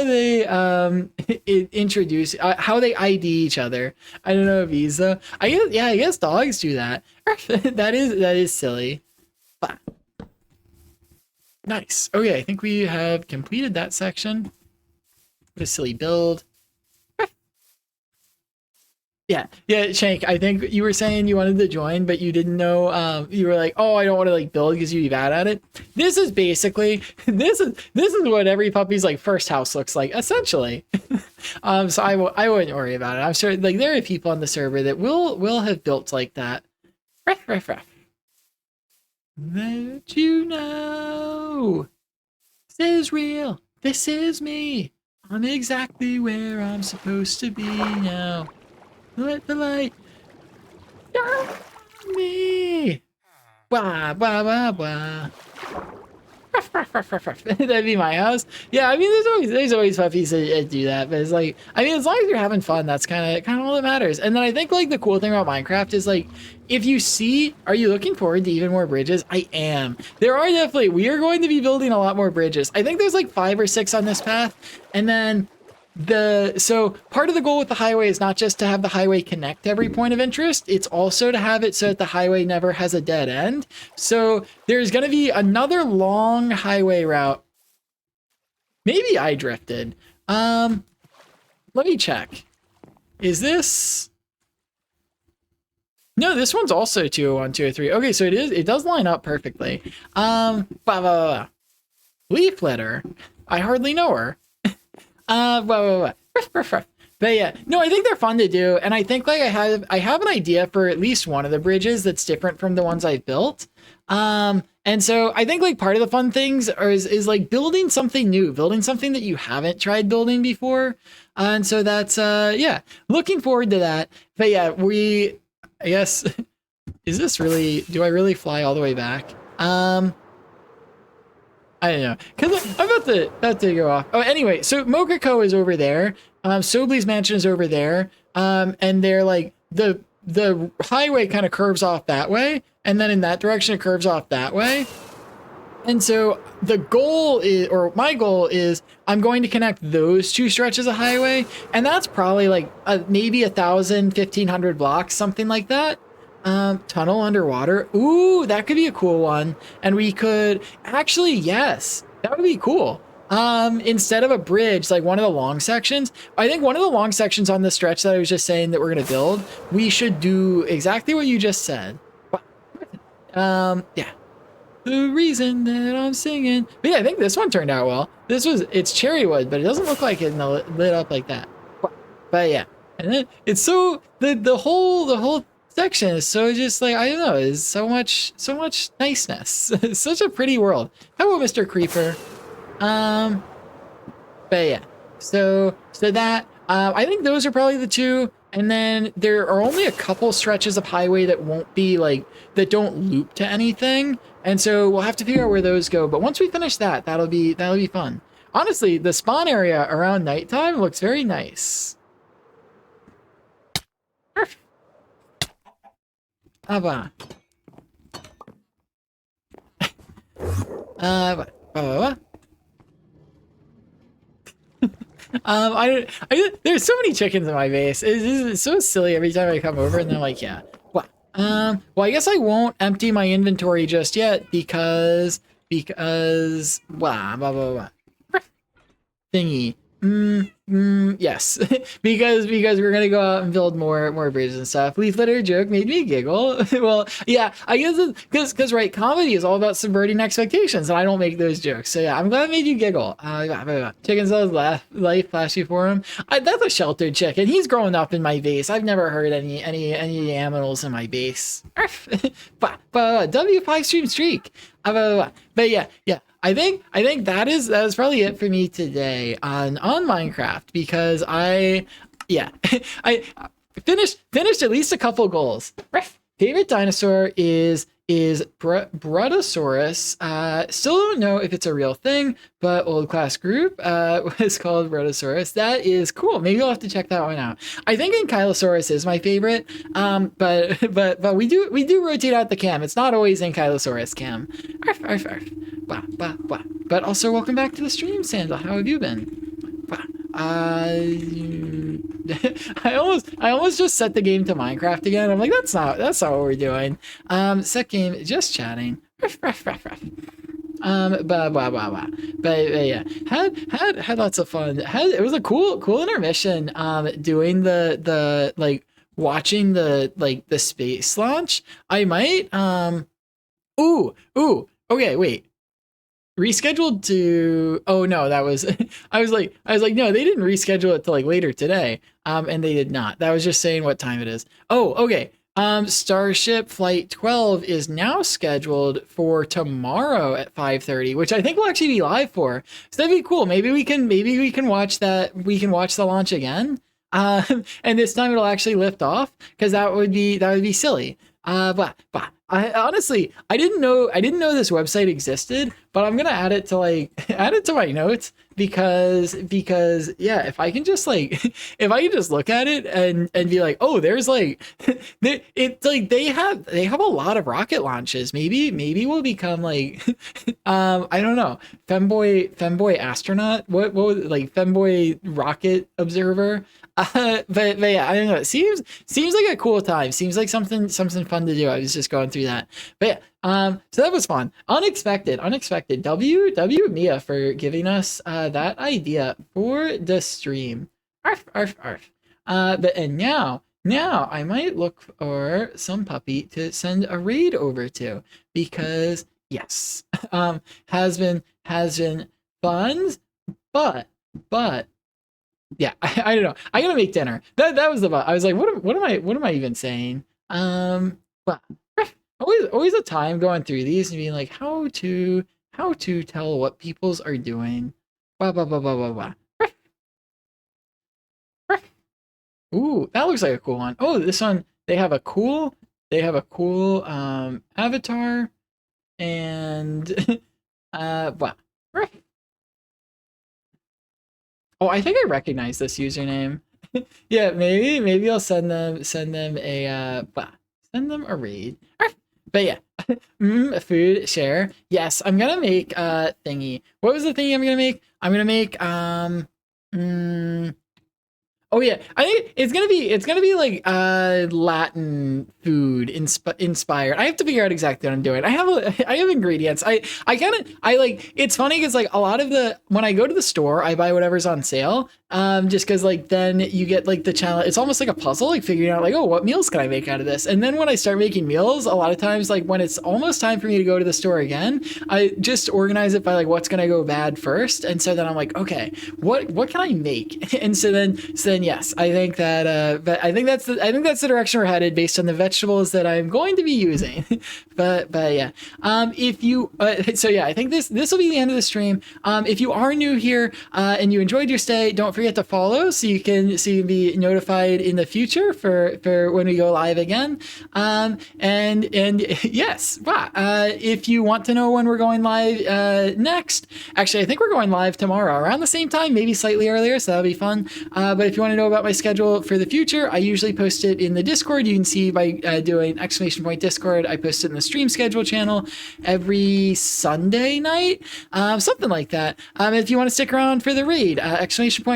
A: they introduce how they ID each other. I don't know, Visa. I guess dogs do that. that is silly. But nice. Okay, I think we have completed that section. What a silly build. Yeah, Shank, I think you were saying you wanted to join, but you didn't know, you were like, oh, I don't want to like build because you'd be bad at it. This is basically, this is what every puppy's like first house looks like, essentially. So I wouldn't worry about it. I'm sure like there are people on the server that will have built like that. Ruff. Let you know, this is real. This is me. I'm exactly where I'm supposed to be now. Let the light shine on me. Wah, wah, wah, wah. That'd be my house. Yeah, I mean, there's always puppies that do that, but it's like, I mean, as long as you're having fun, that's kind of all that matters. And then I think like the cool thing about Minecraft is like, if you see, are you looking forward to even more bridges? I am. There are definitely, we are going to be building a lot more bridges. I think there's like 5 or 6 on this path, and then so part of the goal with the highway is not just to have the highway connect every point of interest, it's also to have it so that the highway never has a dead end. So there's going to be another long highway route. Maybe I drifted. Let me check. Is this? No, this one's also 201, 203. Okay, so it does line up perfectly. Leaf litter. I hardly know her. But yeah, no, I think they're fun to do, and I think like I have an idea for at least one of the bridges that's different from the ones I've built. And so I think like part of the fun things is like building something new, building something that you haven't tried building before. And so that's yeah, looking forward to that. But yeah, I guess is this really, do I really fly all the way back? I don't know, because I'm about to go off. Oh, anyway, so Mokako is over there. Sobley's mansion is over there. And they're like, the highway kind of curves off that way, and then in that direction it curves off that way. And so the goal is, or my goal is, I'm going to connect those 2 stretches of highway, and that's probably like maybe 1,000, 1,500 blocks, something like that. Tunnel underwater. Ooh, that could be a cool one. And we could actually, yes, that would be cool. Instead of a bridge, like one of the long sections, I think one of the long sections on the stretch that I was just saying that we're going to build, we should do exactly what you just said. Yeah. The reason that I'm singing. But yeah, I think this one turned out well. It's cherry wood, but it doesn't look like it lit up like that. But yeah. And then it's so, the whole section is so just like, I don't know, is so much niceness. It's such a pretty world. How about Mr. Creeper? But yeah, so that I think those are probably the 2, and then there are only a couple stretches of highway that won't be like, that don't loop to anything, and so we'll have to figure out where those go. But once we finish that, that'll be fun. Honestly, the spawn area around nighttime looks very nice. Aba. There's so many chickens in my base. It's so silly every time I come over, and they're like, yeah. Well, I guess I won't empty my inventory just yet because blah blah blah blah. Thingy. Yes, because we're gonna go out and build more bridges and stuff. Leaf litter joke made me giggle. Well, yeah, I guess because right, comedy is all about subverting expectations, and I don't make those jokes. So yeah, I'm glad I made you giggle. Chicken sells life flashy for him. That's a sheltered chicken. He's growing up in my base. I've never heard any animals in my base. But W5 stream streak. But yeah. I think that is probably it for me today on Minecraft, because I finished at least a couple goals. Favorite dinosaur is Brontosaurus. Still don't know if it's a real thing, but old class group was called Brontosaurus. That is cool. Maybe I'll have to check that one out. I think Ankylosaurus is my favorite. But we do rotate out the cam. It's not always Ankylosaurus cam. Arf, arf, arf. Bah, bah, bah. But also welcome back to the stream, Sandal. How have you been? Bah. I almost just set the game to Minecraft again. I'm like, that's not what we're doing. Set game, just chatting. Blah, blah, blah, blah. But yeah, had lots of fun. It was a cool intermission. Doing the like watching the space launch. I might okay, wait. Rescheduled to that was I was like no, they didn't reschedule it to like later today, and they did not. That was just saying what time it is. Okay. Starship Flight 12 is now scheduled for tomorrow at 5:30, which I think we'll actually be live for. So that'd be cool. Maybe we can watch that. We can watch the launch again, and this time it'll actually lift off, because that would be silly. But I honestly, I didn't know this website existed, but I'm gonna add it to my notes, because yeah, if I can just look at it and be like, oh, there's it's like they have a lot of rocket launches. Maybe we'll become like I don't know, femboy astronaut. What was femboy rocket observer? But yeah, I don't know. It seems like a cool time. Seems like something fun to do. I was just going through that. But yeah, so that was fun. Unexpected. W Mia for giving us that idea for the stream. Arf, arf, arf. But now I might look for some puppy to send a raid over to, because yes, has been fun, but yeah, I don't know. I gotta make dinner. That was I was like, what am I even saying? But always a time going through these and being like, how to tell what people's are doing. Blah blah blah blah blah blah. Ooh, that looks like a cool one. Oh, this one, they have a cool avatar, and wow. Oh, I think I recognize this username. Yeah, maybe I'll send them a raid. But yeah, food share. Yes, I'm gonna make thingy. What was the thingy I'm gonna make? I'm gonna make oh yeah, I think it's gonna be like Latin food inspired. I have to figure out exactly what I'm doing. I have ingredients. I like, it's funny because like a lot of when I go to the store, I buy whatever's on sale. Just because like then you get like the challenge. It's almost like a puzzle, like figuring out like, oh, what meals can I make out of this? And then when I start making meals, a lot of times like when it's almost time for me to go to the store again, I just organize it by like what's gonna go bad first. And so then I'm like, okay, what can I make? And so then yes, I think that but I think that's the direction we're headed based on the vegetables that I'm going to be using. but yeah, if you so yeah, I think this will be the end of the stream. If you are new here and you enjoyed your stay, don't forget to follow so you can be notified in the future for when we go live again. And yes, if you want to know when we're going live next, actually I think we're going live tomorrow around the same time, maybe slightly earlier, so that'll be fun. But if you want to know about my schedule for the future, I usually post it in the Discord. You can see by doing !Discord. I post it in the stream schedule channel every Sunday night, something like that. If you want to stick around for the raid,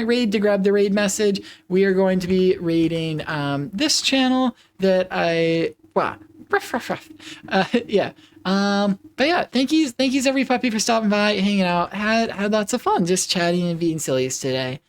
A: !Raid to grab the raid message. We are going to be raiding this channel that yeah. But yeah, thank yous every puppy for stopping by, hanging out. Had lots of fun just chatting and being sillies today.